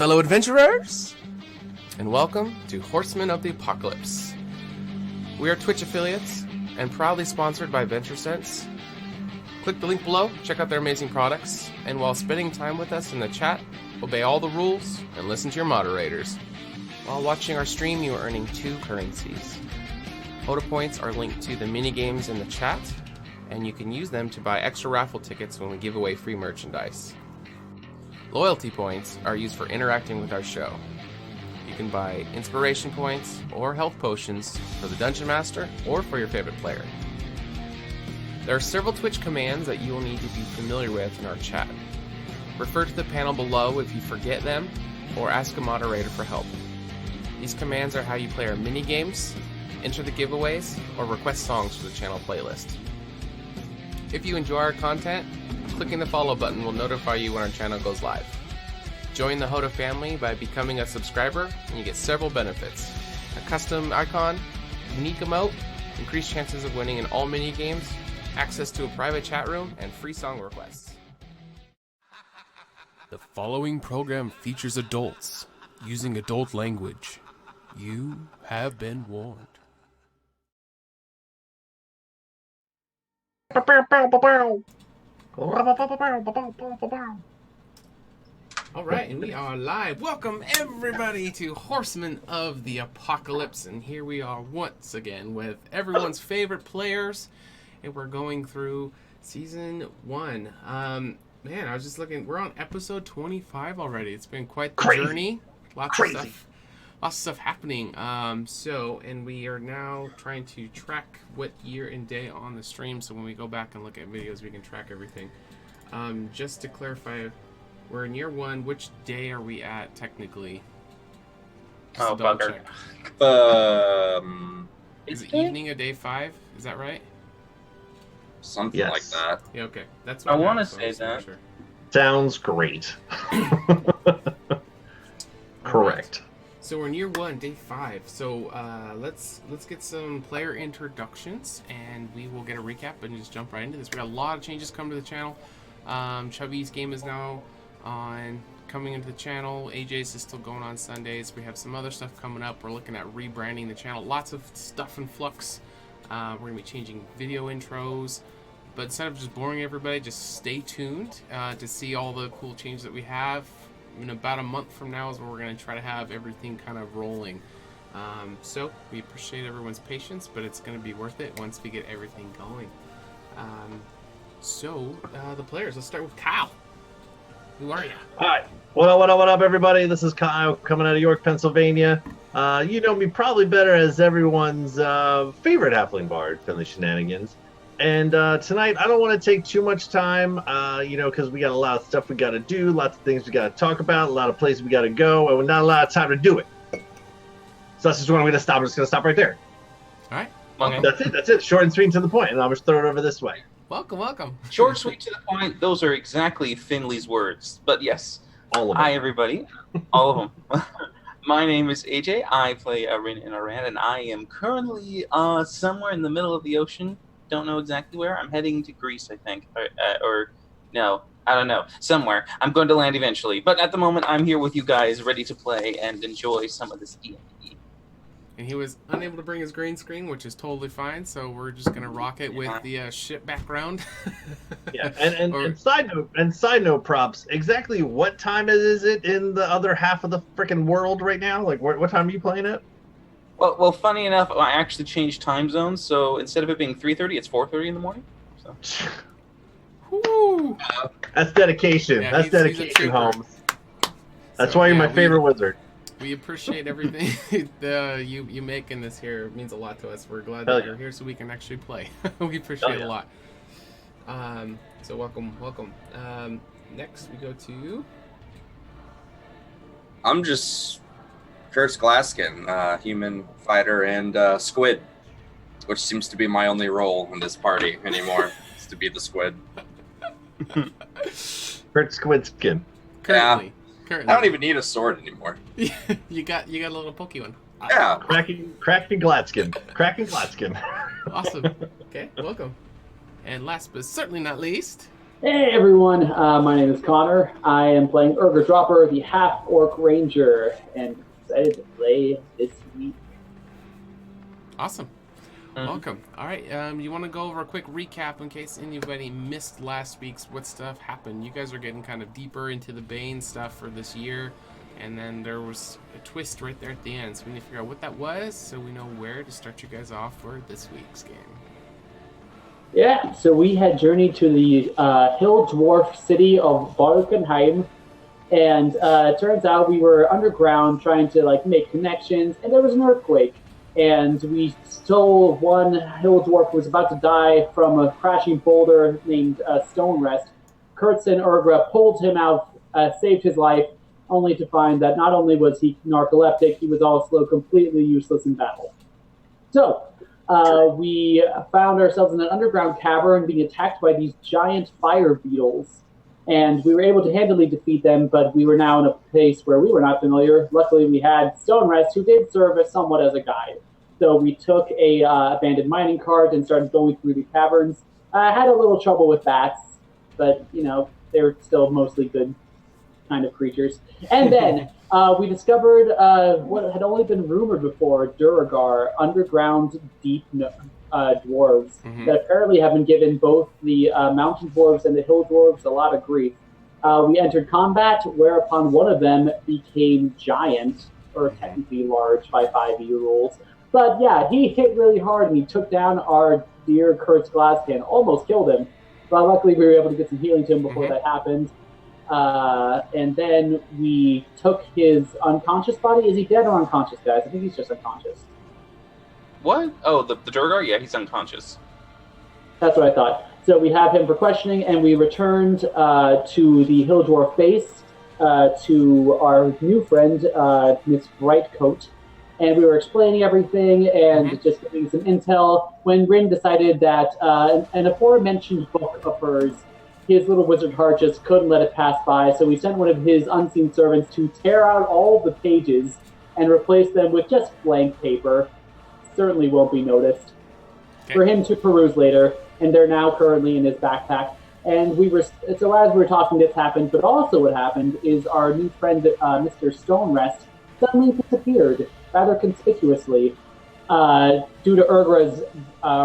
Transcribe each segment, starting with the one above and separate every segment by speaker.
Speaker 1: fellow adventurers, and welcome to Horsemen of the Apocalypse. We are Twitch affiliates and proudly sponsored by VentureSense. Click the link below, check out their amazing products, and while spending time with us in the chat, obey all the rules and listen to your moderators. While watching our stream, you are earning 2 currencies. HotA points are linked to the mini-games in the chat, and you can use them to buy extra raffle tickets when we give away free merchandise. Loyalty points are used for interacting with our show. You can buy inspiration points or health potions for the Dungeon Master or for your favorite player. There are several Twitch commands that you will need to be familiar with in our chat. Refer to the panel below if you forget them, or ask a moderator for help. These commands are how you play our mini-games, enter the giveaways, or request songs for the channel playlist. If you enjoy our content, clicking the follow button will notify you when our channel goes live. Join the HotA family by becoming a subscriber, and you get several benefits. A custom icon, unique emote, increased chances of winning in all mini-games, access to a private chat room, and free song requests. The following program features adults using adult language. You have been warned. Alright, and we are live. Welcome everybody to Horsemen of the Apocalypse, and here we are once again with everyone's favorite players, and we're going through Season 1. Man, I was just looking, we're on episode 25 already. It's been quite the journey. Lots of stuff happening. And we are now trying to track what year and day on the stream, so when we go back and look at videos, we can track everything. Just to clarify, we're in year 1. Which day are we at technically?
Speaker 2: Oh, bugger.
Speaker 1: Is it evening of day 5? Is that right?
Speaker 2: Something like that.
Speaker 1: Yeah, okay. That's what
Speaker 2: I want to say that.
Speaker 3: Sure. Sounds great. Correct.
Speaker 1: Right. So we're in year 1, day 5. So let's get some player introductions, and we will get a recap and just jump right into this. We got a lot of changes coming to the channel. Chubby's game is now coming into the channel. AJ's is still going on Sundays. We have some other stuff coming up. We're looking at rebranding the channel. Lots of stuff in flux. We're going to be changing video intros. But instead of just boring everybody, just stay tuned to see all the cool changes that we have. In about a month from now is where we're going to try to have everything kind of rolling. So we appreciate everyone's patience, but it's going to be worth it once we get everything going. The players, let's start with Kyle. Who are you?
Speaker 3: Hi. What up, everybody? This is Kyle coming out of York, Pennsylvania. You know me probably better as everyone's favorite halfling bard, Finley Shenanigans. And tonight, I don't want to take too much time, because we got a lot of stuff we got to do, lots of things we got to talk about, a lot of places we got to go, and not a lot of time to do it. So that's just where I'm going to stop. I'm just going to stop right there.
Speaker 1: All right.
Speaker 2: Okay.
Speaker 3: That's it. Short and sweet to the point, and I'll just throw it over this way.
Speaker 1: Welcome.
Speaker 2: Short, sweet, to the point. Those are exactly Finley's words. But yes.
Speaker 3: All of them.
Speaker 2: Hi, everybody. All of them. My name is AJ. I play Rin in Iran, and I am currently somewhere in the middle of the ocean. Don't know exactly where. I'm heading to Greece, I think. Or no, I don't know. Somewhere. I'm going to land eventually. But at the moment, I'm here with you guys, ready to play and enjoy some of this D&D.
Speaker 1: And he was unable to bring his green screen, which is totally fine. So we're just gonna rock it with the ship background.
Speaker 3: Yeah, and side note props. Exactly what time is it in the other half of the freaking world right now? Like, what time are you playing it?
Speaker 2: Well, funny enough, I actually changed time zones. So instead of it being 3:30, it's 4:30 in the morning. So.
Speaker 1: Woo!
Speaker 3: That's dedication.
Speaker 1: Yeah,
Speaker 3: That's dedication, Holmes. That's why you're my favorite wizard.
Speaker 1: We appreciate everything you make in this here. It means a lot to us. We're glad that you're here so we can actually play. We appreciate it a lot. So welcome. Next we go to...
Speaker 4: I'm just Kurtz Glaskin, human fighter and squid, which seems to be my only role in this party anymore, is to be the squid.
Speaker 3: Kurt Squidskin.
Speaker 1: Currently.
Speaker 4: Yeah. I don't even need a sword anymore.
Speaker 1: you got a little pokey one.
Speaker 4: Yeah.
Speaker 3: Cracking Gladskin.
Speaker 1: Awesome. Okay, welcome. And last but certainly not least,
Speaker 5: Hey everyone, my name is Connor. I am playing Urger Dropper, the half-orc ranger, and excited to play this week.
Speaker 1: Awesome. Welcome. All right, you want to go over a quick recap in case anybody missed last week's what stuff happened? You guys are getting kind of deeper into the Bane stuff for this year, and then there was a twist right there at the end, so we need to figure out what that was so we know where to start you guys off for this week's game.
Speaker 5: Yeah, so we had journeyed to the hill dwarf city of Valkenheim, and it turns out we were underground trying to make connections, and there was an earthquake. And we stole one hill dwarf who was about to die from a crashing boulder named Stone Rest. Kurtz and Urgra pulled him out, saved his life, only to find that not only was he narcoleptic, he was also completely useless in battle. So, we found ourselves in an underground cavern being attacked by these giant fire beetles. And we were able to handily defeat them, but we were now in a place where we were not familiar. Luckily, we had Stone Rest, who did serve as somewhat as a guide. So we took a abandoned mining cart and started going through the caverns. I had a little trouble with bats, but, they were still mostly good kind of creatures. And then we discovered what had only been rumored before, Duragar, underground deep dwarves that apparently have been given both the mountain dwarves and the hill dwarves a lot of grief. We entered combat, whereupon one of them became giant, or technically large by 5e rules. But yeah, he hit really hard and he took down our dear Kurtz Glasscan, almost killed him. But luckily we were able to get some healing to him before that happened. And then we took his unconscious body. Is he dead or unconscious, guys? I think he's just unconscious.
Speaker 2: What? Oh, the Durgar? Yeah, he's unconscious.
Speaker 5: That's what I thought. So we have him for questioning, and we returned to the Hill Dwarf base to our new friend, Miss Brightcoat. And we were explaining everything and just giving some intel when Rin decided that an aforementioned book of hers, his little wizard heart just couldn't let it pass by. So we sent one of his unseen servants to tear out all the pages and replace them with just blank paper. Certainly won't be noticed. Okay. For him to peruse later, and they're now currently in his backpack. And so as we were talking, this happened, but also what happened is our new friend, Mr. Stonerest, suddenly disappeared, rather conspicuously. Due to Urgra's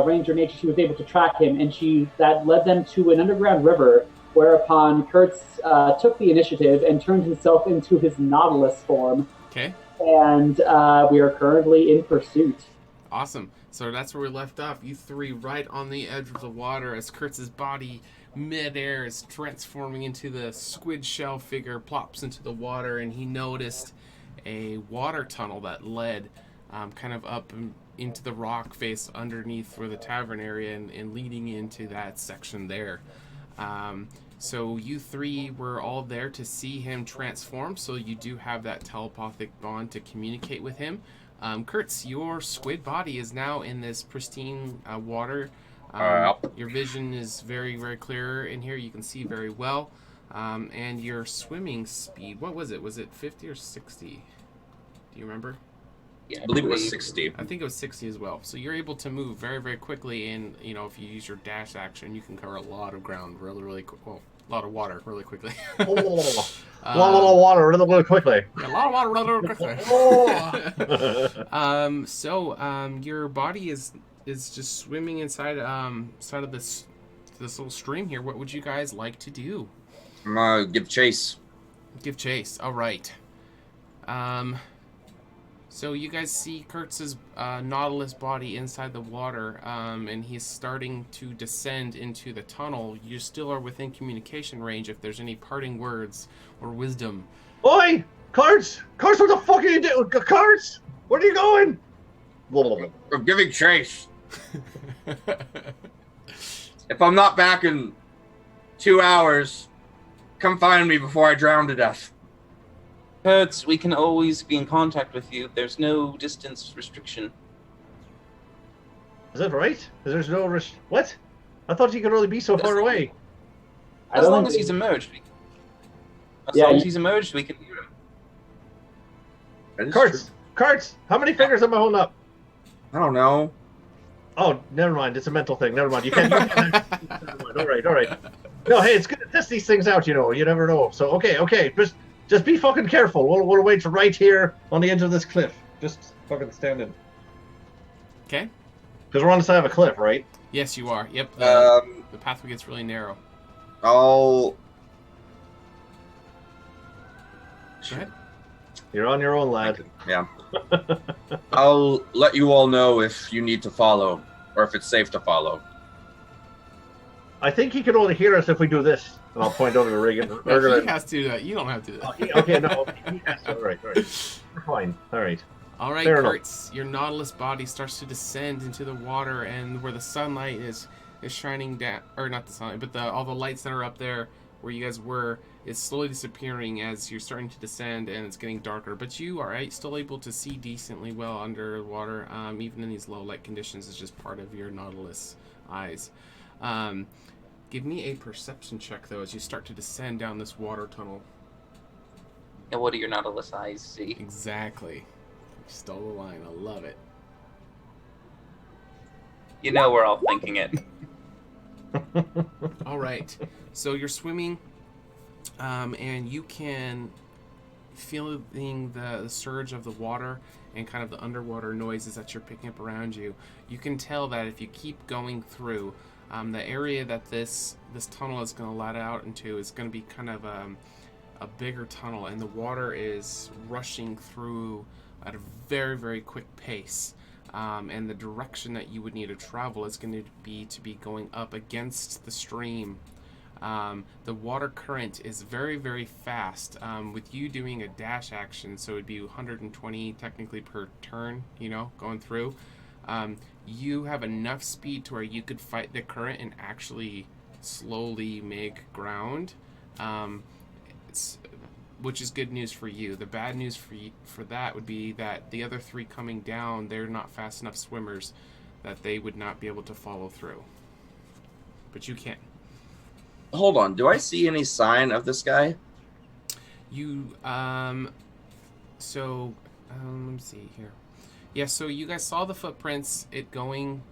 Speaker 5: ranger nature, she was able to track him, and that led them to an underground river, whereupon Kurtz took the initiative and turned himself into his Nautilus form.
Speaker 1: Okay.
Speaker 5: And we are currently in pursuit.
Speaker 1: Awesome. So that's where we left off. You three right on the edge of the water as Kurtz's body midair is transforming into the squid shell figure, plops into the water, and he noticed a water tunnel that led kind of up into the rock face underneath where the tavern area and leading into that section there. So you three were all there to see him transform, so you do have that telepathic bond to communicate with him. Kurtz, your squid body is now in this pristine water. Your vision is very, very clear in here. You can see very well. And your swimming speed, what was it? Was it 50 or 60? Do you remember?
Speaker 4: Yeah, I believe it was 60.
Speaker 1: I think it was 60 as well. So you're able to move very, very quickly, and if you use your dash action, you can cover a lot of ground really, really quick. Well, a lot of water really quickly.
Speaker 3: A lot of water really, really quickly.
Speaker 1: A lot of water really, really quickly. So your body is just swimming inside of this little stream here. What would you guys like to do?
Speaker 4: Give chase.
Speaker 1: Give chase. All right. So you guys see Kurtz's Nautilus body inside the water, and he's starting to descend into the tunnel. You still are within communication range if there's any parting words or wisdom.
Speaker 3: Oi! Kurtz! Kurtz, what the fuck are you doing? Kurtz! Where are you going?
Speaker 4: I'm giving chase. If I'm not back in 2 hours, come find me before I drown to death.
Speaker 2: Kurtz, we can always be in contact with you. There's no distance restriction.
Speaker 3: Is that right? There's no what? I thought you could only be so far away.
Speaker 2: As long as he's emerged. As long as he's emerged, we can hear him.
Speaker 3: Kurtz, how many fingers am I holding up?
Speaker 4: I don't know.
Speaker 3: Oh, never mind. It's a mental thing. Never mind. You can't. All right. No, hey, it's good to test these things out. You never know. So okay, just be fucking careful. We'll wait right here on the edge of this cliff. Just fucking stand in.
Speaker 1: Okay.
Speaker 3: Because we're on the side of a cliff, right?
Speaker 1: Yes, you are. Yep. The pathway gets really narrow.
Speaker 4: I'll.
Speaker 1: Go ahead.
Speaker 3: You're on your own, lad.
Speaker 4: Yeah. I'll let you all know if you need to follow, or if it's safe to follow.
Speaker 3: I think he can only hear us if we do this. And I'll point over to Reagan.
Speaker 1: No, he has to do that. You don't have to do that.
Speaker 3: Okay, no, he has to. All right. We're fine. All right.
Speaker 1: All right,
Speaker 3: Fair
Speaker 1: Kurtz, your Nautilus body starts to descend into the water, and where the sunlight is shining down, or not the sunlight, but all the lights that are up there where you guys were, is slowly disappearing as you're starting to descend, and it's getting darker. But you are still able to see decently well underwater, even in these low light conditions. It's just part of your Nautilus eyes. Give me a perception check, though, as you start to descend down this water tunnel.
Speaker 2: And what do your Nautilus eyes see?
Speaker 1: Exactly. You stole the line. I love it.
Speaker 2: You know we're all thinking it.
Speaker 1: All right. So you're swimming, and you can feeling the surge of the water and kind of the underwater noises that you're picking up around you. You can tell that if you keep going through, the area that this tunnel is going to let out into is going to be kind of a bigger tunnel, and the water is rushing through at a very, very quick pace. And the direction that you would need to travel is going to be going up against the stream. The water current is very, very fast, with you doing a dash action, so it would be 120 technically per turn, going through. You have enough speed to where you could fight the current and actually slowly make ground, which is good news for you. The bad news for that would be that the other three coming down, they're not fast enough swimmers that they would not be able to follow through. But you can.
Speaker 4: Hold on. Do I see any sign of this guy?
Speaker 1: You, let me see here. Yeah, so you guys saw the footprints, it going,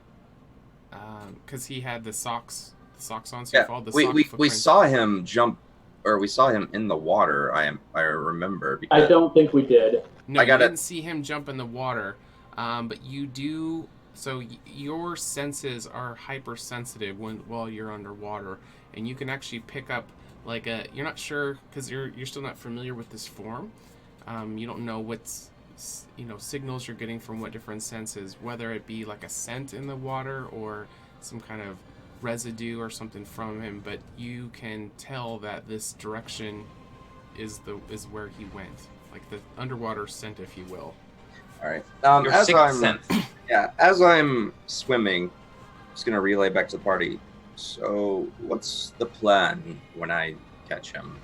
Speaker 1: because he had the socks on, so you followed the sock footprints.
Speaker 4: We saw him jump, or we saw him in the water, I remember.
Speaker 5: I don't think we did.
Speaker 1: No, you didn't see him jump in the water, but you do, so your senses are hypersensitive while you're underwater, and you can actually pick up, you're not sure, because you're still not familiar with this form, you don't know what's, signals you're getting from what different senses, whether it be like a scent in the water or some kind of residue or something from him, but you can tell that this direction is where he went, like the underwater scent, if you will.
Speaker 4: All right.
Speaker 2: Your sixth sense.
Speaker 4: Yeah, as I'm swimming, I'm just gonna relay back to the party. So, what's the plan when I catch him?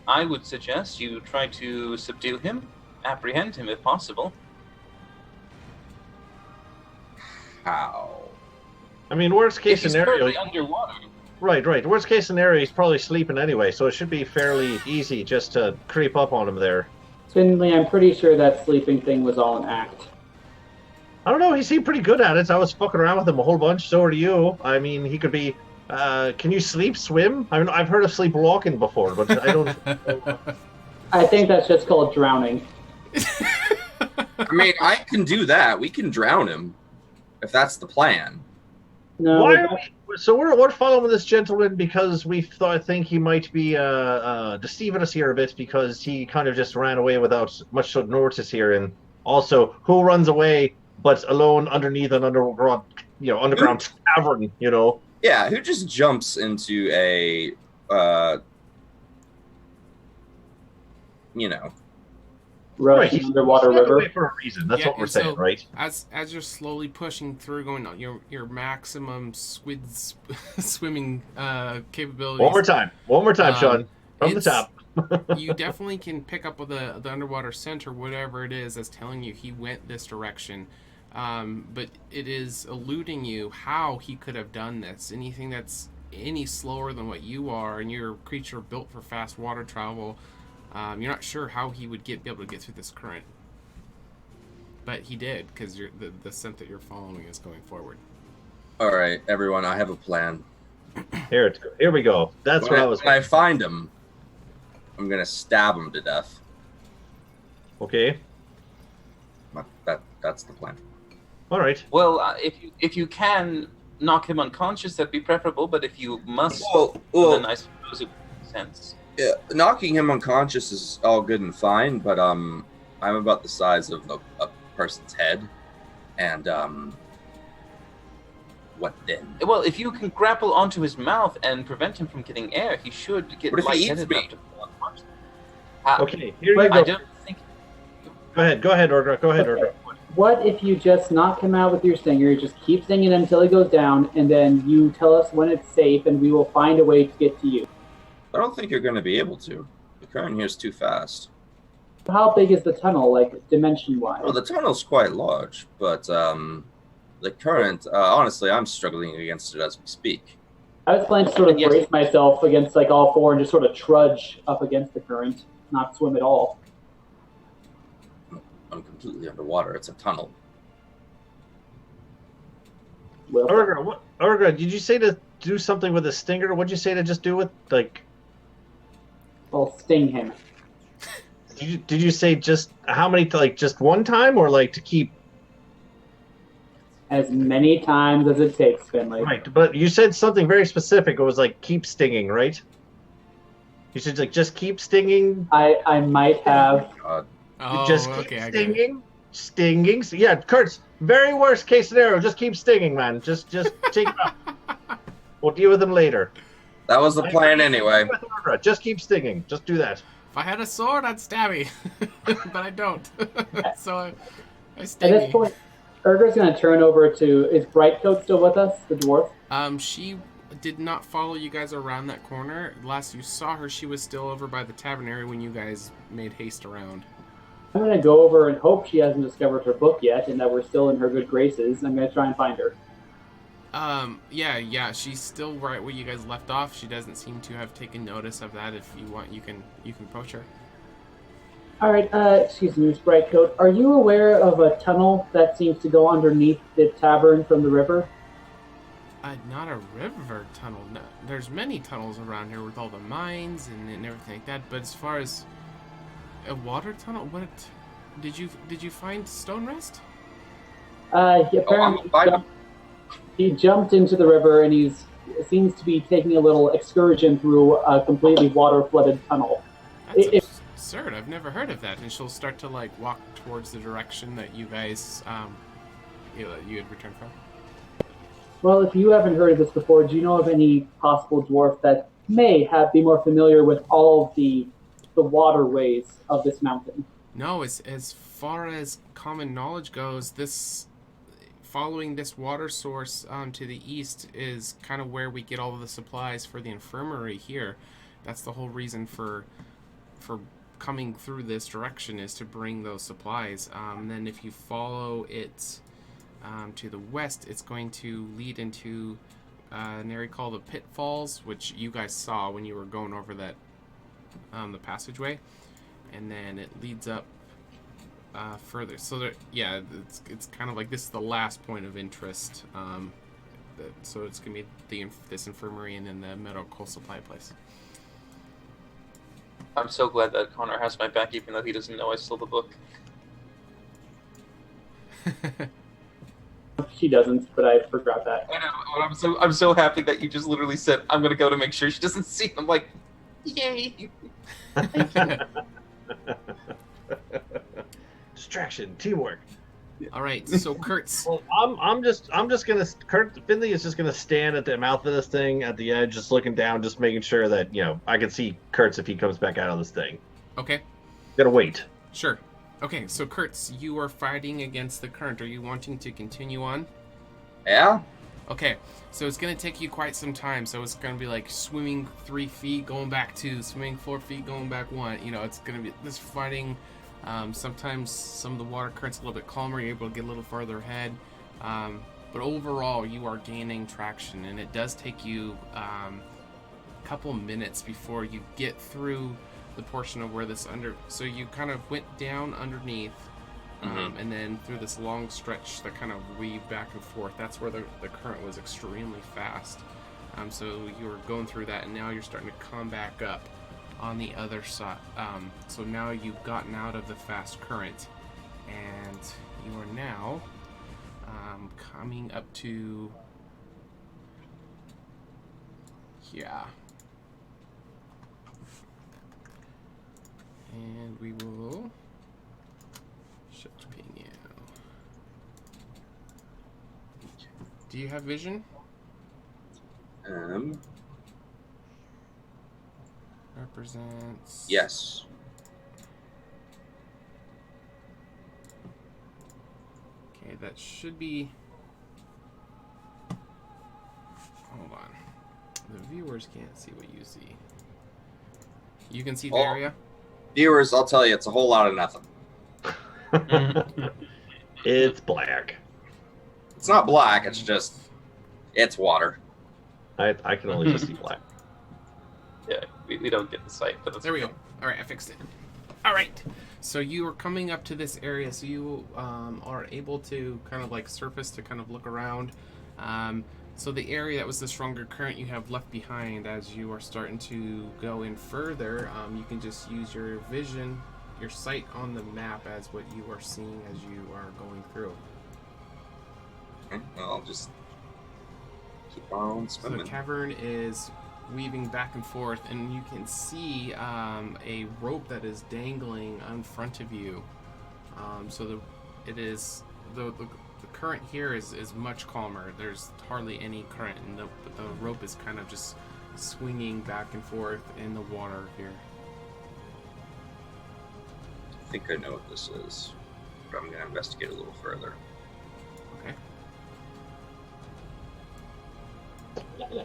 Speaker 2: I would suggest you try to subdue him, apprehend him if possible.
Speaker 4: How?
Speaker 3: I mean, worst case
Speaker 2: If he's
Speaker 3: scenario.
Speaker 2: currently underwater.
Speaker 3: Right. Worst case scenario, he's probably sleeping anyway, so it should be fairly easy just to creep up on him there.
Speaker 5: Finley, I'm pretty sure that sleeping thing was all an act.
Speaker 3: I don't know. He seemed pretty good at it. I was fucking around with him a whole bunch. So are you. I mean, he could be. Can you swim? I mean, I've heard of sleepwalking before, but I don't.
Speaker 5: I think that's just called drowning.
Speaker 4: I mean, I can do that. We can drown him, if that's the plan.
Speaker 5: No.
Speaker 3: Why are we, so we're following this gentleman because we think he might be deceiving us here a bit because he kind of just ran away without much notice here, and also who runs away but alone underneath an underground cavern,
Speaker 4: Yeah, who just jumps into a,
Speaker 5: Rushing underwater
Speaker 3: he's
Speaker 5: river.
Speaker 3: away for a reason. That's what we're saying, right?
Speaker 1: As you're slowly pushing through, going on your maximum swimming capabilities.
Speaker 3: One more time, Sean, from the top.
Speaker 1: You definitely can pick up with the underwater scent or whatever it is that's telling you he went this direction. But it is eluding you how he could have done this. Anything that's any slower than what you are, and you're a creature built for fast water travel, you're not sure how he would be able to get through this current. But he did, because the scent that you're following is going forward.
Speaker 4: All right, everyone, I have a plan.
Speaker 3: Here we go. That's what I was.
Speaker 4: When I find him, I'm gonna stab him to death.
Speaker 3: Okay.
Speaker 4: That's the plan.
Speaker 3: All right.
Speaker 2: Well, if you can knock him unconscious, that'd be preferable. But if you must,
Speaker 4: Well,
Speaker 2: then I suppose it makes sense.
Speaker 4: yeah, knocking him unconscious is all good and fine, but I'm about the size of a person's head, and what then?
Speaker 2: Well, if you can grapple onto his mouth and prevent him from getting air, he should get
Speaker 4: What if he eats
Speaker 2: lightheaded
Speaker 4: me?
Speaker 2: enough to fall unconscious.
Speaker 3: Okay. Here you
Speaker 2: But
Speaker 3: go.
Speaker 2: I don't think.
Speaker 3: Go ahead, Orgra. Go ahead, Orgra.
Speaker 5: What if you just knock him out with your stinger, just keep stinging him until he goes down, and then you tell us when it's safe, and we will find a way to get to you?
Speaker 4: I don't think you're going to be able to. The current here is too fast.
Speaker 5: How big is the tunnel, like dimension-wise?
Speaker 4: Well, the tunnel's quite large, but the current, honestly, I'm struggling against it as we speak.
Speaker 5: I was planning to sort of
Speaker 2: Yes.
Speaker 5: brace myself against like all four and just sort of trudge up against the current, not swim at all.
Speaker 4: I'm completely underwater. It's a tunnel.
Speaker 5: Well,
Speaker 3: Orgra, did you say to do something with a stinger? What'd you say to just do with, like...
Speaker 5: I'll sting him.
Speaker 3: Did you say just how many, like, just one time, or, like, to keep...
Speaker 5: As many times as it takes, Finley.
Speaker 3: Right, but you said something very specific. It was, like, keep stinging, right? You should, like, just keep stinging.
Speaker 5: I might have.
Speaker 4: God.
Speaker 1: Oh,
Speaker 3: Just keep
Speaker 1: okay, I get it.
Speaker 3: stinging. So, yeah, Kurt's very worst case scenario. Just keep stinging, man. Just take him out. We'll deal with him later.
Speaker 4: That was the plan anyway.
Speaker 3: Just keep stinging. Just do that.
Speaker 1: If I had a sword, I'd stab you, but I don't. So I
Speaker 5: At
Speaker 1: sting
Speaker 5: this
Speaker 1: you.
Speaker 5: point, Urger's going to turn over to. Is Brightcoat still with us, the dwarf?
Speaker 1: She did not follow you guys around that corner. Last you saw her, she was still over by the tavern area when you guys made haste around.
Speaker 5: I'm going to go over and hope she hasn't discovered her book yet and that we're still in her good graces. I'm going to try and find her.
Speaker 1: Yeah, she's still right where you guys left off. She doesn't seem to have taken notice of that. If you want, you can approach her.
Speaker 5: All right, excuse me, Miss Brightcoat. Are you aware of a tunnel that seems to go underneath the tavern from the river?
Speaker 1: Not a river tunnel. No, there's many tunnels around here with all the mines and everything like that. But as far as a water tunnel, what did you find Stone Rest?
Speaker 5: He apparently
Speaker 4: fine.
Speaker 5: he jumped into the river and seems to be taking a little excursion through a completely water-flooded tunnel.
Speaker 1: That's absurd. I've never heard of that. And she'll start to like walk towards the direction that you guys you had returned from.
Speaker 5: Well, if you haven't heard of this before, do you know of any possible dwarf that may be more familiar with all of the waterways of this mountain?
Speaker 1: No, as far as common knowledge goes, following this water source to the east is kind of where we get all of the supplies for the infirmary here. That's the whole reason for coming through this direction, is to bring those supplies. Then if you follow it to the west, it's going to lead into an area called the Pitfalls, which you guys saw when you were going over that the passageway, and then it leads up further. So it's kind of like this is the last point of interest. So it's gonna be this infirmary and then the medical supply place.
Speaker 2: I'm so glad that Connor has my back, even though he doesn't know I stole the book.
Speaker 5: She doesn't, but I forgot that.
Speaker 2: I know. I'm so happy that you just literally said, "I'm gonna go to make sure she doesn't see." I'm like, yay!
Speaker 3: Distraction, teamwork.
Speaker 1: All right, so Kurtz.
Speaker 3: Well, I'm just gonna. Finley is just gonna stand at the mouth of this thing at the edge, just looking down, just making sure that I can see Kurtz if he comes back out of this thing.
Speaker 1: Okay.
Speaker 3: Gotta wait.
Speaker 1: Sure. Okay, so Kurtz, you are fighting against the current. Are you wanting to continue on?
Speaker 4: Yeah?
Speaker 1: Okay, so it's going to take you quite some time. So it's going to be like swimming 3 feet, going back 2, swimming 4 feet, going back 1. It's going to be this fighting. Sometimes some of the water current's a little bit calmer. You're able to get a little farther ahead. But overall, you are gaining traction. And it does take you a couple minutes before you get through the portion of where this so you kind of went down underneath, And then through this long stretch that kind of weaved back and forth, that's where the current was extremely fast. So you were going through that, and now you're starting to come back up on the other side. So now you've gotten out of the fast current, and you are now coming up to... Yeah. And we will shift ping you. Do you have vision? Represents...
Speaker 4: Yes.
Speaker 1: Okay, that should be... Hold on. The viewers can't see what you see. You can see the area?
Speaker 4: Viewers, I'll tell you, it's a whole lot of nothing.
Speaker 3: It's black.
Speaker 4: It's not black, it's just... It's water.
Speaker 3: I can only just see black.
Speaker 2: Yeah, we don't get the sight, but
Speaker 1: There we go. All right, I fixed it. All right. So you are coming up to this area, so you are able to kind of like surface to kind of look around. So the area that was the stronger current you have left behind as you are starting to go in further, you can just use your vision, your sight on the map as what you are seeing as you are going through.
Speaker 4: Okay, well, I'll just keep on
Speaker 1: So
Speaker 4: swimming.
Speaker 1: the cavern is weaving back and forth, and you can see a rope that is dangling in front of you. So the current here is much calmer. There's hardly any current, and the rope is kind of just swinging back and forth in the water here.
Speaker 4: I think I know what this is, but I'm going to investigate a little further.
Speaker 1: Okay. Right,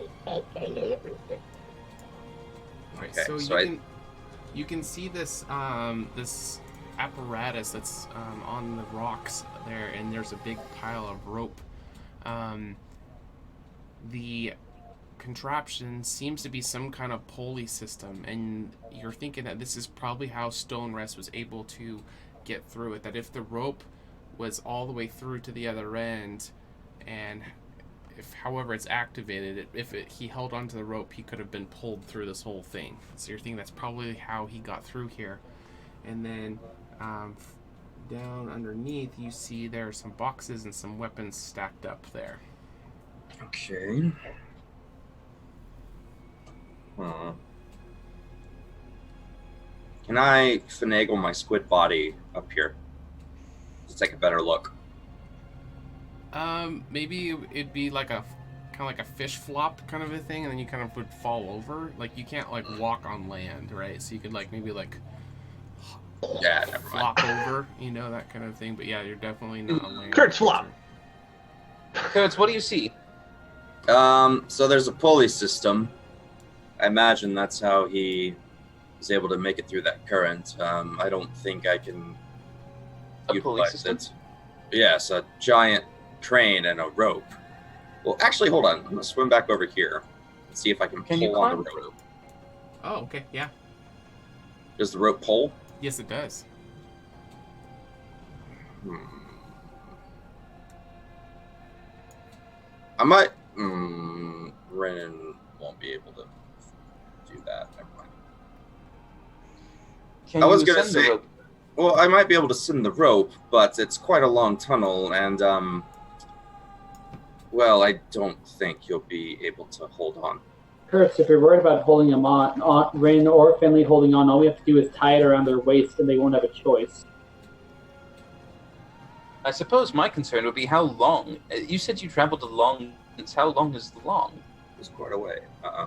Speaker 4: Okay,
Speaker 1: so
Speaker 4: so
Speaker 1: you can see this this apparatus that's on the rocks there, and there's a big pile of rope. The contraption seems to be some kind of pulley system, and you're thinking that this is probably how Stone Rest was able to get through it. That if the rope was all the way through to the other end, and if, however, it's activated, he held onto the rope, he could have been pulled through this whole thing. So you're thinking that's probably how he got through here. And then down underneath, you see there are some boxes and some weapons stacked up there.
Speaker 4: Okay. Can I finagle my squid body up here? Let's take a better look.
Speaker 1: Maybe it'd be like a kind of like a fish flop kind of a thing, and then you kind of would fall over. Like you can't like walk on land, right? So you could like maybe like
Speaker 4: Yeah, never mind.
Speaker 1: flop over, you know, that kind of thing. But yeah, you're definitely not a land.
Speaker 3: Kurt's flop.
Speaker 2: Kurtz, what do you see?
Speaker 4: So there's a pulley system. I imagine that's how he was able to make it through that current. I don't think I can
Speaker 2: A pulley
Speaker 4: utilize
Speaker 2: system?
Speaker 4: it. Yes, a giant train and a rope. Well, actually, hold on. I'm gonna swim back over here and see if I can
Speaker 2: Can you
Speaker 4: pull on the
Speaker 2: climb
Speaker 4: rope.
Speaker 1: Oh, okay, yeah.
Speaker 4: Does the rope pull?
Speaker 1: Yes, it does.
Speaker 4: I might. Renan won't be able to do that. Never mind.
Speaker 2: Can
Speaker 4: I was
Speaker 2: you
Speaker 4: gonna
Speaker 2: ascend the
Speaker 4: say-
Speaker 2: rope?
Speaker 4: Well, I might be able to send the rope, but it's quite a long tunnel, and well, I don't think you'll be able to hold on.
Speaker 5: Kurtz, if you're worried about holding him on, Rin or Finley holding on, all we have to do is tie it around their waist, and they won't have a choice.
Speaker 2: I suppose my concern would be how long. You said you traveled a long distance. How long is the long?
Speaker 4: It was quite a way.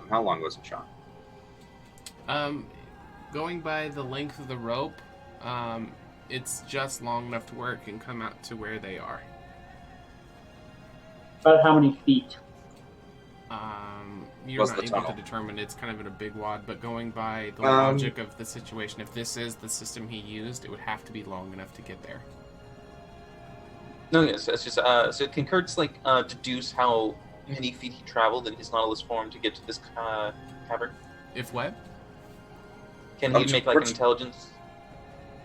Speaker 4: How long was it, Sean?
Speaker 1: Going by the length of the rope, it's just long enough to where it can come out to where they are.
Speaker 5: About how many feet?
Speaker 1: You're
Speaker 4: What's
Speaker 1: not
Speaker 4: the
Speaker 1: able
Speaker 4: tunnel?
Speaker 1: to determine. It's kind of in a big wad, but going by the logic of the situation, if this is the system he used, it would have to be long enough to get there.
Speaker 2: No, yes, it's just so can Kurtz deduce how many feet he traveled in his Nautilus form to get to this cavern?
Speaker 1: If what?
Speaker 2: Can he make like an
Speaker 4: Kurtz-
Speaker 2: intelligence?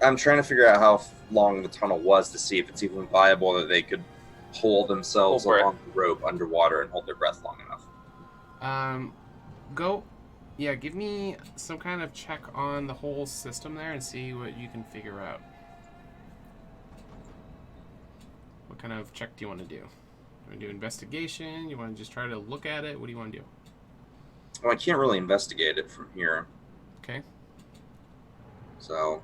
Speaker 4: I'm trying to figure out how long the tunnel was to see if it's even viable that they could pull themselves
Speaker 2: Hold breath.
Speaker 4: along the rope underwater and hold their breath long enough.
Speaker 1: Give me some kind of check on the whole system there and see what you can figure out. What kind of check do you want to do? You want to do investigation? You want to just try to look at it? What do you want to do?
Speaker 4: Well, I can't really investigate it from here.
Speaker 1: Okay.
Speaker 4: So...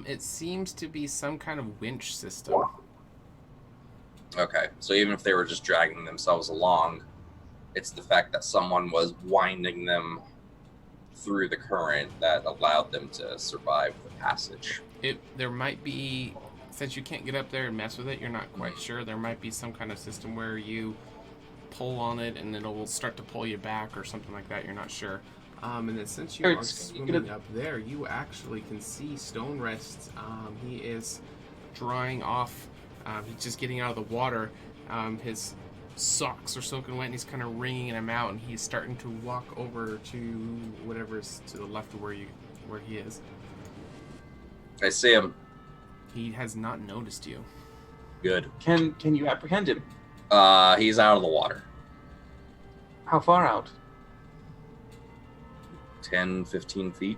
Speaker 1: It seems to be some kind of winch system.
Speaker 4: Okay, so even if they were just dragging themselves along, it's the fact that someone was winding them through the current that allowed them to survive the passage.
Speaker 1: There might be, since you can't get up there and mess with it, you're not quite sure. There might be some kind of system where you pull on it and it will start to pull you back or something like that. You're not sure. And then since you are swimming up there, you actually can see Stone Rest. He is drying off. He's just getting out of the water. His socks are soaking wet and he's kind of wringing them out, and he's starting to walk over to whatever's to the left of where he is.
Speaker 4: I see him.
Speaker 1: He has not noticed you.
Speaker 4: Good.
Speaker 2: Can you apprehend him?
Speaker 4: He's out of the water.
Speaker 2: How far out?
Speaker 4: 10, 15 feet.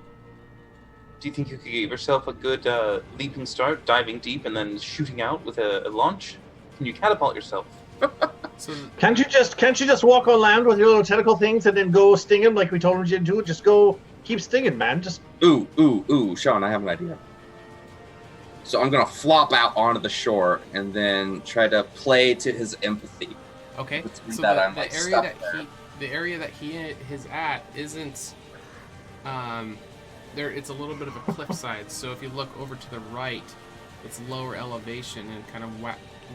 Speaker 2: Do you think you could give yourself a good leaping start, diving deep, and then shooting out with a launch? Can you catapult yourself?
Speaker 1: So
Speaker 3: Can't you just walk on land with your little tentacle things and then go sting him like we told him to do? Just go keep stinging, man. Just
Speaker 4: Ooh, Sean, I have an idea. So I'm gonna flop out onto the shore and then try to play to his empathy.
Speaker 1: okay.
Speaker 4: Pretend
Speaker 1: So
Speaker 4: that
Speaker 1: the
Speaker 4: I'm, like,
Speaker 1: area
Speaker 4: stuck
Speaker 1: that
Speaker 4: there.
Speaker 1: the area that he is at isn't there. It's a little bit of a cliffside. So if you look over to the right, it's lower elevation and kind of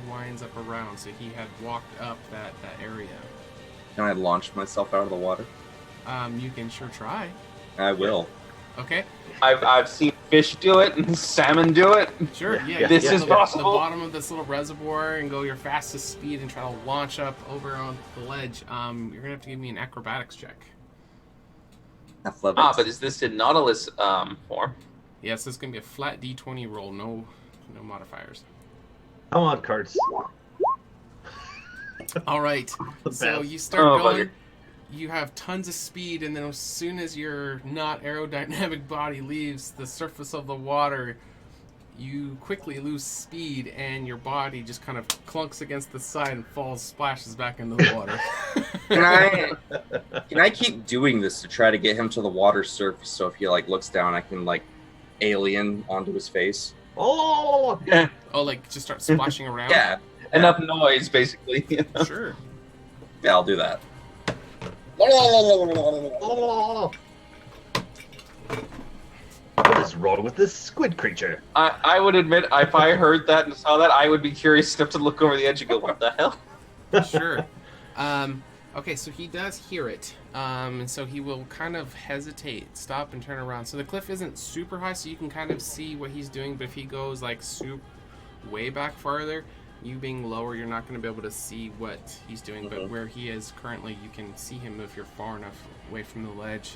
Speaker 1: winds up around. So he had walked up that area.
Speaker 4: Can I launch myself out of the water?
Speaker 1: You can sure try.
Speaker 4: I will.
Speaker 1: Okay.
Speaker 2: I've seen fish do it and salmon do it.
Speaker 1: Sure. Yeah.
Speaker 2: This
Speaker 1: you
Speaker 2: is
Speaker 1: get to
Speaker 2: possible.
Speaker 1: the bottom of this little reservoir and go your fastest speed and try to launch up over on the ledge. You're gonna have to give me an acrobatics check.
Speaker 4: Athletics.
Speaker 2: But is this in Nautilus form?
Speaker 1: Yes, this is gonna be a flat D20 roll. No modifiers.
Speaker 3: come on, cards.
Speaker 1: All right.
Speaker 3: The
Speaker 1: So
Speaker 3: best.
Speaker 1: you start
Speaker 2: Oh,
Speaker 1: going.
Speaker 2: bugger.
Speaker 1: You have tons of speed, and then as soon as your not aerodynamic body leaves the surface of the water, you quickly lose speed, and your body just kind of clunks against the side and splashes back into the water.
Speaker 4: Can I keep doing this to try to get him to the water surface? So if he looks down, I can alien onto his face.
Speaker 3: Oh,
Speaker 1: Oh, just start splashing around?
Speaker 4: Yeah.
Speaker 2: Enough noise, basically.
Speaker 1: Sure.
Speaker 4: Yeah, I'll do that.
Speaker 3: what is wrong with this squid creature?
Speaker 2: I would admit, if I heard that and saw that, I would be curious enough to look over the edge and go, what the hell?
Speaker 1: Sure. Okay, so he does hear it. And so he will kind of hesitate, stop, and turn around. So the cliff isn't super high, so you can kind of see what he's doing. But if he goes way back farther, you being lower, you're not going to be able to see what he's doing. But where he is currently, you can see him if you're far enough away from the ledge.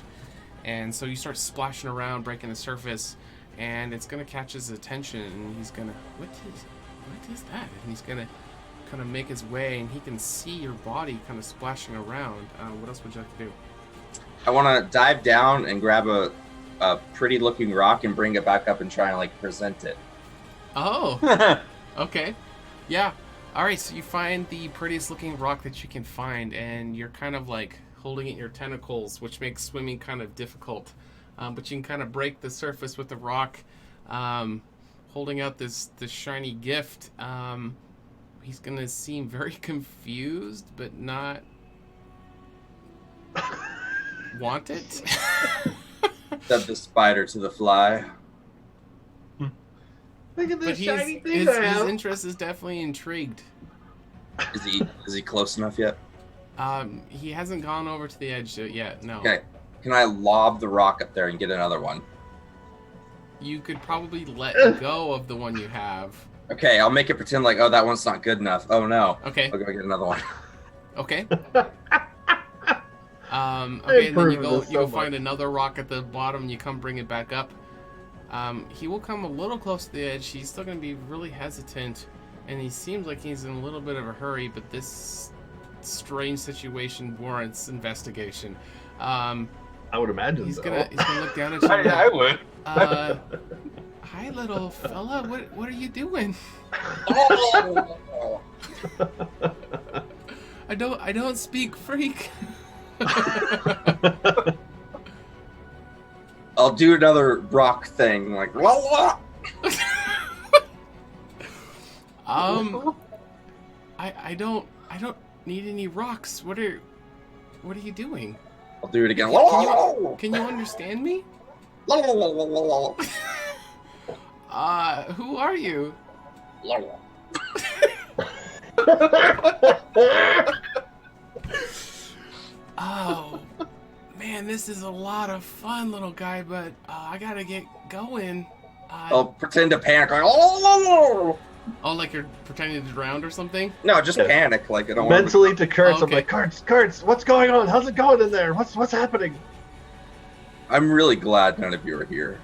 Speaker 1: And so you start splashing around, breaking the surface, and it's going to catch his attention. And he's going to, what is that? And he's going to kind of make his way, and he can see your body kind of splashing around. What else would you like to do?
Speaker 4: I want to dive down and grab a pretty looking rock and bring it back up and try and present it.
Speaker 1: Oh, okay. Yeah. All right, so you find the prettiest looking rock that you can find, and you're kind of holding it in your tentacles, which makes swimming kind of difficult. But you can kind of break the surface with the rock, holding out this shiny gift. He's going to seem very confused, but not want it.
Speaker 4: Said the spider to the fly.
Speaker 3: Look at
Speaker 1: But
Speaker 3: this shiny thing
Speaker 1: his
Speaker 3: I have.
Speaker 1: interest is definitely intrigued.
Speaker 4: Is he close enough yet?
Speaker 1: He hasn't gone over to the edge yet, no.
Speaker 4: Okay. Can I lob the rock up there and get another one?
Speaker 1: You could probably let go of the one you have.
Speaker 4: Okay, I'll make it pretend oh, that one's not good enough. Oh no.
Speaker 1: Okay.
Speaker 4: I'll go get another one.
Speaker 1: Okay. Okay, and then you
Speaker 3: improved
Speaker 1: go
Speaker 3: this
Speaker 1: you go
Speaker 3: so
Speaker 1: find
Speaker 3: much.
Speaker 1: another rock at the bottom. And you come bring it back up. He will come a little close to the edge. He's still going to be really hesitant, and he seems like he's in a little bit of a hurry. But this strange situation warrants investigation.
Speaker 3: I would imagine
Speaker 1: He's
Speaker 3: so.
Speaker 1: gonna look down at you.
Speaker 2: I would.
Speaker 1: Hi, little fella. What are you doing? I don't speak freak.
Speaker 4: I'll do another rock thing, like la la.
Speaker 1: I don't need any rocks. What are you doing?
Speaker 4: I'll do it again.
Speaker 1: Can you understand me? Who are you? Oh, man, this is a lot of fun, little guy, but I gotta get going.
Speaker 4: I'll pretend to panic, like oh.
Speaker 1: Oh, like you're pretending to drown or something?
Speaker 4: No, just
Speaker 3: Yeah.
Speaker 4: panic, like I don't
Speaker 3: Mentally to Kurtz,
Speaker 1: Oh,
Speaker 3: I'm like, Kurtz, what's going on? How's it going in there? What's happening?
Speaker 4: I'm really glad none of you are here.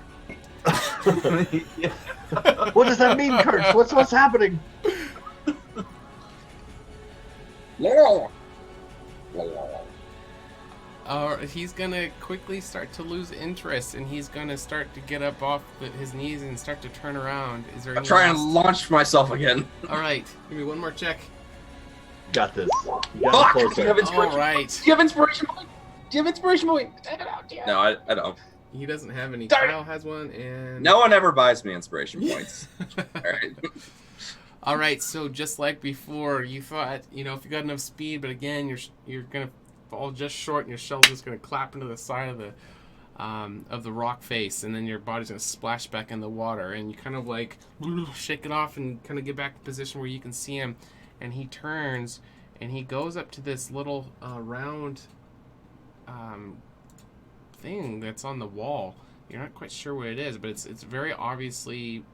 Speaker 2: Yeah.
Speaker 3: What does that mean, Kurtz? What's happening?
Speaker 1: He's gonna quickly start to lose interest, and he's gonna start to get up off his knees and start to turn around. Is there?
Speaker 4: I'm
Speaker 1: any
Speaker 4: trying to
Speaker 1: last-
Speaker 4: launch myself again.
Speaker 1: All right, give me one more check.
Speaker 3: Got this. You got
Speaker 4: Fuck!
Speaker 3: it
Speaker 2: Do you
Speaker 3: closer.
Speaker 2: have inspiration?
Speaker 1: All right.
Speaker 2: Do you have inspiration point? Do you have inspiration point? Take it out, yeah.
Speaker 4: No, I don't.
Speaker 1: He doesn't have any.
Speaker 2: Darn it.
Speaker 1: Kyle has one, and
Speaker 4: No one ever buys me inspiration points. All right.
Speaker 1: All right. So just like before, you thought if you got enough speed, but again, you're gonna fall just short, and your shell's just gonna clap into the side of the rock face, and then your body's gonna splash back in the water, and you kind of like shake it off and kind of get back to position where you can see him, and he turns and he goes up to this little round thing that's on the wall. You're not quite sure what it is, but it's very obviously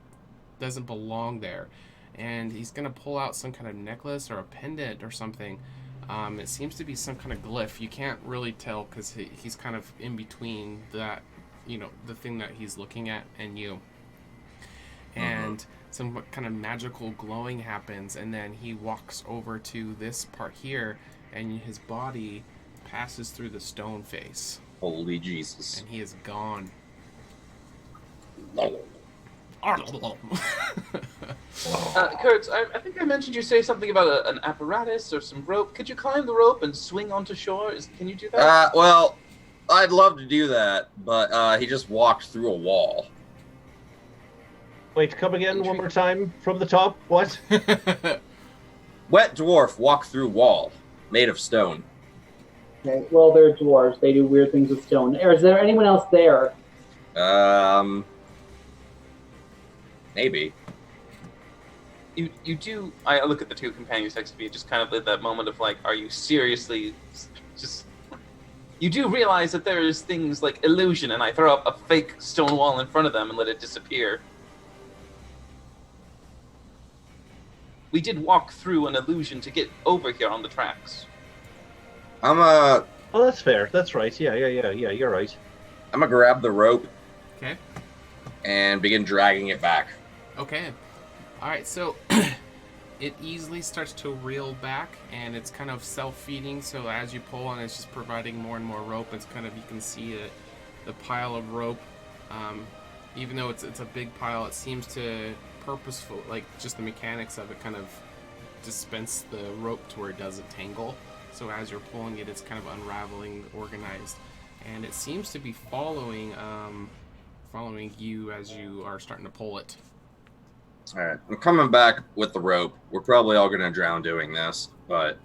Speaker 1: doesn't belong there, and he's gonna pull out some kind of necklace or a pendant or something. It seems to be some kind of glyph. You can't really tell because he's kind of in between that, the thing that he's looking at and you. And some kind of magical glowing happens, and then he walks over to this part here, and his body passes through the stone face,
Speaker 4: Holy Jesus.
Speaker 1: and he is gone.
Speaker 2: Kurtz, I think I mentioned you say something about an apparatus or some rope. Could you climb the rope and swing onto shore? Can you do that?
Speaker 4: Well, I'd love to do that, but he just walked through a wall.
Speaker 3: Wait, come again one more time from the top. What?
Speaker 4: Wet dwarf walk through wall made of stone.
Speaker 5: Okay, well, they're dwarves. They do weird things with stone. Is there anyone else there?
Speaker 4: Maybe.
Speaker 2: You do. I look at the two companions next to me, just kind of at that moment of like, are you seriously just? You do realize that there is things like illusion, and I throw up a fake stone wall in front of them and let it disappear. We did walk through an illusion to get over here on the tracks.
Speaker 3: Oh, that's fair. That's right. Yeah. You're right.
Speaker 4: I'm gonna grab the rope
Speaker 1: Okay.
Speaker 4: and begin dragging it back.
Speaker 1: Okay. All right. So it easily starts to reel back, and it's kind of self-feeding. So as you pull on, it's just providing more and more rope. It's kind of, you can see the pile of rope. Even though it's a big pile, it seems to purposeful, like just the mechanics of it, kind of dispense the rope to where it doesn't tangle. So as you're pulling it, it's kind of unraveling, organized, and it seems to be following you as you are starting to pull it.
Speaker 4: All right, I'm coming back with the rope. We're probably all gonna drown doing this, but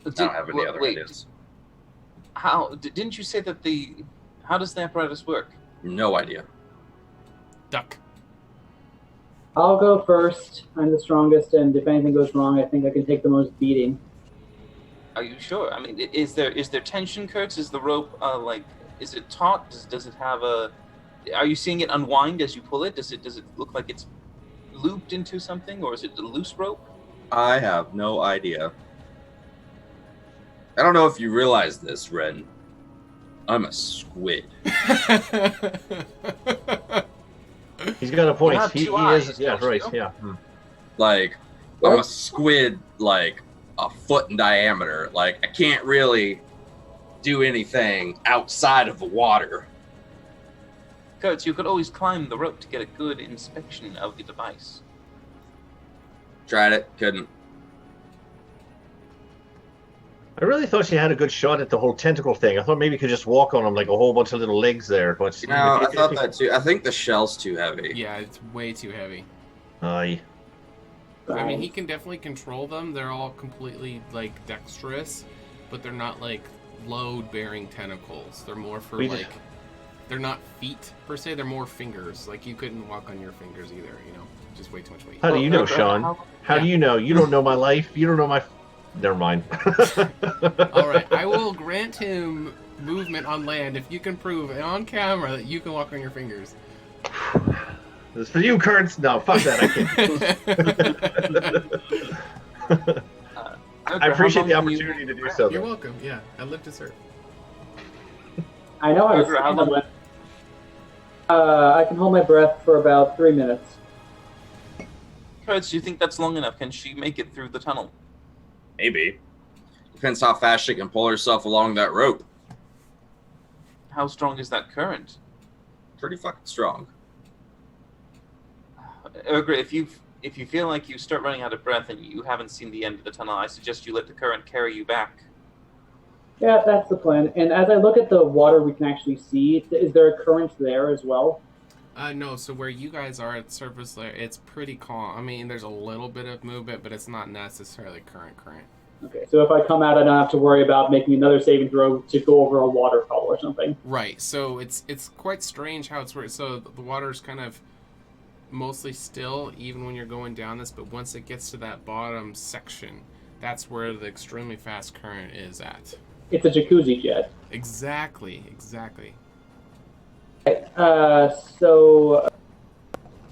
Speaker 4: I don't have any other ideas.
Speaker 2: Didn't you say that how does the apparatus work?
Speaker 4: No idea.
Speaker 1: Duck.
Speaker 5: I'll go first. I'm the strongest, and if anything goes wrong, I think I can take the most beating.
Speaker 2: Are you sure? I mean, is there tension, Kurtz? Is the rope is it taut? Does it have a? Are you seeing it unwind as you pull it? Does it look like it's looped into something, or is it a loose rope?
Speaker 4: I have no idea. I don't know if you realize this, Ren. I'm a squid.
Speaker 3: He's got a point.
Speaker 2: You have
Speaker 3: He
Speaker 2: two eyes,
Speaker 3: is. Yeah,
Speaker 2: don't
Speaker 3: right.
Speaker 2: you?
Speaker 3: Yeah.
Speaker 4: Like, I'm a squid, like, a foot in diameter. Like, I can't really do anything outside of the water.
Speaker 2: Coates, you could always climb the rope to get a good inspection of the device.
Speaker 4: Tried it, couldn't.
Speaker 3: I really thought she had a good shot at the whole tentacle thing. I thought maybe you could just walk on them like a whole bunch of little legs there. But
Speaker 4: No, I thought that too. I think the shell's too heavy.
Speaker 1: Yeah, it's way too heavy.
Speaker 3: Aye.
Speaker 1: I mean, he can definitely control them. They're all completely, like, dexterous, but they're not, like, load-bearing tentacles. They're more for, like... They're not feet, per se. They're more fingers. Like, you couldn't walk on your fingers either, you know? Just way too much weight.
Speaker 3: How do you know, Sean? How do you know? You don't know my life. You don't know my... Never mind.
Speaker 1: All right, I will grant him movement on land if you can prove on camera that you can walk on your fingers.
Speaker 3: This is for you, Kurtz. No, fuck that. I can't. I appreciate the opportunity to do so.
Speaker 1: You're welcome. Yeah, I live to serve.
Speaker 5: I know I was I can hold my breath for about 3 minutes.
Speaker 2: Coates, do you think that's long enough? Can she make it through the tunnel?
Speaker 4: Maybe. Depends how fast she can pull herself along that rope.
Speaker 2: How strong is that current?
Speaker 4: Pretty fucking strong.
Speaker 2: Urgra, if you feel like you start running out of breath and you haven't seen the end of the tunnel, I suggest you let the current carry you back.
Speaker 5: Yeah, that's the plan. And as I look at the water we can actually see, is there a current there as well?
Speaker 1: No, so where you guys are at surface layer, it's pretty calm. I mean, there's a little bit of movement, but it's not necessarily current.
Speaker 5: Okay, so if I come out, I don't have to worry about making another saving throw to go over a waterfall or something.
Speaker 1: Right, so it's quite strange how it's worked. So the water's kind of mostly still, even when you're going down this, but once it gets to that bottom section, that's where the extremely fast current is at.
Speaker 5: It's a jacuzzi jet.
Speaker 1: Exactly.
Speaker 5: So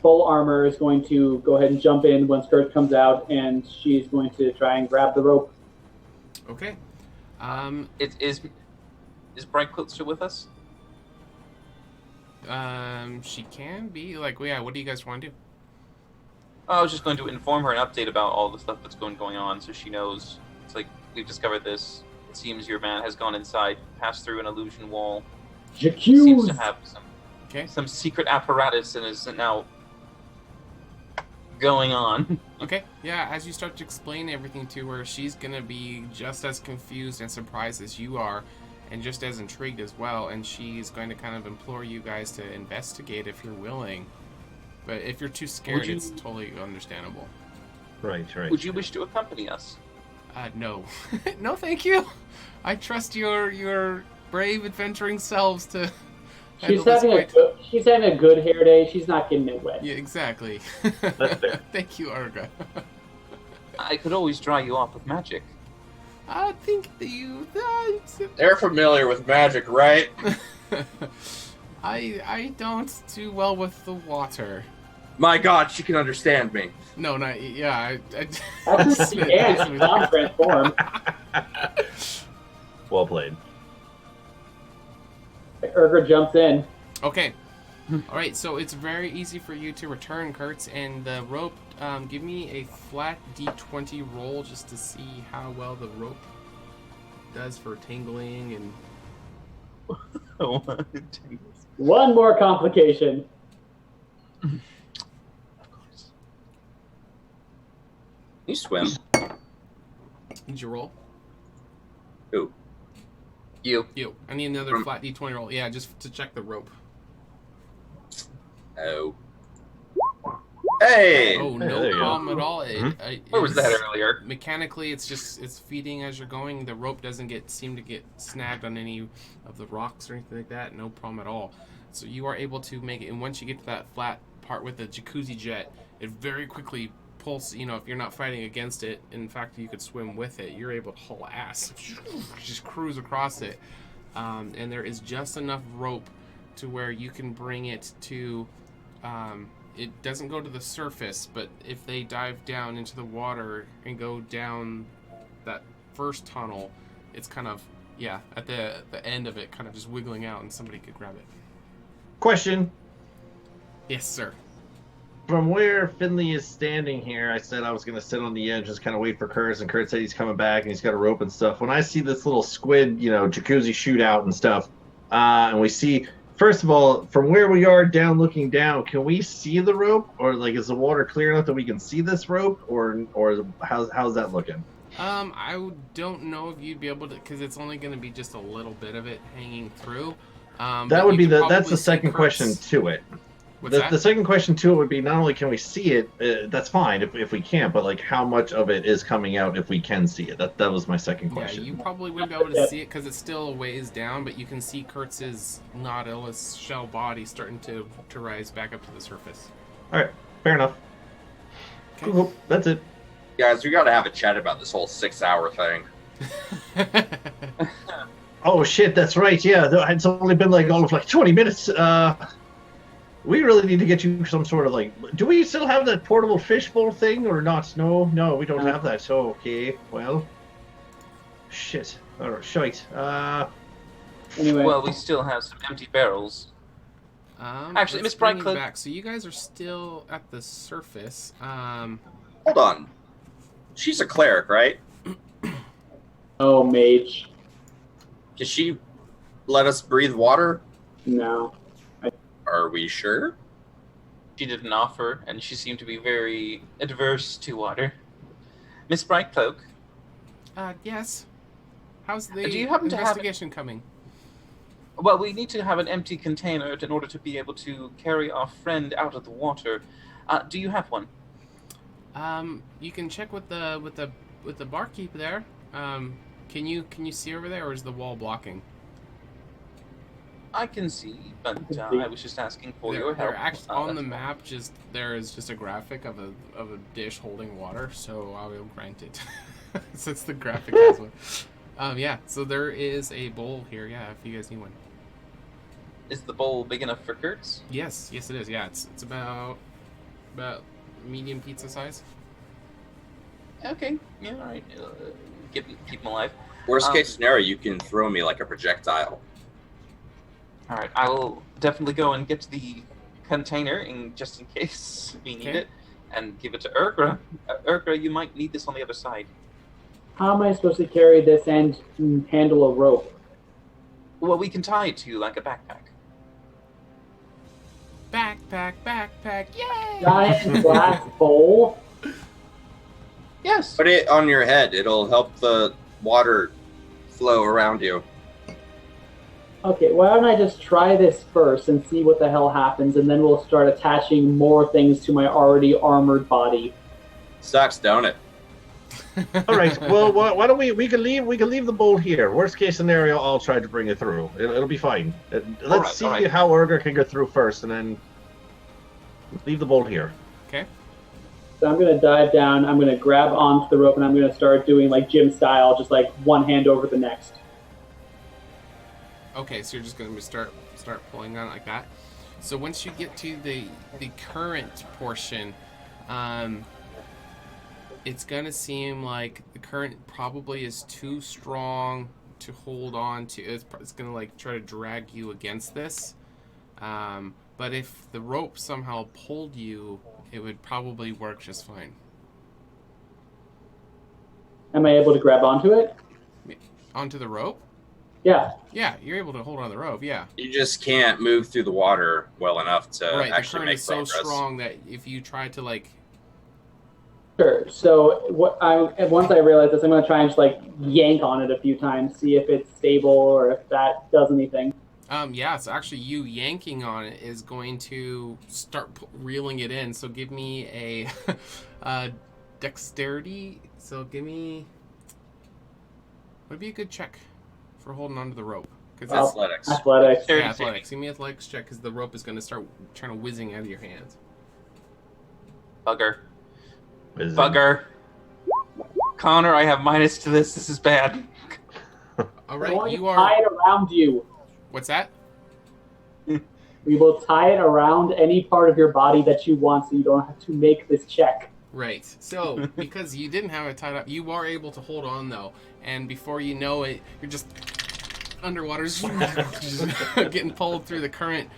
Speaker 5: full armor is going to go ahead and jump in when Skirt comes out, and she's going to try and grab the rope.
Speaker 1: Okay.
Speaker 2: Is Brightquilt still with us?
Speaker 1: She can be. Like, yeah, what do you guys want to do?
Speaker 2: I was just going to inform her an update about all the stuff that's going on, so she knows. It's like, we've discovered this. It seems your man has gone inside, passed through an illusion wall. Seems to have some secret apparatus and is now going on.
Speaker 1: Okay, yeah, as you start to explain everything to her, she's going to be just as confused and surprised as you are, and just as intrigued as well, and she's going to kind of implore you guys to investigate if you're willing. But if you're too scared, it's totally understandable.
Speaker 3: Right.
Speaker 2: Would you wish to accompany us?
Speaker 1: No. No, thank you. I trust your brave, adventuring selves to
Speaker 5: She's having a good hair day. She's not getting it wet.
Speaker 1: Yeah, exactly.
Speaker 3: That's fair.
Speaker 1: Thank you, Urga.
Speaker 2: I could always dry you off with magic.
Speaker 1: I think that you...
Speaker 4: They're familiar with magic, right?
Speaker 1: I don't do well with the water.
Speaker 4: My God, she can understand me.
Speaker 1: No, not... Yeah,
Speaker 5: That's just the end. She's on transform.
Speaker 3: Well played.
Speaker 5: Urga jumps in.
Speaker 1: Okay. Alright, so it's very easy for you to return, Kurtz, and the rope, give me a flat d20 roll just to see how well the rope does for tangling and...
Speaker 5: One more complication.
Speaker 4: You swim.
Speaker 1: Did you roll?
Speaker 4: Who?
Speaker 2: You.
Speaker 1: I need another flat d20 roll. Yeah, just to check the rope.
Speaker 4: Oh. Hey!
Speaker 1: Oh,
Speaker 3: Hey,
Speaker 1: no
Speaker 3: there you
Speaker 1: problem at all.
Speaker 2: Where was that earlier?
Speaker 1: Mechanically, it's feeding as you're going. The rope doesn't seem to get snagged on any of the rocks or anything like that. No problem at all. So you are able to make it, and once you get to that flat part with the jacuzzi jet, it very quickly pulse. You know, if you're not fighting against it, in fact, you could swim with it. You're able to haul ass, just cruise across it, and there is just enough rope to where you can bring it to. It doesn't go to the surface, but if they dive down into the water and go down that first tunnel, it's kind of at the end of it, kind of just wiggling out, and somebody could grab it.
Speaker 3: Question.
Speaker 1: Yes, sir.
Speaker 3: From where Finley is standing here, I said I was going to sit on the edge, just kind of wait for Kurt, and Kurt said he's coming back and he's got a rope and stuff. When I see this little squid, jacuzzi shootout and stuff, and we see, first of all, from where we are down, looking down, can we see the rope, or like is the water clear enough that we can see this rope, or how's that looking?
Speaker 1: I don't know if you'd be able to, because it's only going to be just a little bit of it hanging through.
Speaker 3: That would be that's the second question to it. The second question to it would be, not only can we see it, that's fine if we can't, but like how much of it is coming out if we can see it? That was my second question.
Speaker 1: Yeah, you probably wouldn't be able to see it because it's still a ways down, but you can see Kurtz's Nautilus shell body starting to rise back up to the surface.
Speaker 3: All right, fair enough.
Speaker 1: Okay.
Speaker 3: Cool. That's it.
Speaker 4: Guys, we got to have a chat about this whole 6-hour thing.
Speaker 3: Oh shit, that's right. Yeah, it's only been like all of 20 minutes. We really need to get you some sort of do we still have that portable fishbowl thing or not? No, we don't have that. So, okay, well, shit. All right, shite.
Speaker 5: Anyway.
Speaker 2: Well, we still have some empty barrels. Actually, Miss Brightcliff.
Speaker 1: Back. So you guys are still at the surface.
Speaker 4: Hold on. She's a cleric, right?
Speaker 5: Oh, mage.
Speaker 4: Can she let us breathe water?
Speaker 5: No.
Speaker 4: Are we sure?
Speaker 2: She didn't offer, and she seemed to be very adverse to water. Miss Brightcloak.
Speaker 1: Yes. How's the
Speaker 2: Do you happen to have
Speaker 1: investigation coming?
Speaker 2: Well, we need to have an empty container in order to be able to carry our friend out of the water. Do you have one?
Speaker 1: You can check with the barkeep there. Can you see over there, or is the wall blocking?
Speaker 2: I can see, but I was just asking for your help.
Speaker 1: Actually, on the map, there is just a graphic of a dish holding water, so I will grant it. Since the graphic has one. Yeah, so there is a bowl here. Yeah, if you guys need one.
Speaker 2: Is the bowl big enough for Kurtz?
Speaker 1: Yes, it is. Yeah, it's about medium pizza size.
Speaker 2: Okay, yeah, all right. Keep him alive.
Speaker 4: Worst case scenario, you can throw me like a projectile.
Speaker 2: All right, I will definitely go and get the container just in case we need it, and give it to Urgra. Urgra, you might need this on the other side.
Speaker 5: How am I supposed to carry this and handle a rope?
Speaker 2: Well, we can tie it to like a backpack.
Speaker 1: Backpack, yay!
Speaker 5: Giant glass bowl?
Speaker 2: Yes.
Speaker 4: Put it on your head. It'll help the water flow around you.
Speaker 5: Okay, why don't I just try this first and see what the hell happens, and then we'll start attaching more things to my already armored body.
Speaker 4: Sucks, don't it?
Speaker 3: All right. Well, why don't we can leave the bowl here. Worst case scenario, I'll try to bring it through. It'll be fine. Let's see how Urga can get through first, and then leave the bowl here.
Speaker 1: Okay.
Speaker 5: So I'm gonna dive down. I'm gonna grab onto the rope, and I'm gonna start doing like gym style, just like one hand over the next.
Speaker 1: Okay, so you're just going to start pulling on it like that. So once you get to the current portion, it's going to seem like the current probably is too strong to hold on to. It's going to like try to drag you against this. But if the rope somehow pulled you, it would probably work just fine.
Speaker 5: Am I able to grab onto it?
Speaker 1: Onto the rope?
Speaker 5: Yeah.
Speaker 1: Yeah, you're able to hold on the rope, yeah.
Speaker 4: You just can't move through the water well enough to
Speaker 1: actually make progress. Right, the current is so strong that if you try to, like...
Speaker 5: Sure, so once I realize this, I'm going to try and just, like, yank on it a few times, see if it's stable or if that does anything.
Speaker 1: Yeah, so actually you yanking on it is going to start reeling it in, so give me a dexterity. So give me... Would be a good check for holding onto the rope.
Speaker 4: Athletics.
Speaker 5: Athletics.
Speaker 1: Yeah, athletics. Give me athletics check because the rope is going to start trying to whizzing out of your hands.
Speaker 2: Bugger. Connor, I have minus to this. This is bad.
Speaker 1: All right, you are...
Speaker 5: tie it around you.
Speaker 1: What's that?
Speaker 5: We will tie it around any part of your body that you want so you don't have to make this check.
Speaker 1: Right. So, because you didn't have it tied up, you are able to hold on, though. And before you know it, you're just underwater, just getting pulled through the current,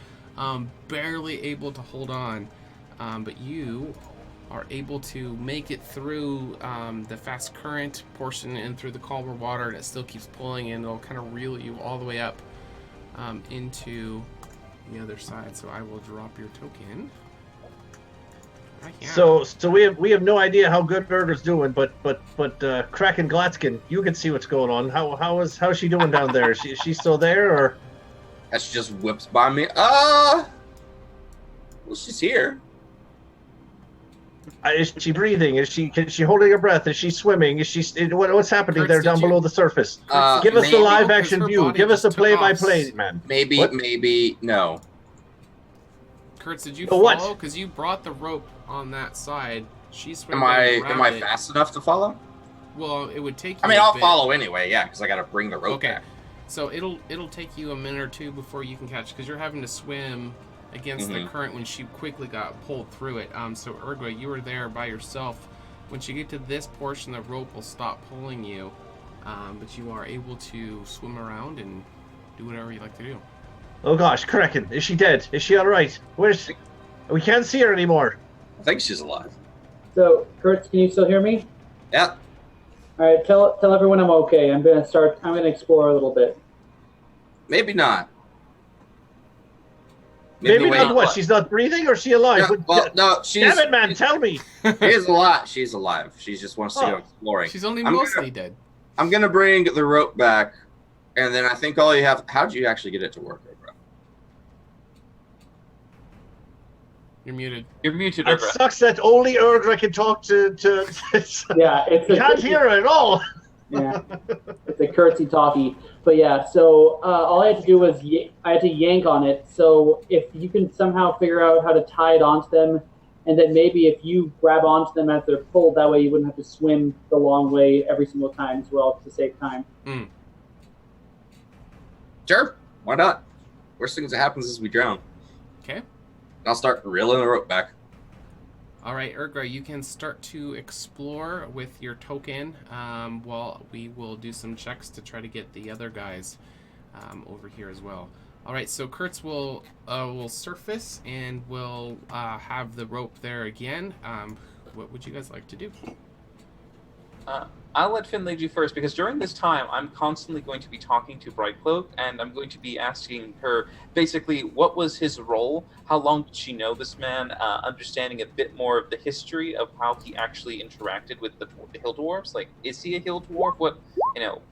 Speaker 1: barely able to hold on. But you are able to make it through the fast current portion and through the calmer water, and it still keeps pulling, and it'll kind of reel you all the way up into the other side. So I will drop your token. Right here.
Speaker 3: So we have no idea how good Burger's doing, but Kraken Glatzkin, you can see what's going on. How's she doing down there? Is she still there, or?
Speaker 4: As she just whips by me. Well, she's here.
Speaker 3: Is she breathing? Is she holding her breath? Is she swimming? Is she what's happening
Speaker 1: Kurtz,
Speaker 3: there down below the surface? Give us the
Speaker 4: maybe-
Speaker 3: live action view. Give us a play-by-play, man.
Speaker 4: Maybe no.
Speaker 1: Kurtz, did you
Speaker 3: But what?
Speaker 1: follow? Because you brought the rope on that side. She's swimming
Speaker 4: Am I
Speaker 1: it.
Speaker 4: fast enough to follow?
Speaker 1: Well, it would take you
Speaker 4: I mean,
Speaker 1: a
Speaker 4: I'll
Speaker 1: bit.
Speaker 4: follow anyway. Yeah, because I got to bring the rope
Speaker 1: Okay.
Speaker 4: back.
Speaker 1: So it'll take you a minute or two before you can catch, because you're having to swim against the current when she quickly got pulled through it. So Urgwa, you were there by yourself. When you get to this portion, the rope will stop pulling you, but you are able to swim around and do whatever you like to do.
Speaker 3: Oh gosh, Kraken, is she dead? Is she all right? We can't see her anymore.
Speaker 4: I think she's alive.
Speaker 5: So, Kurtz, can you still hear me?
Speaker 4: Yeah.
Speaker 5: All right, tell everyone I'm okay. I'm gonna explore a little bit.
Speaker 4: Maybe not.
Speaker 3: Maybe
Speaker 4: wait.
Speaker 3: not. What? She's not breathing, or is she alive?
Speaker 4: No, well, no, she's.
Speaker 3: Damn it, man! Tell me.
Speaker 4: She is alive. She's alive. She just wants to go exploring.
Speaker 1: She's only
Speaker 4: I'm
Speaker 1: mostly dead.
Speaker 4: I'm gonna bring the rope back, and then I think all you have. How'd you actually get it to work, bro?
Speaker 1: You're muted.
Speaker 2: You're muted,
Speaker 3: It
Speaker 2: Urgra.
Speaker 3: sucks that only Urgra can talk to.
Speaker 5: Yeah,
Speaker 3: You can't hear her at all.
Speaker 5: Yeah, it's a curtsy talkie. But yeah, so all I had to do was I had to yank on it. So if you can somehow figure out how to tie it onto them, and then maybe if you grab onto them as they're pulled, that way you wouldn't have to swim the long way every single time as well to save time.
Speaker 4: Sure. Why not? Worst thing that happens is we drown.
Speaker 1: Okay.
Speaker 4: I'll start reeling the rope back.
Speaker 1: All right, Urgra, you can start to explore with your token while we will do some checks to try to get the other guys over here as well. All right, so Kurtz will surface and will have the rope there again. What would you guys like to do?
Speaker 2: I'll let Finlay do first, because during this time, I'm constantly going to be talking to Brightcloak, and I'm going to be asking her basically what was his role, how long did she know this man, understanding a bit more of the history of how he actually interacted with the hill dwarves. Like, is he a hill dwarf? What,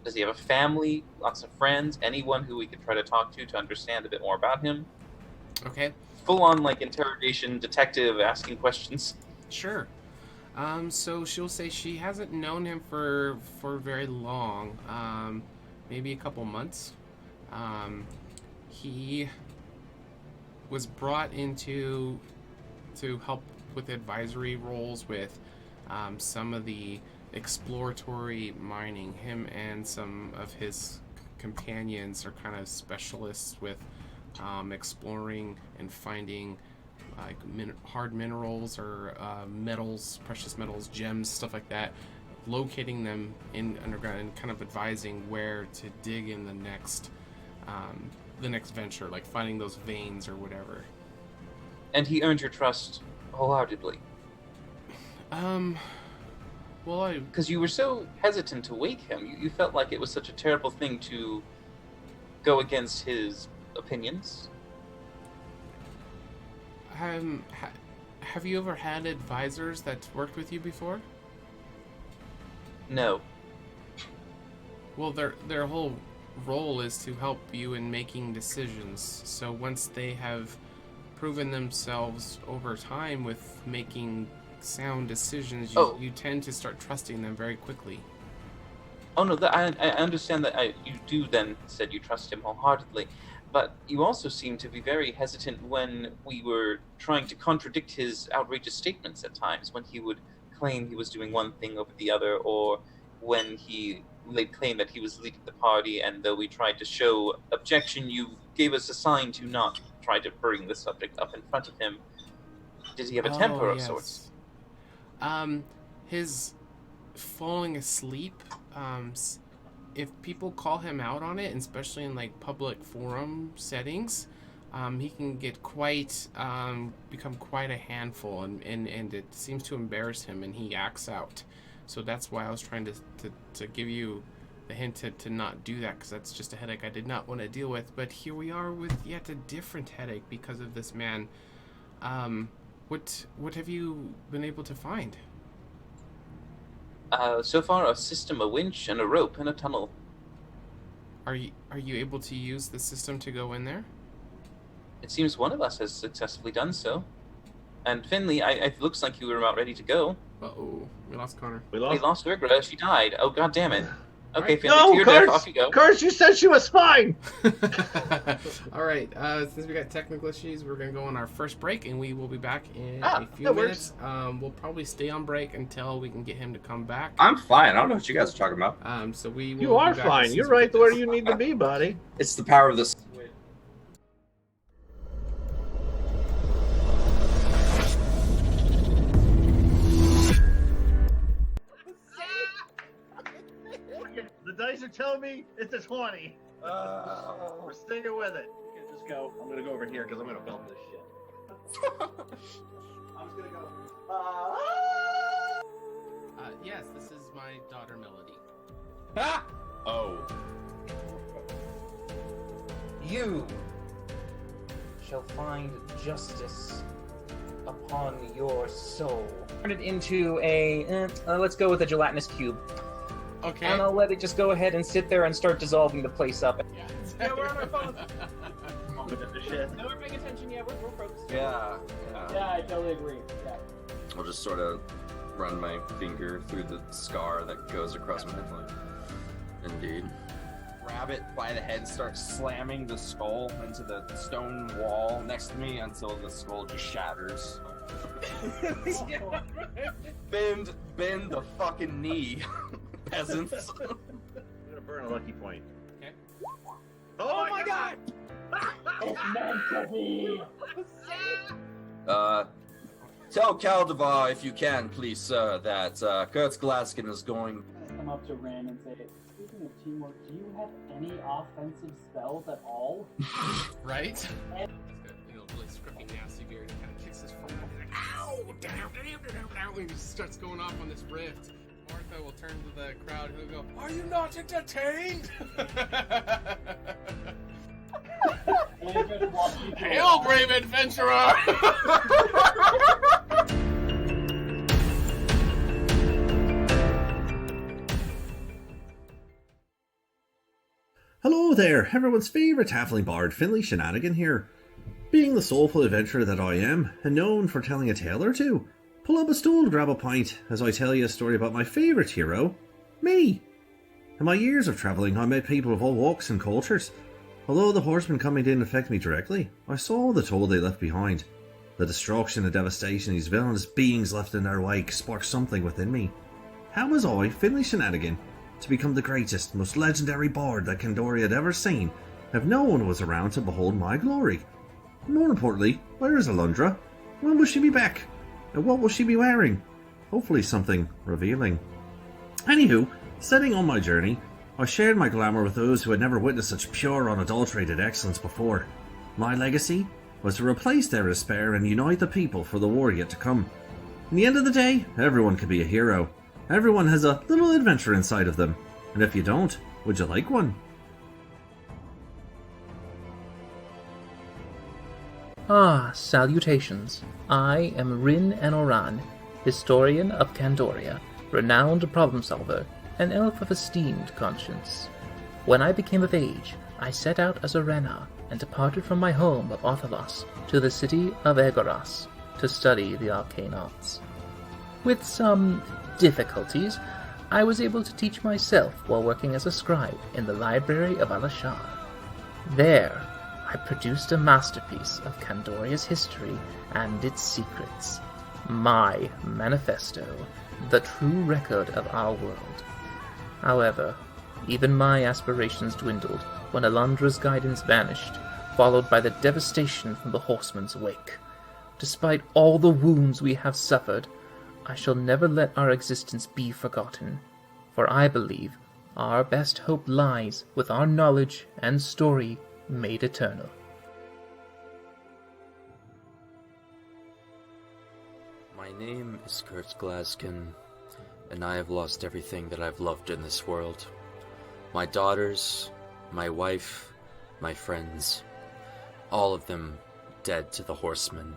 Speaker 2: does he have a family, lots of friends, anyone who we could try to talk to understand a bit more about him?
Speaker 1: Okay.
Speaker 2: Full on, like, interrogation, detective, asking questions.
Speaker 1: Sure. So she'll say she hasn't known him for very long, maybe a couple months. He was brought into to help with advisory roles with some of the exploratory mining. Him and some of his companions are kind of specialists with exploring and finding like hard minerals or metals, precious metals, gems, stuff like that, locating them in underground and kind of advising where to dig in the next venture, like finding those veins or whatever.
Speaker 2: And he earned your trust wholeheartedly.
Speaker 1: Well,
Speaker 2: because you were so hesitant to wake him. You felt like it was such a terrible thing to go against his opinions.
Speaker 1: Have you ever had advisors that worked with you before?
Speaker 2: No.
Speaker 1: Well, their whole role is to help you in making decisions. So once they have proven themselves over time with making sound decisions, you tend to start trusting them very quickly.
Speaker 2: Oh no, I understand that you do then said you trust him wholeheartedly. But you also seem to be very hesitant when we were trying to contradict his outrageous statements at times, when he would claim he was doing one thing over the other, or when he laid claim that he was leading the party, and though we tried to show objection, you gave us a sign to not try to bring the subject up in front of him. Did he have a temper of sorts?
Speaker 1: His falling asleep, if people call him out on it, especially in like public forum settings, he can get become quite a handful, and it seems to embarrass him, and he acts out. So that's why I was trying to give you the hint to not do that, because that's just a headache I did not want to deal with. But here we are with yet a different headache because of this man. What have you been able to find?
Speaker 2: So far, a system, a winch, and a rope, and a tunnel.
Speaker 1: Are you able to use the system to go in there?
Speaker 2: It seems one of us has successfully done so. And Finley, it looks like you were about ready to go.
Speaker 1: Uh-oh. We lost Connor.
Speaker 2: We lost Virgra. She died. Oh, god damn it. Okay,
Speaker 1: Right.
Speaker 2: Finley,
Speaker 3: No,
Speaker 2: to your death. Off you go.
Speaker 3: Curse, you said she was fine!
Speaker 1: All right. Since we got technical issues, we're going to go on our first break, and we will be back in
Speaker 3: Ah,
Speaker 1: a few
Speaker 3: that
Speaker 1: minutes. We'll probably stay on break until we can get him to come back.
Speaker 4: I'm fine. I don't know what you guys are talking about.
Speaker 1: So we will
Speaker 3: You are
Speaker 1: be back
Speaker 3: fine.
Speaker 1: as soon
Speaker 3: You're
Speaker 1: as we
Speaker 3: right
Speaker 1: get
Speaker 3: where
Speaker 1: this.
Speaker 3: you need to be, buddy.
Speaker 4: It's the power of this.
Speaker 3: The dice are telling me it's a 20. We're sticking with it. Okay, just go. I'm gonna go over here because I'm gonna film this shit. I'm just gonna go.
Speaker 1: Yes, this is my daughter, Melody.
Speaker 4: Ah! Oh.
Speaker 2: You shall find justice upon your soul. Turn it into a, let's go with a gelatinous cube.
Speaker 1: Okay.
Speaker 2: And I'll let it just go ahead and sit there and start dissolving the place up.
Speaker 1: Yeah, we're on our phone.
Speaker 3: I'm looking at this shit.
Speaker 2: No, we're paying attention, yeah, we're focused.
Speaker 4: Yeah.
Speaker 5: Yeah, I totally agree. Yeah.
Speaker 4: I'll just sort of run my finger through the scar that goes across my head. Indeed. Grab it by the head, start slamming the skull into the stone wall next to me until the skull just shatters. Bend the fucking knee, peasants.
Speaker 3: I'm gonna burn a lucky point.
Speaker 1: Okay.
Speaker 3: Oh my god!
Speaker 5: It's meant to be.
Speaker 4: Tell Caldevar, if you can, please, sir, that Kurtz Glaskin is going.
Speaker 5: Come up to Ren and say, speaking of teamwork, do you have any offensive spells at all?
Speaker 1: Right? He's got, really scruffy, nasty beard and kind of kicks his foot. Like, ow! Down, and he just starts going off on this rift. Martha will turn to the crowd and he'll go, "Are you not entertained?" Hail, brave adventurer!
Speaker 6: Hello there, everyone's favourite halfling bard, Finley Shenanigan here. Being the soulful adventurer that I am, and known for telling a tale or two, pull up a stool to grab a pint as I tell you a story about my favourite hero, me. In my years of travelling, I met people of all walks and cultures. Although the horsemen coming didn't affect me directly, I saw the toll they left behind. The destruction and devastation these villainous beings left in their wake sparked something within me. How was I, Finley Shenanigan, to become the greatest, most legendary bard that Candoria had ever seen, if no one was around to behold my glory? More importantly, where is Alundra? When will she be back? And what will she be wearing? Hopefully something revealing. Anywho, setting on my journey, I shared my glamour with those who had never witnessed such pure, unadulterated excellence before. My legacy was to replace their despair and unite the people for the war yet to come. In the end of the day, everyone can be a hero. Everyone has a little adventure inside of them. And if you don't, would you like one?
Speaker 7: Salutations. I am Rin Enoran, historian of Candoria, renowned problem solver, an elf of esteemed conscience. When I became of age, I set out as a Rena and departed from my home of Orthalos to the city of Egoras to study the arcane arts. With some difficulties, I was able to teach myself while working as a scribe in the library of Alashar. There, I produced a masterpiece of Candoria's history and its secrets. My manifesto, the true record of our world. However, even my aspirations dwindled when Alundra's guidance vanished, followed by the devastation from the horseman's wake. Despite all the wounds we have suffered, I shall never let our existence be forgotten, for I believe our best hope lies with our knowledge and story made eternal.
Speaker 8: My name is Kurt Glaskin, and I have lost everything that I've loved in this world. My daughters, my wife, my friends, all of them dead to the horsemen.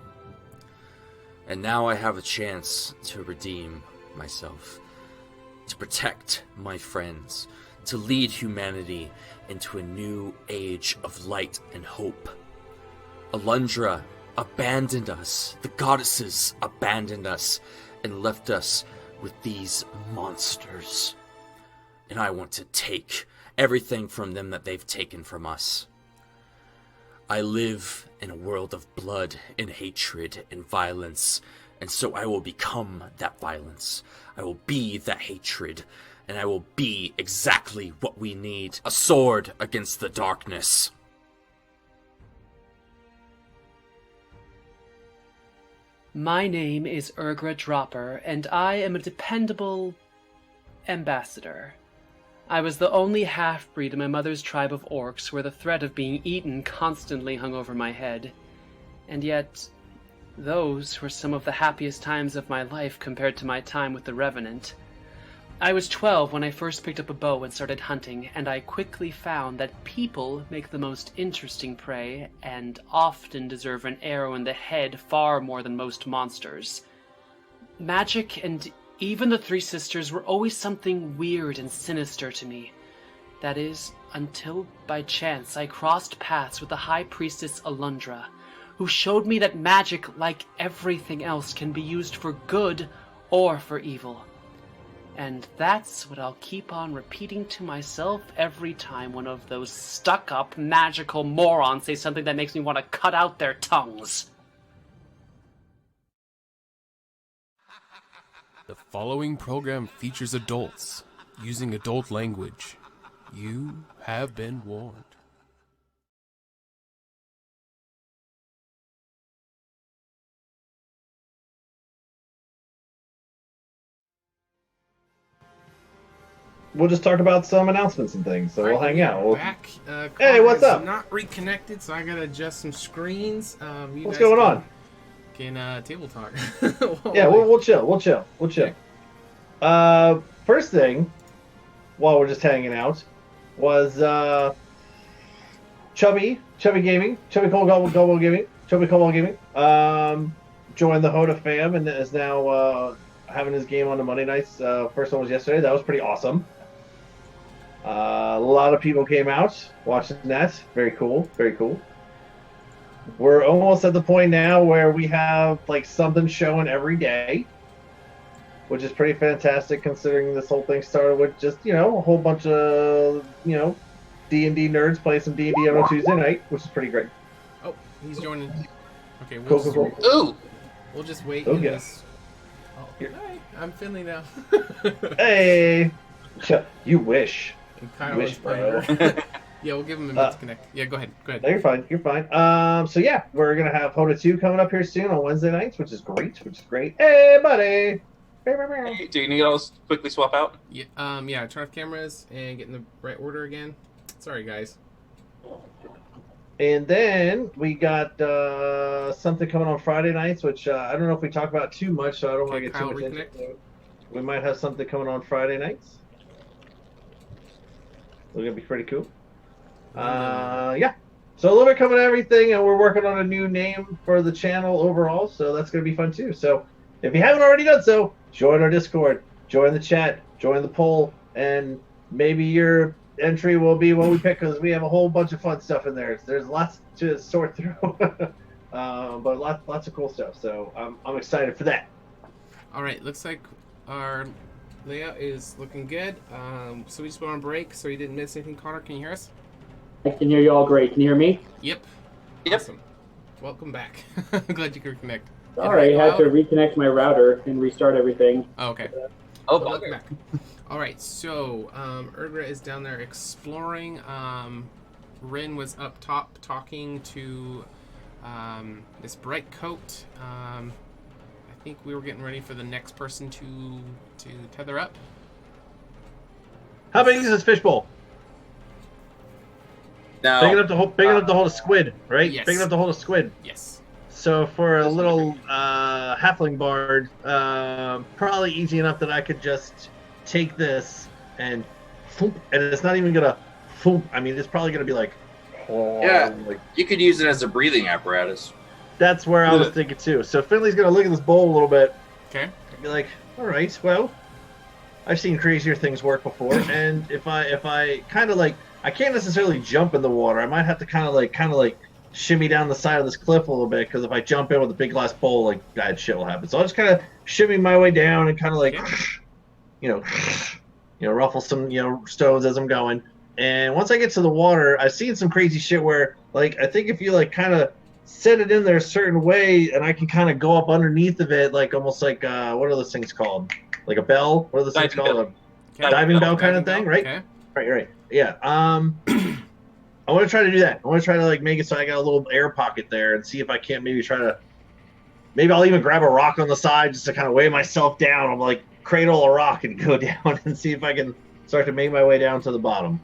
Speaker 8: And now I have a chance to redeem myself, to protect my friends, to lead humanity into a new age of light and hope. Alundra abandoned us, the goddesses abandoned us, and left us with these monsters. And I want to take everything from them that they've taken from us. I live in a world of blood and hatred and violence, and so I will become that violence. I will be that hatred, and I will be exactly what we need. A sword against the darkness.
Speaker 9: My name is Urgra Dropper, and I am a dependable ambassador. I was the only half-breed in my mother's tribe of orcs where the threat of being eaten constantly hung over my head. And yet, those were some of the happiest times of my life compared to my time with the Revenant. I was 12 when I first picked up a bow and started hunting, and I quickly found that people make the most interesting prey and often deserve an arrow in the head far more than most monsters. Magic and even the Three Sisters were always something weird and sinister to me. That is, until by chance I crossed paths with the High Priestess Alundra, who showed me that magic, like everything else, can be used for good or for evil. And that's what I'll keep on repeating to myself every time one of those stuck-up magical morons say something that makes me want to cut out their tongues.
Speaker 1: The following program features adults using adult language. You have been warned.
Speaker 3: We'll just talk about some announcements and things, so we'll
Speaker 1: Alright,
Speaker 3: hang
Speaker 1: we
Speaker 3: out.
Speaker 1: are
Speaker 3: We'll...
Speaker 1: back.
Speaker 3: Hey, what's
Speaker 1: Connor's
Speaker 3: up?
Speaker 1: Not reconnected, so I gotta adjust some screens.
Speaker 3: What's going on?
Speaker 1: Can table talk.
Speaker 3: Yeah, we'll chill. We'll chill. First thing, while we're just hanging out, was Chubby Gaming, Chubby Cobalt Gaming, joined the HotA fam and is now having his game on the Monday nights. First one was yesterday. That was pretty awesome. A lot of people came out watching that. Very cool. Very cool. We're almost at the point now where we have like something showing every day, which is pretty fantastic considering this whole thing started with just, a whole bunch of, D&D nerds playing some D&D on a Tuesday night, which is pretty great.
Speaker 1: Oh, he's joining. Okay,
Speaker 3: Cool.
Speaker 1: we'll just wait.
Speaker 3: Okay.
Speaker 1: Oh, hi, I'm Finley now.
Speaker 3: Hey! You wish.
Speaker 1: And Kyle
Speaker 3: Wish,
Speaker 1: is playing.
Speaker 3: bro.
Speaker 1: Yeah, we'll give him a minute to connect. Yeah, go ahead.
Speaker 3: No, you're fine. So yeah, we're gonna have HotA 2 coming up here soon on Wednesday nights, which is great. Hey, buddy.
Speaker 2: Hey, do you need us to quickly swap out?
Speaker 1: Yeah, turn off cameras and get in the right order again. Sorry, guys.
Speaker 3: And then we got something coming on Friday nights, which I don't know if we talk about too much, so I don't want to get too much into it. We might have something coming on Friday nights. It's gonna be pretty cool. Yeah. So a little bit coming to everything, and we're working on a new name for the channel overall, so that's gonna be fun too. So if you haven't already done so, join our Discord, join the chat, join the poll, and maybe your entry will be what we pick because we have a whole bunch of fun stuff in there. There's lots to sort through, but lots of cool stuff. So I'm excited for that.
Speaker 1: All right, looks like our layout is looking good. So we just went on break, so you didn't miss anything. Connor, can you hear us?
Speaker 5: I can hear you all great. Can you hear me?
Speaker 1: Yep.
Speaker 2: Yep.
Speaker 1: Awesome. Welcome back. Glad you could reconnect.
Speaker 5: Sorry, I had to reconnect my router and restart everything.
Speaker 1: Oh, okay.
Speaker 2: Oh,
Speaker 1: Welcome
Speaker 2: bugger.
Speaker 1: back. All right, so Urgra is down there exploring. Rin was up top talking to this bright coat. I think we were getting ready for the next person to tether up.
Speaker 3: How big is this fishbowl?
Speaker 4: Now,
Speaker 3: Big enough to hold a squid, right?
Speaker 1: Yes.
Speaker 3: Big enough to hold a squid.
Speaker 1: Yes.
Speaker 3: So for a little halfling bard, probably easy enough that I could just take this and it's not even gonna. I mean, it's probably gonna be like.
Speaker 4: yeah, you could use it as a breathing apparatus.
Speaker 3: That's where I was thinking too. So Finley's gonna look at this bowl a little bit.
Speaker 1: Okay.
Speaker 3: And be like, all right, well, I've seen crazier things work before, and if I kind of like, I can't necessarily jump in the water. I might have to kind of like shimmy down the side of this cliff a little bit, because if I jump in with a big glass bowl, like bad shit will happen. So I'll just kind of shimmy my way down and kind of like, you know, ruffle some stones as I'm going. And once I get to the water, I've seen some crazy shit where, like, I think if you like kind of set it in there a certain way, and I can kind of go up underneath of it, like almost like what are those things called? Like a bell? What are those things called? A diving bell kind of thing, right?
Speaker 1: Okay.
Speaker 3: Right. Yeah. I want to try to do that. I want to try to like make it so I got a little air pocket there, and see if I can't maybe maybe I'll even grab a rock on the side just to kind of weigh myself down. I'm like cradle a rock and go down and see if I can start to make my way down to the bottom.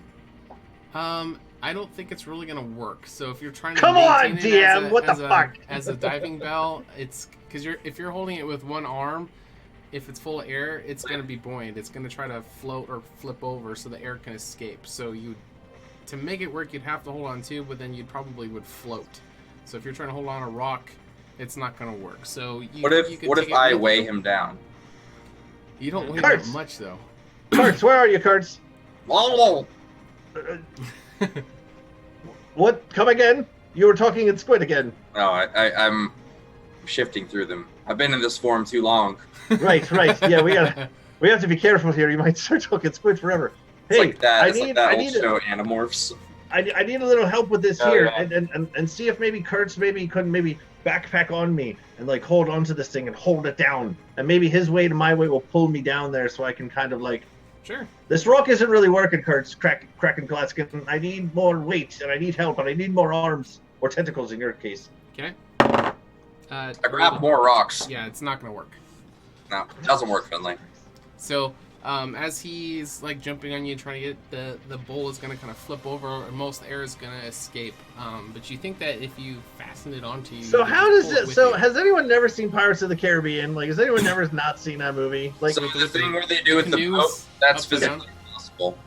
Speaker 1: I don't think it's really gonna work. So if you're trying to
Speaker 3: Come on,
Speaker 1: maintain it
Speaker 3: DM, what the fuck?
Speaker 1: as a diving bell, it's because if you're holding it with one arm, if it's full of air, it's gonna be buoyant. It's gonna try to float or flip over so the air can escape. So to make it work, you'd have to hold on too, but then you probably would float. So if you're trying to hold on a rock, it's not gonna work. So
Speaker 4: what if I weigh him down?
Speaker 1: You don't weigh that much though.
Speaker 3: Carts, where are you, Carts?
Speaker 4: Whoa.
Speaker 3: What? Come again? You were talking in squid again.
Speaker 4: No, I'm shifting through them. I've been in this form too long.
Speaker 3: Right. Yeah, we have to be careful here. You might start talking squid forever.
Speaker 4: It's
Speaker 3: hey,
Speaker 4: like that.
Speaker 3: I need
Speaker 4: old show Animorphs.
Speaker 3: I need a little help with this here,
Speaker 2: yeah.
Speaker 3: and see if maybe Kurtz couldn't backpack on me and like hold onto this thing and hold it down, and maybe his weight and my weight will pull me down there so I can kind of like.
Speaker 1: Sure.
Speaker 3: This rock isn't really working, Kurtz. Kraken Glaskin. I need more weight and I need help, and I need more arms or tentacles in your case.
Speaker 1: Okay.
Speaker 4: I grab more rocks.
Speaker 1: Yeah, it's not gonna work.
Speaker 4: No, it doesn't work, Finley.
Speaker 1: So, as he's like jumping on you, trying to get the bowl is gonna kind of flip over, and most air is gonna escape. But you think that if you fasten it onto you,
Speaker 3: so how does it?
Speaker 1: So
Speaker 3: has anyone never seen Pirates of the Caribbean? Like, has anyone never not seen that movie? Like,
Speaker 4: so the thing where they do with the boat, that's physically impossible.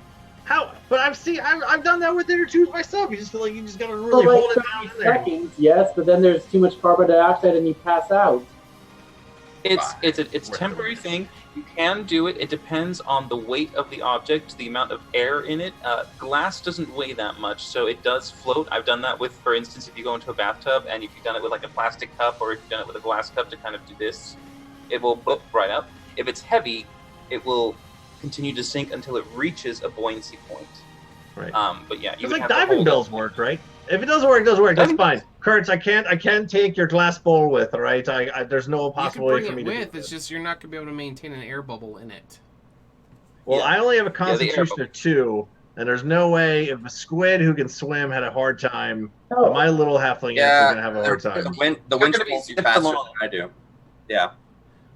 Speaker 3: How? But I've done that with inner tubes myself. You just feel like you just gotta really hold it down in there.
Speaker 5: Seconds, yes, but then there's too much carbon dioxide and you pass out.
Speaker 2: It's a temporary thing. You can do it. It depends on the weight of the object, the amount of air in it. Glass doesn't weigh that much, so it does float. I've done that with, for instance, if you go into a bathtub and if you've done it with like a plastic cup or if you've done it with a glass cup to kind of do this, it will boop right up. If it's heavy, it will continue to sink until it reaches a buoyancy point.
Speaker 3: Right.
Speaker 2: But yeah,
Speaker 3: it's like diving bells work, right? If it doesn't work, it doesn't work. That's fine. Kurtz, I can't take your glass bowl with. All right, there's no possible way for me to do
Speaker 1: it. It's just you're not gonna be able to maintain an air bubble in it.
Speaker 3: Well, I only have a constitution of 2, and there's no way if a squid who can swim had a hard time, my little halfling is gonna have a hard time.
Speaker 4: The wind speeds you faster than I do. Yeah.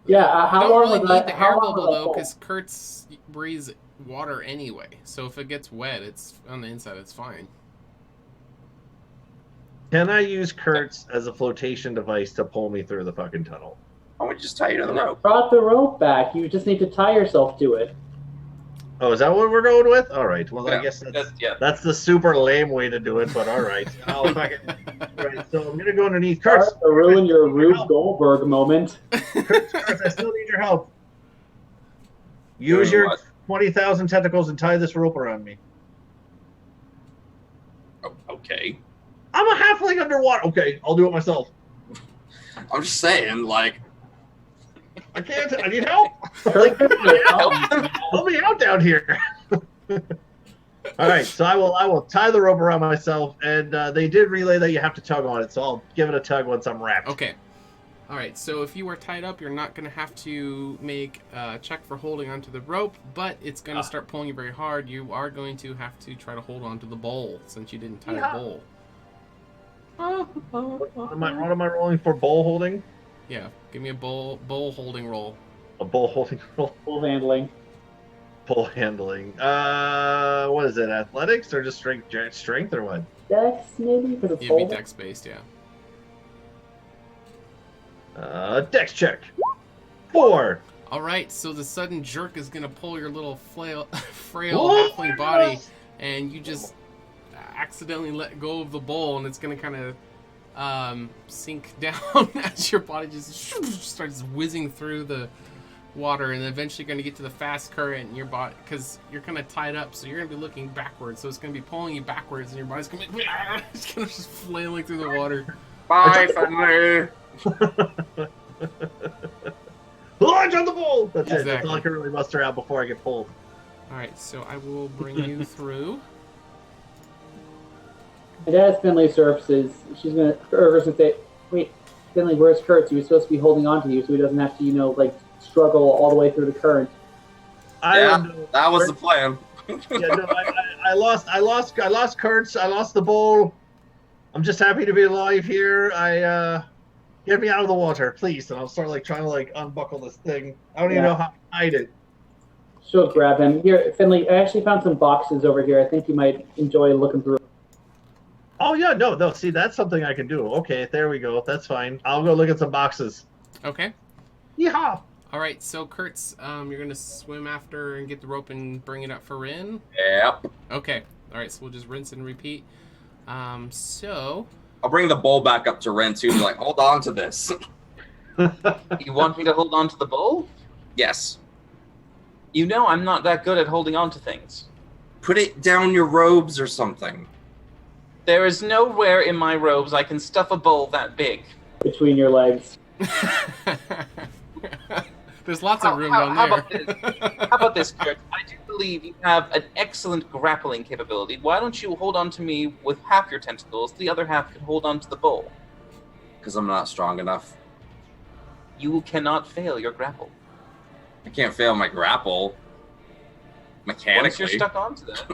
Speaker 5: Yeah. How
Speaker 1: don't
Speaker 5: long
Speaker 1: really
Speaker 5: was
Speaker 1: need
Speaker 5: that?
Speaker 1: the
Speaker 5: How
Speaker 1: air
Speaker 5: long
Speaker 1: bubble
Speaker 5: was that
Speaker 1: though,
Speaker 5: bowl?
Speaker 1: because Kurtz breathes water anyway. So if it gets wet, it's on the inside. It's fine.
Speaker 3: Can I use Kurtz as a flotation device to pull me through the fucking tunnel?
Speaker 4: I would just tie you to the rope.
Speaker 5: Brought the rope back. You just need to tie yourself to it.
Speaker 3: Oh, is that what we're going with? All right. Well,
Speaker 4: Yeah.
Speaker 3: I guess that's the super lame way to do it, but all right. All right. So I'm gonna go underneath Kurtz.
Speaker 5: Start to ruin your Rube Goldberg moment.
Speaker 3: Kurtz, I still need your help. Use your 20,000 tentacles and tie this rope around me.
Speaker 4: Oh, okay.
Speaker 3: I'm a halfling underwater. Okay, I'll do it myself.
Speaker 4: I'm just saying, like.
Speaker 3: I can't. I need help. Help me out down here. All right, so I will tie the rope around myself, and they did relay that you have to tug on it, so I'll give it a tug once I'm wrapped.
Speaker 1: Okay. All right. So if you are tied up, you're not going to have to make a check for holding onto the rope, but it's going to start pulling you very hard. You are going to have to try to hold onto the bowl since you didn't tie the bowl.
Speaker 3: What am I rolling for bowl holding?
Speaker 1: Yeah, give me a bowl holding roll.
Speaker 3: A bull holding roll.
Speaker 5: Full handling.
Speaker 3: Bull handling. What is it? Athletics or just strength or what?
Speaker 5: Dex, maybe? Because it's
Speaker 1: It'd be
Speaker 5: full.
Speaker 1: dex based, yeah.
Speaker 3: Dex check. 4.
Speaker 1: All right, so the sudden jerk is gonna pull your little frail
Speaker 3: Oh,
Speaker 1: halfling body, and you just accidentally let go of the bowl, and it's gonna kind of sink down as your body just starts whizzing through the water, and eventually going to get to the fast current in your body because you're kind of tied up, so you're going to be looking backwards, so it's going to be pulling you backwards, and your body's going to be it's going to just flailing through the water.
Speaker 4: Bye, Finley.
Speaker 3: Launch on the bowl. That's it. That's
Speaker 1: Exactly.
Speaker 3: all I can really muster out before I get pulled.
Speaker 1: All right, so I will bring you through.
Speaker 5: And as Finley surfaces, Urger's gonna say, "Wait, Finley, where's Kurt? He was supposed to be holding on to you, so he doesn't have to, struggle all the way through the current."
Speaker 4: That was the plan.
Speaker 3: I lost Kurtz. I lost the bowl. I'm just happy to be alive here. Get me out of the water, please. And I'll start trying to unbuckle this thing. I don't even know how to hide it.
Speaker 5: She'll grab him. Here, Finley, I actually found some boxes over here. I think you might enjoy looking through.
Speaker 3: Oh yeah, no. See, that's something I can do. Okay, there we go. That's fine. I'll go look at some boxes.
Speaker 1: Okay.
Speaker 3: Yeehaw!
Speaker 1: All right, so Kurtz, you're going to swim after and get the rope and bring it up for Rin?
Speaker 4: Yep.
Speaker 1: Okay. All right, so we'll just rinse and repeat. So...
Speaker 4: I'll bring the bowl back up to Ren, too, and be like, hold on to this.
Speaker 2: You want me to hold on to the bowl?
Speaker 4: Yes.
Speaker 2: You know I'm not that good at holding on to things.
Speaker 4: Put it down your robes or something.
Speaker 2: There is nowhere in my robes I can stuff a bowl that big.
Speaker 5: Between your legs.
Speaker 1: There's lots of room down there.
Speaker 2: How about this, Kurt? I do believe you have an excellent grappling capability. Why don't you hold on to me with half your tentacles? The other half can hold on to the bowl.
Speaker 4: Because I'm not strong enough.
Speaker 2: You cannot fail your grapple.
Speaker 4: I can't fail my grapple. Mechanically.
Speaker 2: Once you're stuck onto that,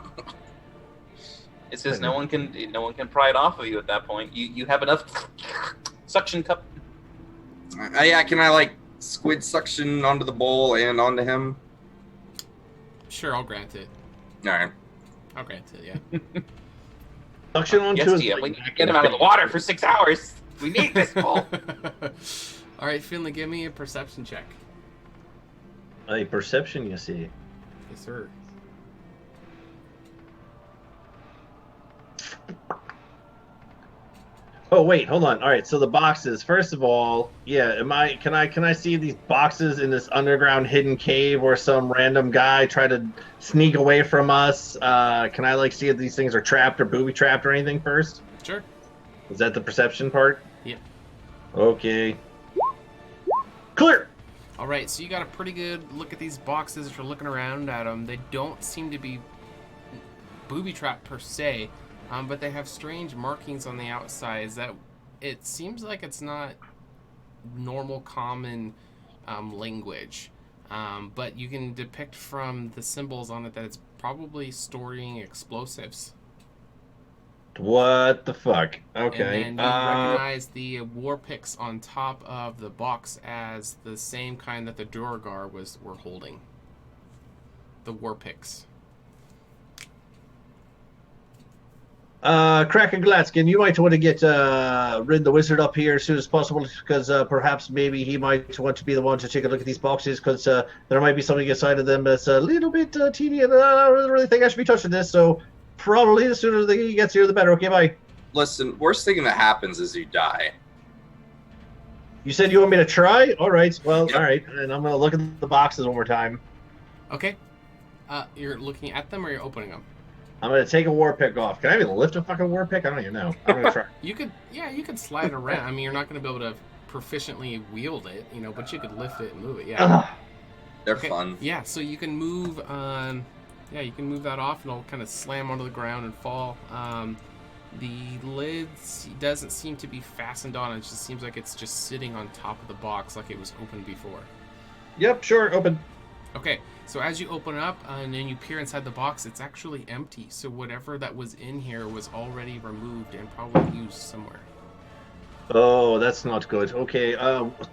Speaker 2: it says no one can pry it off of you at that point. You have enough suction cup.
Speaker 4: Can I squid suction onto the bowl and onto him?
Speaker 1: Sure, I'll grant it.
Speaker 4: All right.
Speaker 1: I'll grant it, yeah.
Speaker 3: Suction onto
Speaker 2: Yes,
Speaker 3: his
Speaker 2: Gia, we need to get him out of the water for 6 hours. We need this bowl.
Speaker 1: All right, Finley, give me a perception check.
Speaker 3: A perception, you see.
Speaker 1: Yes, sir.
Speaker 3: Oh wait, hold on. All right, so the boxes. First of all, yeah, can I see these boxes in this underground hidden cave where some random guy tried to sneak away from us? Can I see if these things are trapped or booby trapped or anything first?
Speaker 1: Sure.
Speaker 3: Is that the perception part?
Speaker 1: Yeah.
Speaker 3: Okay. Clear.
Speaker 1: All right, so you got a pretty good look at these boxes if you're looking around at them. They don't seem to be booby trapped per se. But they have strange markings on the outsides that it seems like it's not normal, common language. But you can depict from the symbols on it that it's probably storing explosives.
Speaker 3: What the fuck? Okay.
Speaker 1: And then you recognize the war picks on top of the box as the same kind that the Duergar were holding. The war picks.
Speaker 3: Kraken Gladskin, you might want to get Rin the Wizard up here as soon as possible, because perhaps maybe he might want to be the one to take a look at these boxes, because there might be something inside of them that's a little bit teeny, and I don't really think I should be touching this, so probably the sooner he gets here, the better. Okay, bye.
Speaker 4: Listen, worst thing that happens is you die.
Speaker 3: You said you want me to try? All right, well,
Speaker 4: Yep.
Speaker 3: all right, and I'm going to look at the boxes one more time.
Speaker 1: Okay. You're looking at them or you're opening them?
Speaker 3: I'm going to take a war pick off. Can I even lift a fucking war pick? I don't even know. I'm going to try.
Speaker 1: You could slide it around. I mean, you're not going to be able to proficiently wield it, but you could lift it and move it. Yeah.
Speaker 4: They're
Speaker 1: Okay.
Speaker 4: fun.
Speaker 1: Yeah, so you can move you can move that off and it'll kind of slam onto the ground and fall. The lids doesn't seem to be fastened on. It just seems like it's just sitting on top of the box like it was open before.
Speaker 3: Yep, sure, open.
Speaker 1: Okay, so as you open it up and then you peer inside the box, it's actually empty. So whatever that was in here was already removed and probably used somewhere.
Speaker 3: Oh, that's not good. Okay,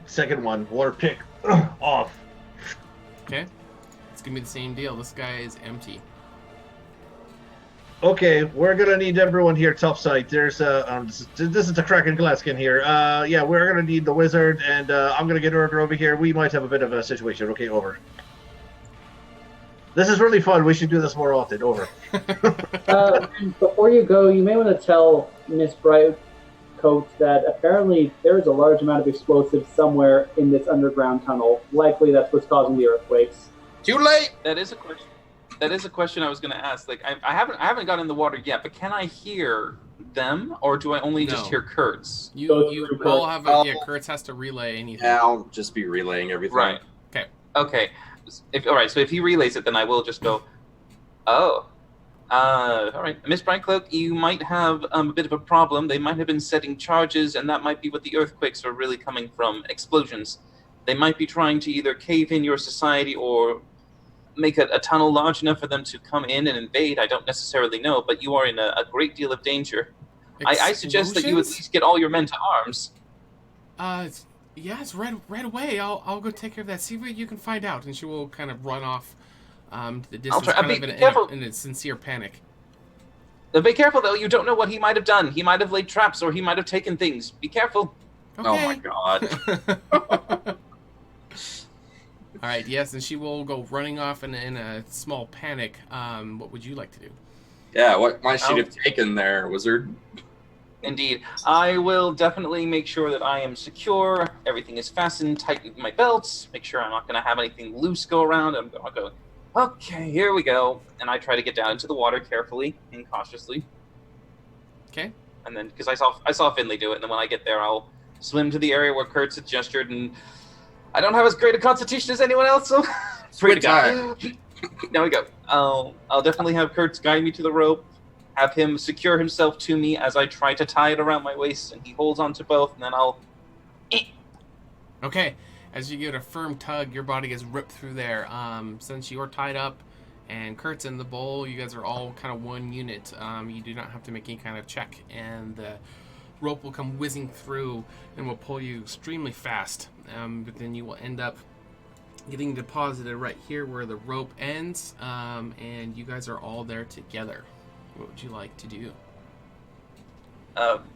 Speaker 3: second one, water pick off.
Speaker 1: Okay. It's gonna be the same deal. This guy is empty.
Speaker 3: Okay, we're gonna need everyone here topside. There's this is the Kraken Glaskin here. Yeah, we're gonna need the wizard, and I'm gonna get Urger over here. We might have a bit of a situation. Okay, over. This is really fun. We should do this more often. Over.
Speaker 5: Before you go, you may want to tell Miss Brightcoat that apparently there is a large amount of explosives somewhere in this underground tunnel. Likely that's what's causing the earthquakes.
Speaker 4: Too late.
Speaker 2: That is a question. That is a question I was going to ask. Like, I haven't gotten in the water yet, but can I hear them, or do I only just
Speaker 1: No.
Speaker 2: hear Kurtz?
Speaker 1: You all have yeah. Kurtz has to relay anything.
Speaker 4: Yeah, I'll just be relaying everything.
Speaker 2: Right.
Speaker 1: Okay.
Speaker 2: Okay. All right. So if he relays it, then I will just go. Oh. All right, Miss Brightcloak, you might have a bit of a problem. They might have been setting charges, and that might be what the earthquakes are really coming from, explosions. They might be trying to either cave in your society or make a tunnel large enough for them to come in and invade. I don't necessarily know, but you are in a great deal of danger. I suggest that you at least get all your men to arms.
Speaker 1: Yes, right away. I'll go take care of that. See what you can find out, and she will kind of run off to the distance,
Speaker 2: try-
Speaker 1: kind
Speaker 2: be
Speaker 1: of
Speaker 2: careful.
Speaker 1: in a sincere panic.
Speaker 2: Be careful, though. You don't know what he might have done. He might have laid traps, or he might have taken things. Be careful.
Speaker 1: Okay.
Speaker 4: Oh my god.
Speaker 1: All right, yes, and she will go running off in a small panic. What would you like to do?
Speaker 4: Yeah, what might she have taken there, wizard?
Speaker 2: Indeed. I will definitely make sure that I am secure. Everything is fastened tight with my belts. Make sure I'm not going to have anything loose go around. I'll go, okay, here we go. And I try to get down into the water carefully and cautiously.
Speaker 1: Okay.
Speaker 2: And then, because I saw Finley do it, and then when I get there, I'll swim to the area where Kurtz had gestured, and I don't have as great a constitution as anyone else, so free to go. There we go. I'll definitely have Kurtz guide me to the rope, have him secure himself to me as I try to tie it around my waist, and he holds on to both, and then I'll...
Speaker 1: Okay. As you give it a firm tug, your body gets ripped through there. Since you're tied up and Kurt's in the bowl, you guys are all kind of one unit. You do not have to make any kind of check, and the rope will come whizzing through and will pull you extremely fast. But then you will end up getting deposited right here where the rope ends, and you guys are all there together. What would you like to do?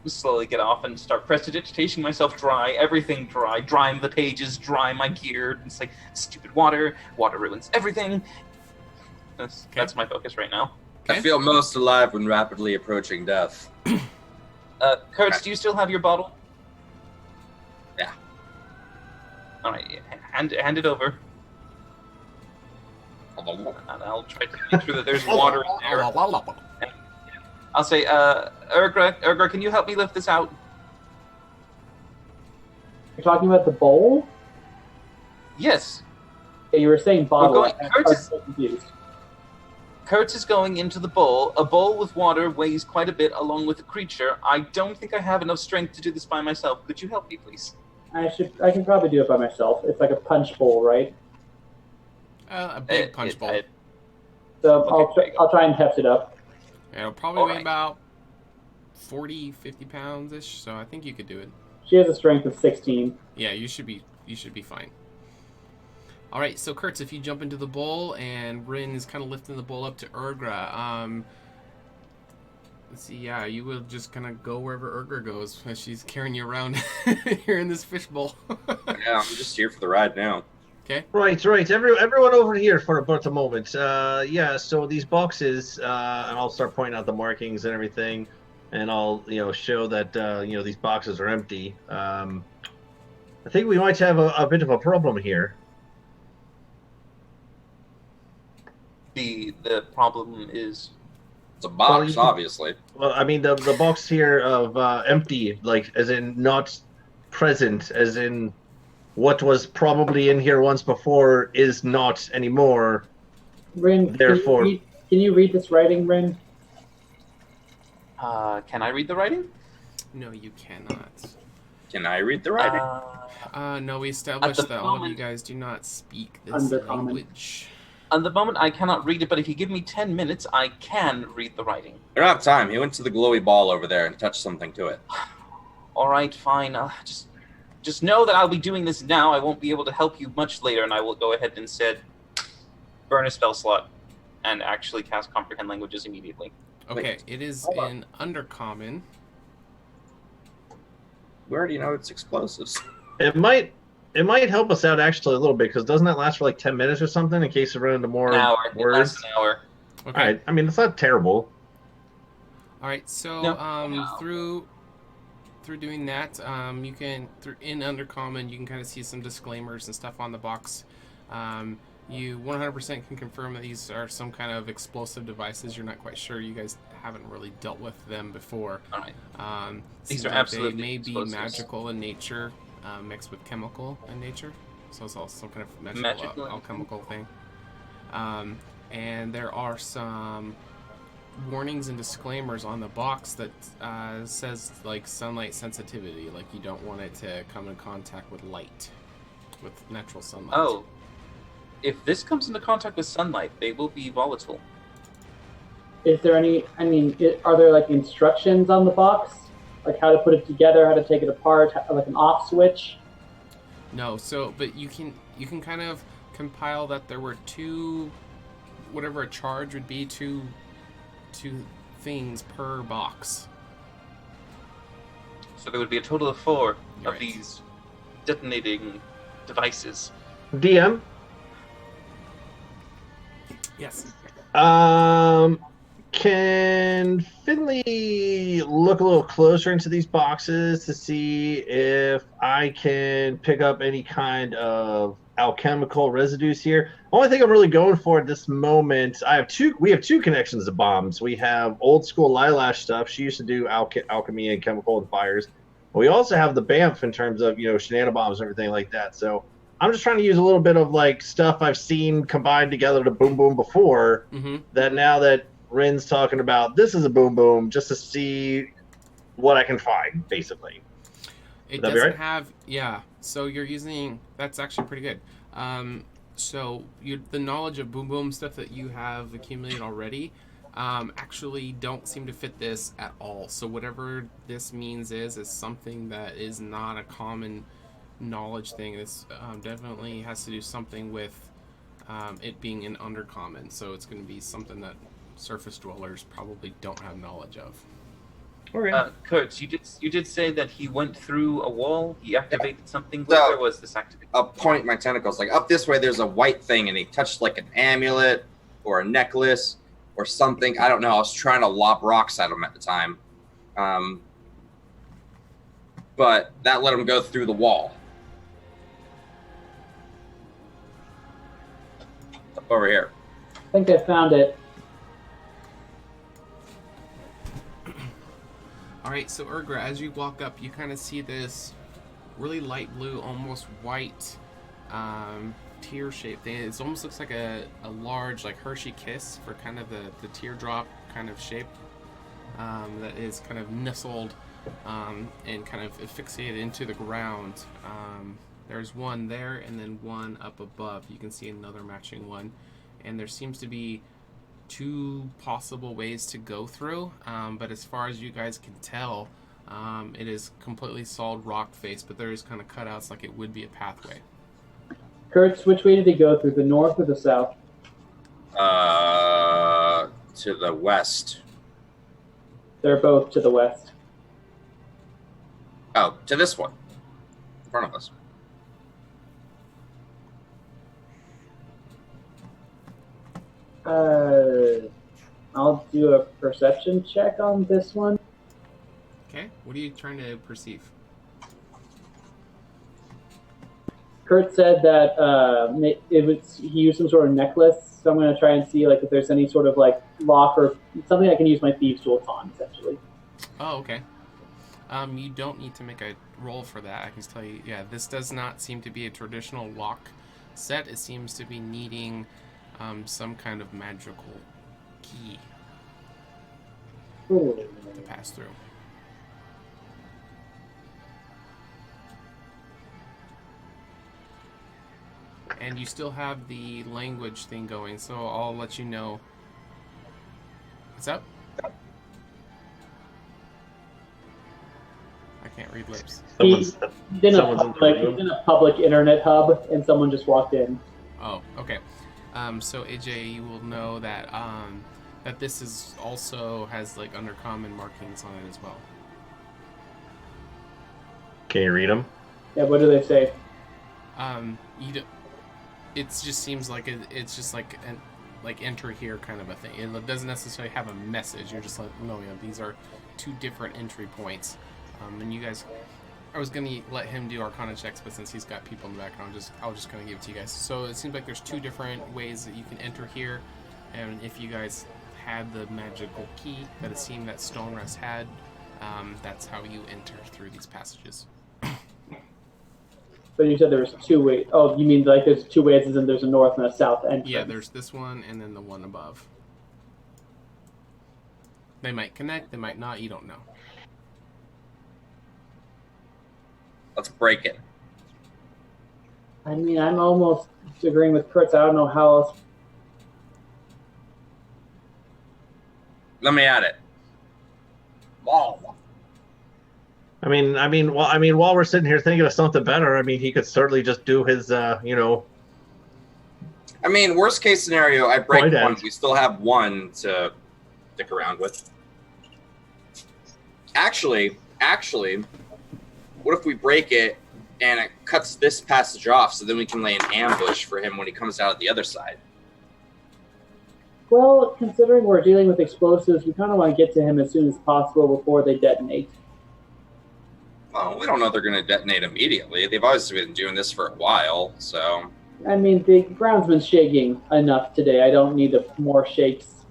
Speaker 2: Slowly get off and start prestidigitating myself dry, everything dry, drying the pages, dry my gear. It's like, stupid water ruins everything. That's my focus right now.
Speaker 1: Okay.
Speaker 4: I feel most alive when rapidly approaching death.
Speaker 2: Kurtz, do you still have your bottle?
Speaker 4: Yeah.
Speaker 2: All right, hand it over. And I'll try to make sure that there's water in there. And I'll say, Urgra, can you help me lift this out?
Speaker 5: You're talking about the bowl?
Speaker 2: Yes.
Speaker 5: Yeah, you were saying bottle.
Speaker 2: We're going-
Speaker 5: I'm
Speaker 2: Kurtz
Speaker 5: so confused.
Speaker 2: Kurtz is going into the bowl. A bowl with water weighs quite a bit along with the creature. I don't think I have enough strength to do this by myself. Could you help me, please?
Speaker 5: I can probably do it by myself. It's like a punch bowl, right?
Speaker 1: A big punch bowl.
Speaker 5: So
Speaker 2: Okay,
Speaker 5: I'll try and heft it up.
Speaker 1: It'll probably
Speaker 2: All
Speaker 1: weigh
Speaker 2: right.
Speaker 1: about 40, 50 pounds-ish, so I think you could do it.
Speaker 5: She has a strength of 16.
Speaker 1: Yeah, you should be fine. All right, so Kurtz, if you jump into the bowl, and Rin is kind of lifting the bowl up to Urgra. Let's see, yeah, you will just kind of go wherever Urgra goes as she's carrying you around here in this fishbowl.
Speaker 4: Yeah, I'm just here for the ride now.
Speaker 1: Okay.
Speaker 3: Right. Everyone over here for about a moment. Yeah. So these boxes, and I'll start pointing out the markings and everything, and I'll show that these boxes are empty. I think we might have a bit of a problem here.
Speaker 2: The problem is...
Speaker 4: It's a box,
Speaker 3: Well,
Speaker 4: obviously.
Speaker 3: Well, I mean the box here of empty, like as in not present, as in what was probably in here once before is not anymore.
Speaker 5: Rin,
Speaker 3: Therefore-
Speaker 5: can you read this writing, Rin?
Speaker 2: Can I read the writing?
Speaker 1: No, you cannot.
Speaker 4: Can I read the writing?
Speaker 1: No, we established
Speaker 2: At the
Speaker 1: that all of you
Speaker 2: moment-
Speaker 1: guys do not speak this
Speaker 5: Undercommon.
Speaker 1: language.
Speaker 2: At the moment, I cannot read it, but if you give me 10 minutes, I can read the writing.
Speaker 4: I don't have time. He went to the glowy ball over there and touched something to it.
Speaker 2: All right, fine. Just know that I'll be doing this now. I won't be able to help you much later, and I will go ahead and instead burn a spell slot and actually cast Comprehend Languages immediately.
Speaker 1: Okay, it is in Undercommon.
Speaker 4: We already know it's explosives.
Speaker 3: It might help us out actually a little bit, because doesn't that last for like 10 minutes or something in case we run into more
Speaker 2: An hour. It
Speaker 3: words?
Speaker 2: lasts an hour.
Speaker 1: Okay.
Speaker 3: All right. I mean, it's not terrible.
Speaker 1: All right. So
Speaker 2: No.
Speaker 1: through doing that, you can in Undercommon you can kind of see some disclaimers and stuff on the box. You 100% can confirm that these are some kind of explosive devices. You're not quite sure. You guys haven't really dealt with them before.
Speaker 2: All right.
Speaker 1: These
Speaker 2: are
Speaker 1: like
Speaker 2: absolutely
Speaker 1: they may be
Speaker 2: explosives.
Speaker 1: magical in nature, mixed with chemical in nature. So it's also some kind of
Speaker 2: Magical.
Speaker 1: alchemical thing. And there are some warnings and disclaimers on the box that says like sunlight sensitivity, like you don't want it to come in contact with light, with natural sunlight.
Speaker 2: Oh. If this comes into contact with sunlight, they will be volatile.
Speaker 5: Is there any? I mean, are there like instructions on the box, like how to put it together, how to take it apart, like an off switch?
Speaker 1: No, but you can kind of compile that there were two, whatever a charge would be, two things per box.
Speaker 2: So there would be a total of 4
Speaker 1: You're
Speaker 2: of
Speaker 1: right.
Speaker 2: these detonating devices.
Speaker 3: DM.
Speaker 1: Yes.
Speaker 3: Can Finley look a little closer into these boxes to see if I can pick up any kind of alchemical residues here? Only thing I'm really going for at this moment, we have two connections to bombs. We have old school Lilash stuff. She used to do alchemy and chemical and fires. We also have the BAMF in terms of, shenanigan bombs and everything like that. So I'm just trying to use a little bit of like stuff I've seen combined together to boom boom before.
Speaker 1: Mm-hmm.
Speaker 3: That now that Rin's talking about this is a boom boom, just to see what I can find, basically.
Speaker 1: It
Speaker 3: Would that be
Speaker 1: doesn't
Speaker 3: right?
Speaker 1: have, yeah. So you're using, that's actually pretty good. So the knowledge of boom boom stuff that you have accumulated already actually don't seem to fit this at all. So whatever this means is something that is not a common knowledge thing. This definitely has to do something with it being an undercommon. So it's going to be something that surface dwellers probably don't have knowledge of.
Speaker 3: Okay.
Speaker 2: Kurtz, you did say that he went through a wall. He activated something.
Speaker 4: So-
Speaker 2: Where was this activated?
Speaker 4: I'll point my tentacles like up this way. There's a white thing, and he touched like an amulet or a necklace or something. I don't know. I was trying to lob rocks at him at the time, but that let him go through the wall. Over here.
Speaker 5: I think I found it.
Speaker 1: All right, so Urgra, as you walk up, you kind of see this really light blue, almost white tear-shaped thing. It almost looks like a large, like Hershey kiss for kind of the teardrop kind of shape that is kind of nestled and kind of asphyxiated into the ground. There's one there and then one up above. You can see another matching one. And there seems to be 2 possible ways to go through, but as far as you guys can tell, it is completely solid rock face, but there is kind of cutouts like it would be a pathway.
Speaker 5: Kurtz, which way did he go through, the north or the south?
Speaker 4: To the west.
Speaker 5: They're both to the west.
Speaker 4: Oh, to this one. In front of us.
Speaker 5: I'll do a perception check on this one.
Speaker 1: Okay, what are you trying to perceive?
Speaker 5: Kurt said that he used some sort of necklace, so I'm going to try and see like if there's any sort of like lock or something I can use my thieves' tools on, essentially.
Speaker 1: Oh, okay. You don't need to make a roll for that. I can tell you, yeah, this does not seem to be a traditional lock set. It seems to be needing some kind of magical key
Speaker 5: Ooh.
Speaker 1: to pass through. And you still have the language thing going, so I'll let you know. What's up? Can't read lips.
Speaker 3: Someone's
Speaker 5: He's in
Speaker 3: room.
Speaker 5: a public internet hub, and someone just walked in.
Speaker 1: Oh, okay. So AJ, you will know that that this is also has like undercommon markings on it as well.
Speaker 3: Can you read them?
Speaker 5: Yeah, what do they say?
Speaker 1: It just seems like it's just like like enter here kind of a thing. It doesn't necessarily have a message. You're just like, no, these are two different entry points. And you guys, I was gonna let him do Arcana checks, but since he's got people in the background, I'll just kind of give it to you guys. So it seems like there's two different ways that you can enter here, and if you guys had the magical key that it seemed that Stonerest had, that's how you enter through these passages.
Speaker 5: But you said there was two ways. Oh, you mean like there's two ways, as in there's a north and a south entrance?
Speaker 1: Yeah, there's this one and then the one above. They might connect, they might not, you don't know.
Speaker 4: Let's break it.
Speaker 5: I mean, I'm almost agreeing with Kurtz. I don't know how else.
Speaker 4: Let me at it. Whoa.
Speaker 3: I mean, while we're sitting here thinking of something better, I mean, he could certainly just do his,
Speaker 4: I mean, worst case scenario, I break one. We still have one to stick around with. Actually, what if we break it and it cuts this passage off, so then we can lay an ambush for him when he comes out of the other side?
Speaker 5: Well, considering we're dealing with explosives, we kind of want to get to him as soon as possible before they detonate.
Speaker 4: Well, we don't know if they're going to detonate immediately. They've obviously been doing this for a while, so...
Speaker 5: I mean, the ground's been shaking enough today. I don't need more shakes.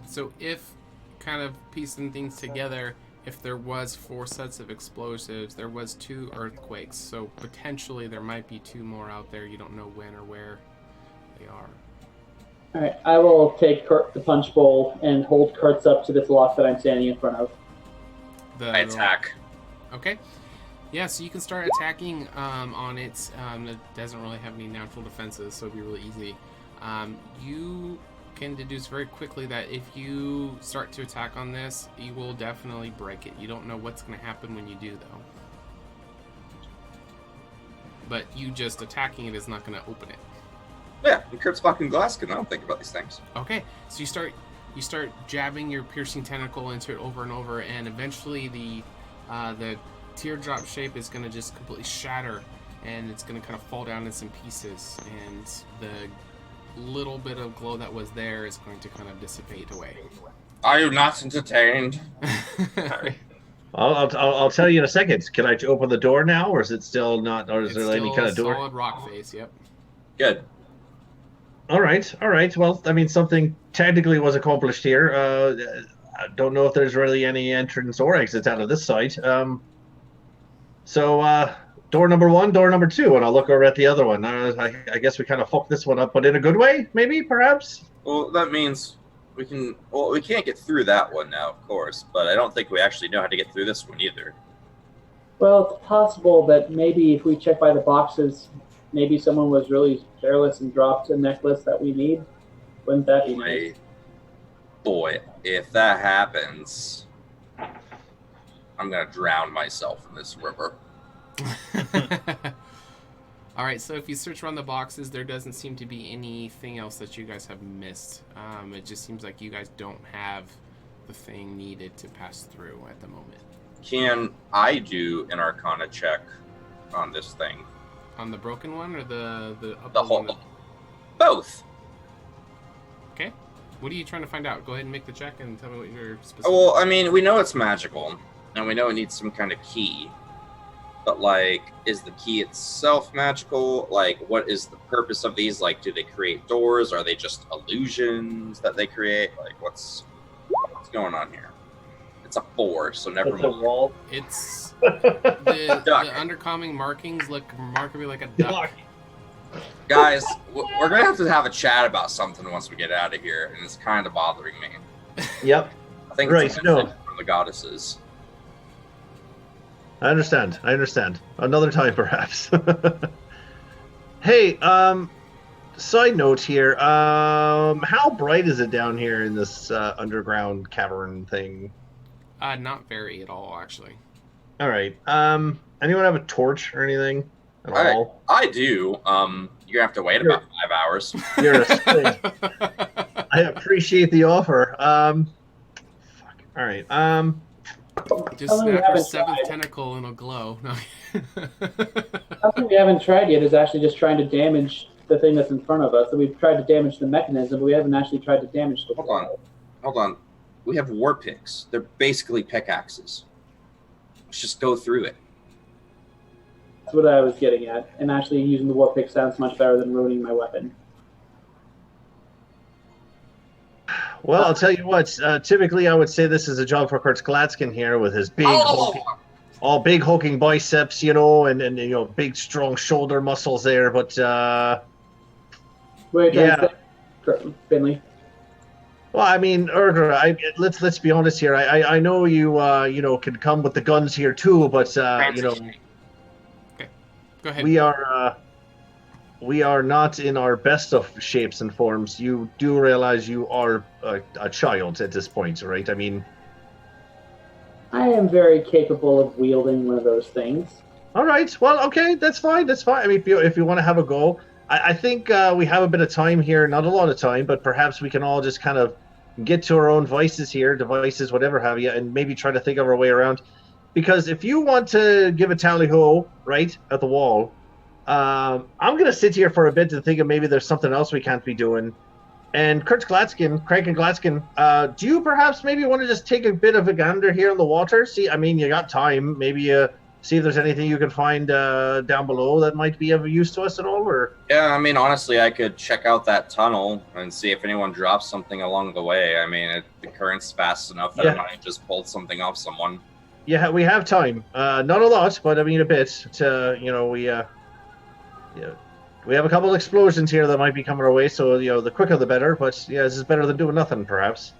Speaker 1: So if, kind of piecing things together, if there was 4 sets of explosives, there was 2 earthquakes, so potentially there might be 2 more out there. You don't know when or where they are.
Speaker 5: Alright, I will take the punch bowl and hold Kurtz up to this lock that I'm standing in front of.
Speaker 4: I attack.
Speaker 1: Okay. Yeah, so you can start attacking on it. It doesn't really have any natural defenses, so it'll be really easy. You can deduce very quickly that if you start to attack on this, you will definitely break it. You don't know what's going to happen when you do, though. But you just attacking it is not going to open it.
Speaker 4: Yeah, and Kurt's fucking Glaskin. I don't think about these things.
Speaker 1: Okay, so you start jabbing your piercing tentacle into it over and over, and eventually the teardrop shape is going to just completely shatter, and it's going to kind of fall down in some pieces, and the little bit of glow that was there is going to kind of dissipate away.
Speaker 4: Are you not entertained?
Speaker 1: Sorry.
Speaker 3: I'll tell you in a second. Can I open the door now, or is it still not? Or is there any kind of door?
Speaker 1: Solid rock face. Yep.
Speaker 4: Good.
Speaker 3: All right. Well, I mean, something technically was accomplished here. I don't know if there's really any entrance or exits out of this site. So, door number 1, door number 2, and I'll look over at the other one. I guess we kind of fucked this one up, but in a good way, maybe, perhaps?
Speaker 4: Well, that means we can... Well, we can't get through that one now, of course, but I don't think we actually know how to get through this one either.
Speaker 5: Well, it's possible that maybe if we check by the boxes, maybe someone was really careless and dropped a necklace that we need. Wouldn't that be nice?
Speaker 4: Boy, if that happens, I'm going to drown myself in this river.
Speaker 1: Alright, so if you search around the boxes, there doesn't seem to be anything else that you guys have missed. It just seems like you guys don't have the thing needed to pass through at the moment.
Speaker 4: Can I do an Arcana check on this thing?
Speaker 1: On the broken one or the
Speaker 4: whole
Speaker 1: one?
Speaker 4: Both.
Speaker 1: Okay. What are you trying to find out? Go ahead and make the check and tell me what you're specific.
Speaker 4: Well, I mean, we know it's magical, and we know it needs some kind of key. But, like, is the key itself magical? Like, what is the purpose of these? Like, do they create doors? Are they just illusions that they create? Like, what's going on here? It's a 4, so never mind.
Speaker 3: It's a wall.
Speaker 1: It's the undercomming markings look remarkably like a duck.
Speaker 4: Guys, we're gonna have a chat about something once we get out of here, and it's kind of bothering me.
Speaker 3: Yep.
Speaker 4: I think
Speaker 3: right,
Speaker 4: it's a message from the goddesses.
Speaker 3: I understand. Another time, perhaps. Hey, side note here. How bright is it down here in this underground cavern thing?
Speaker 1: Not very at all, actually.
Speaker 3: All right. Anyone have a torch or anything at all?
Speaker 4: I do. You have to wait about 5 hours.
Speaker 3: You're a squid. I appreciate the offer. Fuck. All right.
Speaker 1: Just
Speaker 5: Something we
Speaker 1: snap your
Speaker 5: haven't
Speaker 1: 7th
Speaker 5: tried.
Speaker 1: tentacle and it'll glow. No.
Speaker 5: Something we haven't tried yet is actually just trying to damage the thing that's in front of us. So we've tried to damage the mechanism, but we haven't actually tried to damage the
Speaker 4: Hold on. We have war picks. They're basically pickaxes. Let's just go through it.
Speaker 5: That's what I was getting at. And actually using the war pick sounds much better than ruining my weapon.
Speaker 3: Well, I'll tell you what. Typically, I would say this is a job for Kurtz Gladskin here with his big, big hulking biceps, and you know, big strong shoulder muscles there. But
Speaker 5: Wait,
Speaker 3: yeah.
Speaker 5: Finley.
Speaker 3: Well, I mean, Urgra, let's be honest here. I know you can come with the guns here too, but
Speaker 1: Okay. Go ahead.
Speaker 3: we are not in our best of shapes and forms. You do realize you are a child at this point, right? I mean,
Speaker 5: I am very capable of wielding one of those things.
Speaker 3: all right. Well, okay, that's fine. That's fine. I mean, if you want to have a go, I think we have a bit of time here. Not a lot of time, but perhaps we can all just kind of get to our own devices, whatever have you, and maybe try to think of our way around. Because if you want to give a tally-ho right at the wall, I'm going to sit here for a bit to think of maybe there's something else we can't be doing. And Kurt Gladskin, Craig and Gladskin, do you perhaps maybe want to just take a bit of a gander here in the water? See, I mean, you got time. Maybe see if there's anything you can find down below that might be of use to us at all? Or
Speaker 4: Yeah, I mean, honestly, I could check out that tunnel and see if anyone drops something along the way. I mean, the current's fast enough that I might have just pulled something off someone.
Speaker 3: Yeah, we have time. Not a lot, but I mean a bit. We have a couple of explosions here that might be coming our way, so the quicker the better. But yeah, this is better than doing nothing, perhaps.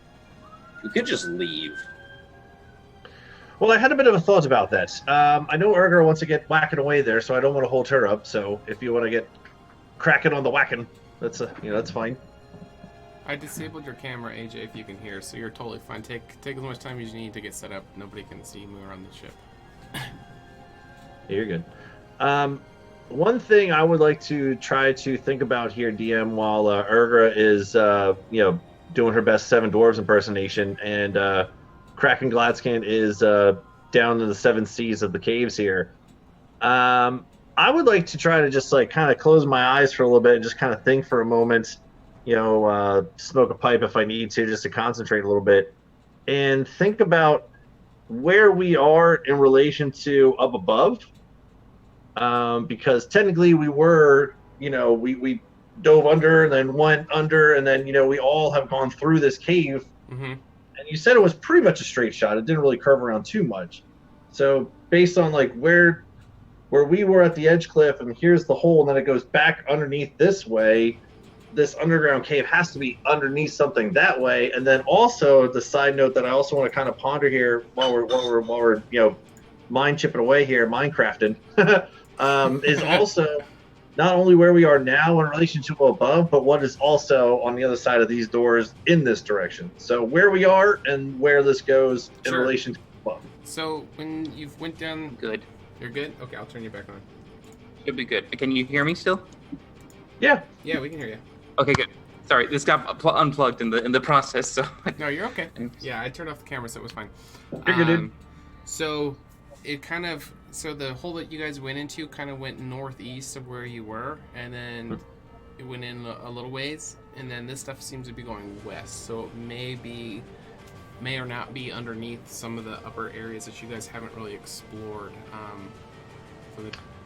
Speaker 4: We could just leave.
Speaker 3: Well, I had a bit of a thought about that. I know Urger wants to get whacking away there, so I don't want to hold her up. So if you want to get cracking on the whacking, that's fine.
Speaker 1: I disabled your camera, AJ, if you can hear, so you're totally fine. Take as much time as you need to get set up. Nobody can see you around the ship.
Speaker 3: You're good. One thing I would like to try to think about here, DM, while Urgra is doing her best Seven Dwarves impersonation, and Kraken Gladskin is down in the 7 seas of the caves here. I would like to try to just kind of close my eyes for a little bit and just kind of think for a moment. Smoke a pipe if I need to, just to concentrate a little bit, and think about where we are in relation to up above. Because technically we were, we dove under and then went under, and then, we all have gone through this cave.
Speaker 1: Mm-hmm.
Speaker 3: And you said it was pretty much a straight shot. It didn't really curve around too much. So based on where we were at the edge cliff, and here's the hole, and then it goes back underneath this way. This underground cave has to be underneath something that way. And then also the side note that I also want to kind of ponder here while we're mind chipping away here, Minecrafting, is also not only where we are now in relation to above, but what is also on the other side of these doors in this direction. So where we are and where this goes in relation to above.
Speaker 1: So when you've went down...
Speaker 2: Good.
Speaker 1: You're good? Okay, I'll turn you back on.
Speaker 2: Should be good. Can you hear me still?
Speaker 3: Yeah.
Speaker 1: Yeah, we can hear you.
Speaker 2: Okay, good. Sorry, this got unplugged in the process, so...
Speaker 1: No, you're okay. Yeah, I turned off the camera, so it was fine.
Speaker 3: You're good, dude.
Speaker 1: So it kind of... So the hole that you guys went into kind of went northeast of where you were, and then it went in a little ways, and then this stuff seems to be going west. So it may or not be underneath some of the upper areas that you guys haven't really explored.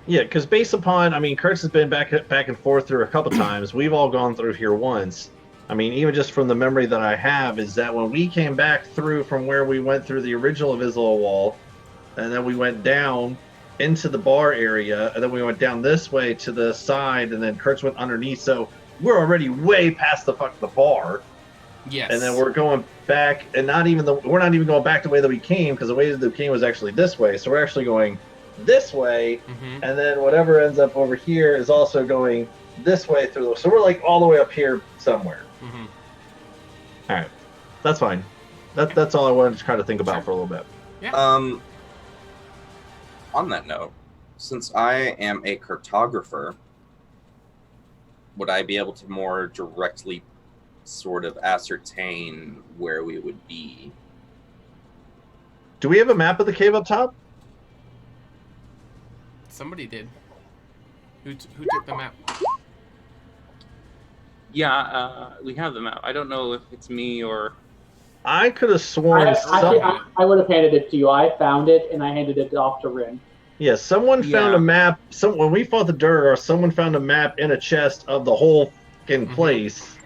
Speaker 3: Yeah, because based upon, Kurtz has been back and forth through a couple times. We've all gone through here once. Even just from the memory that I have, is that when we came back through from where we went through the original Invisible Wall, and then we went down into the bar area, and then we went down this way to the side, and then Kurtz went underneath. So we're already way past the bar.
Speaker 1: Yes.
Speaker 3: And then we're going back, and we're not even going back the way that we came, because the way that we came was actually this way. So we're actually going this way, and then whatever ends up over here is also going this way through. So we're all the way up here somewhere. All right, that's fine. That's all I wanted to try to think about for a little bit.
Speaker 1: Yeah.
Speaker 4: On that note, since I am a cartographer, would I be able to more directly sort of ascertain where we would be?
Speaker 3: Do we have a map of the cave up top?
Speaker 1: Somebody did. Who took the map?
Speaker 2: Yeah, we have the map. I don't know if it's me or...
Speaker 3: I could have sworn
Speaker 5: I would have handed it to you. I found it, and I handed it off to Rin.
Speaker 3: Yeah, someone found a map. When we fought the Durgar, someone found a map in a chest of the whole fucking place.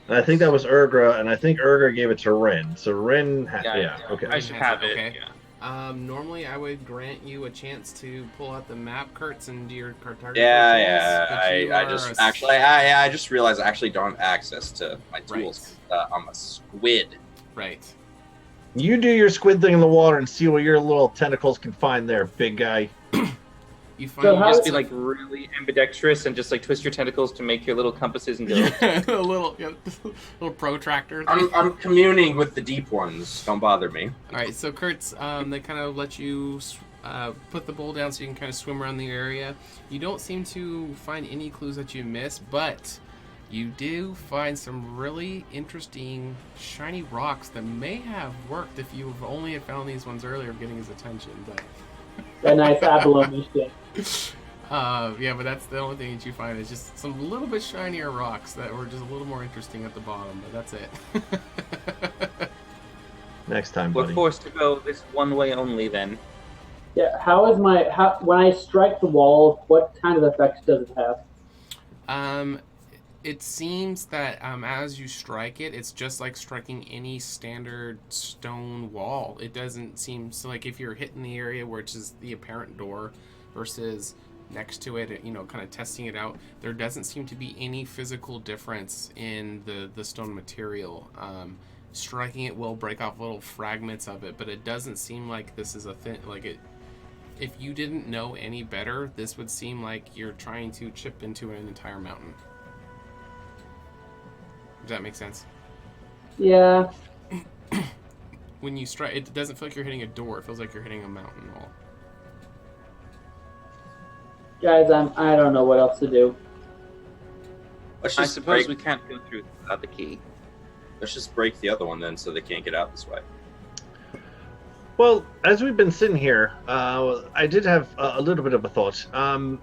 Speaker 3: And I think that was Urgra, and I think Urgra gave it to Rin. So Rin, okay.
Speaker 2: I should have it.
Speaker 1: Okay.
Speaker 2: Yeah.
Speaker 1: Normally I would grant you a chance to pull out the map, Kurtz, and do your cartography.
Speaker 4: I just realized I actually don't have access to my tools. Right. I'm a squid.
Speaker 1: Right.
Speaker 3: You do your squid thing in the water and see what your little tentacles can find there, big guy.
Speaker 2: You just be like really ambidextrous and just like twist your tentacles to make your little compasses and go.
Speaker 1: Yeah, a little protractor.
Speaker 4: I'm communing with the deep ones. Don't bother me.
Speaker 1: All right, so Kurtz, they kind of let you put the bowl down so you can kind of swim around the area. You don't seem to find any clues that you missed, but you do find some really interesting shiny rocks that may have worked if you only had found these ones earlier, getting his attention. But
Speaker 5: that nice abalone shit.
Speaker 1: Yeah, but that's the only thing that you find is just some little bit shinier rocks that were just a little more interesting at the bottom, but that's it.
Speaker 3: Next time, buddy.
Speaker 2: We're forced to go this one way only then.
Speaker 5: Yeah, when I strike the wall, what kind of effects does it have?
Speaker 1: It seems that as you strike it, it's just like striking any standard stone wall. It doesn't seem so like if you're hitting the area which is the apparent door versus next to it, kind of testing it out, there doesn't seem to be any physical difference in the stone material. Striking it will break off little fragments of it, but it doesn't seem like this is a thing. Like it, if you didn't know any better, this would seem like you're trying to chip into an entire mountain. Does that make sense?
Speaker 5: Yeah.
Speaker 1: When you strike, it doesn't feel like you're hitting a door. It feels like you're hitting a mountain wall.
Speaker 5: Guys, I don't know what else to do.
Speaker 2: I suppose we can't go through without the key.
Speaker 4: Let's just break the other one then, so they can't get out this way.
Speaker 3: Well, as we've been sitting here, I did have a little bit of a thought.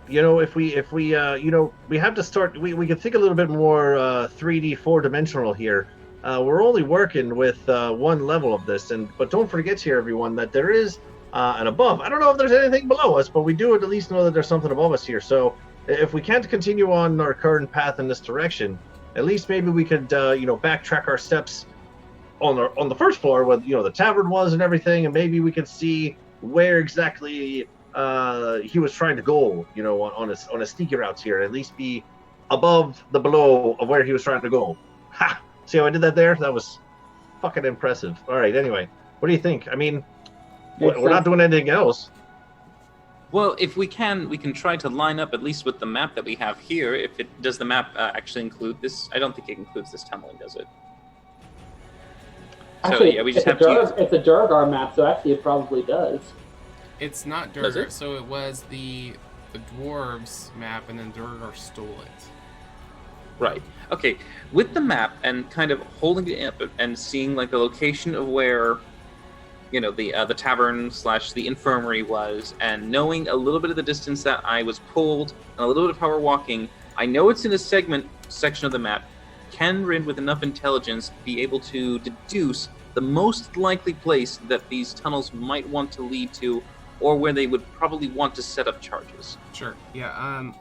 Speaker 3: If we have to start, we can think a little bit more 3D, 4-dimensional here. We're only working with one level of this, but don't forget here, everyone, that there is an above. I don't know if there's anything below us, but we do at least know that there's something above us here. So if we can't continue on our current path in this direction, at least maybe we could, backtrack our steps on the first floor where the tavern was and everything, and maybe we could see where exactly he was trying to go, on a sneaky routes here, at least be above the below of where he was trying to go. Ha! See how I did that there? That was fucking impressive. All right, anyway, what do you think? I mean, we're not doing anything else.
Speaker 2: Well, if we can try to line up at least with the map that we have here. If it does, the map actually include this? I don't think it includes this tunneling, does it?
Speaker 5: Actually,
Speaker 2: so, yeah, we just
Speaker 5: it's a Durgar map, so actually it probably does.
Speaker 1: It's not Durgar, so it was the dwarves map, and then Durgar stole it.
Speaker 2: Right. Okay. With the map and kind of holding it up and seeing like the location of where, the tavern / the infirmary was, and knowing a little bit of the distance that I was pulled and a little bit of how we're walking, I know it's in a section of the map. Can Rin, with enough intelligence, be able to deduce the most likely place that these tunnels might want to lead to, or where they would probably want to set up charges?
Speaker 1: Sure. Yeah.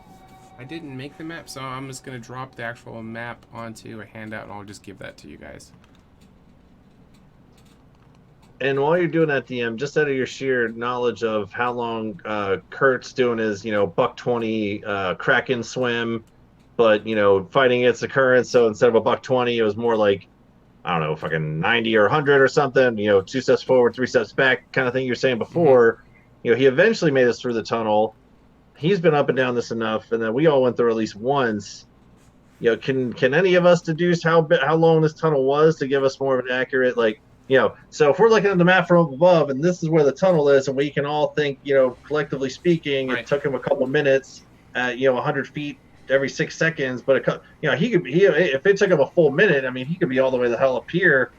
Speaker 1: I didn't make the map, so I'm just going to drop the actual map onto a handout, and I'll just give that to you guys.
Speaker 3: And while you're doing that, DM, just out of your sheer knowledge of how long Kurt's doing his, $120 Kraken swim, but, fighting its occurrence, so instead of a $120, it was more like, I don't know, fucking 90 or 100 or something, 2 steps forward, 3 steps back, kind of thing you were saying before. He eventually made us through the tunnel. He's been up and down this enough, and then we all went through at least once. Can any of us deduce how long this tunnel was to give us more of an accurate, So if we're looking at the map from above, and this is where the tunnel is, and we can all think, collectively speaking,
Speaker 1: Right.
Speaker 3: it took him a couple minutes, 100 feet every 6 seconds, but if it took him a full minute, I mean, he could be all the way the hell up here,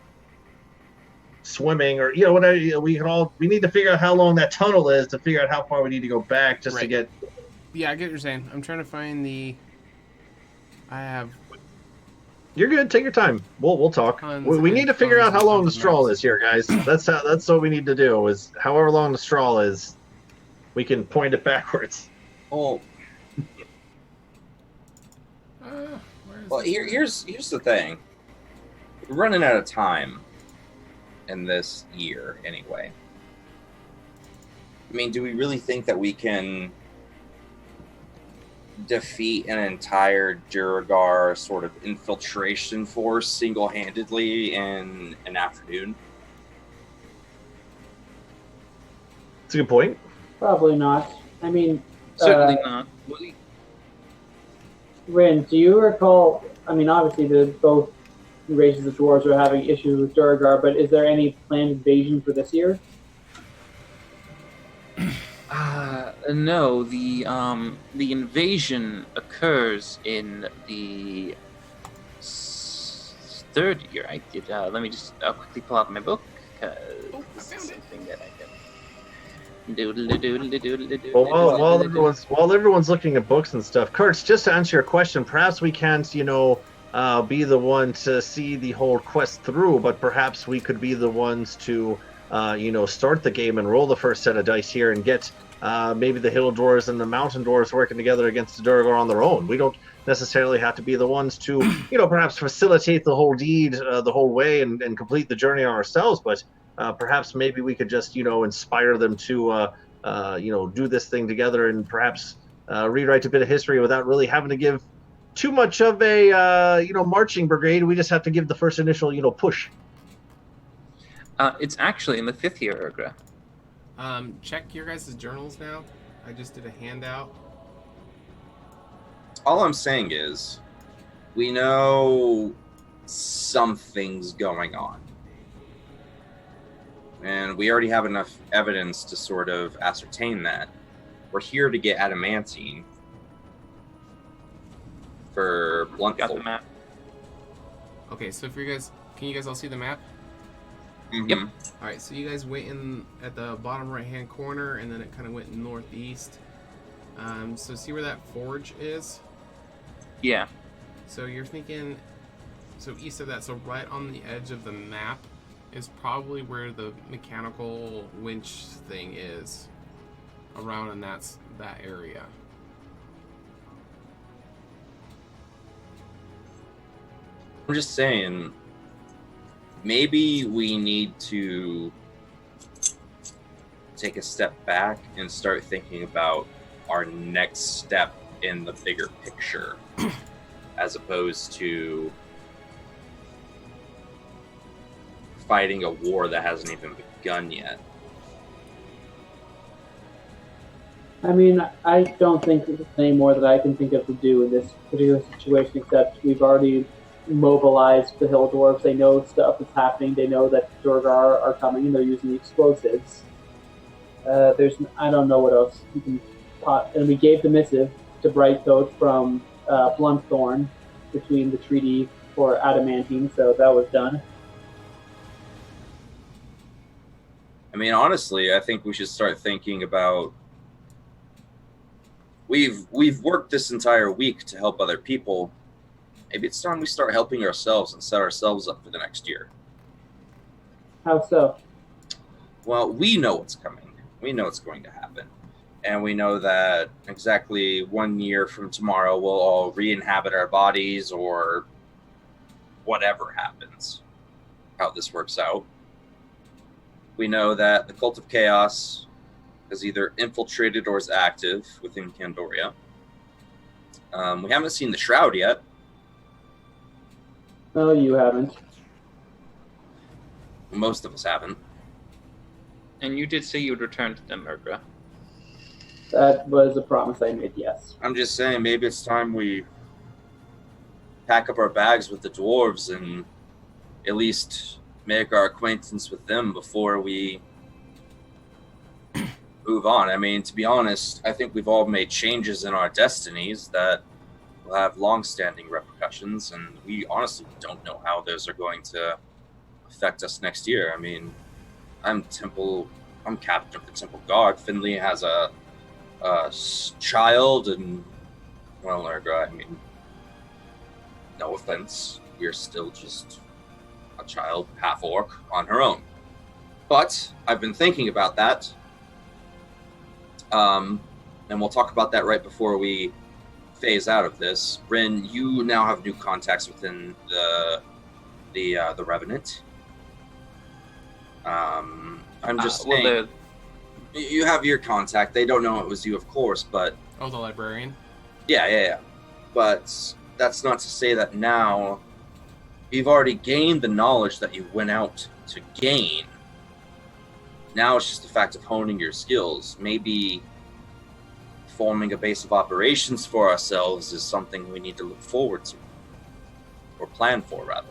Speaker 3: swimming, or whatever. We need to figure out how long that tunnel is to figure out how far we need to go back just to
Speaker 1: Right.
Speaker 3: get.
Speaker 1: Yeah, I get what you're saying. I'm trying to find I have.
Speaker 3: You're good. Take your time. We'll talk.
Speaker 1: Tons
Speaker 3: We
Speaker 1: and
Speaker 3: need to figure out
Speaker 1: tons
Speaker 3: how
Speaker 1: and
Speaker 3: long the
Speaker 1: tons of
Speaker 3: straw
Speaker 1: maps.
Speaker 3: is here, guys. That's what we need to do. Is however long the straw is, we can point it backwards.
Speaker 4: Well,
Speaker 1: Where is
Speaker 4: well,
Speaker 1: this?
Speaker 4: here's the thing. We're running out of time in this year, anyway. I mean, do we really think that we can defeat an entire Duragar sort of infiltration force single-handedly in an afternoon?
Speaker 3: That's a good point.
Speaker 5: Probably not. I mean,
Speaker 2: Certainly not.
Speaker 5: Rin, do you recall? I mean, obviously, both races of dwarves are having issues with Duragar, but is there any planned invasion for this year?
Speaker 2: No, the invasion occurs in the third year. I did. Let me just quickly pull out my book because
Speaker 1: I found
Speaker 2: this is
Speaker 1: it.
Speaker 2: something that I can. Doodle-a-doodle-a-doodle-a-doodle.
Speaker 3: Well, while everyone's looking at books and stuff, Kurtz, just to answer your question, perhaps we can't, be the one to see the whole quest through, but perhaps we could be the ones to, start the game and roll the first set of dice here and get maybe the hill dwarves and the mountain dwarves working together against the Duragar on their own. We don't necessarily have to be the ones to, perhaps facilitate the whole deed the whole way and complete the journey on ourselves, but perhaps maybe we could just, inspire them to, do this thing together and perhaps rewrite a bit of history without really having to give too much of a, marching brigade. We just have to give the first initial, push.
Speaker 2: It's actually in the 5th year, Urgra.
Speaker 1: Check your guys' journals now. I just did a handout.
Speaker 4: All I'm saying is, we know something's going on. And we already have enough evidence to sort of ascertain that. We're here to get adamantine for
Speaker 2: Got the
Speaker 4: Bluntfold.
Speaker 2: map.
Speaker 1: Okay, so can you guys all see the map?
Speaker 4: Mhm.
Speaker 2: Yep.
Speaker 1: All right, so you guys went in at the bottom right-hand corner, and then it kind of went northeast. So see where that forge is?
Speaker 2: Yeah.
Speaker 1: So you're thinking, so east of that, so right on the edge of the map is probably where the mechanical winch thing is, around in that area.
Speaker 4: I'm just saying, maybe we need to take a step back and start thinking about our next step in the bigger picture, as opposed to fighting a war that hasn't even begun yet.
Speaker 5: I mean, I don't think there's any more that I can think of to do in this particular situation, except we've already mobilized the hill dwarves. They know stuff is happening. They know that Durgar are coming, and they're using the explosives. I don't know what else you can. And we gave the missive to Brightcoat from Bluntthorn between the treaty for adamantine, so that was done.
Speaker 4: I mean, honestly, I think we should start thinking about. We've worked this entire week to help other people. Maybe it's time we start helping ourselves and set ourselves up for the next year.
Speaker 5: How so?
Speaker 4: Well, we know what's coming. We know what's going to happen. And we know that exactly 1 year from tomorrow, we'll all re-inhabit our bodies or whatever happens, how this works out. We know that the Cult of Chaos is either infiltrated or is active within Candoria. We haven't seen the Shroud yet.
Speaker 5: No, you haven't.
Speaker 4: Most of us haven't.
Speaker 2: And you did say you would return to them, Urgra.
Speaker 5: That was a promise I made, yes.
Speaker 4: I'm just saying, maybe it's time we pack up our bags with the dwarves and at least make our acquaintance with them before we move on. I mean, to be honest, I think we've all made changes in our destinies that will have long-standing repercussions, and we honestly don't know how those are going to affect us next year. I mean, I'm captain of the Temple Guard. Finley has a child, and well, I mean, no offense, you're still just a child, half orc, on her own. But I've been thinking about that, and we'll talk about that right before we phase out of this. Rin, you now have new contacts within the Revenant. I'm just saying, you have your contact. They don't know it was you, of course, but...
Speaker 1: Oh, the librarian?
Speaker 4: Yeah. But that's not to say that now you've already gained the knowledge that you went out to gain. Now it's just a fact of honing your skills. Maybe forming a base of operations for ourselves is something we need to look forward to. Or plan for, rather.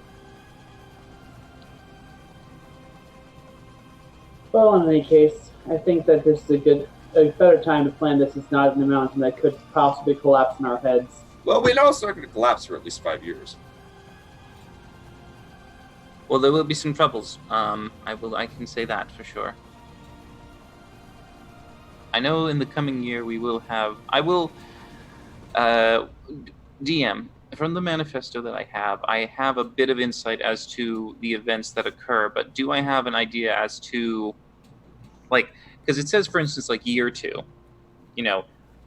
Speaker 5: Well, in any case, I think that this is a better time to plan this. It's not an mountain that could possibly collapse in our heads.
Speaker 4: Well, we know it's not going to collapse for at least 5 years.
Speaker 2: Well, there will be some troubles. I can say that for sure. I know in the coming year I will DM, from the manifesto that I have a bit of insight as to the events that occur, but do I have an idea as to, like, because it says, for instance, like year 2,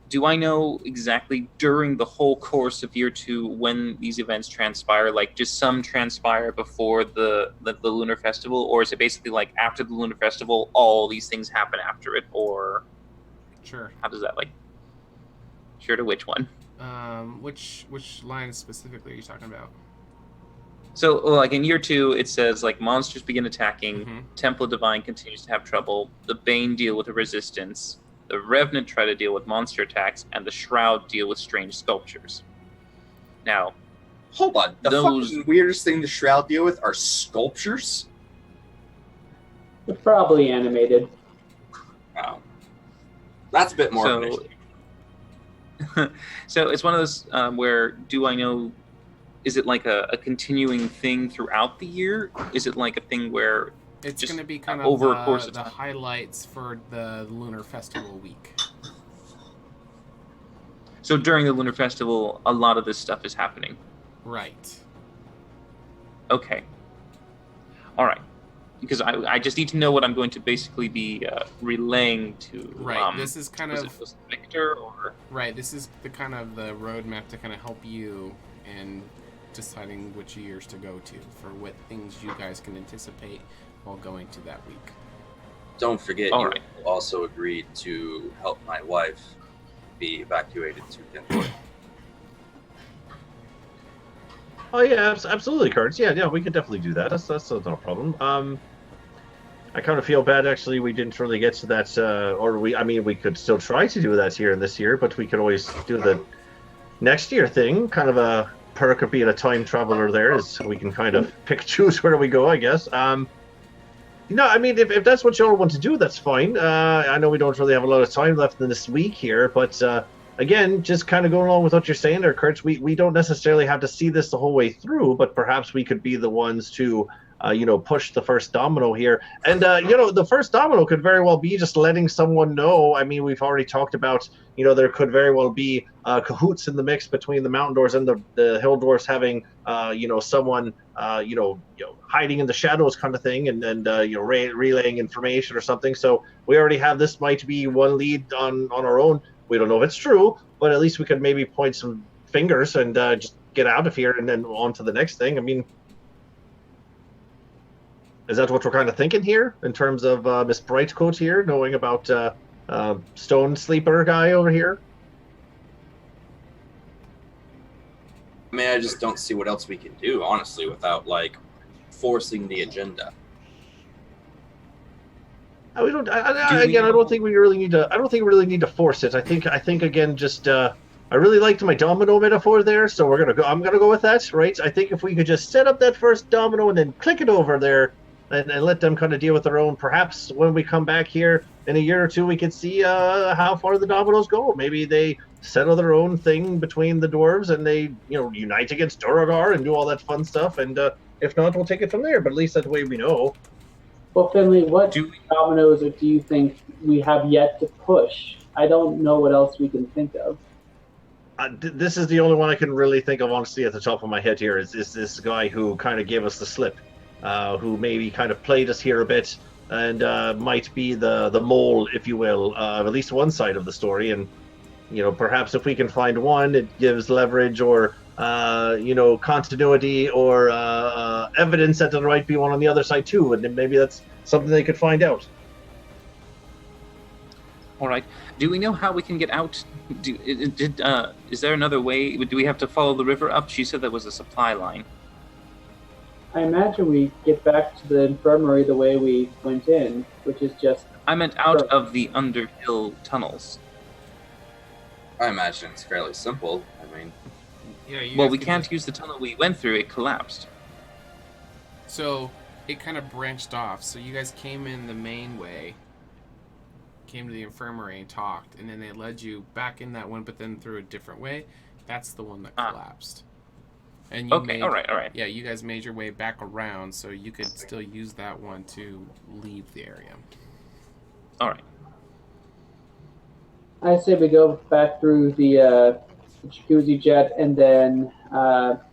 Speaker 2: do I know exactly during the whole course of year 2 when these events transpire? Like, just some transpire before the Lunar Festival, or is it basically like after the Lunar Festival, all these things happen after it, or...
Speaker 1: Sure.
Speaker 2: How does that, sure to which one?
Speaker 1: Which line specifically are you talking about?
Speaker 2: So, like, in year 2, it says, like, monsters begin attacking,
Speaker 1: Mm-hmm.
Speaker 2: Temple of Divine continues to have trouble, the Bane deal with the Resistance, the Revenant try to deal with monster attacks, and the Shroud deal with strange sculptures. Now...
Speaker 4: Hold on, the fucking weirdest thing the Shroud deal with are sculptures?
Speaker 5: They're probably animated.
Speaker 4: Wow. That's a bit more of an issue.
Speaker 2: So it's one of those where, do I know, is it like a continuing thing throughout the year? Is it like a thing where
Speaker 1: it's going to be kind of
Speaker 2: over a course of
Speaker 1: the
Speaker 2: time?
Speaker 1: highlights for the Lunar Festival week?
Speaker 2: So during the Lunar Festival, a lot of this stuff is happening.
Speaker 1: Right.
Speaker 2: Okay. All right. Because I just need to know what I'm going to basically be relaying to.
Speaker 1: Right. This is kind of
Speaker 2: Victor, or
Speaker 1: right. This is the kind of the roadmap to kind of help you in deciding which years to go to for what things you guys can anticipate while going to that week.
Speaker 4: Don't forget, you also agreed to help my wife be evacuated to Kentucky.
Speaker 3: Oh yeah, absolutely, Kurtz. Yeah, we could definitely do that. That's not a problem. I kind of feel bad actually. We didn't really get to that, we could still try to do that here in this year, but we could always do the next year thing. Kind of a perk of being a time traveler. There is we can kind of pick choose where we go, I guess. If that's what y'all want to do, that's fine. I know we don't really have a lot of time left in this week here, but again, just kind of going along with what you're saying there, Kurtz, we don't necessarily have to see this the whole way through, but perhaps we could be the ones to, push the first domino here. And, the first domino could very well be just letting someone know. I mean, we've already talked about, there could very well be cahoots in the mix between the Mountain Dwarves and the Hill Dwarves having, someone, hiding in the shadows kind of thing and relaying information or something. So we already have this might be one lead on our own. We don't know if it's true, but at least we could maybe point some fingers and just get out of here and then on to the next thing. I mean, is that what we're kind of thinking here in terms of Miss Brightcoat here, knowing about Stone Sleeper guy over here?
Speaker 4: I mean, I just don't see what else we can do, honestly, without, forcing the agenda.
Speaker 3: I don't think we really need to force it. I think again, just I really liked my domino metaphor there, so I'm gonna go with that, right? I think if we could just set up that first domino and then click it over there, and let them kind of deal with their own. Perhaps when we come back here in a year or two, we can see how far the dominoes go. Maybe they settle their own thing between the dwarves and they, unite against Duragar and do all that fun stuff. And if not, we'll take it from there. But at least that's the way we know.
Speaker 5: Well, Finley, what dominoes do you think we have yet to push? I don't know what else we can think of.
Speaker 3: This is the only one I can really think of, honestly, at the top of my head here, is this guy who kind of gave us the slip, who maybe kind of played us here a bit, and might be the mole, if you will, of at least one side of the story. And, perhaps if we can find one, it gives leverage or, continuity or evidence that there might be one on the other side too, and then maybe that's something they could find out.
Speaker 2: All right. Do we know how we can get out? Is there another way? Do we have to follow the river up? She said there was a supply line.
Speaker 5: I imagine we get back to the infirmary the way we went in, which is just...
Speaker 2: I meant out of the underhill tunnels.
Speaker 4: I imagine it's fairly simple. I mean...
Speaker 2: Well, we can't use the tunnel we went through. It collapsed.
Speaker 1: So, it kind of branched off. So you guys came in the main way, came to the infirmary and talked, and then they led you back in that one, but then through a different way. That's the one that collapsed. And you
Speaker 2: all right.
Speaker 1: Yeah, you guys made your way back around, so you could still use that one to leave the area.
Speaker 2: All right.
Speaker 5: I say we go back through the jacuzzi jet and then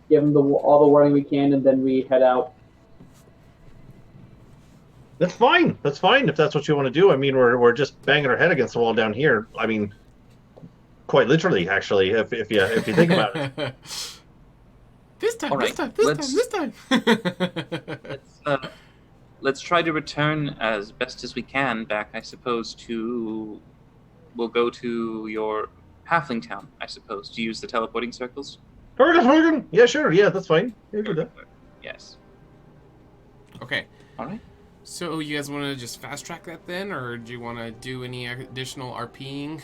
Speaker 5: give them all the warning we can, and then we head out.
Speaker 3: That's fine. That's fine if that's what you want to do. I mean, we're just banging our head against the wall down here. I mean, quite literally, actually, if you think about it.
Speaker 1: This time.
Speaker 2: Let's try to return as best as we can back, I suppose, we'll go to your halfling town, I suppose, to use the teleporting circles.
Speaker 3: Yeah, sure. Yeah, that's fine. You do that.
Speaker 2: Yes.
Speaker 1: Okay.
Speaker 2: All right.
Speaker 1: So you guys want to just fast track that then, or do you want to do any additional RPing?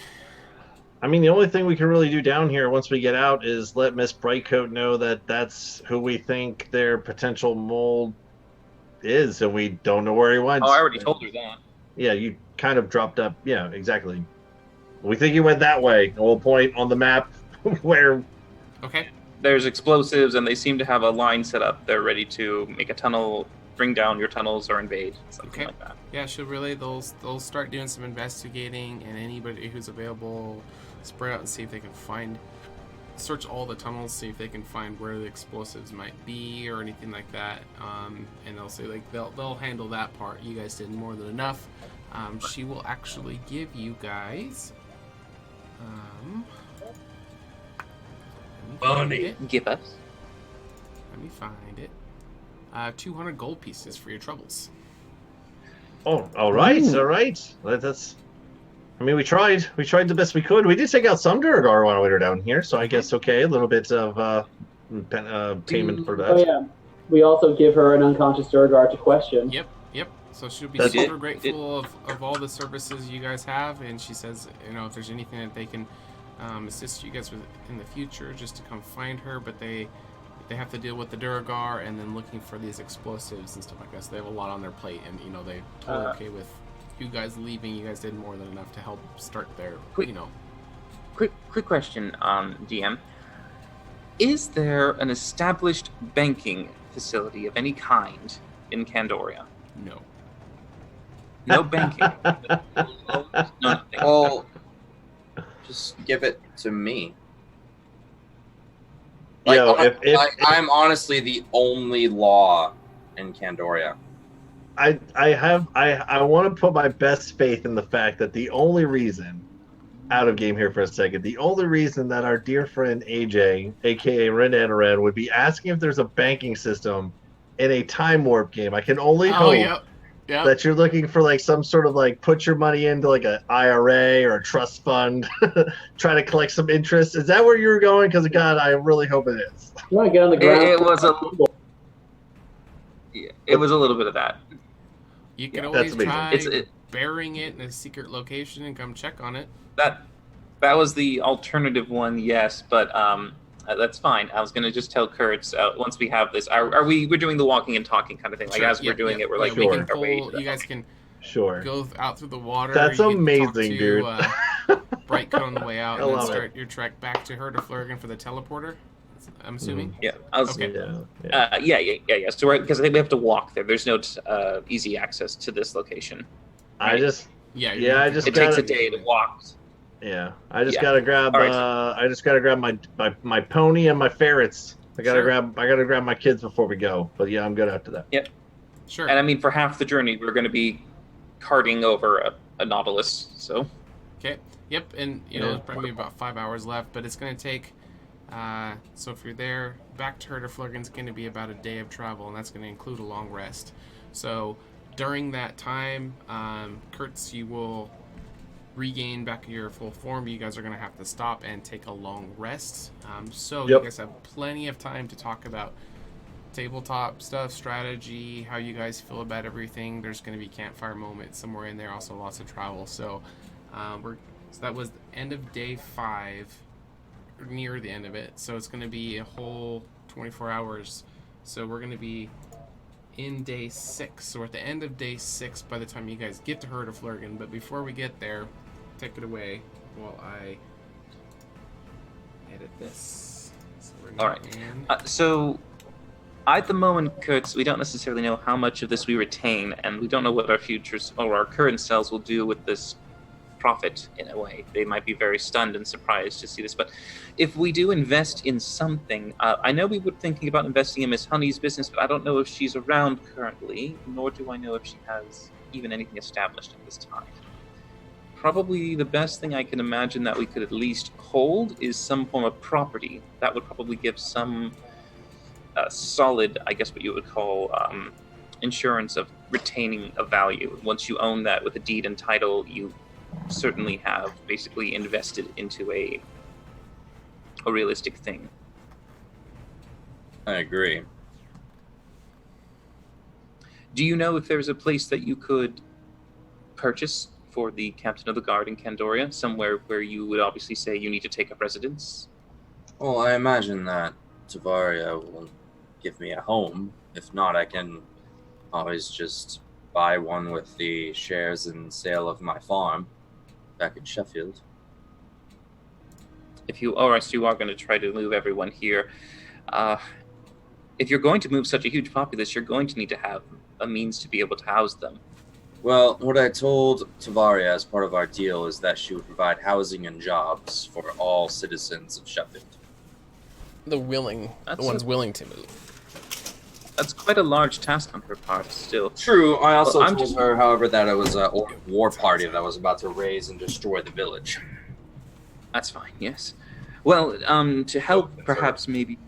Speaker 3: I mean, the only thing we can really do down here once we get out is let Miss Brightcoat know that that's who we think their potential mole is, and we don't know where he went.
Speaker 2: Oh, I already told her that.
Speaker 3: Yeah, you kind of dropped up. Yeah, exactly. We think he went that way. We'll point on the map where...
Speaker 1: Okay.
Speaker 2: There's explosives, and they seem to have a line set up. They're ready to make a tunnel, bring down your tunnels, or invade, something like that.
Speaker 1: Yeah, she'll relay. They'll start doing some investigating, and anybody who's available, spread out and see if they can search all the tunnels, see if they can find where the explosives might be or anything like that. And they'll say they'll handle that part. You guys did more than enough. She will actually give you guys.
Speaker 2: Money. Give us.
Speaker 1: Let me find it. 200 gold pieces for your troubles.
Speaker 3: Oh, all right. That's. I mean, we tried the best we could. We did take out some Duragar while we were down here, so I guess a little bit of payment for that.
Speaker 5: Oh yeah. We also give her an unconscious Duragar to question.
Speaker 1: Yep. So she'll be super grateful of all the services you guys have, and she says, if there's anything that they can assist you guys with in the future, just to come find her. But they have to deal with the Duragar and then looking for these explosives and stuff like that. So they have a lot on their plate, and they're totally okay with you guys leaving. You guys did more than enough to help start their.
Speaker 2: Quick question, DM. Is there an established banking facility of any kind in Candoria?
Speaker 1: No.
Speaker 2: No banking. No.
Speaker 4: Well, just give it to me. I'm honestly the only law in Candoria.
Speaker 3: I want to put my best faith in the fact that the only reason, out of game here for a second, the only reason that our dear friend AJ, aka Ren Anoran, would be asking if there's a banking system in a time warp game, I can only hope that you're looking for some sort of put your money into an IRA or a trust fund, try to collect some interest. Is that where you were going? Because God, I really hope it is.
Speaker 5: You want to get on the ground?
Speaker 2: It was a little bit of that.
Speaker 1: You can always try burying it in a secret location and come check on it.
Speaker 2: That was the alternative one, yes, but That's fine. I was going to just tell Kurtz once we have this. We're doing the walking and talking kind of thing? Like
Speaker 1: Sure,
Speaker 2: as we're doing it, we're like,
Speaker 1: we can
Speaker 3: Sure.
Speaker 1: pull. You guys can
Speaker 3: Sure.
Speaker 1: go out through the water.
Speaker 3: That's
Speaker 1: you can
Speaker 3: amazing,
Speaker 1: talk to,
Speaker 3: dude.
Speaker 1: Brightcoat on the way out,
Speaker 3: I
Speaker 1: and then
Speaker 3: love
Speaker 1: start your trek back to Flurgan for the teleporter. I'm assuming.
Speaker 2: Yeah. I was,
Speaker 1: Okay.
Speaker 2: Yeah. So because we have to walk there. There's no easy access to this location.
Speaker 3: I just
Speaker 2: It takes a day to walk.
Speaker 3: Yeah, I just
Speaker 2: Yeah.
Speaker 3: gotta grab.
Speaker 2: All right.
Speaker 3: I just gotta grab my pony and my ferrets. I gotta grab my kids before we go. But yeah, I'm good after that.
Speaker 2: Yep.
Speaker 1: Sure.
Speaker 2: And I mean, for half the journey, we're going to be carting over a Nautilus. So.
Speaker 1: Okay. Yep. And there's probably about 5 hours left, but it's going to take. So if you're there, back to Flurgan's going to be about a day of travel, and that's going to include a long rest. So during that time, Kurtz, you will regain back your full form. You guys are going to have to stop and take a long rest. You guys have plenty of time to talk about tabletop stuff, strategy, how you guys feel about everything. There's going to be campfire moments somewhere in there, also lots of travel. So so that was the end of day 5, or near the end of it. So it's going to be a whole 24 hours. So we're going to be in day 6. So we're at the end of day 6 by the time you guys get to Flurgan. But before we get there, take it away while I edit this. So we're
Speaker 2: All right. So at the moment, Kurtz, we don't necessarily know how much of this we retain, and we don't know what our futures or our current selves will do with this profit. In a way, they might be very stunned and surprised to see this. But if we do invest in something, I know we were thinking about investing in Miss Honey's business, but I don't know if she's around currently, nor do I know if she has even anything established at this time. Probably the best thing I can imagine that we could at least hold is some form of property. That would probably give some solid, I guess what you would call insurance of retaining a value. Once you own that with a deed and title, you certainly have basically invested into a realistic thing.
Speaker 4: I agree.
Speaker 2: Do you know if there's a place that you could purchase for the captain of the guard in Candoria, somewhere where you would obviously say you need to take up residence?
Speaker 4: Well, I imagine that Tavaria will give me a home. If not, I can always just buy one with the shares and sale of my farm back in Sheffield.
Speaker 2: So you are going to try to move everyone here. If you're going to move such a huge populace, you're going to need to have a means to be able to house them.
Speaker 4: Well, what I told Tavaria as part of our deal is that she would provide housing and jobs for all citizens of Sheffield.
Speaker 1: The ones willing to move.
Speaker 2: That's quite a large task on her part, still.
Speaker 4: True. I also
Speaker 2: Well,
Speaker 4: told her, however, that it was a war party that was about to raise and destroy the village.
Speaker 2: That's fine, yes. Well, to help perhaps maybe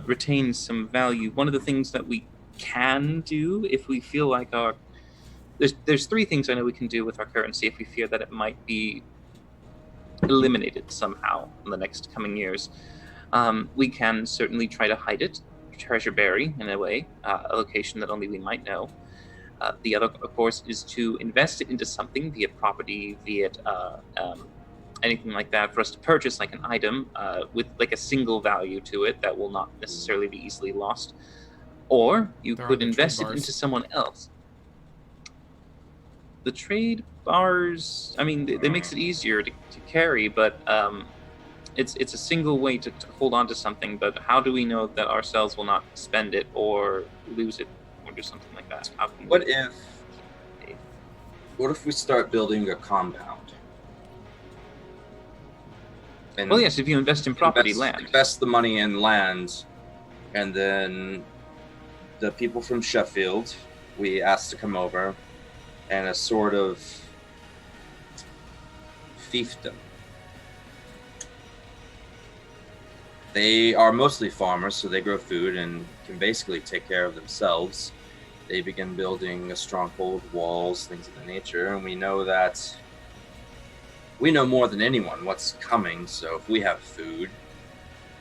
Speaker 2: retain some value, one of the things that we can do if we feel like there's 3 things I know we can do with our currency if we fear that it might be eliminated somehow in the next coming years. We can certainly try to hide it, treasure bury in a way, a location that only we might know. The other, of course, is to invest it into something, be it property, be it anything like that, for us to purchase like an item with like a single value to it that will not necessarily be easily lost. Or you could invest it into someone else. The trade bars, I mean, they makes it easier to carry, but it's a single way to hold on to something. But how do we know that ourselves will not spend it or lose it or do something like that?
Speaker 4: What if we start building a compound? And
Speaker 2: well, yes, if you invest in property, land.
Speaker 4: Invest the money in land, and then the people from Sheffield we asked to come over, and a sort of fiefdom. They are mostly farmers, so they grow food and can basically take care of themselves. They begin building a stronghold, walls, things of that nature, and we know more than anyone what's coming. So if we have food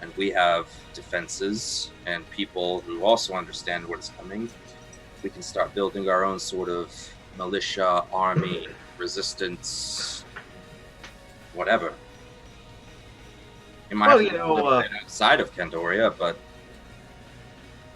Speaker 4: and we have defenses and people who also understand what is coming, we can start building our own sort of militia, army, resistance, whatever. You might
Speaker 3: Well,
Speaker 4: have to do a little bit outside of Candoria, but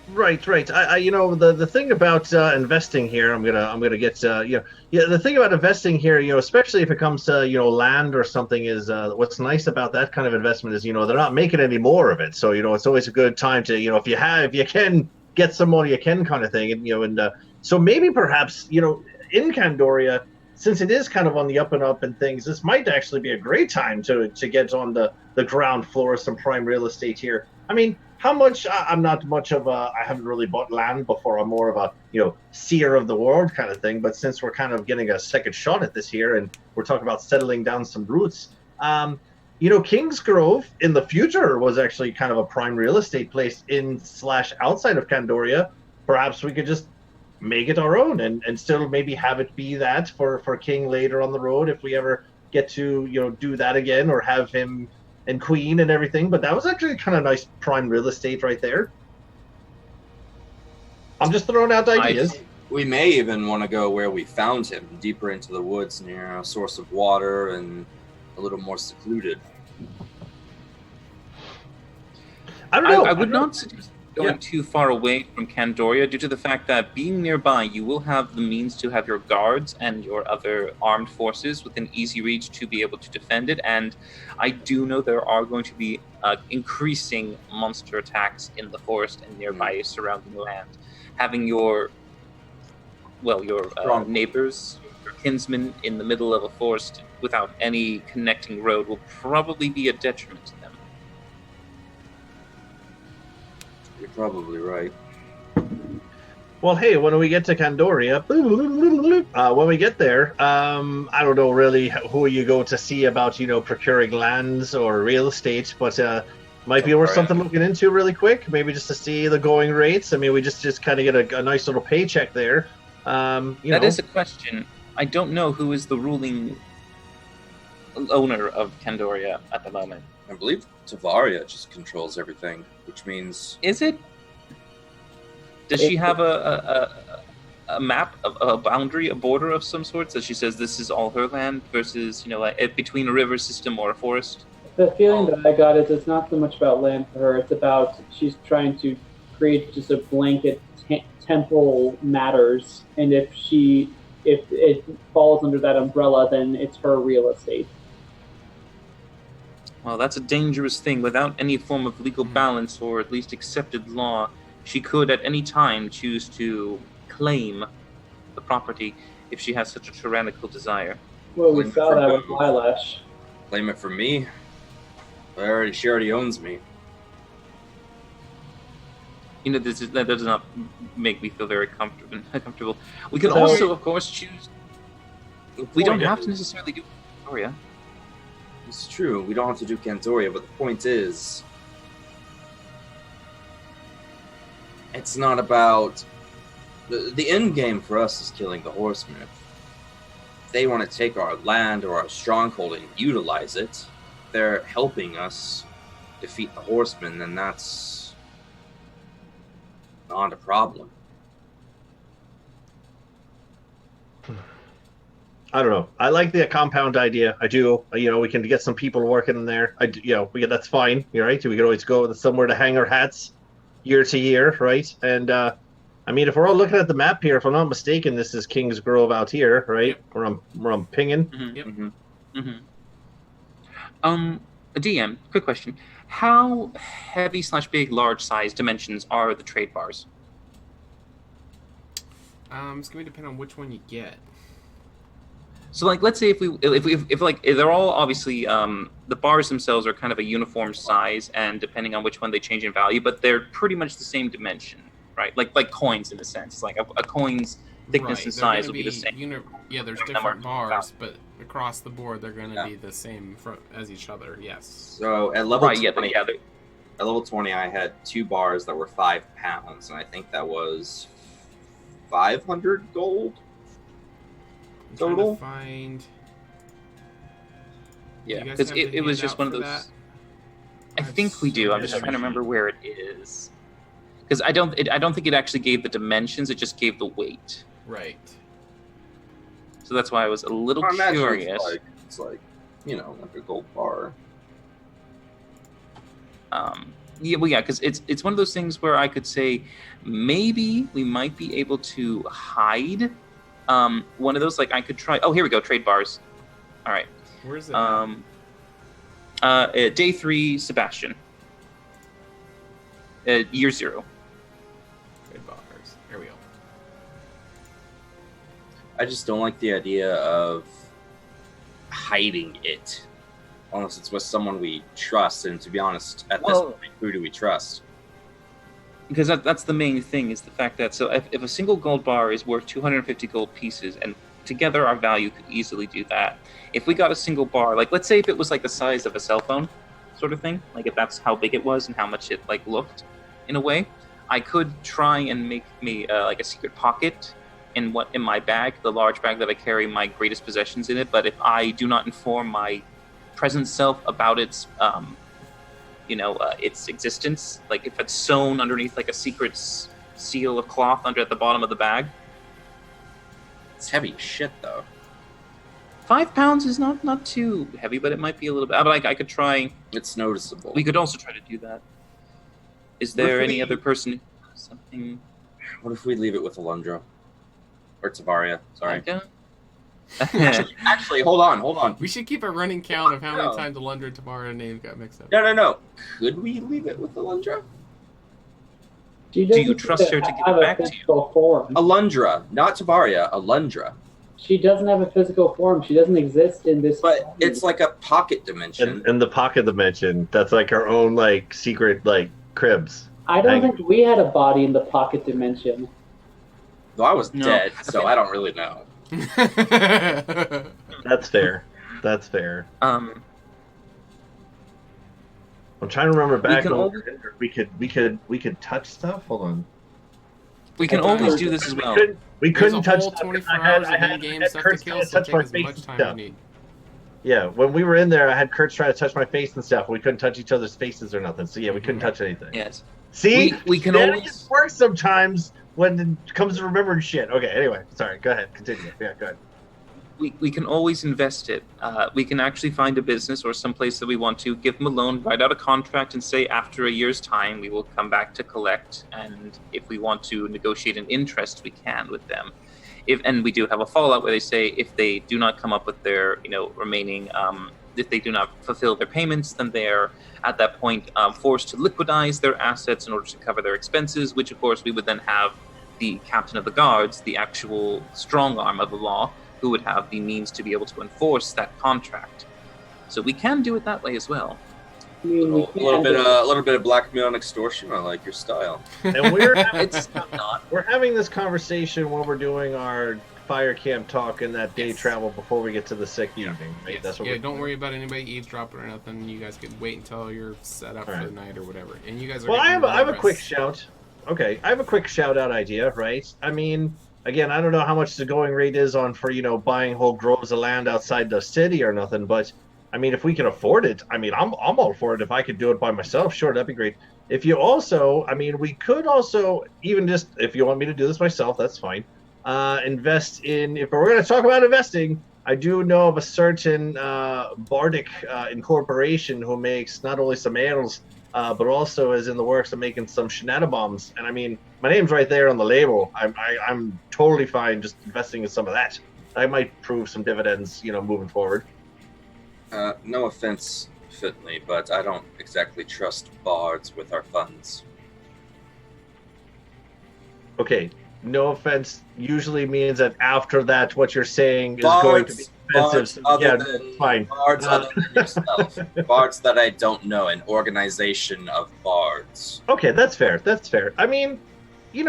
Speaker 3: Right. The thing about investing here, I'm gonna get the thing about investing here, especially if it comes to land or something, is what's nice about that kind of investment is they're not making any more of it, so it's always a good time to if you can get some money, you can kind of thing, and so maybe perhaps in Candoria, since it is kind of on the up and up and things, this might actually be a great time to get on the ground floor of some prime real estate here. I mean, how much? I'm not much of a. I haven't really bought land before. I'm more of a seer of the world kind of thing. But since we're kind of getting a second shot at this here, and we're talking about settling down some roots, Kings Grove in the future was actually kind of a prime real estate place in / outside of Candoria. Perhaps we could just make it our own and still maybe have it be that for King later on the road if we ever get to do that again, or have him and Queen and everything. But that was actually kind of nice prime real estate right there. I'm just throwing out ideas.
Speaker 4: We may even want to go where we found him, deeper into the woods near a source of water and a little more secluded.
Speaker 3: I don't know.
Speaker 2: I would not suggest going too far away from Candoria due to the fact that being nearby, you will have the means to have your guards and your other armed forces within easy reach to be able to defend it. And I do know there are going to be increasing monster attacks in the forest and nearby surrounding land. Having your neighbors, your kinsmen in the middle of a forest without any connecting road will probably be a detriment to them.
Speaker 4: You're probably right.
Speaker 3: Well, hey, when we get to Candoria, when we get there, I don't know really who you go to see about, procuring lands or real estate, but might be worth something looking into really quick, maybe just to see the going rates. I mean, we just kind of get a nice little paycheck there.
Speaker 2: That is a question. I don't know who is the ruling owner of Candoria at the moment.
Speaker 4: I believe Tavaria just controls everything, which means...
Speaker 2: Is it? Does she have a map, a boundary, a border of some sort that she says this is all her land versus, between a river system or a forest?
Speaker 5: The feeling that I got is it's not so much about land for her, it's about she's trying to create just a blanket temple matters, and if it falls under that umbrella, then it's her real estate.
Speaker 2: Well, that's a dangerous thing. Without any form of legal balance or at least accepted law, she could at any time choose to claim the property if she has such a tyrannical desire.
Speaker 5: Well, we saw that with Lilash.
Speaker 4: Claim it from me? She already owns me.
Speaker 2: That does not make me feel very comfortable. We could also, of course, choose... We don't have to necessarily do Victoria.
Speaker 4: It's true, we don't have to do Candoria, but the point is... It's not about... The end game for us is killing the horsemen. If they want to take our land or our stronghold and utilize it, they're helping us defeat the horsemen, then that's not a problem.
Speaker 3: I don't know. I like the compound idea. I do. We can get some people working in there. That's fine. Right? We can always go somewhere to hang our hats year to year, right? And I mean, if we're all looking at the map here, if I'm not mistaken, this is Kings Grove out here, right? Yep. Where I'm pinging.
Speaker 2: Mm-hmm. Yep. Mm-hmm. Mm-hmm. DM, quick question: how heavy / big, large size dimensions are the trade bars?
Speaker 1: It's going to depend on which one you get.
Speaker 2: So, let's say if they're all obviously the bars themselves are kind of a uniform size, and depending on which one they change in value, but they're pretty much the same dimension, right? Like coins in a sense. Like a coin's thickness and size will be the same.
Speaker 1: There's different bars, but across the board they're going to be the same as each other. Yes.
Speaker 4: So at level 20, at level 20, I had 2 bars that were 5 pounds, and I think that was 500 gold. Total?
Speaker 2: Yeah, because it was just one of those. I think we do. I'm just trying to remember where it is, because I don't think it actually gave the dimensions. It just gave the weight.
Speaker 1: Right.
Speaker 2: So that's why I was a little curious.
Speaker 4: It's like like a gold bar.
Speaker 2: Because it's one of those things where I could say maybe we might be able to hide one of those. Like I could try. Oh, here we go. Trade bars. All right.
Speaker 1: Where's it?
Speaker 2: Day 3, Sebastian. Year 0.
Speaker 1: Trade bars. There we go.
Speaker 4: I just don't like the idea of hiding it. Unless it's with someone we trust, and to be honest, at this point, who do we trust?
Speaker 2: Because that's the main thing, is the fact that if a single gold bar is worth 250 gold pieces, and together our value could easily do that. If we got a single bar, like let's say if it was like the size of a cell phone, sort of thing, like if that's how big it was and how much it like looked, in a way, I could try and make me like a secret pocket in my bag, the large bag that I carry my greatest possessions in it. But if I do not inform my present self about its its existence, like if it's sewn underneath like a secret seal of cloth under at the bottom of the bag.
Speaker 4: It's heavy as shit, though.
Speaker 2: 5 pounds is not too heavy, but it might be a little bit. But I could try.
Speaker 4: It's noticeable.
Speaker 2: We could also try to do that. Is there any other person? Something.
Speaker 4: What if we leave it with Alundra or Tavaria? Sorry. Actually, hold on.
Speaker 1: We should keep a running count of how many times the Alundra and Tamara names got mixed up.
Speaker 4: No. Could we leave it with Alundra?
Speaker 2: Do you trust her to give it back to you?
Speaker 5: Form.
Speaker 4: Alundra, not Tavaria. Alundra.
Speaker 5: She doesn't have a physical form. She doesn't exist in this.
Speaker 4: But it's like a pocket dimension.
Speaker 3: In the pocket dimension, that's like our own like secret like cribs.
Speaker 5: I don't think we had a body in the pocket dimension.
Speaker 4: Well, I was dead, so I don't really know.
Speaker 3: That's fair. I'm trying to remember back. We could touch stuff. Hold on.
Speaker 2: We can always do this as well.
Speaker 3: We couldn't touch stuff.
Speaker 1: 24 hours of in-game stuff to kill, so take as much time as you need.
Speaker 3: Yeah, when we were in there, I had Kurtz try to touch my face and stuff. We couldn't touch each other's faces or nothing. So yeah, we couldn't touch anything.
Speaker 2: Yes.
Speaker 3: See,
Speaker 2: we can always
Speaker 3: work sometimes when it comes to remembering shit. Okay, anyway, sorry. Go ahead. Continue. Yeah, go ahead.
Speaker 2: We can always invest it. We can actually find a business or some place that we want to, give them a loan, write out a contract, and say after a year's time we will come back to collect. And if we want to negotiate an interest, we can with them. And we do have a fallout where they say if they do not come up with their remaining, if they do not fulfill their payments, then they're at that point forced to liquidize their assets in order to cover their expenses. Which of course we would then have the captain of the guards, the actual strong arm of the law, who would have the means to be able to enforce that contract. So we can do it that way as well.
Speaker 5: I mean,
Speaker 4: A little bit of blackmail and extortion. I like your style.
Speaker 3: And we're
Speaker 2: It's not.
Speaker 3: we're having this conversation while we're doing our fire camp talk and that day travel before we get to the sick evening. Right?
Speaker 1: Yes.
Speaker 3: That's what
Speaker 1: don't worry about anybody eavesdropping or nothing. You guys can wait until you're set up for the night or whatever. And you guys are.
Speaker 3: Well, I have a quick shout. Okay, I have a quick shout out idea. Right? I mean, again, I don't know how much the going rate is on for buying whole groves of land outside the city or nothing, but I mean, if we can afford it, I mean, I'm all for it. If I could do it by myself, sure, that'd be great. If you also, I mean, we could also even just, if you want me to do this myself, that's fine. Invest in, if we're going to talk about investing, I do know of a certain bardic incorporation who makes not only some ales, but also is in the works of making some bombs. And I mean, my name's right there on the label. I'm totally fine just investing in some of that. That might prove some dividends, moving forward.
Speaker 4: No offense, Finley, but I don't exactly trust bards with our funds.
Speaker 3: Okay, no offense usually means that after that, what you're saying is going to be offensive. Fine.
Speaker 4: Bards other than yourself. Bards that I don't know, an organization of bards.
Speaker 3: Okay, that's fair. I mean, you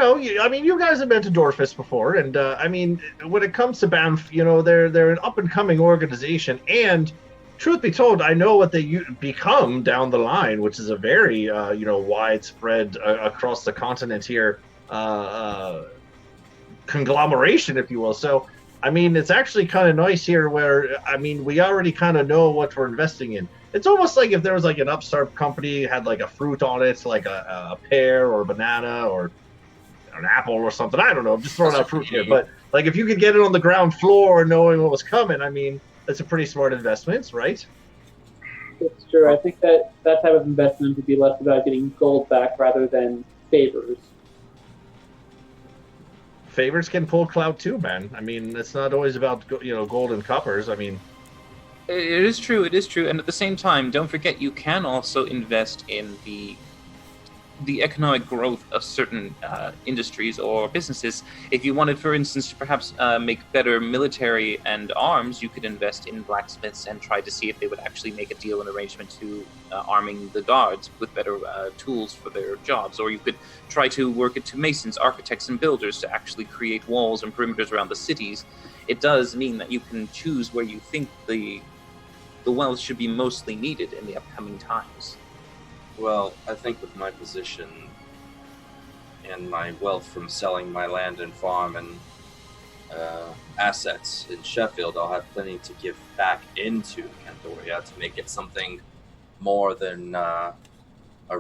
Speaker 3: guys have been to Dorfus before, and I mean, when it comes to Banff, they're an up-and-coming organization, and truth be told, I know what they become down the line, which is a very, widespread across the continent here conglomeration, if you will. So, I mean, it's actually kind of nice here where, I mean, we already kind of know what we're investing in. It's almost like if there was like an upstart company, had like a fruit on it, like a pear or a banana or an apple or something. I don't know. I'm just throwing out fruit here. But like if you could get it on the ground floor knowing what was coming, I mean, that's a pretty smart investment, right?
Speaker 5: It's true. I think that type of investment would be less about getting gold back rather than favors.
Speaker 3: Favors can pull clout too, man. I mean, it's not always about gold and coppers. I mean,
Speaker 2: It is true. It is true. And at the same time, don't forget you can also invest in the economic growth of certain industries or businesses. If you wanted, for instance, to perhaps make better military and arms, you could invest in blacksmiths and try to see if they would actually make a deal and arrangement to arming the guards with better tools for their jobs. Or you could try to work it to masons, architects, and builders to actually create walls and perimeters around the cities. It does mean that you can choose where you think the wealth should be mostly needed in the upcoming times.
Speaker 4: Well, I think with my position and my wealth from selling my land and farm and assets in Sheffield, I'll have plenty to give back into Candoria to make it something more than a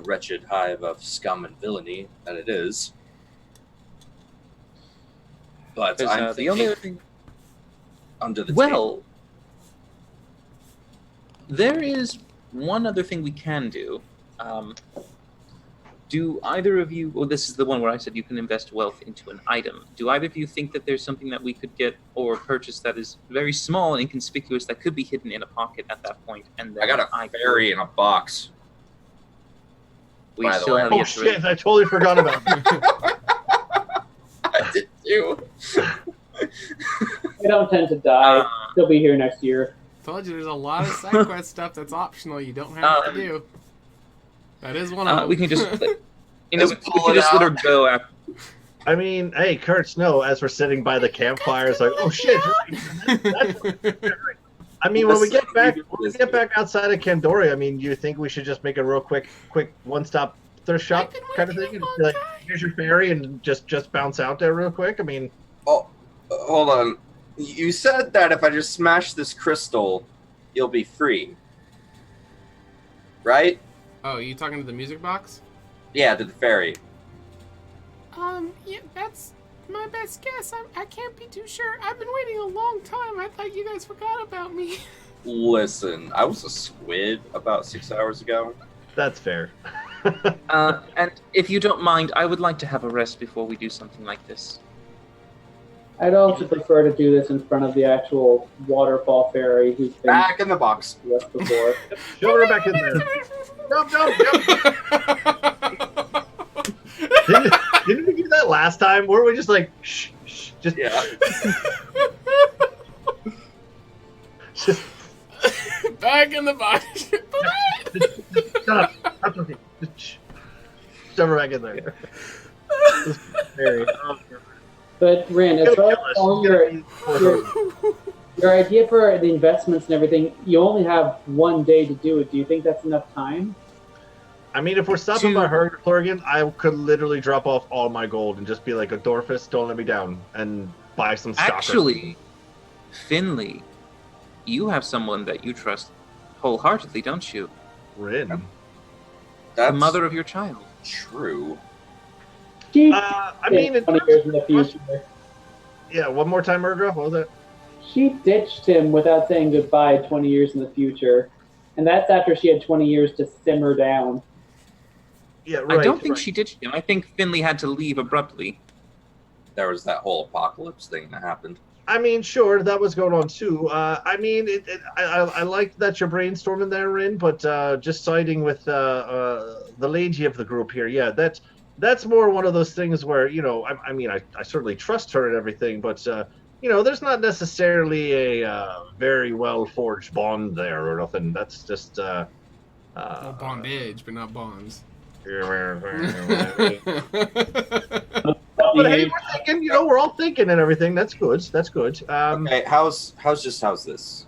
Speaker 4: wretched hive of scum and villainy that it is. But I'm
Speaker 2: the only other thing...
Speaker 4: under the
Speaker 2: Well,
Speaker 4: table.
Speaker 2: there is one other thing we can do. Do either of you... Well, this is the one where I said you can invest wealth into an item. Do either of you think that there's something that we could get or purchase that is very small and inconspicuous that could be hidden in a pocket at that point? And then
Speaker 4: I got a fairy in a box.
Speaker 2: We
Speaker 4: by the
Speaker 2: still
Speaker 4: way.
Speaker 2: have
Speaker 3: oh
Speaker 2: yet to
Speaker 3: shit! I totally forgot about that.
Speaker 4: I did too.
Speaker 5: They don't tend to die. They'll be here next year.
Speaker 1: Told you there's a lot of side quest stuff that's optional. You don't have to do. That is one of them.
Speaker 2: We can just, we
Speaker 4: Just
Speaker 2: can
Speaker 4: pull it
Speaker 2: just let her
Speaker 4: out.
Speaker 2: go after.
Speaker 3: I mean, hey, Kurt Snow, as we're sitting by the campfire, it's like, oh shit! I mean, when we get back outside of Candoria, I mean, you think we should just make a real quick one-stop thrift shop kind of thing? And be like, here's your ferry, and just bounce out there real quick. I mean,
Speaker 4: Oh, hold on. You said that if I just smash this crystal, you'll be free. Right?
Speaker 1: Oh, you talking to the music box?
Speaker 4: Yeah, to the fairy.
Speaker 1: Yeah, that's my best guess. I can't be too sure. I've been waiting a long time. I thought you guys forgot about me.
Speaker 4: Listen, I was a squid about 6 hours ago.
Speaker 3: that's fair.
Speaker 2: And if you don't mind, I would like to have a rest before we do something like this.
Speaker 5: I'd also prefer to do this in front of the actual waterfall fairy who's been
Speaker 4: Back in the box.
Speaker 5: with us before.
Speaker 3: Shove her back in there. Jump! Didn't we do that last time? Were we just like, shh, just
Speaker 4: Yeah.
Speaker 3: just
Speaker 1: Back in the box.
Speaker 3: shut up. I'm talking. Just shh. Shove her back in there. Just very.
Speaker 5: But Rin, as far as your idea for the investments and everything, you only have one day to do it. Do you think that's enough time?
Speaker 3: I mean, if we're stopping by Florian, I could literally drop off all my gold and just be like, Adorphus, don't let me down, and buy some stock.
Speaker 2: Actually, Finley, you have someone that you trust wholeheartedly, don't you?
Speaker 3: Rin.
Speaker 2: The mother of your child.
Speaker 4: True.
Speaker 5: She
Speaker 3: I mean, in
Speaker 5: 20 years in the future.
Speaker 3: Yeah, one more time, Urgra. What was it?
Speaker 5: She ditched him without saying goodbye 20 years in the future. And that's after she had 20 years to simmer down.
Speaker 3: Yeah, right.
Speaker 2: I don't think she ditched him. I think Finley had to leave abruptly.
Speaker 4: There was that whole apocalypse thing that happened.
Speaker 3: I mean, sure, that was going on too. I mean, I like that you're brainstorming there, Rin, but just siding with the lady of the group here, yeah, that's more one of those things where, I mean, I certainly trust her and everything, but, there's not necessarily a very well-forged bond there or nothing. That's just...
Speaker 1: Well, bondage, but not bonds.
Speaker 3: But hey, we're thinking, we're all thinking and everything. That's good. That's good.
Speaker 4: Okay, how's this?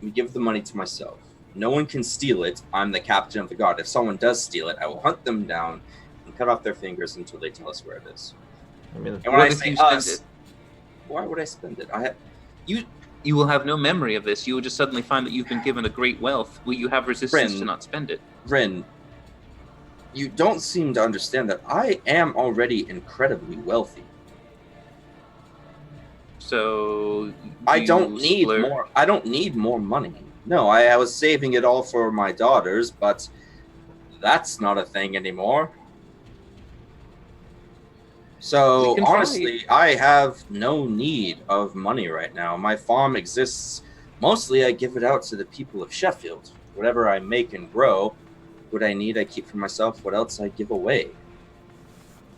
Speaker 4: We give the money to myself. No one can steal it. I'm the captain of the guard. If someone does steal it, I will hunt them down and cut off their fingers until they tell us where it is.
Speaker 3: I mean,
Speaker 4: And when
Speaker 2: What
Speaker 4: I
Speaker 2: if
Speaker 4: say
Speaker 2: you spend
Speaker 4: us,
Speaker 2: it?
Speaker 4: why would I spend it?
Speaker 2: You will have no memory of this. You will just suddenly find that you've been given a great wealth. Will you have resistance
Speaker 4: Rin.
Speaker 2: to not spend it?
Speaker 4: Rin, you don't seem to understand that I am already incredibly wealthy.
Speaker 2: So
Speaker 4: I don't
Speaker 2: you
Speaker 4: need
Speaker 2: splurge-
Speaker 4: more. I don't need more money. No, I was saving it all for my daughters, but that's not a thing anymore. So,
Speaker 2: We can try-
Speaker 4: honestly, I have no need of money right now. My farm exists. Mostly, I give it out to the people of Sheffield. Whatever I make and grow, what I need, I keep for myself. What else, I give away.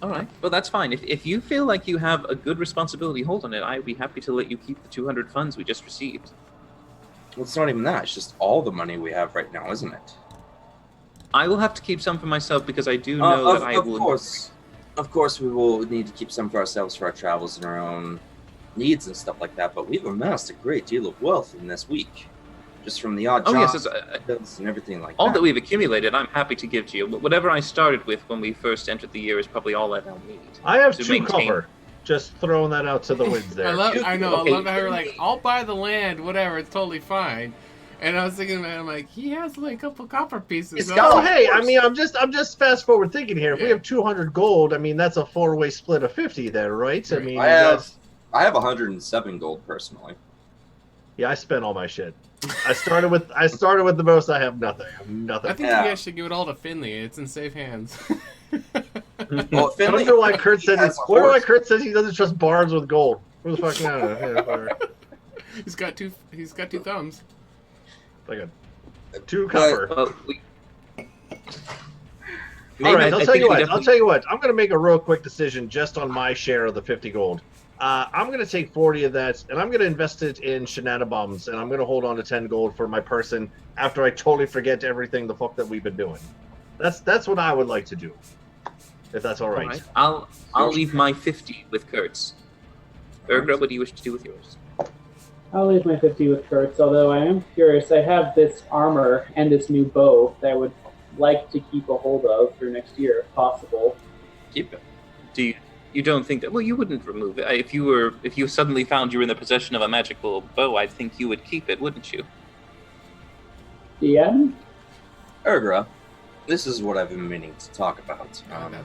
Speaker 10: All right. Well, that's fine. If you feel like you have a good responsibility hold on it, I'd be happy to let you keep the 200 funds we just received.
Speaker 4: Well, it's not even that. It's just all the money we have right now, isn't it?
Speaker 10: I will have to keep some for myself because I do know that I will.
Speaker 4: Of course, we will need to keep some for ourselves for our travels and our own needs and stuff like that. But we've amassed a great deal of wealth in this week, just from the odd jobs and everything like that.
Speaker 10: All that we've accumulated, I'm happy to give to you. But whatever I started with when we first entered the year is probably all that I'll need.
Speaker 3: I have
Speaker 10: to
Speaker 3: 2
Speaker 10: maintain.
Speaker 3: copper. Just throwing that out to the winds there.
Speaker 1: I know.
Speaker 10: Okay.
Speaker 1: I love how you're like, I'll buy the land, whatever. It's totally fine. And I was thinking, man, I'm like, he has like a couple copper pieces.
Speaker 3: Oh, hey, I mean, I'm just fast forward thinking here. If we
Speaker 1: Yeah.
Speaker 3: have 200 gold, I mean, that's a 4-way split of 50 there, right? I mean,
Speaker 4: I have 107 gold personally.
Speaker 3: yeah, I spent all my shit. I started with the most. I have nothing. I have nothing.
Speaker 1: I think
Speaker 4: Yeah.
Speaker 1: you guys should give it all to Finley. It's in safe hands.
Speaker 4: Well,
Speaker 3: I
Speaker 4: Finley,
Speaker 3: don't know why Kurt said
Speaker 4: has a
Speaker 3: I wonder why
Speaker 4: horse.
Speaker 3: Kurt says he doesn't trust bards with gold. Who the fuck knows? Yeah, whatever.
Speaker 1: He's got two thumbs.
Speaker 3: Like a 2 copper.
Speaker 10: Well,
Speaker 3: All right, I'll tell you what.
Speaker 10: definitely-
Speaker 3: I'm going to make a real quick decision just on my share of the 50 gold. I'm going to take 40 of that, and I'm going to invest it in shenanigans, and I'm going to hold on to 10 gold for my person after I totally forget everything the fuck that we've been doing. That's what I would like to do, if that's all right.
Speaker 10: All right. I'll leave my 50 with Kurt's. Ergra, what do you wish to do with yours?
Speaker 5: I'll leave my 50 with Kurtz, although I am curious. I have this armor and this new bow that I would like to keep a hold of for next year, if possible.
Speaker 10: Keep it. Do you don't think that? Well, you wouldn't remove it. If you suddenly found you were in the possession of a magical bow, I think you would keep it, wouldn't you?
Speaker 5: DM?
Speaker 4: Ergra, this is what I've been meaning to talk about.
Speaker 1: I don't know.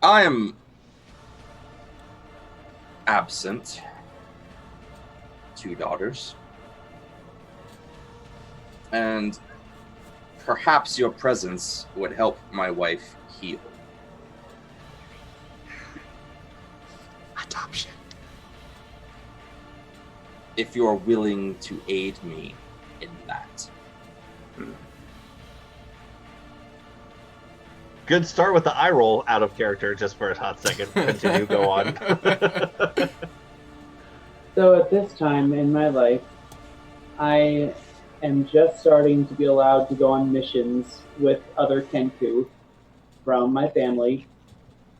Speaker 4: I am absent. 2 daughters. And perhaps your presence would help my wife heal.
Speaker 10: Adoption.
Speaker 4: If you're willing to aid me in that.
Speaker 3: Good start with the eye roll out of character just for a hot second. Continue, go on.
Speaker 5: So at this time in my life, I am just starting to be allowed to go on missions with other Kenku from my family.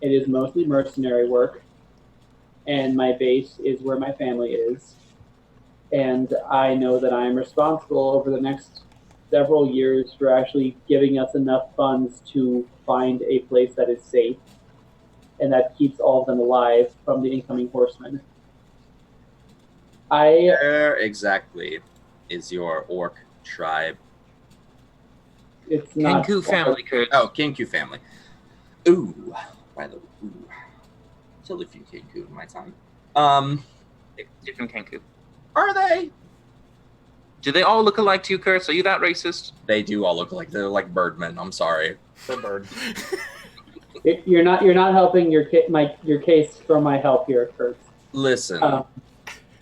Speaker 5: It is mostly mercenary work, and my base is where my family is. And I know that I am responsible over the next several years for actually giving us enough funds to find a place that is safe and that keeps all of them alive from the incoming horsemen.
Speaker 4: Where exactly is your orc tribe?
Speaker 5: It's not
Speaker 10: Kenku family, Kurt.
Speaker 4: Oh, Kenku family. Ooh, by the ooh. Killed a few Kenku in my time.
Speaker 10: Different Kenku.
Speaker 4: Are they?
Speaker 10: Do they all look alike to you, Kurt? Are you that racist?
Speaker 4: They do all look like they're like birdmen. I'm sorry.
Speaker 3: The bird.
Speaker 5: You're not helping your case for my help here, Kurt.
Speaker 4: Listen,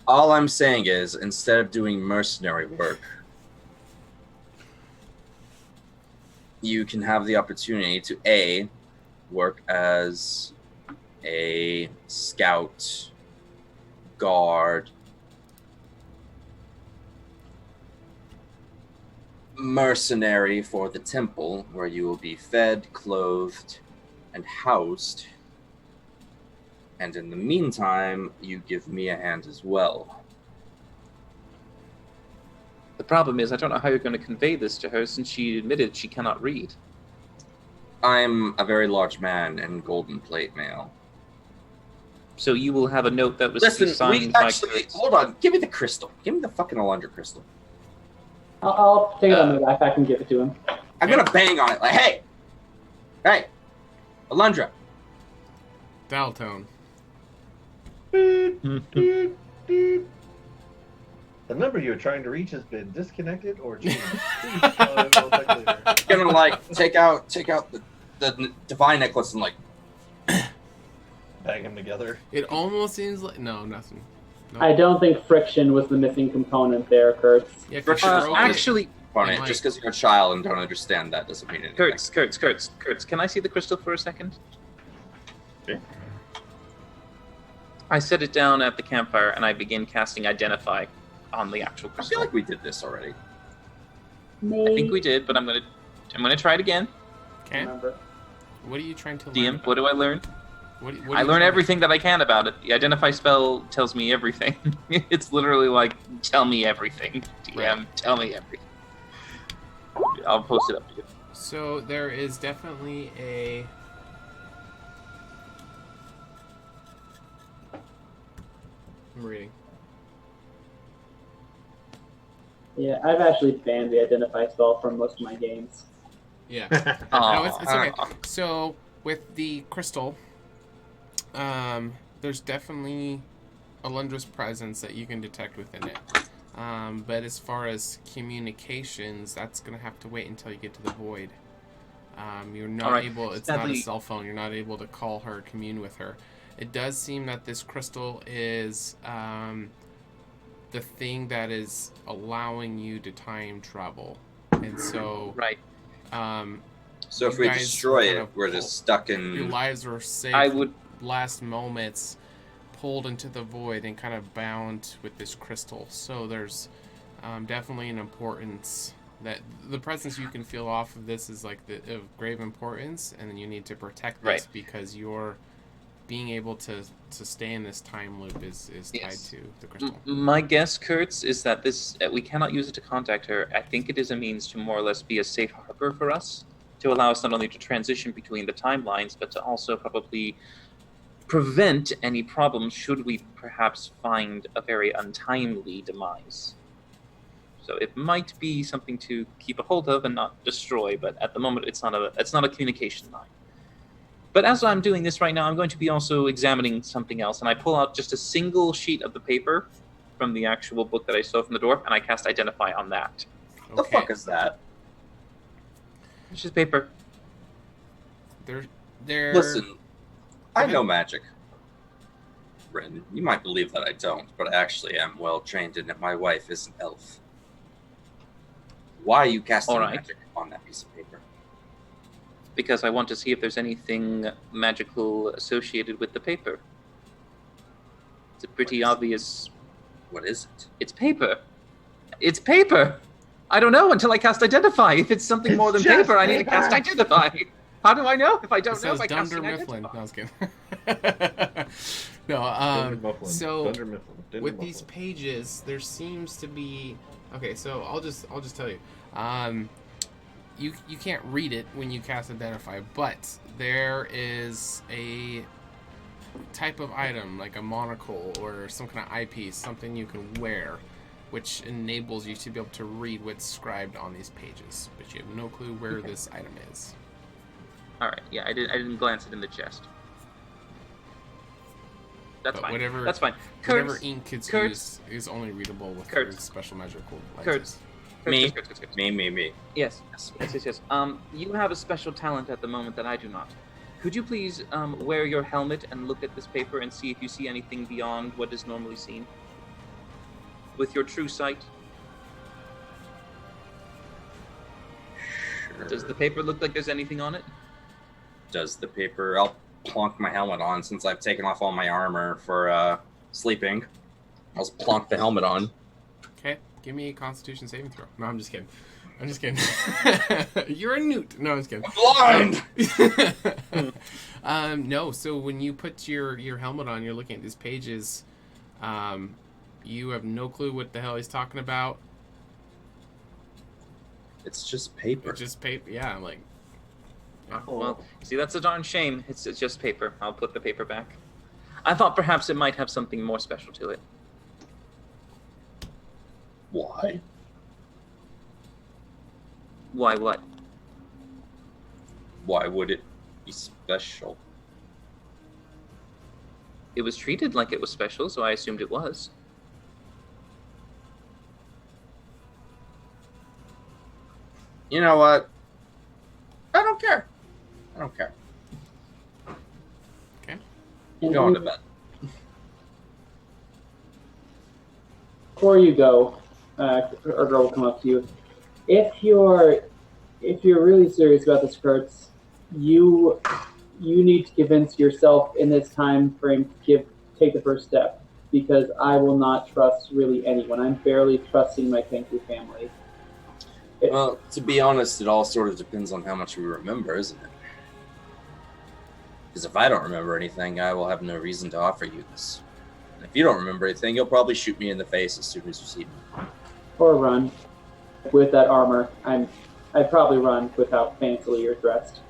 Speaker 4: all I'm saying is, instead of doing mercenary work, you can have the opportunity to A, work as a scout, guard, mercenary for the temple, where you will be fed, clothed, and housed. And in the meantime, you give me a hand as well.
Speaker 10: The problem is, I don't know how you're going to convey this to her since she admitted she cannot read.
Speaker 4: I'm a very large man in golden plate mail.
Speaker 10: So you will have a note that was to be
Speaker 4: Listen,
Speaker 10: signed
Speaker 4: we
Speaker 10: by
Speaker 4: actually...
Speaker 10: Kurt.
Speaker 4: Hold on. Give me the crystal. Give me the fucking Alundra crystal.
Speaker 5: I'll take it on my backpack and give it to him.
Speaker 4: I'm gonna bang on it like, hey! Hey! Alundra!
Speaker 1: Dial tone.
Speaker 3: Beep, beep, beep. The number you are trying to reach has been disconnected or changed. Please try it well back later.
Speaker 4: Gonna like take out the divine necklace and like
Speaker 3: Bang them together.
Speaker 1: It almost seems like no, nothing. Nope.
Speaker 5: I don't think friction was the missing component there, Kurtz.
Speaker 1: Yeah, 'cause
Speaker 4: Friction
Speaker 1: you
Speaker 4: is
Speaker 1: broke it.
Speaker 10: Actually,
Speaker 4: on it.
Speaker 1: Like-
Speaker 4: Just because you're a child and don't understand that doesn't mean anything.
Speaker 10: Kurtz, can I see the crystal for a second?
Speaker 4: Okay.
Speaker 10: I set it down at the campfire and I begin casting Identify on the actual
Speaker 4: I
Speaker 10: crystal.
Speaker 4: feel like we did this already.
Speaker 10: I think we did, but I'm gonna try it again.
Speaker 1: Okay.
Speaker 5: Remember.
Speaker 1: What are you trying to learn?
Speaker 10: DM, what do I learn?
Speaker 1: What
Speaker 10: I
Speaker 1: are you
Speaker 10: learn
Speaker 1: trying to-
Speaker 10: everything that I can about it. The Identify spell tells me everything. It's literally like, tell me everything. DM, tell me everything. I'll post it up to you.
Speaker 1: So there is definitely a. I'm reading.
Speaker 5: Yeah, I've actually banned the Identify spell from most of my games.
Speaker 1: Yeah.
Speaker 10: Aw.
Speaker 1: No, it's okay. So with the crystal, there's definitely a Lundra's presence that you can detect within it. But as far as communications, that's gonna have to wait until you get to the void. You're not
Speaker 10: Alright.
Speaker 1: able. It's not a
Speaker 10: Sadly-
Speaker 1: cell phone. You're not able to call her, commune with her. It does seem that this crystal is the thing that is allowing you to time travel, and so
Speaker 10: Right.
Speaker 4: So if
Speaker 1: You
Speaker 4: we
Speaker 1: guys
Speaker 4: destroy
Speaker 1: kind
Speaker 4: it,
Speaker 1: of
Speaker 4: we're just stuck
Speaker 1: your
Speaker 4: in.
Speaker 1: lives are saved.
Speaker 10: I would.
Speaker 1: Last moments pulled into the void and kind of bound with this crystal. So there's definitely an importance that the presence you can feel off of this is like of grave importance, and then you need to protect this
Speaker 10: Right.
Speaker 1: because you're being able to stay in this time loop is tied
Speaker 10: Yes.
Speaker 1: to the crystal.
Speaker 10: My guess, Kurtz, is that this we cannot use it to contact her. I think it is a means to more or less be a safe harbor for us, to allow us not only to transition between the timelines, but to also probably prevent any problems should we perhaps find a very untimely demise. So it might be something to keep a hold of and not destroy, but at the moment it's not a communication line. But as I'm doing this right now, I'm going to be also examining something else, and I pull out just a single sheet of the paper from the actual book that I stole from the dwarf, and I cast Identify on that.
Speaker 4: What the fuck is that?
Speaker 10: It's just paper.
Speaker 1: They're
Speaker 4: Listen, I know magic. Ren, you might believe that I don't, but I actually am well trained in it. My wife is an elf. Why are you casting
Speaker 10: All right.
Speaker 4: magic on that piece of paper?
Speaker 10: Because I want to see if there's anything magical associated with the paper. It's a pretty obvious.
Speaker 4: What is it?
Speaker 10: It's paper. It's paper. I don't know until I cast Identify. If it's something more than
Speaker 3: It's just
Speaker 10: paper, I need to cast
Speaker 3: paper.
Speaker 10: Identify. How do I know if I
Speaker 1: It
Speaker 10: don't know
Speaker 1: says
Speaker 10: by
Speaker 1: Dunder
Speaker 10: casting
Speaker 1: Mifflin.
Speaker 10: Identify?
Speaker 1: No, I was kidding. No,
Speaker 3: Dunder Mifflin.
Speaker 1: so
Speaker 3: Dunder Mifflin. Dunder
Speaker 1: with these
Speaker 3: Mifflin.
Speaker 1: pages, there seems to be. Okay, so I'll just tell you. You can't read it when you cast Identify, but there is a type of item like a monocle or some kind of eyepiece, something you can wear, which enables you to be able to read what's scribed on these pages, but you have no clue where this item is.
Speaker 10: All right. Yeah, I didn't glance it in the chest. That's
Speaker 1: But
Speaker 10: fine.
Speaker 1: whatever-
Speaker 10: That's fine.
Speaker 1: Whatever
Speaker 10: Kurtz,
Speaker 1: ink kids
Speaker 10: Kurtz.
Speaker 1: use is only readable with
Speaker 10: Kurtz.
Speaker 1: their special magical
Speaker 10: Kurtz.
Speaker 1: lenses.
Speaker 4: Me?
Speaker 10: Kurtz.
Speaker 4: Me.
Speaker 10: Yes. Yes. You have a special talent at the moment that I do not. Could you please wear your helmet and look at this paper and see if you see anything beyond what is normally seen? With your true sight,
Speaker 4: Sure.
Speaker 10: does the paper look like there's anything on it?
Speaker 4: Does the paper? I'll plonk my helmet on since I've taken off all my armor for sleeping. I'll just plonk the helmet on.
Speaker 1: Okay, give me a Constitution saving throw. No, I'm just kidding. You're a newt. No, I'm just kidding.
Speaker 4: Blind.
Speaker 1: No, so when you put your helmet on, you're looking at these pages. You have no clue what the hell he's talking about.
Speaker 4: It's just paper.
Speaker 1: It's just paper. Yeah, I'm like. Yeah.
Speaker 10: Oh, well, see, that's a darn shame. It's just paper. I'll put the paper back. I thought perhaps it might have something more special to it.
Speaker 4: Why?
Speaker 10: Why, what?
Speaker 4: Why would it be special?
Speaker 10: it was treated like it was special, so I assumed it was.
Speaker 4: You know what? I don't care. I don't care.
Speaker 1: Okay.
Speaker 4: Go on to bed.
Speaker 5: Before you go, a girl will come up to you. If you're really serious about the skirts, you need to convince yourself in this time frame to take the first step, because I will not trust really anyone. I'm barely trusting my Kenku family.
Speaker 4: Well, to be honest, it all sort of depends on how much we remember, isn't it? Because if I don't remember anything, I will have no reason to offer you this. And if you don't remember anything, you'll probably shoot me in the face as soon as you see me.
Speaker 5: Or run with that armor. I'd probably run without fancily or dressed.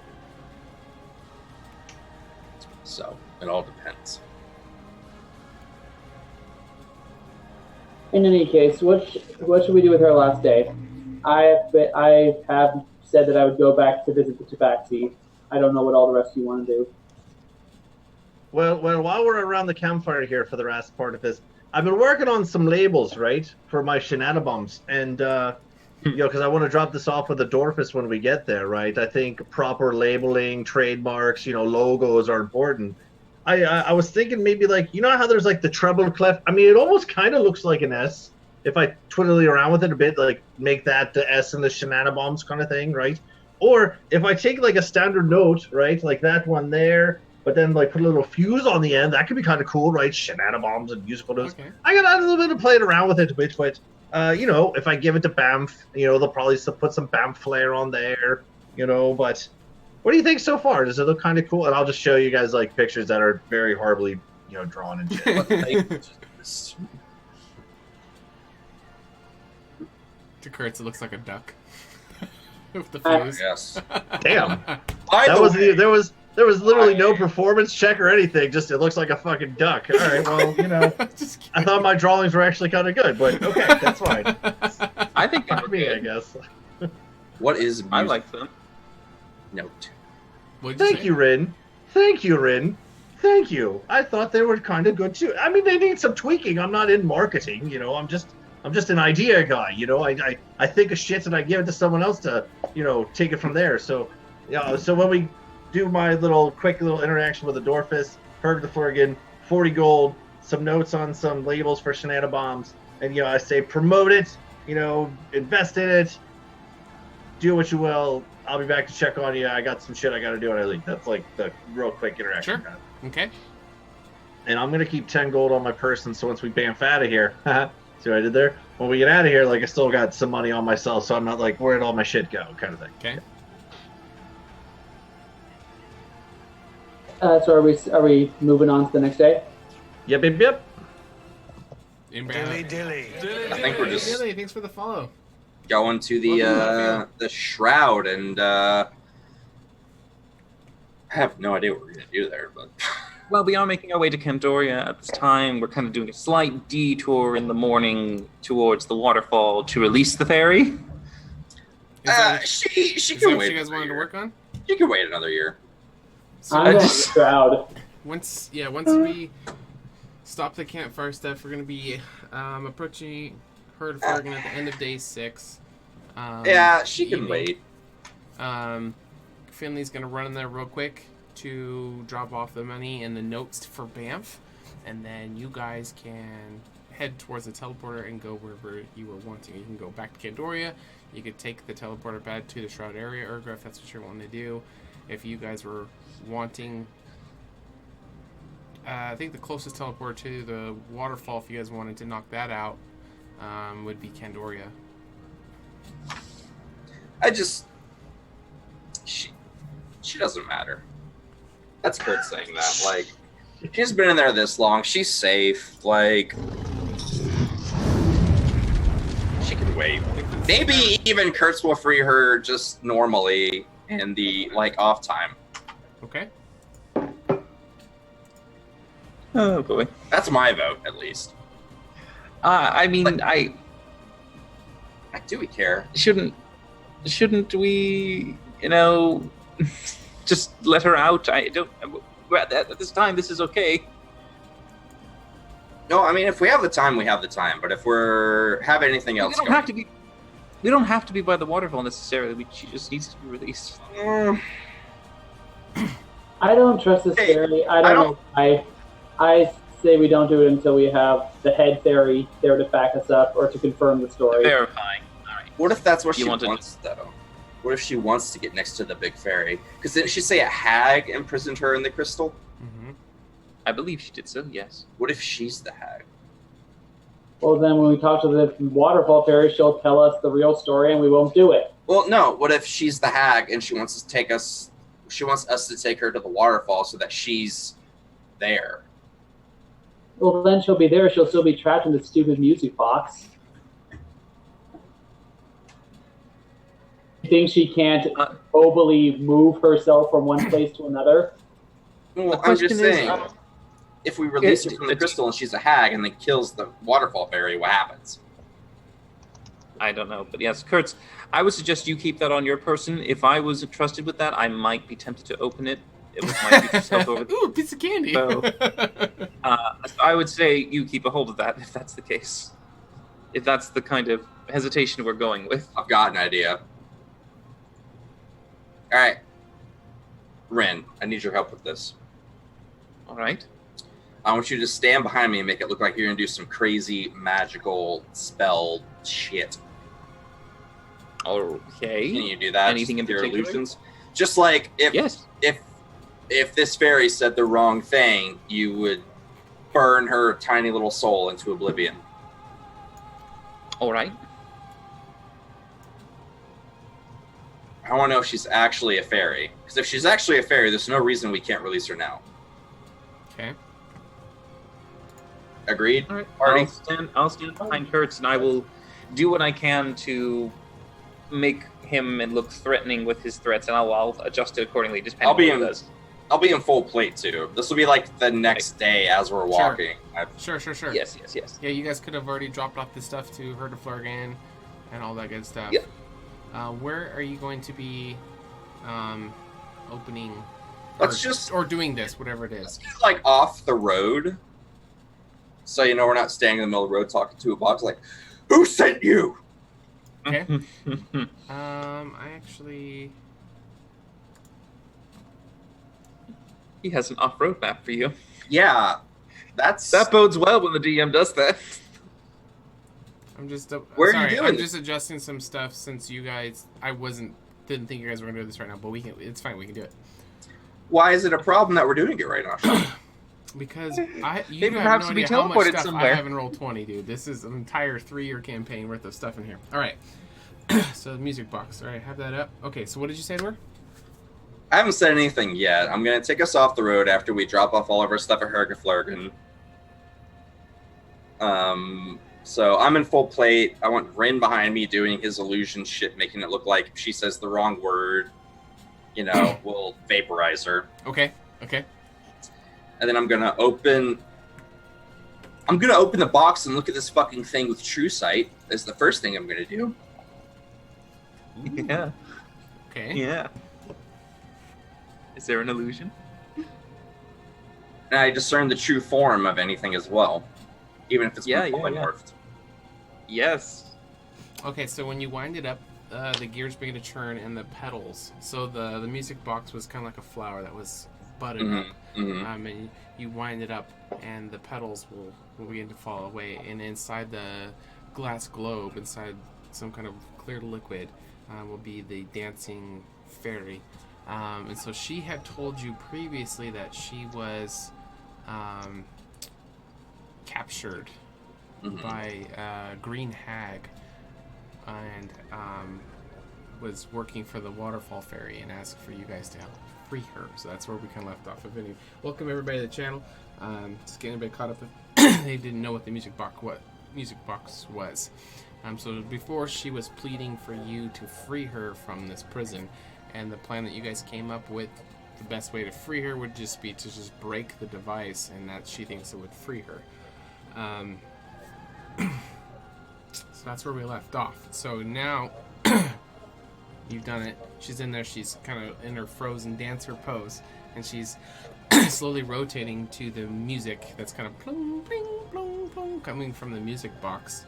Speaker 4: So, it all depends.
Speaker 5: In any case, what should we do with our last day? I have said that I would go back to visit the Tabaxi. I don't know what all the rest of you want to do.
Speaker 3: Well, while we're around the campfire here for the last part of this, I've been working on some labels, right, for my shenanigans, and because I want to drop this off with the Dorfus when we get there, right? I think proper labeling, trademarks, logos are important. I was thinking maybe how there's the treble clef. I mean, it almost kind of looks like an S. If I twiddly around with it a bit, make that the S in the shenanigans kind of thing, right? Or if I take a standard note, right, like that one there, but then put a little fuse on the end, that could be kind of cool, right? Shenanigans and musical notes. Okay. I got a little bit of playing around with it a bit, but if I give it to Banff, they'll probably put some Banff flair on there, but what do you think so far? Does it look kind of cool? And I'll just show you guys pictures that are very horribly, drawn and shit.
Speaker 1: To Kurtz, it looks like a duck with the fuse.
Speaker 4: Yes.
Speaker 3: Damn. There was literally no performance check or anything. Just it looks like a fucking duck. All right. Well, I thought my drawings were actually kind of good, but okay, that's fine.
Speaker 10: I think
Speaker 3: Fuck me, I guess.
Speaker 4: What is music?
Speaker 10: I like them.
Speaker 4: Note.
Speaker 3: Thank you, Rin. Thank you, Rin. Thank you. I thought they were kind of good too. I mean, they need some tweaking. I'm not in marketing. I'm just an idea guy. I think of shit and I give it to someone else to take it from there. So so when we do my quick little interaction with the Dorfus, Herg the Flurgan, 40 gold, some notes on some labels for Shenanigans, and I say promote it, invest in it, do what you will. I'll be back to check on you. I got some shit I got to do when I leave. That's the real quick interaction.
Speaker 1: Sure. Okay.
Speaker 3: And I'm gonna keep 10 gold on my person, so once we bamf out of here, see what I did there? When we get out of here, I still got some money on myself, so I'm not where'd all my shit go, kind of thing.
Speaker 1: Okay.
Speaker 5: So are we moving on to the next day?
Speaker 3: Yep.
Speaker 1: Dilly.
Speaker 4: I think we're just
Speaker 1: Dilly, thanks for the follow.
Speaker 4: Going to the shroud, and I have no idea what we're gonna do there, but.
Speaker 10: Well, we are making our way to Candoria at this time. We're kind of doing a slight detour in the morning towards the waterfall to release the ferry.
Speaker 4: She can wait.
Speaker 1: What you guys wanted to work on?
Speaker 4: She can wait another year.
Speaker 1: So
Speaker 5: I'm going to the crowd.
Speaker 1: Once we stop the campfire stuff, we're gonna be approaching Herd of Flurgan at the end of day 6.
Speaker 4: She can wait.
Speaker 1: Finley's gonna run in there real quick to drop off the money and the notes for Banff, and then you guys can head towards the teleporter and go wherever you were wanting. You can go back to Candoria. You could take the teleporter back to the Shroud area, Urgra, if that's what you're wanting to do. If you guys were wanting, I think the closest teleporter to the waterfall, if you guys wanted to knock that out, would be Candoria.
Speaker 4: She doesn't matter. That's Kurt saying that. She's been in there this long. She's safe. She can wait. Maybe even Kurtz will free her just normally in the off time.
Speaker 1: Okay.
Speaker 10: Oh boy.
Speaker 4: That's my vote, at least.
Speaker 10: I mean,
Speaker 4: do we care?
Speaker 10: Shouldn't we? Just let her out. I don't. At this time, this is okay.
Speaker 4: No, I mean, if we have the time, we have the time. But if we're have anything else,
Speaker 10: We don't have to be by the waterfall necessarily. She just needs to be released.
Speaker 5: I don't trust this fairy. I don't know. I say we don't do it until we have the head fairy there to back us up or to confirm the story.
Speaker 10: Verifying. All right.
Speaker 4: What if that's what she wants, though? What if she wants to get next to the big fairy? Because didn't she say a hag imprisoned her in the crystal?
Speaker 10: Mm-hmm. I believe she did so, yes.
Speaker 4: What if she's the hag?
Speaker 5: Well, then when we talk to the waterfall fairy, she'll tell us the real story and we won't do it.
Speaker 4: Well, no. What if she's the hag and she wants to take us... She wants us to take her to the waterfall so that she's there.
Speaker 5: Well, then she'll be there. She'll still be trapped in the stupid music box. You think she can't mobily move herself from one place to another?
Speaker 4: Well, I'm just saying, if we release her from the crystal and she's a hag and then kills the waterfall fairy, what happens?
Speaker 10: I don't know, but yes, Kurtz, I would suggest you keep that on your person. If I was entrusted with that, I might be tempted to open it. It might be just over.
Speaker 1: Ooh, a piece of candy.
Speaker 10: So, I would say you keep a hold of that if that's the case. If that's the kind of hesitation we're going with.
Speaker 4: I've got an idea. All right, Ren, I need your help with this.
Speaker 10: All right.
Speaker 4: I want you to stand behind me and make it look like you're gonna do some crazy magical spell shit.
Speaker 10: Okay.
Speaker 4: Can you do that?
Speaker 10: Anything in
Speaker 4: your
Speaker 10: particular?
Speaker 4: illusions? Just like if this fairy said the wrong thing, you would burn her tiny little soul into oblivion.
Speaker 10: All right.
Speaker 4: I want to know if she's actually a fairy. Because if she's actually a fairy, there's no reason we can't release her now.
Speaker 1: Okay.
Speaker 4: Agreed?
Speaker 10: All right.
Speaker 4: Party?
Speaker 10: I'll stand behind Kurtz, and I will do what I can to make him look threatening with his threats, and I'll adjust it accordingly, depending on what he does.
Speaker 4: I'll be in full plate, too. This will be like the next day as we're walking.
Speaker 1: Sure.
Speaker 10: Yes.
Speaker 1: Yeah, you guys could have already dropped off this stuff to her to Flurgan and all that good stuff.
Speaker 10: Yep.
Speaker 1: Where are you going to be opening or doing this, whatever it is?
Speaker 4: Like off the road. So we're not standing in the middle of the road talking to a box like, who sent you?
Speaker 1: Okay. I actually...
Speaker 10: He has an off-road map for you.
Speaker 4: Yeah, that
Speaker 10: bodes well when the DM does that.
Speaker 1: I'm just
Speaker 4: Where are you doing
Speaker 1: I'm
Speaker 4: this?
Speaker 1: just adjusting some stuff since you guys. Didn't think you guys were gonna do this right now, but we can. It's fine. We can do it.
Speaker 4: Why is it a problem that we're doing it right now?
Speaker 1: Because you
Speaker 10: Maybe
Speaker 1: have
Speaker 10: perhaps
Speaker 1: no
Speaker 10: to be
Speaker 1: idea how much
Speaker 10: teleported
Speaker 1: stuff
Speaker 10: somewhere.
Speaker 1: I have in Roll20, dude. This is an entire 3-year campaign worth of stuff in here. All right. So the music box. All right, have that up. Okay. So what did you say to her?
Speaker 4: I haven't said anything yet. I'm going to take us off the road after we drop off all of our stuff at Hergeflurgen. So I'm in full plate. I want Rin behind me doing his illusion shit, making it look like if she says the wrong word, we'll vaporize her.
Speaker 1: Okay.
Speaker 4: And then I'm going to open the box and look at this fucking thing with true sight. Is the first thing I'm going to do.
Speaker 10: Yeah.
Speaker 1: Okay.
Speaker 10: Yeah. Is there an illusion?
Speaker 4: And I discern the true form of anything as well, even if it's polymorphed.
Speaker 10: Yes.
Speaker 1: Okay. So when you wind it up, the gears begin to churn and the pedals. So the music box was kind of like a flower that was butted up.
Speaker 4: Mm-hmm.
Speaker 1: And you wind it up, and the petals will begin to fall away. And inside the glass globe, inside some kind of clear liquid, will be the dancing fairy. And so she had told you previously that she was captured by a green hag and was working for the waterfall fairy and asked for you guys to help free her. So that's where we kind of left off. Welcome everybody to the channel. Just getting everybody caught up with they didn't know what the music box was. So before, she was pleading for you to free her from this prison, and the plan that you guys came up with, the best way to free her would just be to just break the device, and that she thinks it would free her. So that's where we left off. So now you've done it. She's in there. She's kind of in her frozen dancer pose, and she's slowly rotating to the music that's kind of plung, pling, plung, pong pong coming from the music box.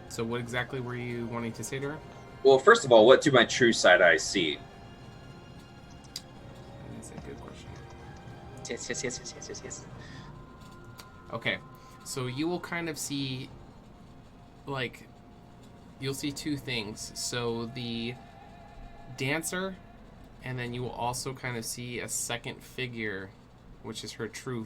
Speaker 1: So what exactly were you wanting to say to her?
Speaker 4: Well, first of all, what do my true side eyes see?
Speaker 1: That's a good question.
Speaker 10: Yes.
Speaker 1: Okay, so you will kind of see, like, you'll see two things. So the dancer, and then you will also kind of see a second figure, which is her true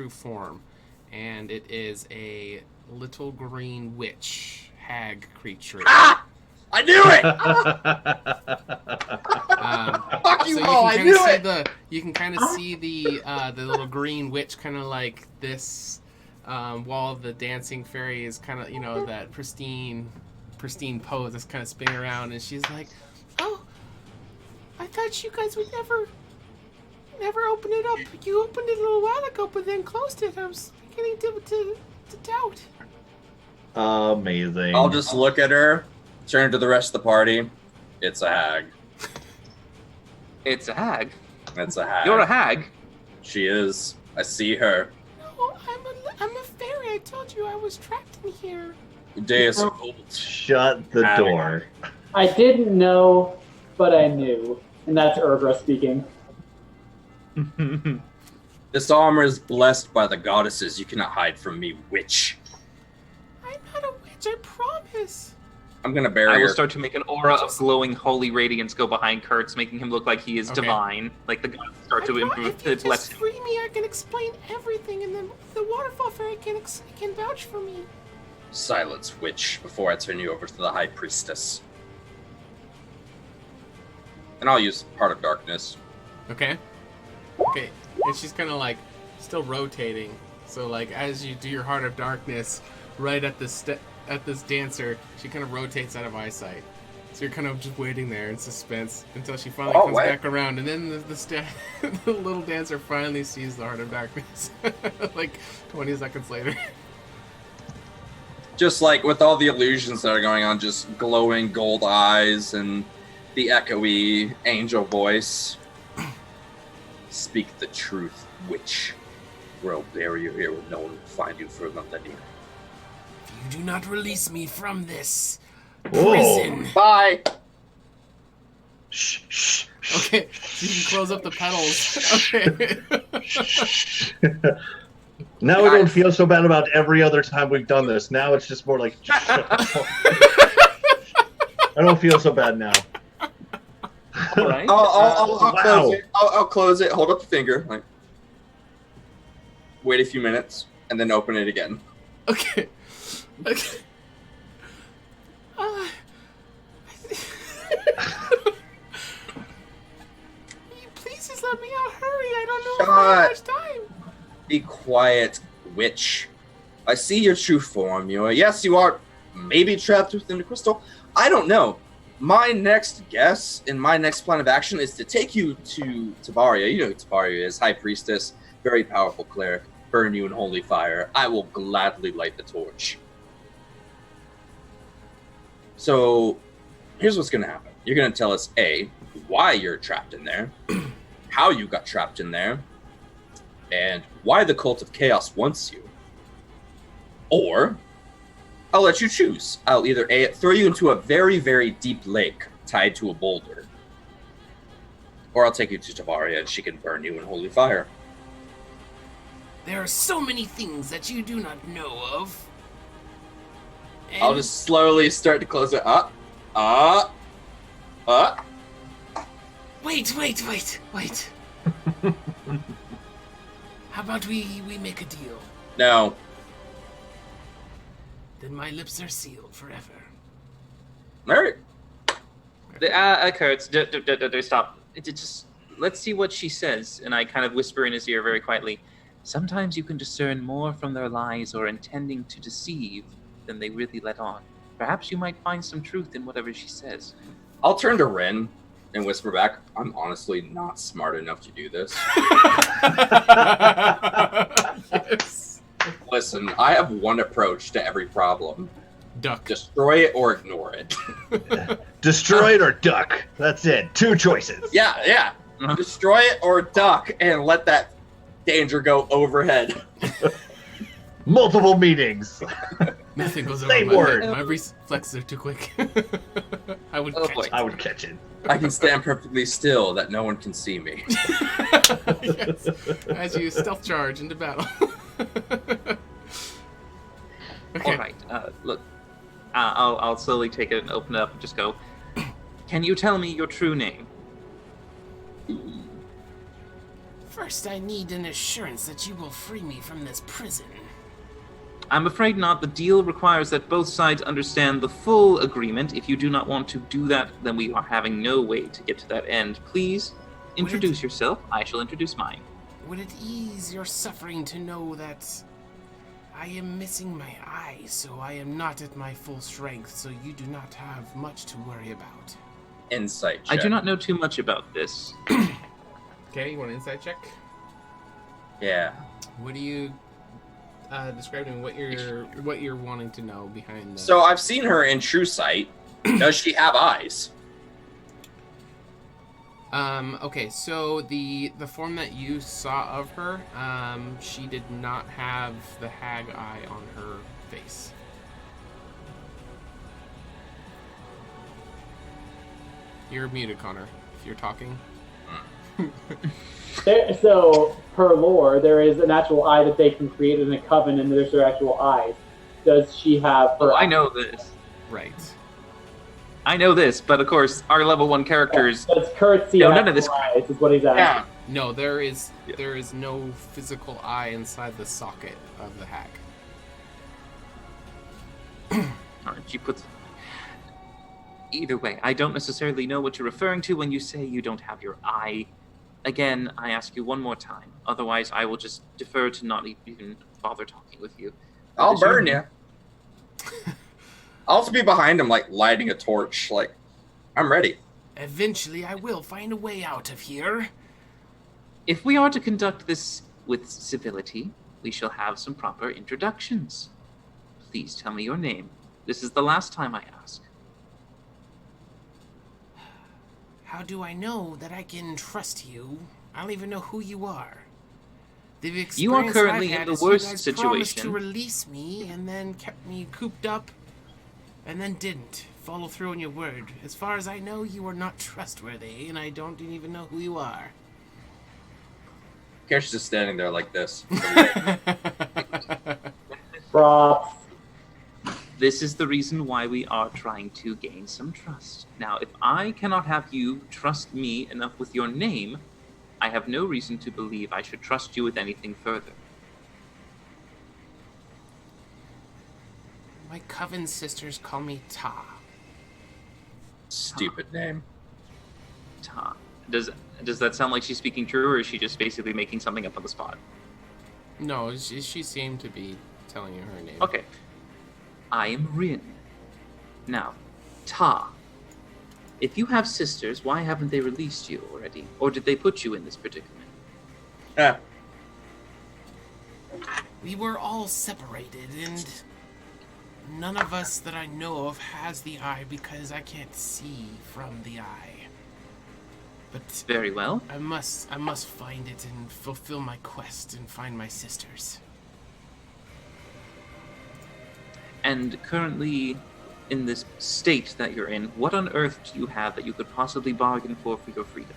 Speaker 1: form, and it is a little green witch hag creature.
Speaker 4: Ah! I knew it! Fuck you
Speaker 1: so
Speaker 4: all! I knew it!
Speaker 1: You can kind of see the little green witch kind of like this, while the dancing fairy is kind of, you know, that pristine pose that's kind of spinning around, and she's like, "Oh, I thought you guys would never open it up. You opened it a little while ago, but then closed it. I was beginning to doubt."
Speaker 3: Amazing.
Speaker 4: I'll just look at her, turn to the rest of the party. It's a hag.
Speaker 10: It's a hag.
Speaker 4: It's a hag.
Speaker 10: You're a hag.
Speaker 4: She is. I see her.
Speaker 1: No, I'm a fairy. I told you I was trapped in here.
Speaker 4: Deus
Speaker 3: Shut the
Speaker 4: Hag.
Speaker 3: door.
Speaker 5: I didn't know, but I knew. And that's Urgra speaking.
Speaker 4: This armor is blessed by the goddesses. You cannot hide from me, witch.
Speaker 1: I'm not a witch. I promise.
Speaker 4: I'm gonna bury
Speaker 10: I will
Speaker 4: her.
Speaker 10: start to make an aura of glowing holy radiance go behind Kurtz, making him look like he is
Speaker 1: Okay.
Speaker 10: divine. Like the gods start to improve
Speaker 1: If you
Speaker 10: to bless
Speaker 1: just
Speaker 10: him.
Speaker 1: free me, I can explain everything, and then the waterfall fairy can vouch for me.
Speaker 4: Silence, witch, before I turn you over to the high priestess. And I'll use Heart of Darkness.
Speaker 1: Okay. And she's kind of like still rotating. So like as you do your Heart of Darkness, right at this dancer, she kind of rotates out of eyesight. So you're kind of just waiting there in suspense until she finally comes back around, and then the little dancer finally sees the Heart of Darkness, like 20 seconds later.
Speaker 4: Just like with all the illusions that are going on, just glowing gold eyes and the echoey angel voice. Speak the truth, witch. Or I'll bury you here where no one will find you for another year.
Speaker 1: If you do not release me from this
Speaker 3: Whoa.
Speaker 1: prison.
Speaker 4: Bye!
Speaker 3: Shh.
Speaker 1: Okay, so you can close up the petals. Okay.
Speaker 3: Now we don't feel so bad about every other time we've done this. Now it's just more like. I don't feel so bad now.
Speaker 10: All right.
Speaker 4: I'll
Speaker 3: Wow.
Speaker 4: close it. I'll close it. Hold up the finger. Like, wait a few minutes, and then open it again.
Speaker 1: Okay. Please just let me out. Hurry. I don't know if I have much time.
Speaker 4: Be quiet, witch. I see your true form. Yes, you are maybe trapped within the crystal. I don't know. My next guess in my next plan of action is to take you to Tabaria. You know who Tabaria is, High Priestess, very powerful cleric. Burn you in holy fire. I will gladly light the torch. So, here's what's going to happen. You're going to tell us, A, why you're trapped in there, how you got trapped in there, and why the Cult of Chaos wants you. Or, I'll let you choose. I'll either A, throw you into a very, very deep lake tied to a boulder, or I'll take you to Tabaria and she can burn you in holy fire.
Speaker 1: There are so many things that you do not know of. And
Speaker 4: I'll just slowly start to close it up.
Speaker 1: Wait. How about we make a deal?
Speaker 4: No.
Speaker 1: Then my lips are sealed forever.
Speaker 4: Alright.
Speaker 10: Kurtz, stop. Just let's see what she says. And I kind of whisper in his ear very quietly. Sometimes you can discern more from their lies or intending to deceive than they really let on. Perhaps you might find some truth in whatever she says.
Speaker 4: I'll turn to Ren and whisper back, I'm honestly not smart enough to do this.
Speaker 1: Yes.
Speaker 4: Listen, I have one approach to every problem.
Speaker 1: Duck.
Speaker 4: Destroy it or ignore it.
Speaker 3: Destroy it or duck. That's it. Two choices.
Speaker 4: Yeah. Destroy it or duck and let that danger go overhead.
Speaker 3: Multiple meetings.
Speaker 1: Nothing goes over
Speaker 3: Same
Speaker 1: my
Speaker 3: word.
Speaker 1: head. My reflexes are too quick. I would
Speaker 4: Oh,
Speaker 1: catch
Speaker 4: boy.
Speaker 1: it.
Speaker 3: I would catch it.
Speaker 4: I can stand perfectly still that no one can see me.
Speaker 1: Yes. As you stealth charge into battle. Okay.
Speaker 10: All right. Look, I'll slowly take it and open it up and just go. Can you tell me your true name?
Speaker 1: First, I need an assurance that you will free me from this prison.
Speaker 10: I'm afraid not. The deal requires that both sides understand the full agreement. If you do not want to do that, then we are having no way to get to that end. Please introduce yourself. I shall introduce mine.
Speaker 1: Would it ease your suffering to know that I am missing my eye, so I am not at my full strength, so you do not have much to worry about?
Speaker 4: Insight
Speaker 10: I
Speaker 4: check.
Speaker 10: do not know too much about this.
Speaker 1: Okay, you want an insight check?
Speaker 4: Yeah.
Speaker 1: What do you describe to me what you're wanting to know behind the...
Speaker 4: So I've seen her in true sight. Does she have eyes?
Speaker 1: Okay, so the form that you saw of her, she did not have the hag eye on her face. You're muted, Connor, if you're talking.
Speaker 5: So, per lore, there is an actual eye that they can create in a coven, and there's their actual eyes. Does she have her
Speaker 10: Oh, I know this.
Speaker 1: Right.
Speaker 10: I know this, but of course, our level 1 characters...
Speaker 5: Does Kurt see
Speaker 10: No,
Speaker 5: actual
Speaker 10: none of this-
Speaker 5: eyes, is what he's asking.
Speaker 10: Yeah.
Speaker 1: No, there is no physical eye inside the socket of the hag.
Speaker 10: Alright, she puts... Either way, I don't necessarily know what you're referring to when you say you don't have your eye. Again, I ask you one more time. Otherwise, I will just defer to not even bother talking with you.
Speaker 4: I'll
Speaker 10: Is your
Speaker 4: burn
Speaker 10: name-
Speaker 4: you. I'll also be behind him, like, lighting a torch. Like, I'm ready.
Speaker 1: Eventually, I will find a way out of here.
Speaker 10: If we are to conduct this with civility, we shall have some proper introductions. Please tell me your name. This is the last time I ask.
Speaker 1: How do I know that I can trust you? I don't even know who you are. The experience
Speaker 10: You are currently
Speaker 1: I've had
Speaker 10: in the
Speaker 1: is
Speaker 10: worst
Speaker 1: you guys promised to
Speaker 10: situation.
Speaker 1: release me and then kept me cooped up and then didn't follow through on your word. As far as I know, you are not trustworthy, and I don't even know who you are.
Speaker 4: Karen's just standing there like this.
Speaker 5: Props.
Speaker 10: This is the reason why we are trying to gain some trust. Now, if I cannot have you trust me enough with your name, I have no reason to believe I should trust you with anything further.
Speaker 1: My coven sisters call me Ta.
Speaker 4: Stupid name.
Speaker 10: Ta. Does that sound like she's speaking true, or is she just basically making something up on the spot?
Speaker 1: No, she seemed to be telling you her name.
Speaker 10: Okay. I am Rin. Now, Ta. If you have sisters, why haven't they released you already? Or did they put you in this predicament?
Speaker 4: Ah.
Speaker 1: We were all separated, and none of us that I know of has the eye because I can't see from the eye. But
Speaker 10: Very well.
Speaker 1: I must find it and fulfill my quest and find my sisters.
Speaker 10: And currently, in this state that you're in, what on earth do you have that you could possibly bargain for your freedom?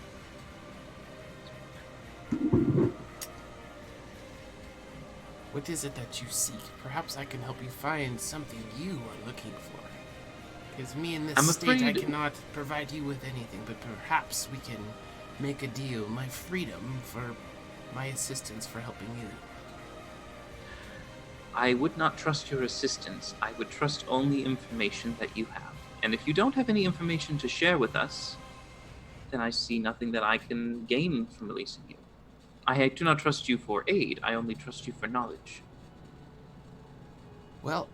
Speaker 1: What is it that you seek? Perhaps I can help you find something you are looking for. Because me in this
Speaker 10: I'm
Speaker 1: state, I
Speaker 10: afraid-
Speaker 1: cannot provide you with anything, but perhaps we can make a deal. My freedom for my assistance for helping you.
Speaker 10: I would not trust your assistance. I would trust only information that you have. And if you don't have any information to share with us, then I see nothing that I can gain from releasing you. I do not trust you for aid. I only trust you for knowledge.
Speaker 1: Well,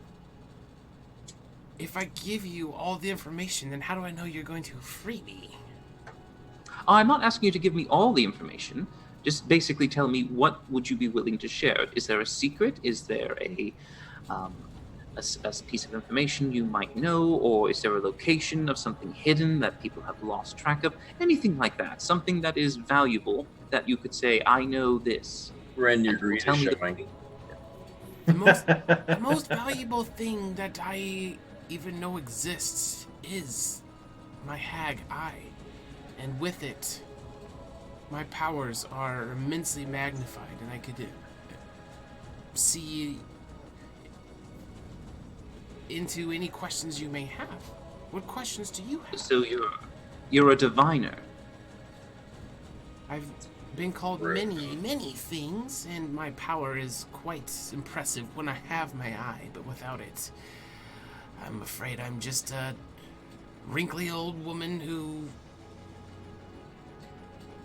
Speaker 1: if I give you all the information, then how do I know you're going to free me?
Speaker 10: I'm not asking you to give me all the information. Just basically tell me, what would you be willing to share? Is there a secret? Is there a piece of information you might know? Or is there a location of something hidden that people have lost track of? Anything like that. Something that is valuable that you could say, I know this.
Speaker 4: Ren, your
Speaker 10: And
Speaker 4: greed
Speaker 10: tell
Speaker 4: is
Speaker 10: me the-
Speaker 4: showing.
Speaker 1: The most valuable thing that I even know exists is my hag eye. And with it, my powers are immensely magnified, and I could see into any questions you may have. What questions do you have?
Speaker 10: So you're a diviner.
Speaker 1: I've been called many things, and my power is quite impressive when I have my eye, but without it, I'm afraid I'm just a wrinkly old woman who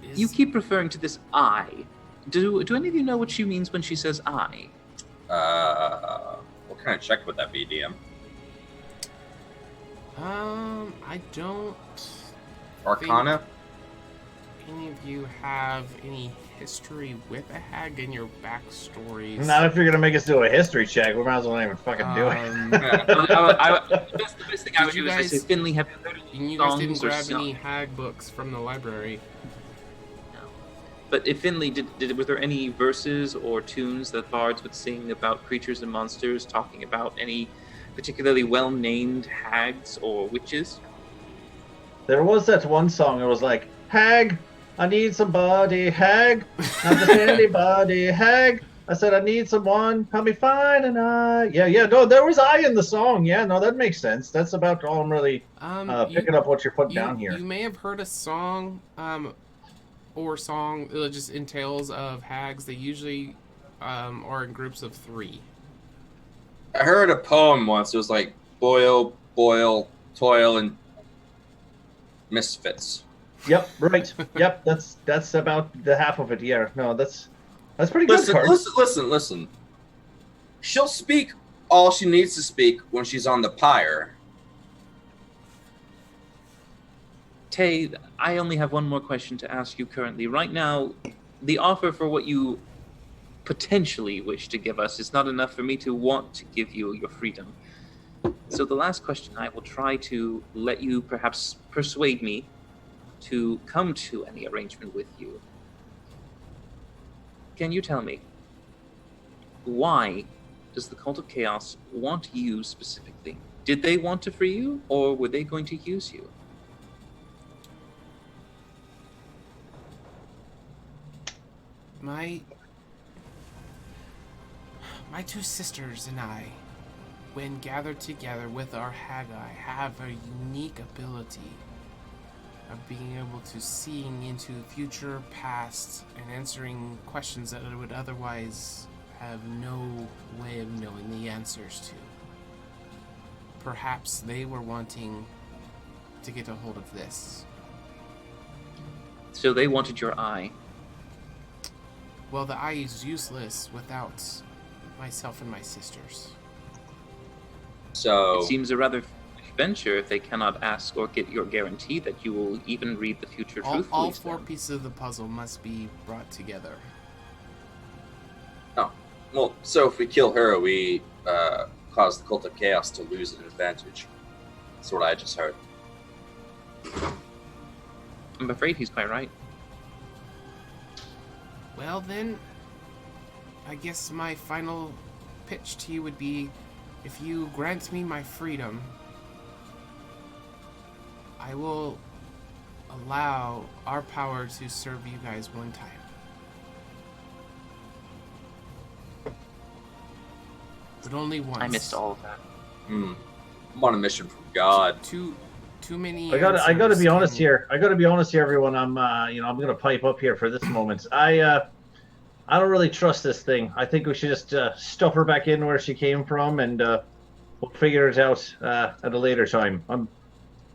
Speaker 1: is...
Speaker 10: You keep referring to this eye. Do any of you know what she means when she says I?
Speaker 4: What kind of check would that be, DM?
Speaker 1: I don't
Speaker 4: Arcana?
Speaker 1: think any of you have any history with a hag in your backstories.
Speaker 3: Not if you're gonna make us do a history check. We might as well not even fucking do it.
Speaker 10: That's the best thing I would
Speaker 1: Did
Speaker 10: do
Speaker 1: you
Speaker 10: is I say,
Speaker 1: guys-
Speaker 10: Finley, have you heard any
Speaker 1: You guys didn't
Speaker 10: songs or
Speaker 1: grab
Speaker 10: songs?
Speaker 1: any hag books from the library.
Speaker 10: But if Finley, were there any verses or tunes that bards would sing about creatures and monsters, talking about any particularly well-named hags or witches?
Speaker 3: There was that one song. It was like, "Hag, I need somebody. Hag, not just anybody. Hag, I said I need someone. Help me find an eye." Yeah. No, there was "I" in the song. Yeah, no, that makes sense. That's about all I'm really picking up what you're putting down here.
Speaker 1: You may have heard a song, or song that just entails of hags. They usually are in groups of 3.
Speaker 4: I heard a poem once. It was like boil, toil, and misfits.
Speaker 3: Yep, right. Yep, that's about the half of it. Yeah, no, that's pretty good.
Speaker 4: Listen. She'll speak all she needs to speak when she's on the pyre.
Speaker 10: Tay, I only have one more question to ask you currently. Right now, the offer for what you potentially wish to give us is not enough for me to want to give you your freedom. So the last question, I will try to let you perhaps persuade me to come to any arrangement with you. Can you tell me, why does the Cult of Chaos want you specifically? Did they want to free you, or were they going to use you?
Speaker 1: My 2 sisters and I, when gathered together with our Haggai, have a unique ability of being able to seeing into future, past, and answering questions that I would otherwise have no way of knowing the answers to. Perhaps they were wanting to get a hold of this.
Speaker 10: So they wanted your eye.
Speaker 1: Well, the eye is useless without myself and my sisters.
Speaker 4: So
Speaker 10: It seems a rather foolish venture if they cannot ask or get your guarantee that you will even read the future truthfully.
Speaker 1: All 4 pieces of the puzzle must be brought together.
Speaker 4: well, so if we kill her, we cause the Cult of Chaos to lose an advantage. That's what I just heard.
Speaker 10: I'm afraid he's quite right.
Speaker 1: Well then, I guess my final pitch to you would be, if you grant me my freedom, I will allow our power to serve you guys one time. But only once.
Speaker 10: I missed all of that.
Speaker 4: I'm on a mission from God.
Speaker 1: Too many.
Speaker 3: I gotta be
Speaker 1: answers
Speaker 3: honest
Speaker 1: can-
Speaker 3: here. I gotta be honest here, everyone. I'm gonna pipe up here for this moment. I don't really trust this thing. I think we should just stuff her back in where she came from, and we'll figure it out at a later time.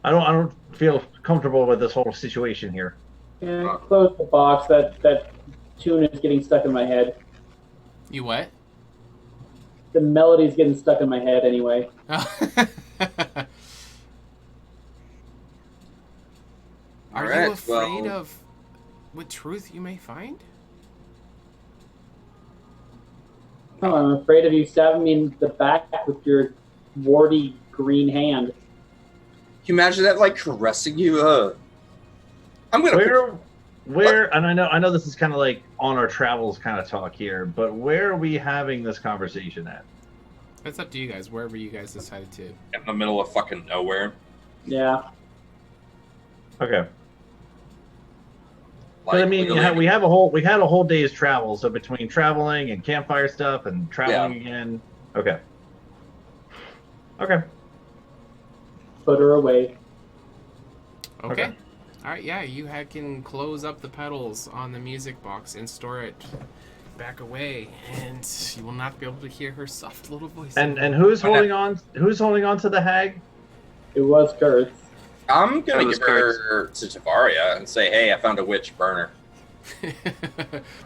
Speaker 3: I don't feel comfortable with this whole situation here.
Speaker 5: Yeah, close the box. That tune is getting stuck in my head.
Speaker 1: You what?
Speaker 5: The melody's getting stuck in my head anyway.
Speaker 1: Are
Speaker 4: Alright,
Speaker 1: you afraid
Speaker 4: well-
Speaker 1: of what truth you may find?
Speaker 5: Oh, I'm afraid of you stabbing me in the back with your warty green hand.
Speaker 4: Can you imagine that, like, caressing you? I'm gonna.
Speaker 3: Where, and I know this is kind of like on our travels kind of talk here, but where are we having this conversation at?
Speaker 1: It's up to you guys, wherever you guys decided to.
Speaker 4: In the middle of fucking nowhere.
Speaker 5: Yeah.
Speaker 3: Okay.
Speaker 4: Like,
Speaker 3: I mean,
Speaker 4: literally-
Speaker 3: we had a whole day's travel. So between traveling and campfire stuff and traveling again. Okay. Okay.
Speaker 5: Put her away.
Speaker 1: Okay. All right. Yeah, you can close up the pedals on the music box and store it back away, and you will not be able to hear her soft little voice.
Speaker 3: And who's holding on? Who's holding on to the hag?
Speaker 5: It was Kurt.
Speaker 4: I'm
Speaker 10: That
Speaker 4: gonna
Speaker 10: was
Speaker 4: give her to Tavaria and say, "Hey, I found a witch burner."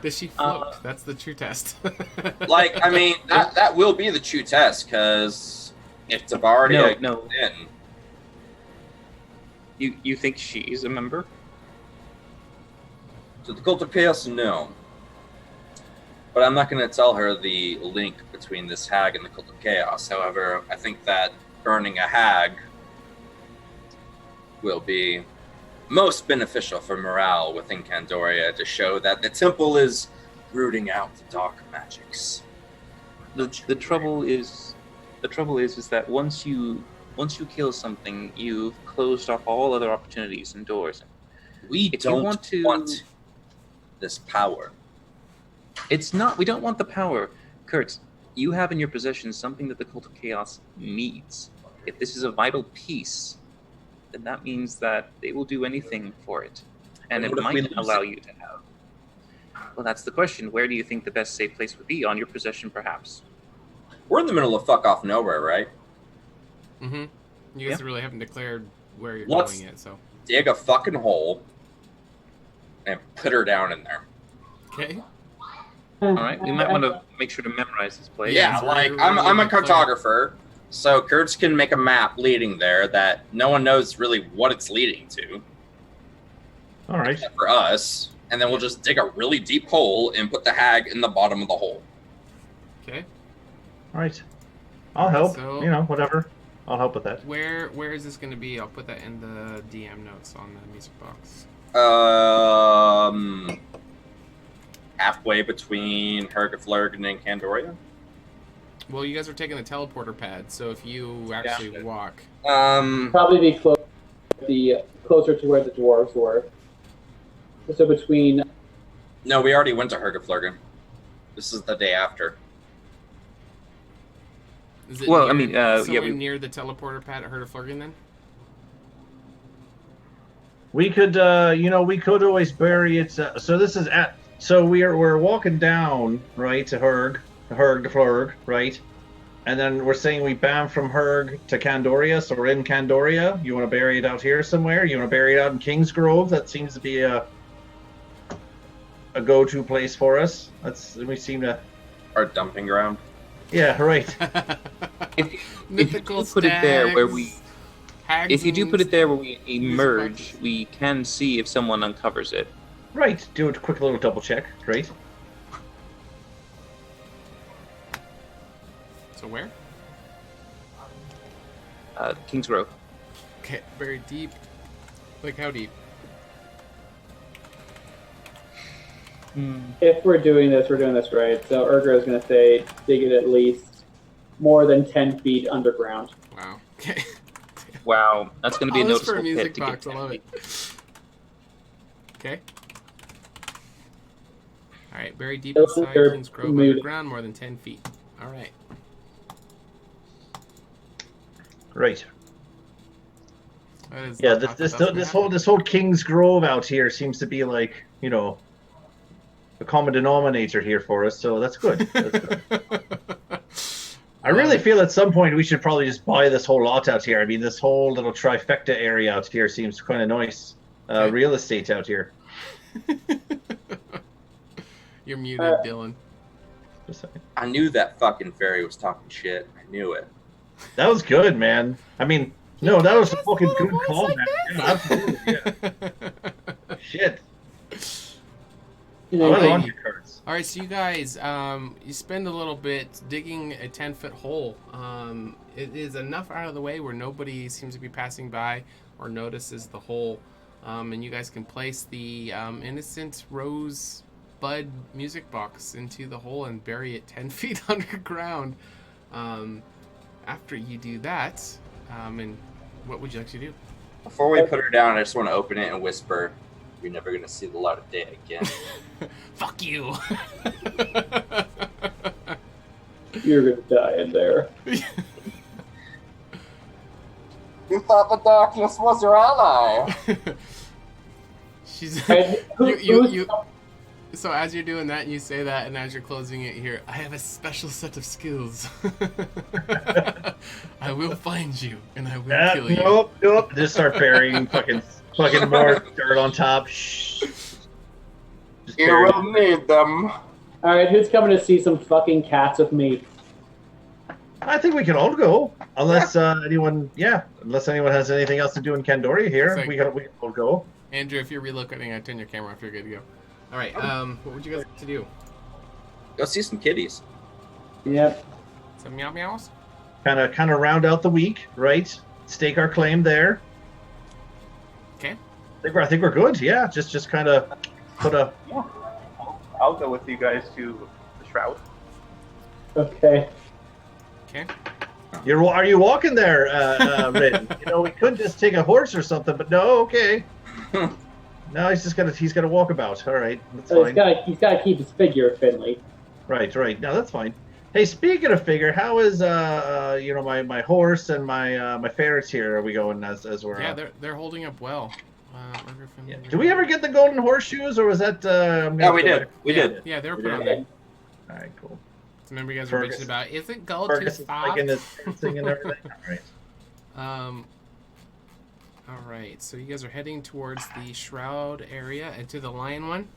Speaker 1: Does she float? That's the true test.
Speaker 4: Like, I mean, that will be the true test, because if Tavaria
Speaker 10: No.
Speaker 4: goes in,
Speaker 10: You think she's a member?
Speaker 4: to the Cult of Chaos, no. But I'm not going to tell her the link between this hag and the Cult of Chaos. However, I think that burning a hag will be most beneficial for morale within Candoria to show that the temple is rooting out the dark magics.
Speaker 10: The trouble is that once you kill something, you've closed off all other opportunities and doors.
Speaker 4: We
Speaker 10: If you
Speaker 4: don't
Speaker 10: want
Speaker 4: want this power.
Speaker 10: It's not. We don't want the power, Kurt. You have in your possession something that the Cult of Chaos needs. If this is a vital piece, then that means that they will do anything for it, and
Speaker 4: What
Speaker 10: it
Speaker 4: if we
Speaker 10: might
Speaker 4: lose
Speaker 10: allow
Speaker 4: it?
Speaker 10: you to have. Well, that's the question. Where do you think the best safe place would be? On your possession, perhaps.
Speaker 4: We're in the middle of fuck off nowhere, right?
Speaker 1: Mm-hmm. You guys really haven't declared where you're
Speaker 4: Let's-
Speaker 1: going yet, so.
Speaker 4: Dig a fucking hole and put her down in there.
Speaker 1: Okay.
Speaker 10: All right. We might want to make sure to memorize this place.
Speaker 4: Yeah,
Speaker 1: so
Speaker 4: like
Speaker 1: we're
Speaker 4: I'm a
Speaker 1: really
Speaker 4: cartographer, so Kurtz can make a map leading there that no one knows really what it's leading to,
Speaker 3: All right.
Speaker 4: except for us. And then we'll just dig a really deep hole and put the hag in the bottom of the hole.
Speaker 1: Okay.
Speaker 3: All right. I'll help.
Speaker 1: So-
Speaker 3: You know, whatever. I'll help with that.
Speaker 1: Where is this going to be? I'll put that in the DM notes on the music box.
Speaker 4: Halfway between Hergeflurgen and Candoria.
Speaker 1: Well, you guys are taking the teleporter pad, so if you actually walk.
Speaker 5: Probably be closer to where the dwarves were. So between.
Speaker 4: No, we already went to Hergeflurgen. This is the day after.
Speaker 1: Is it
Speaker 10: Well, I
Speaker 1: near-
Speaker 10: mean, yeah,
Speaker 1: somewhere
Speaker 10: we-
Speaker 1: near the teleporter pad at Herdeflurgen then?
Speaker 3: We could, we could always bury it. So this is at. So we're walking down right to Herg to Flurg, right, and then we're saying we bam from Herg to Candoria. So we're in Candoria. You want to bury it out here somewhere? You want to bury it out in Kingsgrove? That seems to be a go-to place for us. We seem to.
Speaker 4: Our dumping ground.
Speaker 3: Yeah, right.
Speaker 10: If you
Speaker 1: Mythical
Speaker 10: do put it there where
Speaker 1: stags,
Speaker 10: we,
Speaker 1: hags
Speaker 10: if you do put it there where we emerge,
Speaker 1: boxes.
Speaker 10: we can see if someone uncovers it.
Speaker 3: Right. Do a quick little double check. Right.
Speaker 1: So where?
Speaker 10: King's Grove.
Speaker 1: Okay, very deep. Like how deep?
Speaker 5: If we're doing this right. So Urgra is going to say dig it at least more than 10 feet underground.
Speaker 1: Wow. Okay.
Speaker 10: Wow, that's going to be a
Speaker 1: All this for
Speaker 10: noticeable
Speaker 1: a music
Speaker 10: pit to get
Speaker 1: box. I love it. Okay. All right, very deep
Speaker 5: Those
Speaker 1: inside
Speaker 5: are
Speaker 1: Kings Grove,
Speaker 5: moving.
Speaker 1: underground, more than 10 feet. All right.
Speaker 3: Right.
Speaker 1: That is
Speaker 3: Yeah.
Speaker 1: not
Speaker 3: This
Speaker 1: the best
Speaker 3: this whole King's Grove out here seems to be like a common denominator here for us. So that's good. That's good. I really feel at some point we should probably just buy this whole lot out here. I mean, this whole little trifecta area out here seems kind of nice.
Speaker 1: Okay.
Speaker 3: Real estate out here.
Speaker 1: You're muted, Dylan.
Speaker 3: Just a second.
Speaker 4: I knew that fucking fairy was talking shit. I knew it.
Speaker 3: That was good, man. I mean, no, that was a fucking
Speaker 1: little
Speaker 3: good
Speaker 1: voice
Speaker 3: call,
Speaker 1: like
Speaker 3: man. Yeah, absolutely. Yeah. Shit.
Speaker 5: You
Speaker 3: Well
Speaker 5: know,
Speaker 3: on your cards.
Speaker 1: All right, so you guys, you spend a little bit digging a 10-foot hole. It is enough out of the way where nobody seems to be passing by or notices the hole. and you guys can place the innocent rosebud music box into the hole and bury it 10 feet underground. After you do that, and what would you like to do?
Speaker 4: Before we put her down, I just want to open it and whisper, "You're never gonna see the light of day again."
Speaker 1: Fuck you.
Speaker 5: You're gonna die in there.
Speaker 4: You thought the darkness was your ally.
Speaker 1: She's
Speaker 5: And
Speaker 1: So as you're doing that, and you say that, and as you're closing it here, I have a special set of skills. I will find you, and I will kill you.
Speaker 3: Nope. Just start burying fucking more dirt on top. Shh. Just
Speaker 4: You
Speaker 3: bury
Speaker 4: will need them.
Speaker 5: all right, who's coming to see some fucking cats with me?
Speaker 3: I think we can all go, unless anyone has anything else to do in Candoria here.
Speaker 1: Like-
Speaker 3: we can all go.
Speaker 1: Andrew, if you're relocating, I turn your camera off. You're good to go. All right. What would you guys like to do?
Speaker 4: Go see some kitties.
Speaker 5: Yep.
Speaker 1: Some meow meows?
Speaker 3: Kind of round out the week, right? Stake our claim there.
Speaker 1: Okay.
Speaker 3: I think we're good. Yeah, just kind of put a.
Speaker 10: Yeah. I'll go with you guys to the Shroud.
Speaker 5: Okay.
Speaker 1: Okay.
Speaker 3: Are you walking there, Rin? We could just take a horse or something, but no. Okay. No, he's got to walk about. All right, that's
Speaker 5: So
Speaker 3: fine.
Speaker 5: he's got to keep his figure, Finley.
Speaker 3: Right. No, that's fine. Hey, speaking of figure, how is my horse and my ferrets here? Are we going as we're?
Speaker 1: Yeah, they're holding up well.
Speaker 3: Yeah. Did we ever get the golden horseshoes, or was that?
Speaker 4: Yeah, we did. We did.
Speaker 1: Yeah, they were
Speaker 3: We
Speaker 1: put
Speaker 3: did.
Speaker 1: on there.
Speaker 3: All right, cool.
Speaker 1: So remember, you guys were
Speaker 3: Fergus-
Speaker 1: bitching about, isn't gold
Speaker 3: Fergus
Speaker 1: too
Speaker 3: is
Speaker 1: soft?
Speaker 3: liking his dancing and everything. All right.
Speaker 1: All right. So you guys are heading towards the shroud area and to the lion one.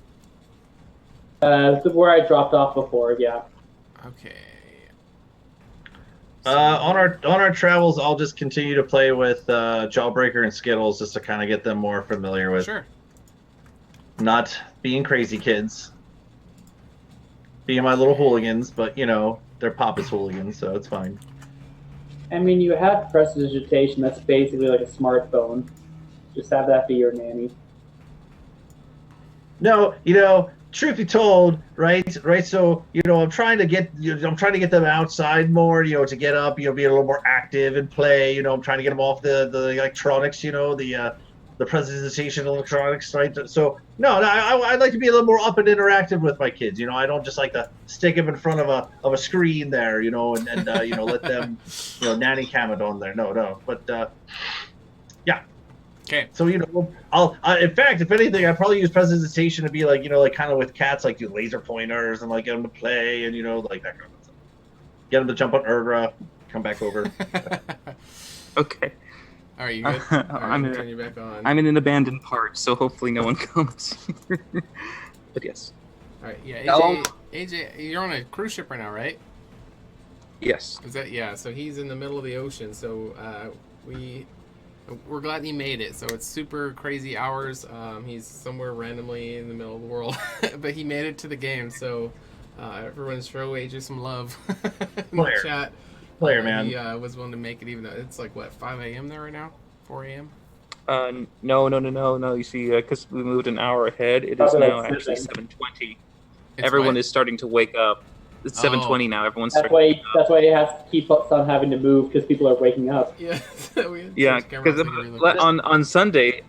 Speaker 5: Where I dropped off before. Yeah.
Speaker 1: Okay.
Speaker 3: On our travels, I'll just continue to play with Jawbreaker and Skittles just to kind of get them more familiar with
Speaker 1: Sure.
Speaker 3: not being crazy kids, being my little hooligans, but they're Papa's hooligans, so it's fine.
Speaker 5: I mean, you have prestidigitation. That's basically like a smartphone. Just have that be your nanny.
Speaker 3: No, truth be told, right. So I'm trying to get them outside more, to get up, be a little more active and play. I'm trying to get them off the electronics, the presentation electronics, right? So I'd like to be a little more up and interactive with my kids. I don't just like to stick them in front of a screen there, and let them nanny cam it on there. No, but yeah.
Speaker 1: Okay.
Speaker 3: So in fact, if anything, I'd probably use presentation to be like kind of with cats, like do laser pointers and like get them to play and like that kind of stuff. Get them to jump on Urgra, come back over.
Speaker 10: Okay.
Speaker 1: All right, you good? All right, turn you back on.
Speaker 10: I'm in an abandoned part, so hopefully no one comes. But yes.
Speaker 1: All right, yeah.
Speaker 4: Hello?
Speaker 1: AJ, you're on a cruise ship right now, right?
Speaker 10: Yes.
Speaker 1: Is that So he's in the middle of the ocean. So we're glad he made it. So it's super crazy hours. He's somewhere randomly in the middle of the world, but he made it to the game. So everyone show AJ some love in the chat.
Speaker 3: Player, man.
Speaker 1: He was willing to make it, even though it's like 5 a.m. there right now, 4 a.m.
Speaker 10: No. You see, because we moved an hour ahead, it is now actually 7:20. Everyone is starting to wake up. It's 7:20 now. Everyone's
Speaker 5: That's
Speaker 10: starting.
Speaker 5: why he has to keep on having to move because people are waking up.
Speaker 1: Yeah.
Speaker 10: Yeah, because on Sunday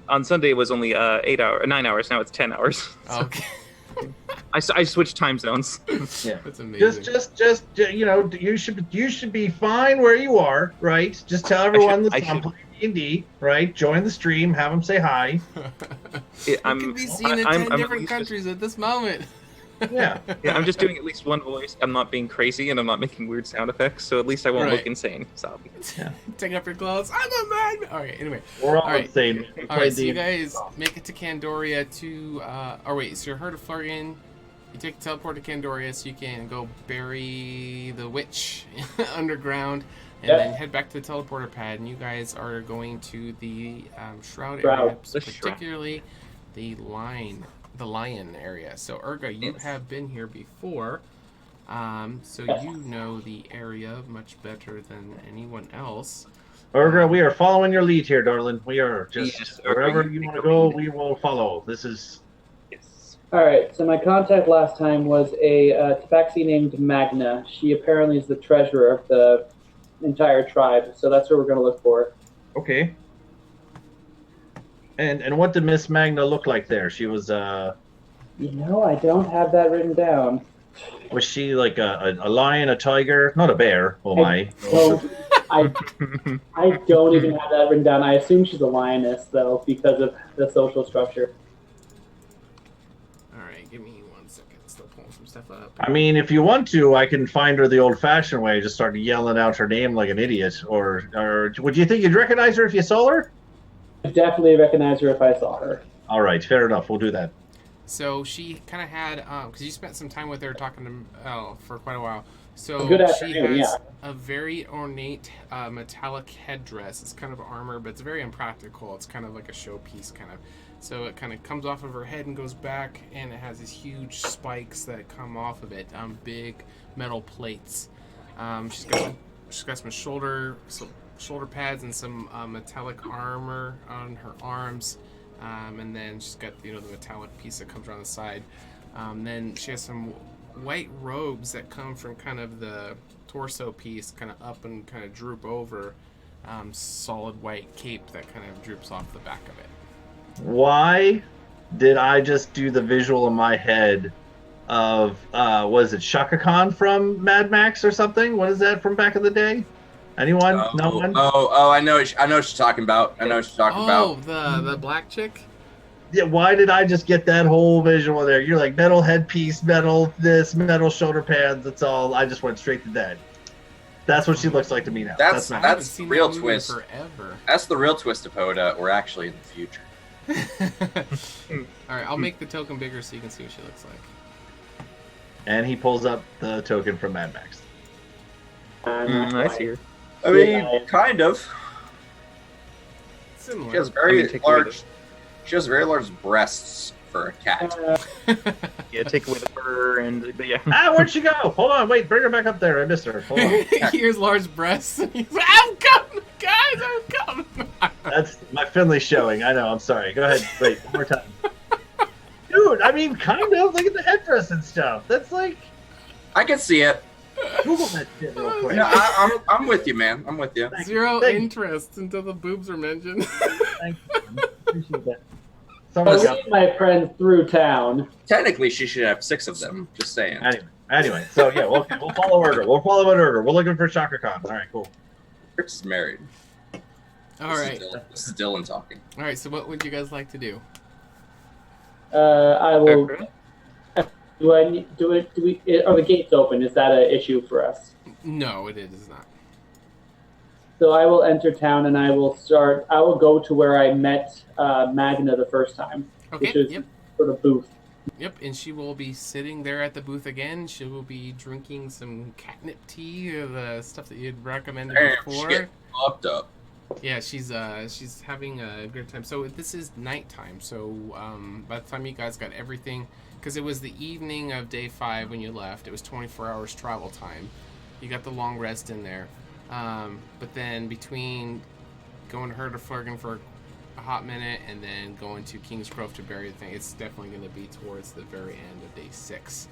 Speaker 10: it was only 9 hours. Now it's 10 hours.
Speaker 1: Okay.
Speaker 10: I switched time zones.
Speaker 3: Yeah,
Speaker 1: that's amazing.
Speaker 3: Just you should be fine where you are, right? Just tell everyone I'm playing D&D, right? Join the stream, have them say hi.
Speaker 1: It can be seen in 10 different countries at this moment.
Speaker 3: Yeah.
Speaker 10: Yeah, I'm just doing at least one voice. I'm not being crazy and I'm not making weird sound effects, so at least I won't look insane. So
Speaker 1: Take off your clothes. I'm a man. All right. Anyway,
Speaker 3: we're all insane.
Speaker 1: All right. So you guys make it to Candoria to. So you're heard of Florian. You take a teleport to Candoria so you can go bury the witch underground, and then head back to the teleporter pad. And you guys are going to the shroud area, particularly the lion area. So Urga, you have been here before, so you know the area much better than anyone else.
Speaker 3: Urgra, we are following your lead here, darling. We are just
Speaker 10: Yes, Urgra,
Speaker 3: wherever
Speaker 10: you
Speaker 3: you
Speaker 10: take
Speaker 3: want to
Speaker 10: the
Speaker 3: go,
Speaker 10: lead.
Speaker 3: we will follow. This is
Speaker 10: Yes.
Speaker 5: All right. So my contact last time was a tabaxi named Magna. She apparently is the treasurer of the entire tribe. So that's what we're going to look for.
Speaker 3: okay. And what did Miss Magna look like there? She was
Speaker 5: You know, I don't have that written down.
Speaker 3: was she like a lion, a tiger, not a bear? Oh my!
Speaker 5: I don't even have that written down. I assume she's a lioness though, because of the social structure.
Speaker 1: All right, give me 1 second. Still pulling some stuff up.
Speaker 3: I mean, if you want to, I can find her the old-fashioned way, just start yelling out her name like an idiot. Or would you think you'd recognize her if you saw her?
Speaker 5: I'd definitely recognize her if I saw her.
Speaker 3: All right, fair enough. We'll do that.
Speaker 1: So she kind of had, because you spent some time with her talking to for quite a while. So
Speaker 5: Good
Speaker 1: she
Speaker 5: afternoon,
Speaker 1: has
Speaker 5: yeah.
Speaker 1: a very ornate metallic headdress. It's kind of armor, but it's very impractical. It's kind of like a showpiece, kind of. So it kind of comes off of her head and goes back, and it has these huge spikes that come off of it, big metal plates. She's got some shoulder pads and some metallic armor on her arms. And then she's got the metallic piece that comes around the side. Then she has some white robes that come from kind of the torso piece, kind of up and kind of droop over. Solid white cape that kind of droops off the back of it.
Speaker 3: Why did I just do the visual in my head of was it Shaka Khan from Mad Max or something? What is that from back in the day? Anyone? No one?
Speaker 4: I know what you're talking about.
Speaker 1: Oh, the black chick?
Speaker 3: Yeah, why did I just get that whole visual there? You're like metal headpiece, metal this, metal shoulder pads. That's all. I just went straight to that. That's what she looks like to me now.
Speaker 4: That's
Speaker 3: not-
Speaker 4: the real twist.
Speaker 1: Forever.
Speaker 4: That's the real twist of HotA. We're actually in the future.
Speaker 1: All right, I'll make the token bigger so you can see what she looks like.
Speaker 3: And he pulls up the token from Mad Max.
Speaker 10: I see her.
Speaker 4: I mean, kind of.
Speaker 1: Similar.
Speaker 4: She has very large breasts for a cat.
Speaker 10: Yeah, take away the fur and but yeah.
Speaker 3: Where'd she go? Hold on, wait, bring her back up there. I missed her. Hold on.
Speaker 1: Here's large breasts. He's like, I'm coming, guys, I'm coming.
Speaker 3: That's my Finley showing. I know. I'm sorry. Go ahead. Wait, one more time. Dude, I mean, kind of. Look at the headdress and stuff. That's like.
Speaker 4: I can see it.
Speaker 3: Google that shit real quick.
Speaker 4: No, I'm with you, man. I'm with you.
Speaker 1: Zero
Speaker 3: Thank you.
Speaker 1: interest until the boobs are mentioned.
Speaker 3: Thank you. Appreciate that.
Speaker 5: I
Speaker 3: Someone's got.
Speaker 5: lead my friends through town.
Speaker 4: Technically, she should have 6 of them. Just saying.
Speaker 3: Anyway, so yeah, we'll follow Urger. We'll follow Urger. We're looking for Shaka Khan. All right, cool.
Speaker 4: Chris is married.
Speaker 1: All right.
Speaker 4: This is Dylan talking.
Speaker 1: All right, so what would you guys like to do?
Speaker 5: I will. Do we? Are the gates open? Is that an issue for us?
Speaker 1: No, it is not.
Speaker 5: So I will enter town and I will go to where I met Magna the first time, which is sort of booth.
Speaker 1: Yep, and she will be sitting there at the booth again. She will be drinking some catnip tea, or the stuff that you had recommended before.
Speaker 4: She's popped up.
Speaker 1: Yeah, she's having a good time. So this is nighttime. So by the time you guys got everything, because it was the evening of day 5 when you left, it was 24 hours travel time. You got the long rest in there, but then between going to Flurgan for a hot minute and then going to Kings Grove to bury the thing, it's definitely going to be towards the very end of day 6.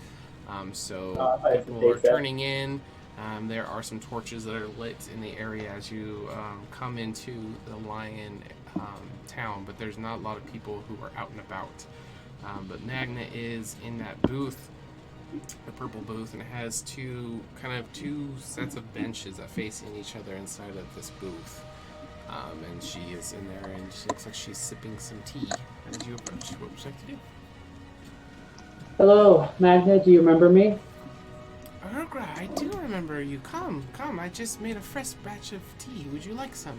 Speaker 1: So people are turning in. There are some torches that are lit in the area as you come into the Lion town, but there's not a lot of people who are out and about. But Magna is in that booth, the purple booth, and it has two sets of benches that facing each other inside of this booth. And she is in there, and she looks like she's sipping some tea. As you approach, what would you like to do?
Speaker 5: Hello, Magna. Do you remember me?
Speaker 1: Urgra, I do remember you. Come. I just made a fresh batch of tea. Would you like some?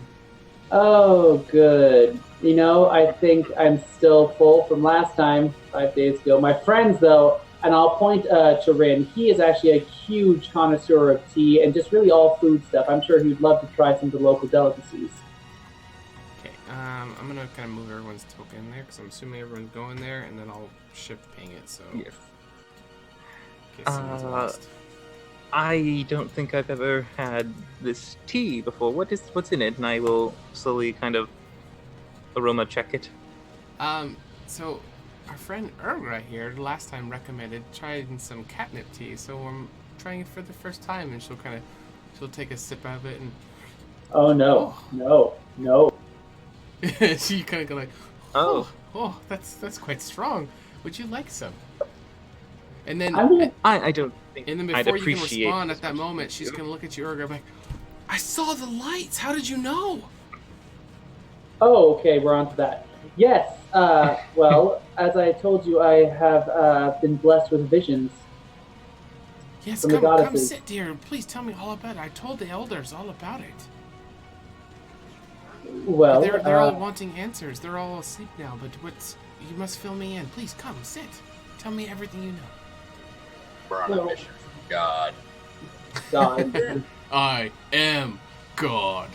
Speaker 5: Oh, good. You know, I think I'm still full from last time, 5 days ago. My friends, though, and I'll point to Rin, he is actually a huge connoisseur of tea and just really all food stuff. I'm sure he'd love to try some of the local delicacies.
Speaker 1: Okay, I'm going to kind of move everyone's token in there, because I'm assuming everyone's going there, and then I'll shift ping it, so...
Speaker 10: Yes.
Speaker 1: In case someone's lost.
Speaker 10: I don't think I've ever had this tea before. What's in it? And I will slowly kind of aroma check it.
Speaker 1: So our friend Ergra here last time recommended trying some catnip tea, so I'm trying it for the first time, and she'll take a sip of it and
Speaker 5: Oh no, no.
Speaker 1: so you kind of go like, oh, that's quite strong. Would you like some? And then
Speaker 10: I don't think
Speaker 1: and then
Speaker 10: I'd
Speaker 1: before you can
Speaker 10: appreciate
Speaker 1: respond at that moment, she's gonna look at you, Ergra, like, I saw the lights. How did you know?
Speaker 5: Oh, okay, we're on to that. Yes, well, as I told you, I have been blessed with visions.
Speaker 1: Yes,
Speaker 5: from the
Speaker 1: come
Speaker 5: goddesses.
Speaker 1: sit, dear. Please tell me all about it. I told the elders all about it.
Speaker 5: Well,
Speaker 1: But they're all wanting answers. They're all asleep now. But you must fill me in. Please come, sit. Tell me everything you know.
Speaker 4: We're on a mission from God.
Speaker 5: God.
Speaker 1: I am God.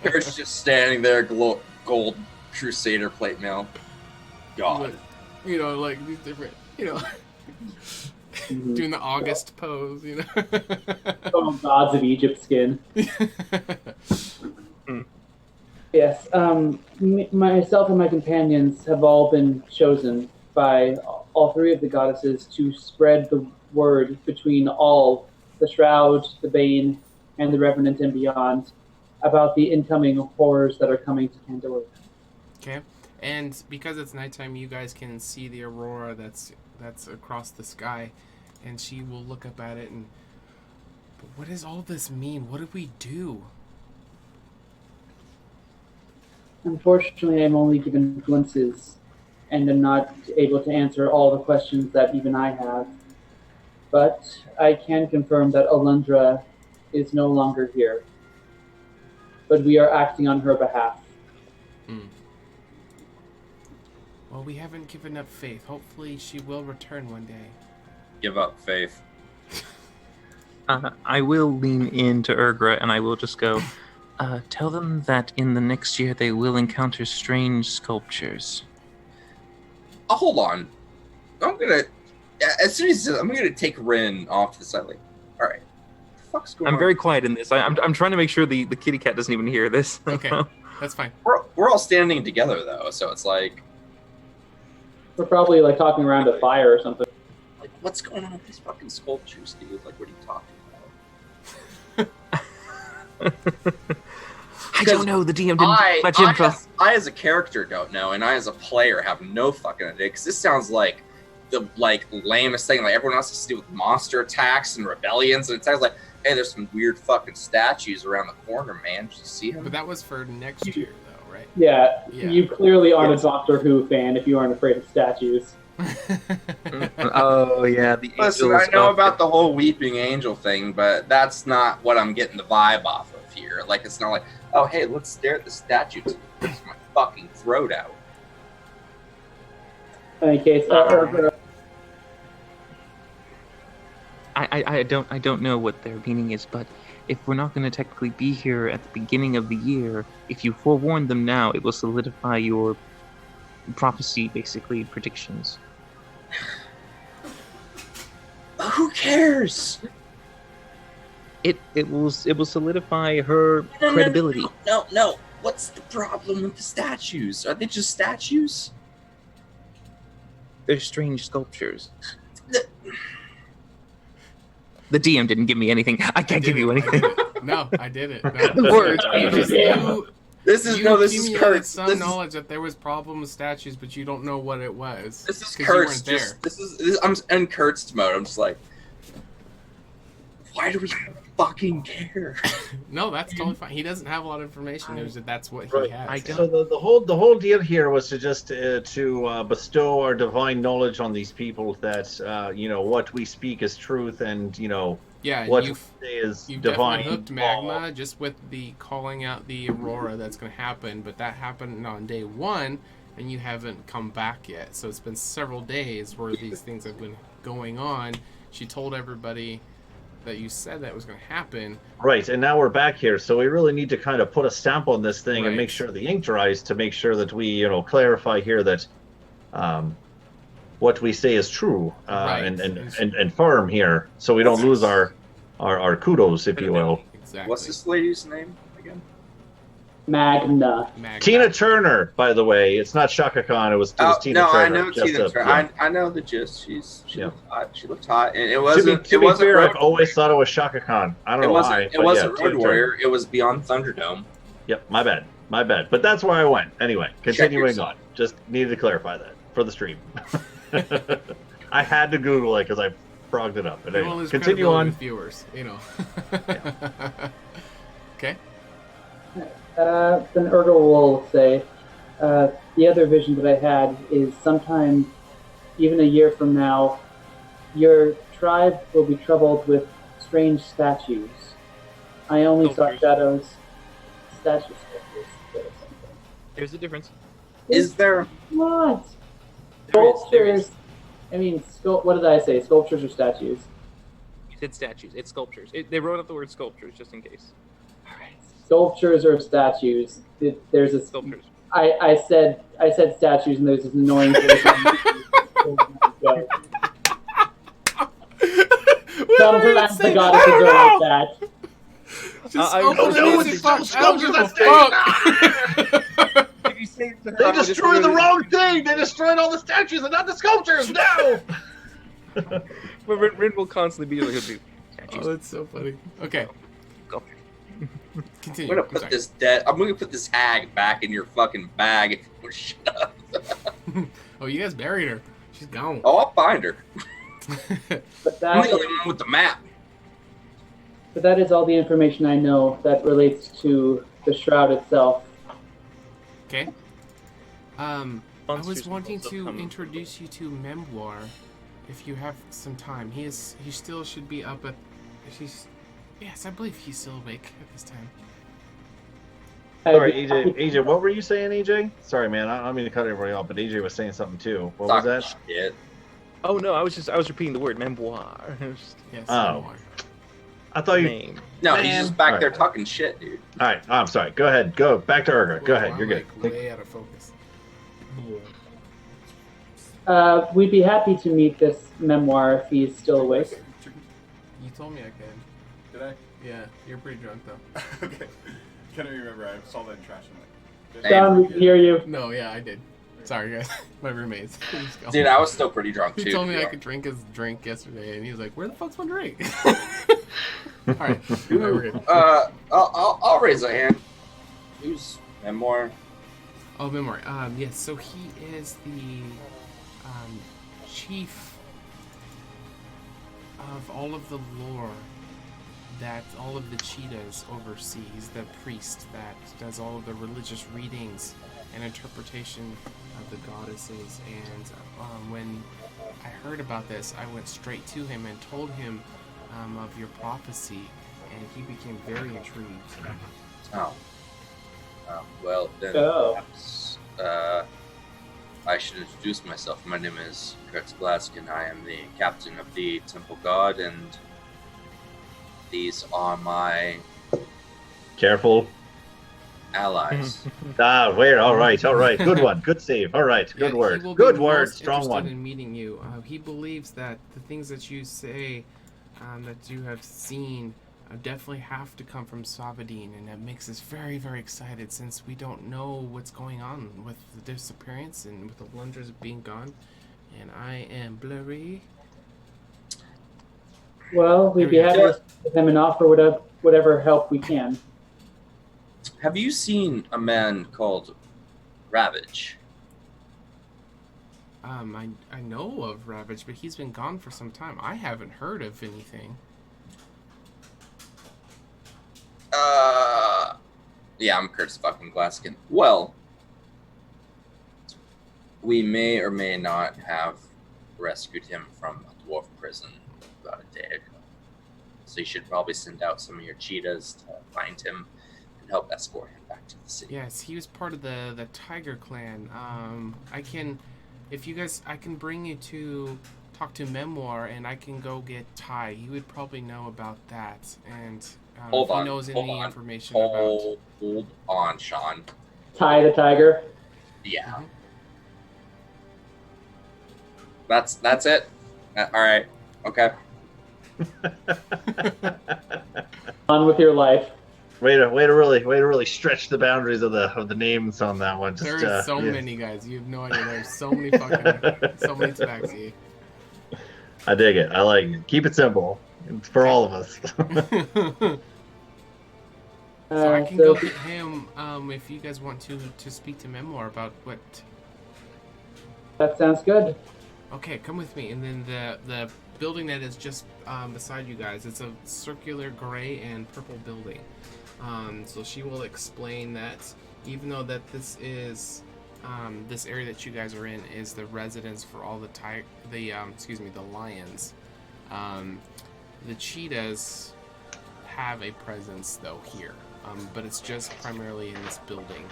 Speaker 4: There's just standing there, gold Crusader plate mail. God.
Speaker 1: Like, like these different, doing the August pose,
Speaker 5: Oh, gods of Egypt skin. Yes, myself and my companions have all been chosen by all three of the goddesses to spread the word between all, the Shroud, the Bane, and the Revenant and beyond, about the incoming horrors that are coming to Candoria.
Speaker 1: Okay, and because it's nighttime, you guys can see the aurora that's across the sky, and she will look up at it and. But what does all this mean? What did we do?
Speaker 5: Unfortunately, I'm only given glimpses, and am not able to answer all the questions that even I have. But I can confirm that Alundra is no longer here. But we are acting on her behalf.
Speaker 1: Well, we haven't given up faith. Hopefully she will return one day.
Speaker 4: Give up faith.
Speaker 10: I will lean into Ergra and I will just go, tell them that in the next year they will encounter strange sculptures.
Speaker 4: Oh, hold on. As soon as I'm gonna take Rin off to the side. Like, all right, what the fuck's going on?
Speaker 10: I'm very quiet in this. I'm trying to make sure the kitty cat doesn't even hear this.
Speaker 1: Okay, that's fine.
Speaker 4: We're all standing together though, so it's like
Speaker 5: We're probably like talking around a fire or something.
Speaker 4: like what's going on with these fucking sculptures, dude? Like, what are you talking about?
Speaker 10: I don't know. The DM didn't much info.
Speaker 4: I as a character don't know, and I as a player have no fucking idea. Because this sounds like the lamest thing. Like everyone else has to do with monster attacks and rebellions, and it sounds like, hey, there's some weird fucking statues around the corner, man. Did you see them?
Speaker 1: But that was for next year, though, right?
Speaker 5: Yeah, you clearly aren't a Doctor Who fan if you aren't afraid of statues.
Speaker 10: Oh yeah, the
Speaker 4: Listen,
Speaker 10: angels.
Speaker 4: I know about the whole weeping angel thing, but that's not what I'm getting the vibe off of here. Like, it's not like, oh, hey, let's stare at the statue till it rips my fucking throat out.
Speaker 5: In any case,
Speaker 10: I don't know what their meaning is, but if we're not going to technically be here at the beginning of the year, if you forewarn them now, it will solidify your prophecy, basically predictions.
Speaker 4: Who cares?
Speaker 10: It will solidify her credibility.
Speaker 4: No. What's the problem with the statues? Are they just statues?
Speaker 10: They're strange sculptures. The DM didn't give me anything. I can't give you anything.
Speaker 1: No, I didn't. No.
Speaker 10: The words.
Speaker 4: This is Kurt.
Speaker 1: Some knowledge that there was problem with statues, but you don't know what it was.
Speaker 4: This is
Speaker 1: 'cause
Speaker 4: Kurt's.
Speaker 1: you weren't there.
Speaker 4: I'm in Kurt's mode. I'm just like, why do we fucking care?
Speaker 1: No, that's totally fine. He doesn't have a lot of information. It was that that's what he has.
Speaker 3: So the whole deal here was to just to bestow our divine knowledge on these people that what we speak is truth, and
Speaker 1: Yeah,
Speaker 3: what
Speaker 1: you've,
Speaker 3: we say is
Speaker 1: you've
Speaker 3: divine.
Speaker 1: definitely hooked Magma just with the calling out the aurora that's going to happen, but that happened on day 1, and you haven't come back yet. So it's been several days where these things have been going on. She told everybody that you said that was going to happen.
Speaker 3: Right, and now we're back here, so we really need to kind of put a stamp on this thing and
Speaker 1: Right.
Speaker 3: make sure the ink dries to make sure that we, clarify here that what we say is true
Speaker 1: Right.
Speaker 3: and firm here, so we don't lose our kudos, if you will.
Speaker 1: Exactly.
Speaker 4: What's this lady's name again?
Speaker 5: Magna.
Speaker 3: Tina Turner, by the way. It's not Shaka Khan. It was Tina Turner.
Speaker 4: I know
Speaker 3: Just
Speaker 4: Tina
Speaker 3: a-
Speaker 4: Turner.
Speaker 3: yeah.
Speaker 4: I know the gist. She
Speaker 3: Yeah.
Speaker 4: looked hot. She looked hot, and it
Speaker 3: To
Speaker 4: wasn't.
Speaker 3: be
Speaker 4: it wasn't.
Speaker 3: fair,
Speaker 4: Road,
Speaker 3: I've always thought it was Shaka Khan. I don't
Speaker 4: it
Speaker 3: know
Speaker 4: wasn't.
Speaker 3: why.
Speaker 4: It
Speaker 3: but
Speaker 4: wasn't
Speaker 3: yeah,
Speaker 4: Road
Speaker 3: Tina
Speaker 4: Warrior.
Speaker 3: Turner.
Speaker 4: It was Beyond Thunderdome.
Speaker 3: Yep, my bad. But that's where I went. Anyway, continuing
Speaker 4: yourself.
Speaker 3: on. Just needed to clarify that for the stream. I had to Google it because I frogged it up. But
Speaker 1: You won't
Speaker 3: anyway,
Speaker 1: lose
Speaker 3: continue
Speaker 1: credibility
Speaker 3: on.
Speaker 1: with viewers, you know. Okay.
Speaker 5: Then Urgo will say, the other vision that I had is sometime, even a year from now, your tribe will be troubled with strange statues. I only saw
Speaker 10: Sculptures.
Speaker 5: shadows, statue sculptures. or something.
Speaker 10: There's a difference.
Speaker 4: Is there?
Speaker 5: What?
Speaker 10: There is.
Speaker 5: Sculptures. I mean, what did I say? Sculptures or statues?
Speaker 10: You said statues. It's sculptures. They wrote up the word sculptures just in case.
Speaker 5: Sculptures or statues? There's a
Speaker 10: Sculptures.
Speaker 5: I said statues, and there's this annoying. Sometimes the goddesses are like that.
Speaker 1: Just
Speaker 10: I
Speaker 1: open
Speaker 10: was
Speaker 1: the
Speaker 10: going
Speaker 1: music
Speaker 10: to
Speaker 1: box. I don't give a fuck.
Speaker 10: Did you say to her,
Speaker 3: They
Speaker 10: I'm just
Speaker 3: destroyed the
Speaker 10: really-
Speaker 3: wrong thing. They destroyed all the statues and not the sculptures. No.
Speaker 10: But Rin will constantly be like, "Dude,
Speaker 1: Oh,
Speaker 10: statues,
Speaker 1: that's so funny. Okay,
Speaker 10: sculptures."
Speaker 1: continue.
Speaker 4: I'm gonna put this hag back in your fucking bag if you would shut up.
Speaker 1: Oh, you guys buried her. She's gone.
Speaker 4: Oh, I'll find her.
Speaker 5: But
Speaker 4: I'm
Speaker 5: that,
Speaker 4: the only one with the map.
Speaker 5: but that is all the information I know that relates to the shroud itself.
Speaker 1: Okay. I was
Speaker 10: Monsters
Speaker 1: wanting
Speaker 10: also
Speaker 1: to
Speaker 10: come-
Speaker 1: introduce you to Memoir, if you have some time. He still should be up at. Yes, I believe he's still awake at this time.
Speaker 3: Sorry, AJ. What were you saying, AJ? Sorry, man. I don't mean to cut everybody off, but AJ was saying something too. What was that?
Speaker 4: Talking shit.
Speaker 10: Oh no, I was repeating the word memoir.
Speaker 1: Yes.
Speaker 3: Oh.
Speaker 1: Memoir.
Speaker 3: I thought you.
Speaker 10: Name.
Speaker 4: No,
Speaker 3: Man.
Speaker 4: he's just back
Speaker 3: All
Speaker 4: there
Speaker 3: right.
Speaker 4: talking shit, dude.
Speaker 3: All right. I'm sorry. Go ahead. Go back to Urga. Go
Speaker 1: Whoa,
Speaker 3: ahead.
Speaker 1: I'm
Speaker 3: You're good.
Speaker 1: like way out of focus.
Speaker 5: We'd be happy to meet this memoir if he's still awake.
Speaker 1: You told me I could.
Speaker 11: Did I?
Speaker 1: Yeah, you're pretty drunk though.
Speaker 11: Okay. Can I remember? I saw that trash in my.
Speaker 5: John, we can hear you.
Speaker 1: No, yeah, I did. Sorry, guys. My roommates. Please go.
Speaker 4: Dude, I was still pretty drunk too.
Speaker 1: He told me
Speaker 4: to be
Speaker 1: I could drink his drink yesterday, and he was like, "Where the fuck's my drink?" All right, we're good.
Speaker 4: I'll raise a hand. Who's Memoir?
Speaker 1: Oh, Memoir. Yes. So he is the chief of all of the lore that all of the cheetahs oversee. He's the priest that does all of the religious readings and interpretation of the goddesses. And when I heard about this, I went straight to him and told him of your prophecy, and he became very intrigued.
Speaker 4: Oh. Well, then
Speaker 5: Oh.
Speaker 4: perhaps, I should introduce myself. My name is Kurtz Glaskin. I am the captain of the Temple Guard, and these are my
Speaker 3: Careful.
Speaker 4: allies.
Speaker 3: Wait. All right. Good one. Good save. All right. Good
Speaker 1: Yeah,
Speaker 3: word.
Speaker 1: he will
Speaker 3: Good
Speaker 1: be
Speaker 3: word.
Speaker 1: most
Speaker 3: Strong
Speaker 1: interested
Speaker 3: one.
Speaker 1: in meeting you. He believes that the things that you say, that you have seen, definitely have to come from Savadine, and that makes us very, very excited since we don't know what's going on with the disappearance and with the Lunders being gone. And I am blurry.
Speaker 5: Well, we'd be
Speaker 1: Here we
Speaker 5: happy to speak with him and offer whatever help we can.
Speaker 4: Have you seen a man called Ravage?
Speaker 1: I know of Ravage, but he's been gone for some time. I haven't heard of anything.
Speaker 4: Yeah, I'm Kurt's fucking Glaskin. Well, we may or may not have rescued him from a dwarf prison about a day ago. So you should probably send out some of your cheetahs to find him and help escort him back to the city.
Speaker 1: Yes, he was part of the Tiger Clan. I can bring you to talk to Memoir, and I can go get Ty. He would probably know about that, and
Speaker 4: Hold
Speaker 1: if
Speaker 4: on,
Speaker 1: he knows
Speaker 4: hold
Speaker 1: any
Speaker 4: on,
Speaker 1: information
Speaker 4: Hold on, Sean.
Speaker 5: Ty the tiger.
Speaker 4: Yeah.
Speaker 1: Mhm.
Speaker 4: That's it. All right. Okay.
Speaker 5: On with your life.
Speaker 3: Way to really stretch the boundaries of the names on that one. Just,
Speaker 1: There is so many guys. You have no idea. There's so many fucking so many tabaxi.
Speaker 3: I dig it. I like it. Keep it simple. It's for all of us.
Speaker 1: So I can go get him if you guys want to speak to Memoir about what.
Speaker 5: That sounds good.
Speaker 1: Okay, come with me. And then the building that is just beside you guys, it's a circular gray and purple building. So she will explain that even though that this is this area that you guys are in is the residence for all the lions. The cheetahs have a presence though here, but it's just primarily in this building.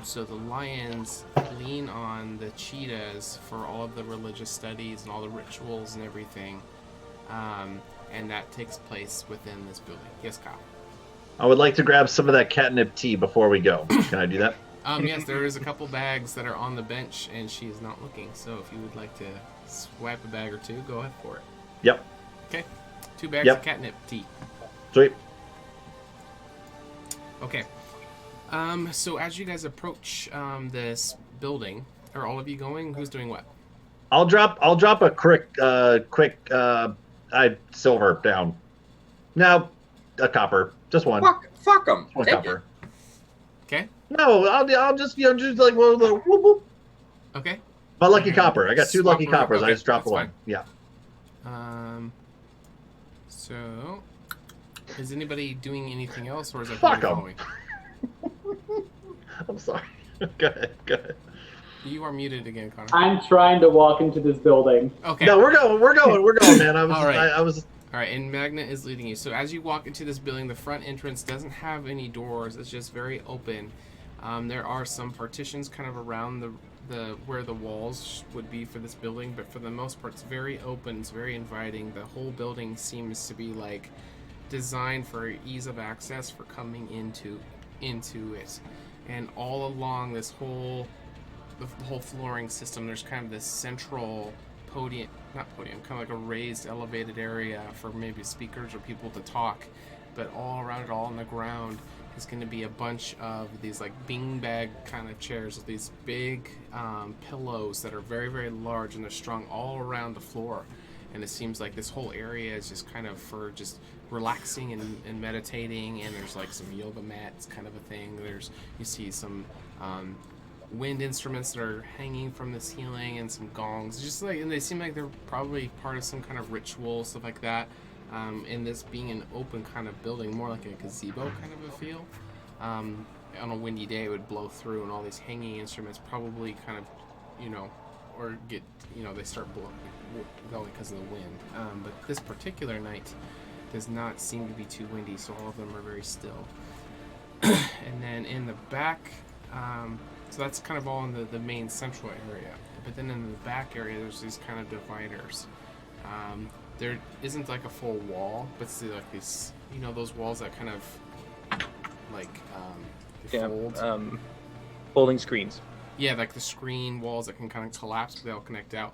Speaker 1: So the lions lean on the cheetahs for all of the religious studies and all the rituals and everything, and that takes place within this building. Yes, Kyle?
Speaker 3: I would like to grab some of that catnip tea before we go. Can I do that?
Speaker 1: Yes, there is a couple bags that are on the bench, and she is not looking. So if you would like to swipe a bag or two, go ahead for it.
Speaker 3: Yep.
Speaker 1: Okay. 2 bags of catnip tea.
Speaker 3: Sweet.
Speaker 1: Okay. So as you guys approach this building, are all of you going? Who's doing what?
Speaker 3: I'll drop a quick silver down. No, a copper. Just one.
Speaker 4: Fuck them.
Speaker 3: One copper.
Speaker 1: Okay.
Speaker 3: No, I'll just just like whoop whoop.
Speaker 1: Okay.
Speaker 3: My lucky copper. I got 2 lucky
Speaker 1: Swap
Speaker 3: coppers.
Speaker 1: okay,
Speaker 3: I just dropped
Speaker 1: that's
Speaker 3: one.
Speaker 1: fine.
Speaker 3: Yeah.
Speaker 1: So is anybody doing anything else, or is it
Speaker 3: Fuck 'em.
Speaker 1: following?
Speaker 3: I'm sorry. Go ahead.
Speaker 1: You are muted again, Connor.
Speaker 5: I'm trying to walk into this building.
Speaker 1: Okay.
Speaker 3: No, we're going, man.
Speaker 1: All right.
Speaker 3: I was.
Speaker 1: All right, and Magna is leading you. So as you walk into this building, the front entrance doesn't have any doors. It's just very open. There are some partitions kind of around the where the walls would be for this building, but for the most part, it's very open. It's very inviting. The whole building seems to be like designed for ease of access for coming into it. And all along this whole flooring system, there's kind of this central kind of like a raised elevated area for maybe speakers or people to talk, but all around it, all on the ground, is going to be a bunch of these like beanbag kind of chairs with these big pillows that are very, very large, and they're strung all around the floor. And it seems like this whole area is just kind of for just relaxing and meditating, and there's like some yoga mats kind of a thing. You see some wind instruments that are hanging from the ceiling and some gongs, just like, and they seem like they're probably part of some kind of ritual, stuff like that. And this being an open kind of building, more like a gazebo kind of a feel. On a windy day, it would blow through, and all these hanging instruments probably kind of, or get, they start going because of the wind. But this particular night does not seem to be too windy, so all of them are very still. And then in the back, so that's kind of all in the main central area. But then in the back area, there's these kind of dividers. There isn't like a full wall, but it's like these, those walls that kind of like fold.
Speaker 10: Folding screens.
Speaker 1: Yeah, like the screen walls that can kind of collapse, but they all connect out.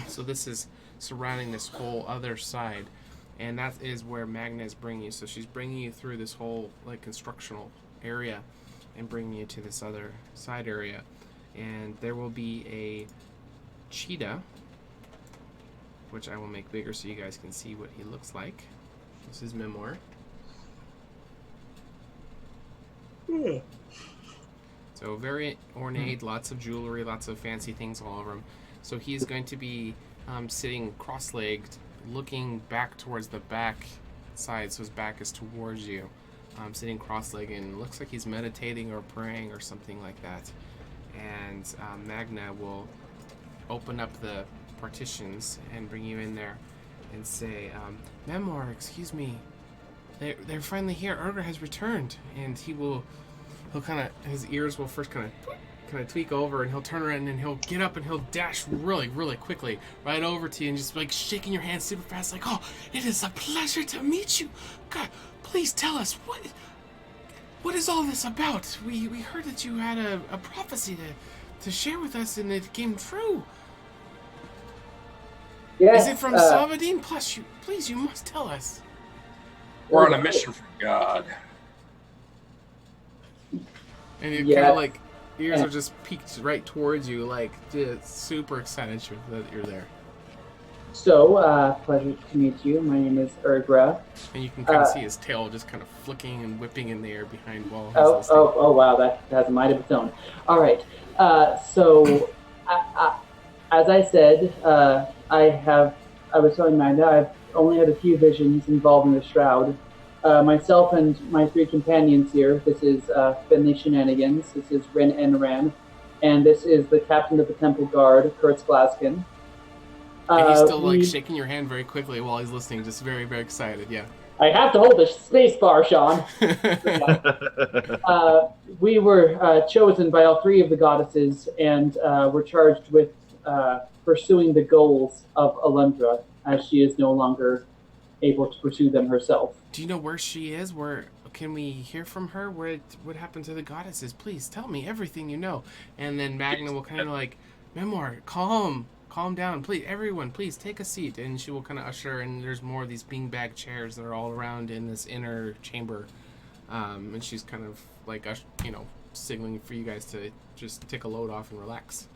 Speaker 1: So this is surrounding this whole other side, and that is where Magna is bringing you. So she's bringing you through this whole like constructional area and bringing you to this other side area, and there will be a cheetah, which I will make bigger so you guys can see what he looks like. This is Memoir. So very ornate, lots of jewelry, lots of fancy things all over him. So he's going to be sitting cross-legged, looking back towards the back side, so his back is towards you, sitting cross-legged, and looks like he's meditating or praying or something like that. And Magna will open up the partitions and bring you in there and say, Memoir, excuse me, they're finally here. Urga has returned, and he'll kind of, his ears will first kind of tweak over, and he'll turn around and he'll get up and he'll dash really, really quickly right over to you and just like shaking your hand super fast, like, oh, it is a pleasure to meet you. God, please tell us what is all this about? We heard that you had a prophecy to share with us, and it came true.
Speaker 5: Yes.
Speaker 1: Is it from Salvadine? Please, you must tell us.
Speaker 4: We're on a mission from God.
Speaker 1: And it kind of like ears are just peeked right towards you, like just super excited that you're there.
Speaker 5: So, pleasure to meet you. My name is Ergra.
Speaker 1: And you can kind of see his tail just kind of flicking and whipping in the air behind while he's listening.
Speaker 5: Oh, wow, that has a mind of its own. All right. So, as I said, I was telling Magda, I've only had a few visions involving the Shroud. Myself and my 3 companions here, this is Finley Shenanigans, this is Rin and Ran, and this is the captain of the Temple Guard, Kurtz Glaskin.
Speaker 1: And he's still like shaking your hand very quickly while he's listening, just very, very excited, yeah.
Speaker 5: I have to hold the space bar, Sean. We were chosen by all 3 of the goddesses and were charged with pursuing the goals of Alundra, as she is no longer able to pursue them herself.
Speaker 1: Do you know where she is? Where can we hear from her? What happened to the goddesses? Please tell me everything you know. And then Magna will kind of like, Memoir, calm down, please. Everyone, please take a seat. And she will kind of usher. And there's more of these beanbag chairs that are all around in this inner chamber. And she's kind of like, signaling for you guys to just take a load off and relax.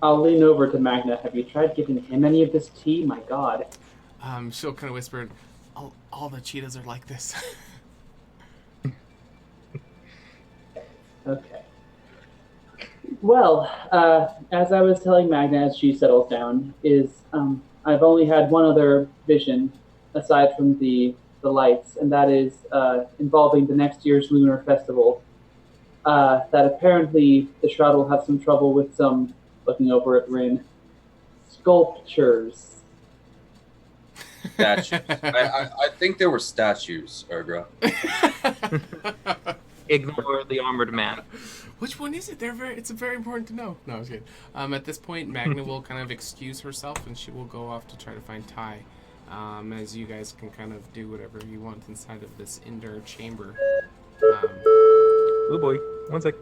Speaker 5: I'll lean over to Magna. Have you tried giving him any of this tea? My God.
Speaker 1: She'll kind of whisper, all the cheetahs are like this.
Speaker 5: Okay. Well, as I was telling Magna as she settles down, I've only had one other vision aside from the lights, and that is involving the next year's lunar festival. That apparently the Shroud will have some trouble with some, looking over at Rin, sculptures.
Speaker 4: Statues. I think there were statues, Ergra.
Speaker 10: Ignore the armored man.
Speaker 1: Which one is it? It's very important to know. No, I was kidding. At this point, Magna will kind of excuse herself, and she will go off to try to find Ty. As you guys can kind of do whatever you want inside of this indoor chamber.
Speaker 12: Oh boy, one sec.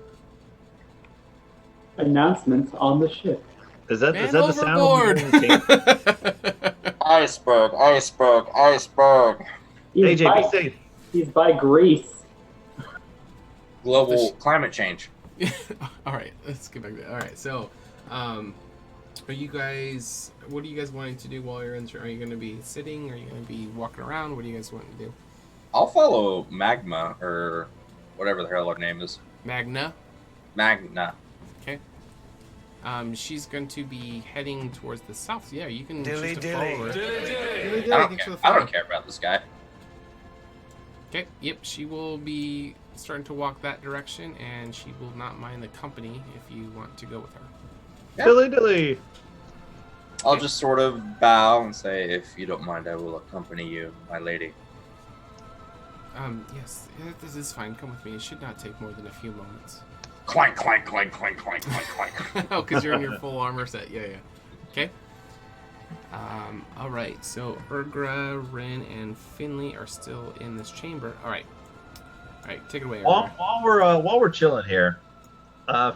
Speaker 5: Announcement on the ship.
Speaker 3: Is that the
Speaker 1: overboard.
Speaker 3: sound?
Speaker 4: Iceberg.
Speaker 3: AJ, be safe.
Speaker 5: He's by Greece.
Speaker 4: Global climate change.
Speaker 1: All right, let's get back to that. All right, so, what are you guys wanting to do while you're in? Are you going to be sitting? Are you going to be walking around? What do you guys want to do?
Speaker 4: I'll follow Magma, or whatever the hell her name is.
Speaker 1: Magna. Okay. She's going to be heading towards the south. Yeah, you can choose to follow her.
Speaker 4: I don't care about this guy.
Speaker 1: Okay, yep, she will be starting to walk that direction, and she will not mind the company if you want to go with her.
Speaker 3: Yeah. Dilly.
Speaker 4: I'll just sort of bow and say, if you don't mind, I will accompany you, my lady.
Speaker 1: Yes, this is fine. Come with me. It should not take more than a few moments.
Speaker 4: Clank, clank, clank, clank, clank, clank, clank.
Speaker 1: Oh, because you're in your full armor set. Yeah. Okay. All right. So Ergra, Rin, and Finley are still in this chamber. All right. Take it away.
Speaker 3: While we're chilling here,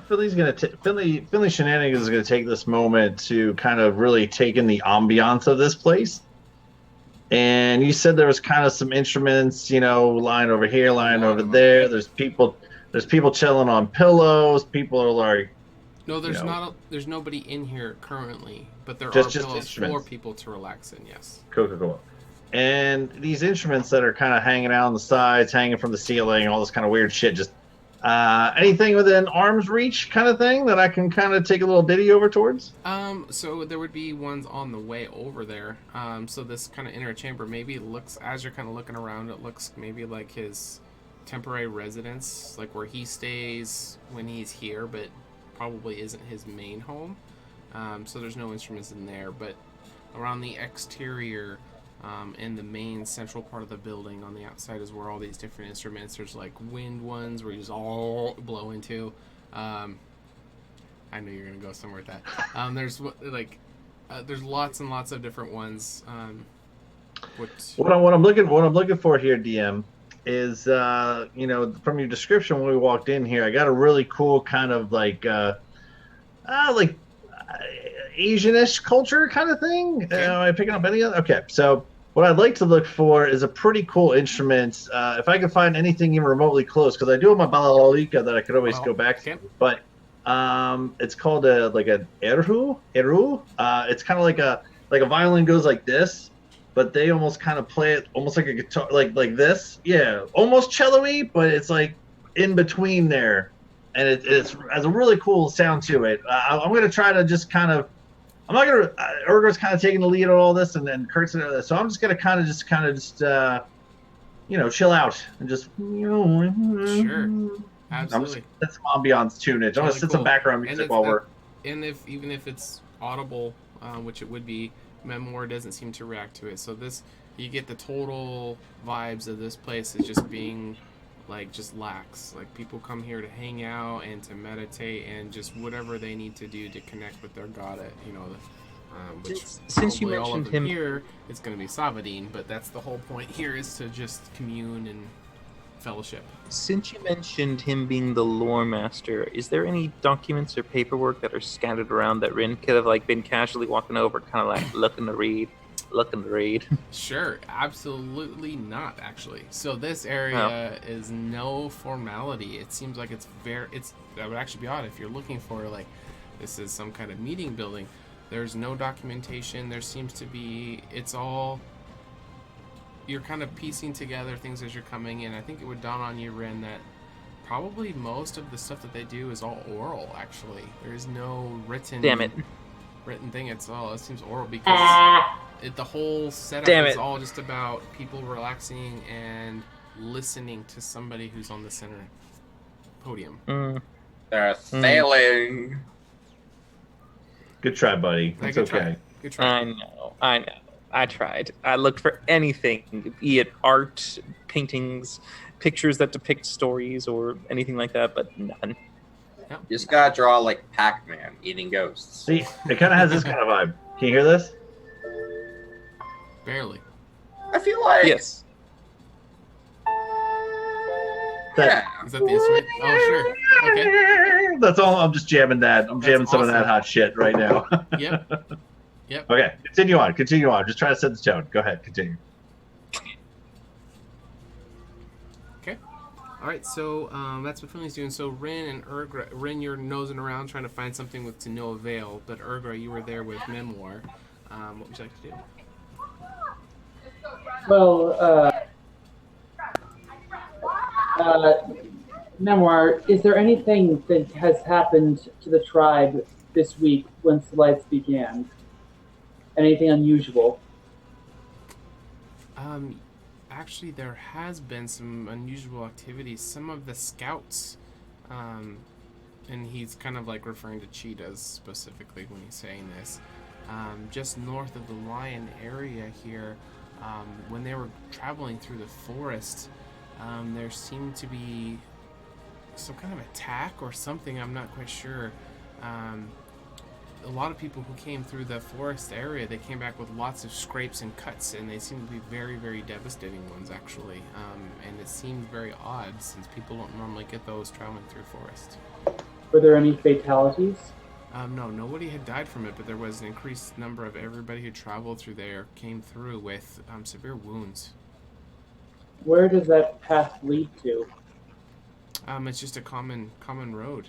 Speaker 3: Finley Shenanigans is gonna take this moment to kind of really take in the ambiance of this place. And you said there was kind of some instruments, lying over here, lying over there. There's people chilling on pillows. People are like,
Speaker 1: no, there's not. There's nobody in here currently, but there are pillows for people to relax in. Yes.
Speaker 3: Cool. And these instruments that are kind of hanging out on the sides, hanging from the ceiling, all this kind of weird shit. Just anything within arm's reach, kind of thing that I can kind of take a little ditty over towards.
Speaker 1: So there would be ones on the way over there. So this kind of inner chamber maybe looks, as you're kind of looking around, it looks maybe like his temporary residence, like where he stays when he's here, but probably isn't his main home. So there's no instruments in there, but around the exterior, in the main central part of the building on the outside is where all these different instruments, there's like wind ones where you just all blow into. I knew you were gonna go somewhere with that. There's there's lots and lots of different ones.
Speaker 3: What I'm looking for here, DM, is from your description when we walked in here, I got a really cool kind of Asianish culture kind of thing. Am I picking up any other? Okay, so what I'd like to look for is a pretty cool instrument. If I could find anything even remotely close, because I do have my balalika that I could always go back to. But it's called like an eru. It's kind of like a violin goes like this, but they almost kind of play it almost like a guitar, like this. Yeah, almost cello-y, but it's like in between there, and it has a really cool sound to it. I'm gonna try to just kind of. I'm not gonna. Urgo's kind of taking the lead on all this, and then Kurt's so I'm just gonna kind of just chill out and just
Speaker 1: Sure, absolutely.
Speaker 3: That's some ambiance tunage. I'm gonna set some background music while we're.
Speaker 1: And even if it's audible, which it would be, Memoir doesn't seem to react to it. So you get the total vibes of this place is just being like just lax. Like people come here to hang out and to meditate and just whatever they need to do to connect with their god. Which
Speaker 10: since you
Speaker 1: all
Speaker 10: mentioned
Speaker 1: of them
Speaker 10: him
Speaker 1: here, it's going to be Savadine, but that's the whole point here is to just commune and fellowship.
Speaker 10: Since you mentioned him being the lore master, is there any documents or paperwork that are scattered around that Rin could have been casually walking over, kind of like looking to read?
Speaker 1: Sure, absolutely not actually. So this area is no formality. It seems like that would actually be odd if you're looking for this is some kind of meeting building. There's no documentation. There seems to be, it's all, you're kind of piecing together things as you're coming in. I think it would dawn on you, Rin, that probably most of the stuff that they do is all oral actually. There is no written thing. It seems oral because the whole setup is all just about people relaxing and listening to somebody who's on the center podium.
Speaker 4: They're failing.
Speaker 3: Good try, buddy. That's okay.
Speaker 1: Good try.
Speaker 10: I know. I tried. I looked for anything, be it art, paintings, pictures that depict stories, or anything like that, but none.
Speaker 4: You just gotta draw like Pac-Man eating ghosts.
Speaker 3: See, it kind of has this kind of vibe. Can you hear this?
Speaker 1: Barely.
Speaker 4: I feel like
Speaker 10: yes.
Speaker 1: Is that the instrument? Oh, sure. Okay.
Speaker 3: That's all. I'm just jamming that. I'm jamming some of that hot shit right now.
Speaker 1: Yep.
Speaker 3: Okay, continue on. Just try to set the tone. Go ahead, continue.
Speaker 1: Okay. All right, so that's what Finley's doing. So Rin and Urgra, Rin, you're nosing around trying to find something to no avail, but Urgra, you were there with Memoir. What would you like to do?
Speaker 5: Well, Memoir, is there anything that has happened to the tribe this week since the lights began? Anything unusual?
Speaker 1: Actually, there has been some unusual activities. Some of the scouts, and he's kind of referring to cheetahs specifically when he's saying this, just north of the Lion area here, when they were traveling through the forest, there seemed to be some kind of attack or something. I'm not quite sure. A lot of people who came through the forest area, they came back with lots of scrapes and cuts, and they seem to be very, very devastating ones, actually. And it seemed very odd, since people don't normally get those traveling through forest.
Speaker 5: Were there any fatalities?
Speaker 1: No, nobody had died from it, but there was an increased number of everybody who traveled through there came through with severe wounds.
Speaker 5: Where does that path lead to?
Speaker 1: It's just a common road.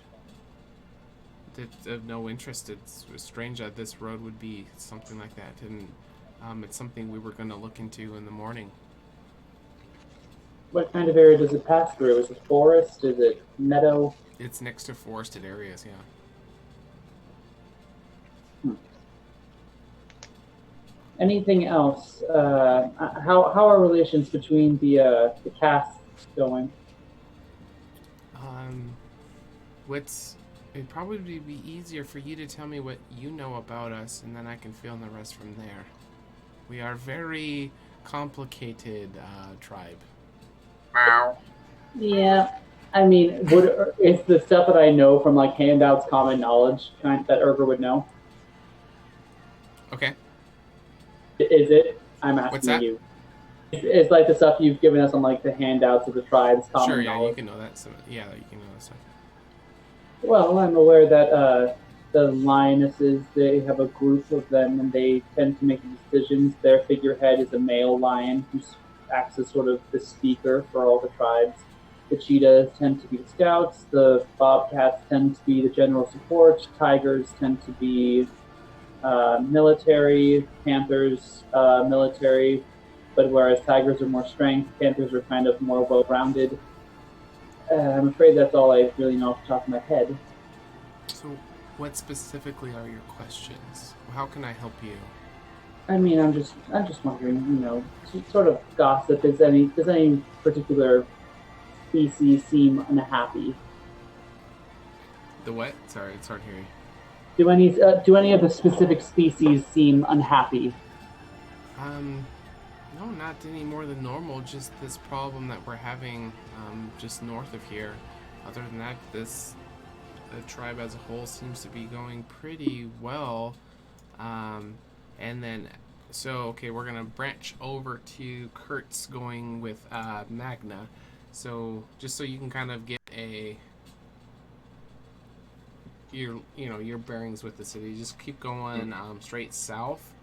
Speaker 1: It's of no interest. It's strange that this road would be something like that, and it's something we were going to look into in the morning.
Speaker 5: What kind of area does it pass through? Is it forest? Is it meadow?
Speaker 1: It's next to forested areas, yeah.
Speaker 5: Anything else? How are relations between the casts going?
Speaker 1: It'd probably be easier for you to tell me what you know about us, and then I can fill in the rest from there. We are a very complicated tribe.
Speaker 4: Meow.
Speaker 5: Yeah, I mean, is the stuff that I know from handouts common knowledge that Urgra would know?
Speaker 1: Okay.
Speaker 5: Is it? I'm asking
Speaker 1: What's that?
Speaker 5: you. It's the stuff you've given us on the handouts of the tribes common
Speaker 1: Sure, yeah,
Speaker 5: knowledge.
Speaker 1: you can know that. So, yeah, you can know that stuff.
Speaker 5: Well, I'm aware that the lionesses, they have a group of them, and they tend to make the decisions. Their figurehead is a male lion who acts as sort of the speaker for all the tribes. The cheetahs tend to be the scouts. The bobcats tend to be the general support. Tigers tend to be military. Panthers, military. But whereas tigers are more strength, panthers are kind of more well-rounded. I'm afraid that's all I really know off the top of my head.
Speaker 1: So, what specifically are your questions? How can I help you?
Speaker 5: I mean, I'm just wondering, sort of gossip. Does any particular species seem unhappy?
Speaker 1: The what? Sorry, it's hard hearing.
Speaker 5: Do any of the specific species seem unhappy?
Speaker 1: No, not any more than normal. Just this problem that we're having, just north of here. Other than that, the tribe as a whole seems to be going pretty well. And then, we're gonna branch over to Kurtz going with Magna. So just so you can kind of get your bearings with the city, just keep going straight south,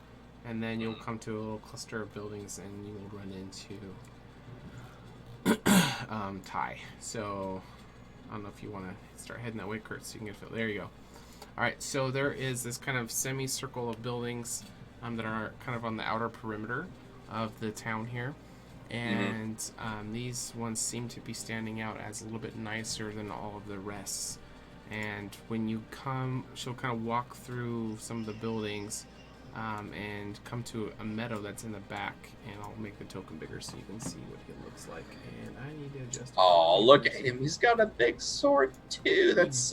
Speaker 1: and then you'll come to a little cluster of buildings, and you will run into Ty. So I don't know if you want to start heading that way, Kurt, so you can get a feel. There you go. All right, so there is this kind of semicircle of buildings that are kind of on the outer perimeter of the town here. And these ones seem to be standing out as a little bit nicer than all of the rest. And when you come, she'll kind of walk through some of the buildings and come to a meadow that's in the back. And I'll make the token bigger so you can see what he looks like. And I need to adjust.
Speaker 4: Oh, look at him. He's got a big sword, too. That's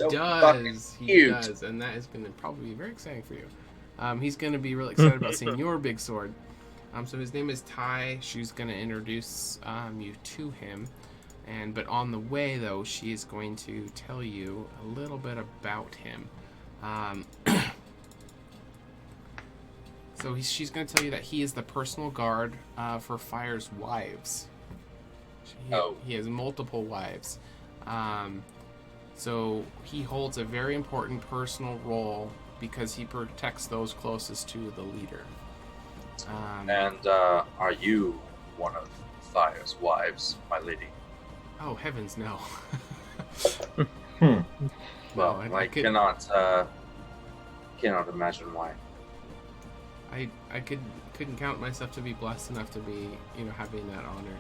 Speaker 1: He
Speaker 4: does.
Speaker 1: And that is going to probably be very exciting for you. He's going to be really excited about seeing your big sword. So his name is Ty. She's going to introduce you to him. But on the way, though, she is going to tell you a little bit about him. She's going to tell you that he is the personal guard for Fire's wives. He has multiple wives. So he holds a very important personal role because he protects those closest to the leader.
Speaker 4: And are you one of Fire's wives, my lady?
Speaker 1: Oh, heavens, no.
Speaker 4: Well, I cannot imagine why.
Speaker 1: I couldn't count myself to be blessed enough to be, having that honor.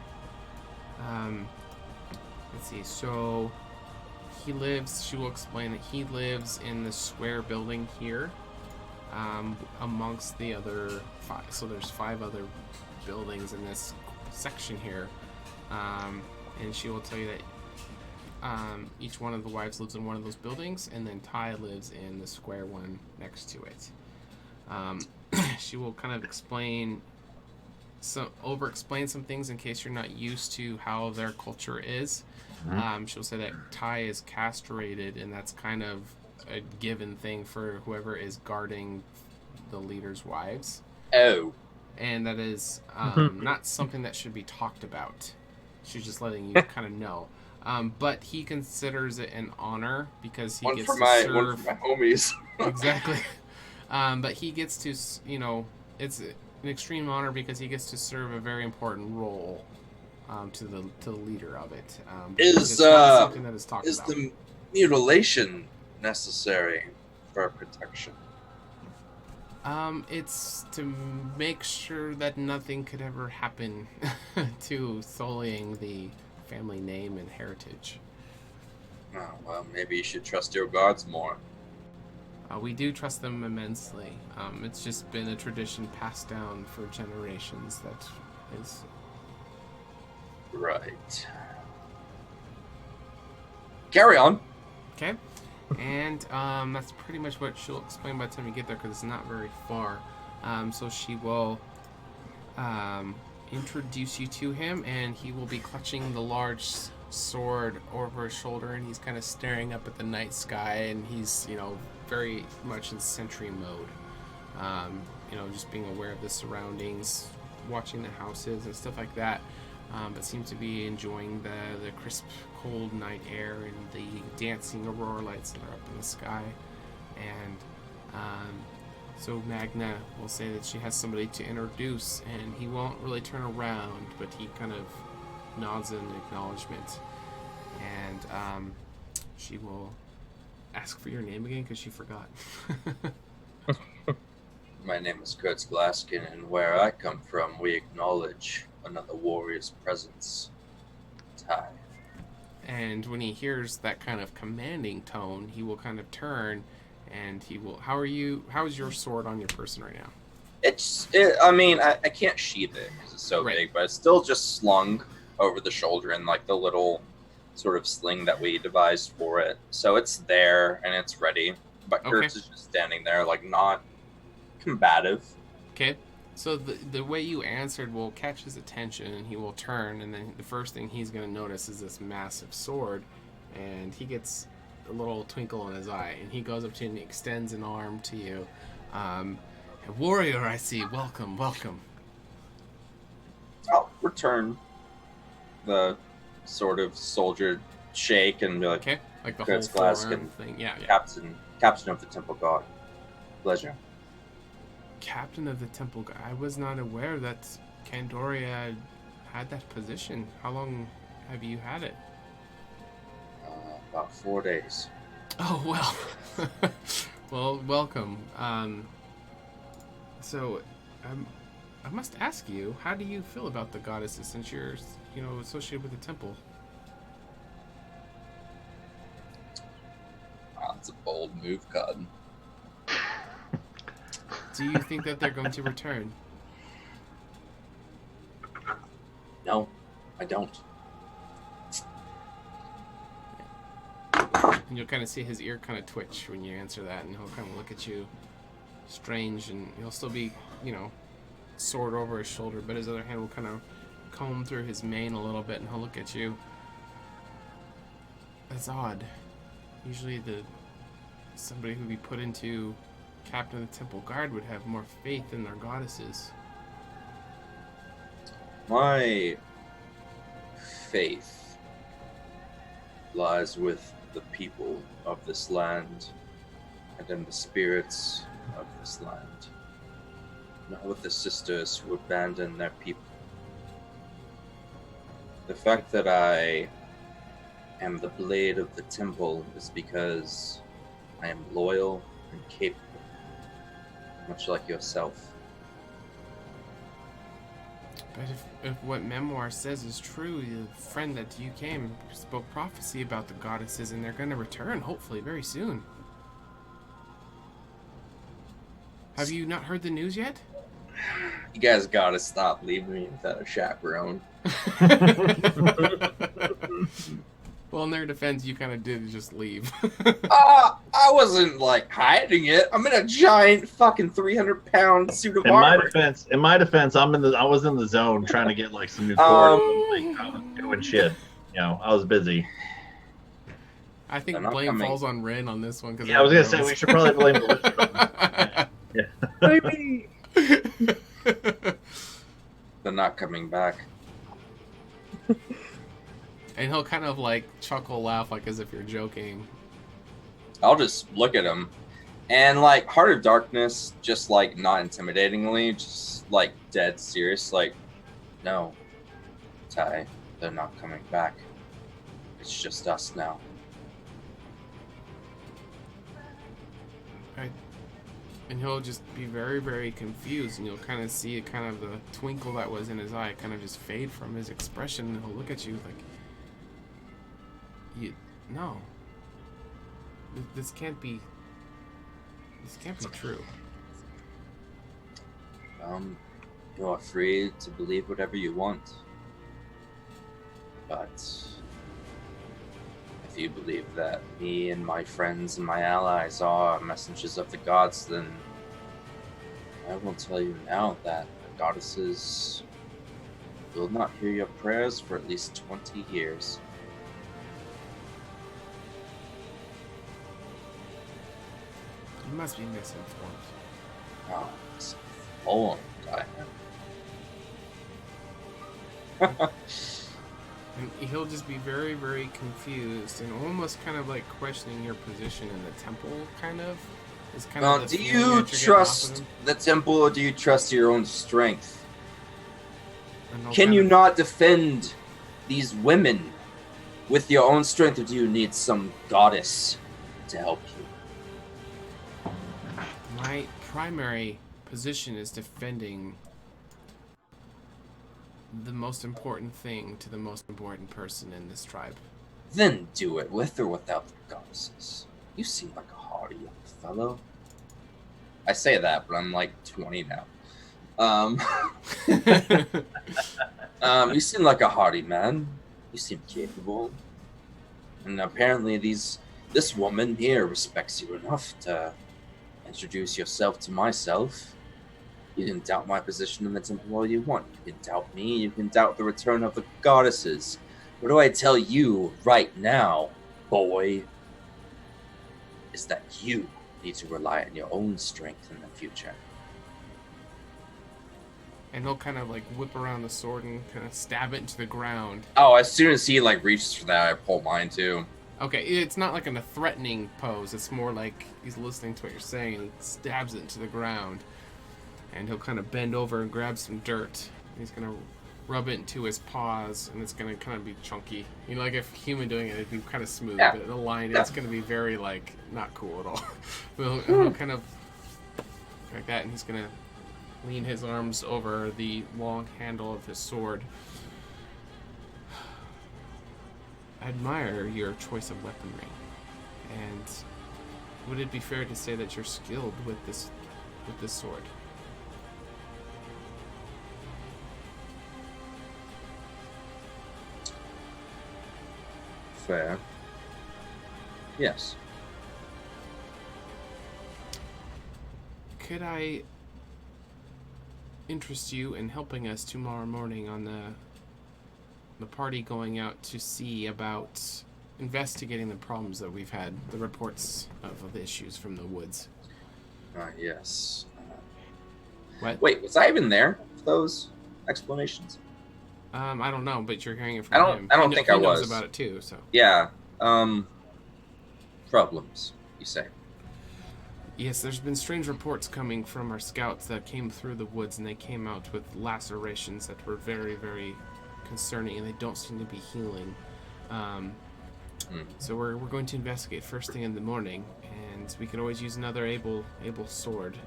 Speaker 1: Let's see. So she will explain that he lives in the square building here, amongst the other 5. So there's 5 other buildings in this section here. And she will tell you that each one of the wives lives in one of those buildings, and then Ty lives in the square one next to it. She will kind of explain some things in case you're not used to how their culture is. She'll say that Ty is castrated, and that's kind of a given thing for whoever is guarding the leader's wives.
Speaker 4: Oh.
Speaker 1: And that is not something that should be talked about. She's just letting you kind of know. But he considers it an honor because he gets to serve...
Speaker 4: One for my homies.
Speaker 1: Exactly. But he gets to, it's an extreme honor because he gets to serve a very important role to the leader of it.
Speaker 4: Is
Speaker 1: not something that is talked about.
Speaker 4: The mutilation necessary for protection?
Speaker 1: It's to make sure that nothing could ever happen to sullying the family name and heritage.
Speaker 4: Oh, well, maybe you should trust your guards more.
Speaker 1: We do trust them immensely. It's just been a tradition passed down for generations that is...
Speaker 4: Right. Carry on.
Speaker 1: Okay. And that's pretty much what she'll explain by the time you get there, because it's not very far. So she will introduce you to him, and he will be clutching the large sword over his shoulder, and he's kind of staring up at the night sky, and he's, very much in sentry mode. Just being aware of the surroundings, watching the houses and stuff like that. But seems to be enjoying the crisp, cold night air and the dancing aurora lights that are up in the sky. And so Magna will say that she has somebody to introduce, and he won't really turn around, but he kind of nods in acknowledgement. And she will ask for your name again because she forgot.
Speaker 4: My name is Kurt Glaskin, and where I come from, we acknowledge another warrior's presence. Ty.
Speaker 1: And when he hears that kind of commanding tone, he will kind of turn, and he will. How is your sword on your person right now?
Speaker 4: I can't sheath it because it's so
Speaker 1: Right.
Speaker 4: big, but it's still just slung over the shoulder in like the little sort of sling that we devised for it. So it's there and it's ready. But
Speaker 1: Okay.
Speaker 4: Kurtz is just standing there, like not combative.
Speaker 1: Okay. So the way you answered will catch his attention, and he will turn, and then the first thing he's going to notice is this massive sword, and he gets a little twinkle in his eye, and he goes up to you and extends an arm to you. A warrior, I see. Welcome, welcome.
Speaker 4: I'll return the sort of soldier shake and be like,
Speaker 1: Okay, like the
Speaker 4: Kurtz
Speaker 1: whole
Speaker 4: Glaskin,
Speaker 1: forearm thing. Yeah.
Speaker 4: Captain of the Temple Guard. Pleasure.
Speaker 1: Captain of the Temple Guard. I was not aware that Candoria had that position. How long have you had it?
Speaker 4: About 4 days.
Speaker 1: Oh, well. Well, welcome. So, I must ask you, how do you feel about the goddesses since you're, associated with the temple?
Speaker 4: That's a bold move, Cotton.
Speaker 1: Do you think that they're going to return?
Speaker 4: No, I don't.
Speaker 1: And you'll kind of see his ear kind of twitch when you answer that, and he'll kind of look at you strange, and he'll still be, sword over his shoulder, but his other hand will kind of comb through his mane a little bit, and he'll look at you. That's odd. Usually somebody who'd be put into Captain of the Temple Guard would have more faith in their goddesses.
Speaker 4: My faith lies with the people of this land and in the spirits of this land, not with the sisters who abandon their people. The fact that I am the blade of the temple is because I am loyal and capable, much like yourself.
Speaker 1: But if what Memoir says is true, the friend that you came spoke prophecy about the goddesses, and they're going to return, hopefully, very soon. Have you not heard the news yet?
Speaker 4: You guys gotta stop leaving me without a chaperone.
Speaker 1: Well, in their defense, you kind of did just leave.
Speaker 4: I wasn't like hiding it. I'm in a giant fucking 300-pound suit of armor.
Speaker 3: In my defense, I was in the zone trying to get like some new cord. I was doing shit. I was busy.
Speaker 1: I think blame falls on Rin on this one.
Speaker 3: I was gonna say we should probably blame the
Speaker 4: Maybe. They're not coming back.
Speaker 1: And he'll kind of like chuckle, laugh, like as if you're joking.
Speaker 4: I'll just look at him, and like Heart of Darkness, just like not intimidatingly, just like dead serious, like, no, Ty, they're not coming back. It's just us now.
Speaker 1: Right. And he'll just be very, very confused, and you'll kind of see it, kind of the twinkle that was in his eye kind of just fade from his expression, and he'll look at you like, no. This can't be true.
Speaker 4: You're free to believe whatever you want. But if you believe that me and my friends and my allies are messengers of the gods, then I will tell you now that the goddesses will not hear your prayers for at least 20 years.
Speaker 1: You must be misinformed.
Speaker 4: Oh, it's full
Speaker 1: And he'll just be very, very confused and almost kind of like questioning your position in the temple, kind of. Is kind of the
Speaker 4: do
Speaker 1: feeling
Speaker 4: you
Speaker 1: that you're getting off of
Speaker 4: trust
Speaker 1: him.
Speaker 4: the temple, or do you trust your own strength?
Speaker 1: And he'll
Speaker 4: Can
Speaker 1: kind
Speaker 4: you
Speaker 1: of-
Speaker 4: not defend these women with your own strength, or do you need some goddess to help you?
Speaker 1: My primary position is defending the most important thing to the most important person in this tribe.
Speaker 4: Then do it with or without the goddesses. You seem like a hardy young fellow. I say that, but I'm like 20 now. You seem like a hardy man. You seem capable. And apparently this woman here respects you enough to introduce yourself to myself. You can doubt my position in the temple all you want. You can doubt me. You can doubt the return of the goddesses. What do I tell you right now, boy? Is that you need to rely on your own strength in the future.
Speaker 1: And he'll kind of like whip around the sword and kind of stab it into the ground.
Speaker 4: Oh, as soon as he like reaches for that, I pull mine too.
Speaker 1: Okay, it's not like in a threatening pose. It's more like he's listening to what you're saying and he stabs it into the ground. And he'll kind of bend over and grab some dirt. He's going to rub it into his paws, and it's going to kind of be chunky. You know, like if a human doing it, it'd be kind of smooth.
Speaker 4: Yeah.
Speaker 1: But in a lion, it's going to be very, like, not cool at all. But he'll kind of like that, and he's going to lean his arms over the long handle of his sword. I admire your choice of weaponry. And would it be fair to say that you're skilled with this sword?
Speaker 4: Fair. Yes.
Speaker 1: Could I interest you in helping us tomorrow morning on the party going out to see about investigating the problems that we've had, the reports of the issues from the woods?
Speaker 4: Yes.
Speaker 1: What?
Speaker 4: Wait, was I even there for those explanations?
Speaker 1: I don't know, but you're hearing it from him.
Speaker 4: I don't think I
Speaker 1: He knows
Speaker 4: was.
Speaker 1: about it too, so.
Speaker 4: Yeah. Problems, you say?
Speaker 1: Yes, there's been strange reports coming from our scouts that came through the woods, and they came out with lacerations that were very, very concerning, and they don't seem to be healing. So we're going to investigate first thing in the morning, and we could always use another able sword.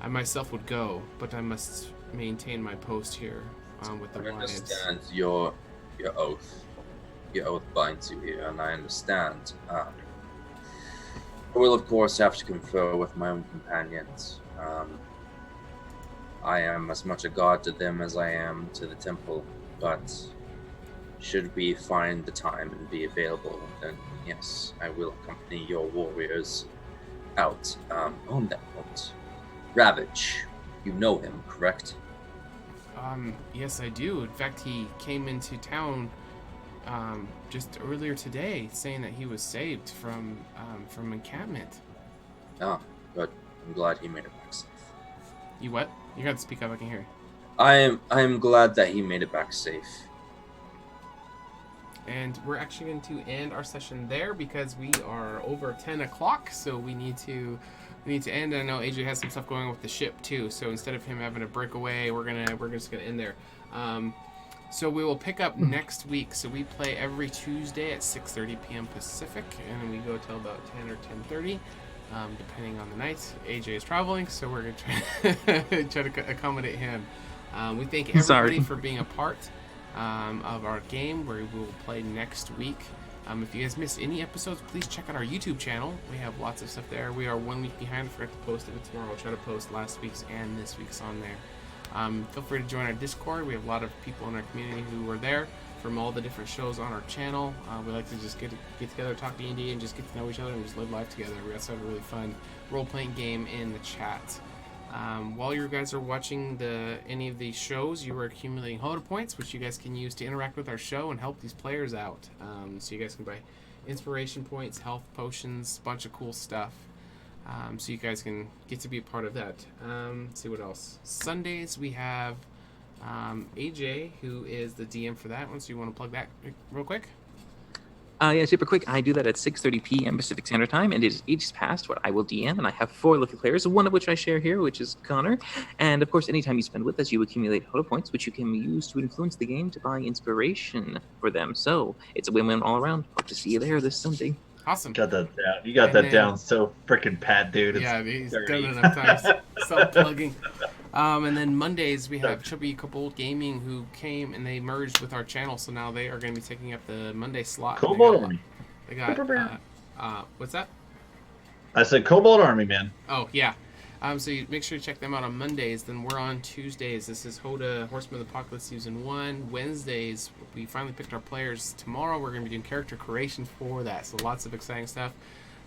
Speaker 1: I myself would go, but I must maintain my post here with the
Speaker 4: I
Speaker 1: Lions.
Speaker 4: understand your oath. Your oath binds you here, and I understand. I will, of course, have to confer with my own companions. I am as much a god to them as I am to the temple, but should we find the time and be available, then yes, I will accompany your warriors out on that note. Ravage, you know him, correct?
Speaker 1: Yes, I do. In fact, he came into town just earlier today, saying that he was saved from encampment.
Speaker 4: Ah, good. I'm glad he made it back safe.
Speaker 1: You what? You got to speak up. I can hear you.
Speaker 4: I am glad that he made it back safe.
Speaker 1: And we're actually going to end our session there because we are over 10 o'clock, so we need to end. I know AJ has some stuff going on with the ship too, so instead of him having to break away, we're just gonna end there. So we will pick up next week. So we play every Tuesday at 6:30 p.m. Pacific, and we go till about 10 or 10:30, depending on the night. AJ is traveling, so we're gonna try to accommodate him. We thank everybody for being a part of our game, where we will play next week. If you guys missed any episodes, please check out our YouTube channel. We have lots of stuff there. We are 1 week behind. I forgot to post it, but tomorrow I'll try to post last week's and this week's on there. Feel free to join our Discord. We have a lot of people in our community who are there from all the different shows on our channel. We like to just get together, talk D&D, and just get to know each other and just live life together. We also have a really fun role-playing game in the chat. While you guys are watching any of these shows, you are accumulating HotA points, which you guys can use to interact with our show and help these players out. So you guys can buy inspiration points, health potions, a bunch of cool stuff. So you guys can get to be a part of that. Let's see what else. Sundays we have AJ, who is the DM for that one. So you want to plug that real quick?
Speaker 10: Yeah, super quick. I do that at 6:30 p.m. Pacific Standard Time, and it is ages past what I will DM, and I have 4 lucky players, one of which I share here, which is Connor. And of course, anytime you spend with us, you accumulate HotA points, which you can use to influence the game to buy inspiration for them. So it's a win-win all around. Hope to see you there this Sunday.
Speaker 1: Awesome.
Speaker 3: Got that down. You got
Speaker 1: And
Speaker 3: that
Speaker 1: then-
Speaker 3: down so freaking pat, dude. It's
Speaker 1: Yeah, he's done
Speaker 3: dirty.
Speaker 1: it enough times. Self-plugging. And then Mondays we have Chubby Kobold Gaming, who came and they merged with our channel, so now they are going to be taking up the Monday slot.
Speaker 3: Kobold.
Speaker 1: They got what's that?
Speaker 3: I said Kobold Army, man.
Speaker 1: Oh yeah. So you make sure you check them out on Mondays. Then we're on Tuesdays. This is HotA Horsemen of the Apocalypse Season 1. Wednesdays, we finally picked our players. Tomorrow we're going to be doing character creation for that. So lots of exciting stuff.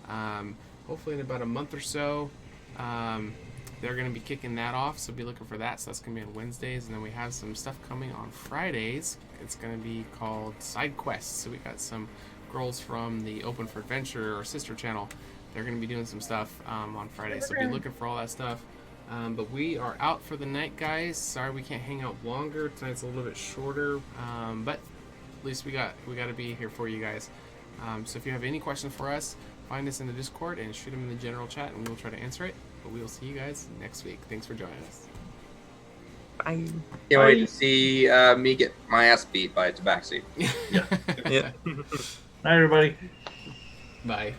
Speaker 1: Hopefully in about a month or so, they're going to be kicking that off. So be looking for that. So that's going to be on Wednesdays. And then we have some stuff coming on Fridays. It's going to be called Side Quests. So we got some girls from the Open for Adventure, or sister channel. They're going to be doing some stuff on Friday, so be looking for all that stuff. But we are out for the night, guys. Sorry we can't hang out longer. Tonight's a little bit shorter, but at least we got to be here for you guys. So if you have any questions for us, find us in the Discord and shoot them in the general chat, and we'll try to answer it. But we will see you guys next week. Thanks for joining us.
Speaker 10: Bye.
Speaker 4: Can't wait to see me get my ass beat by a tabaxi.
Speaker 3: Yeah. Night, everybody.
Speaker 1: Bye.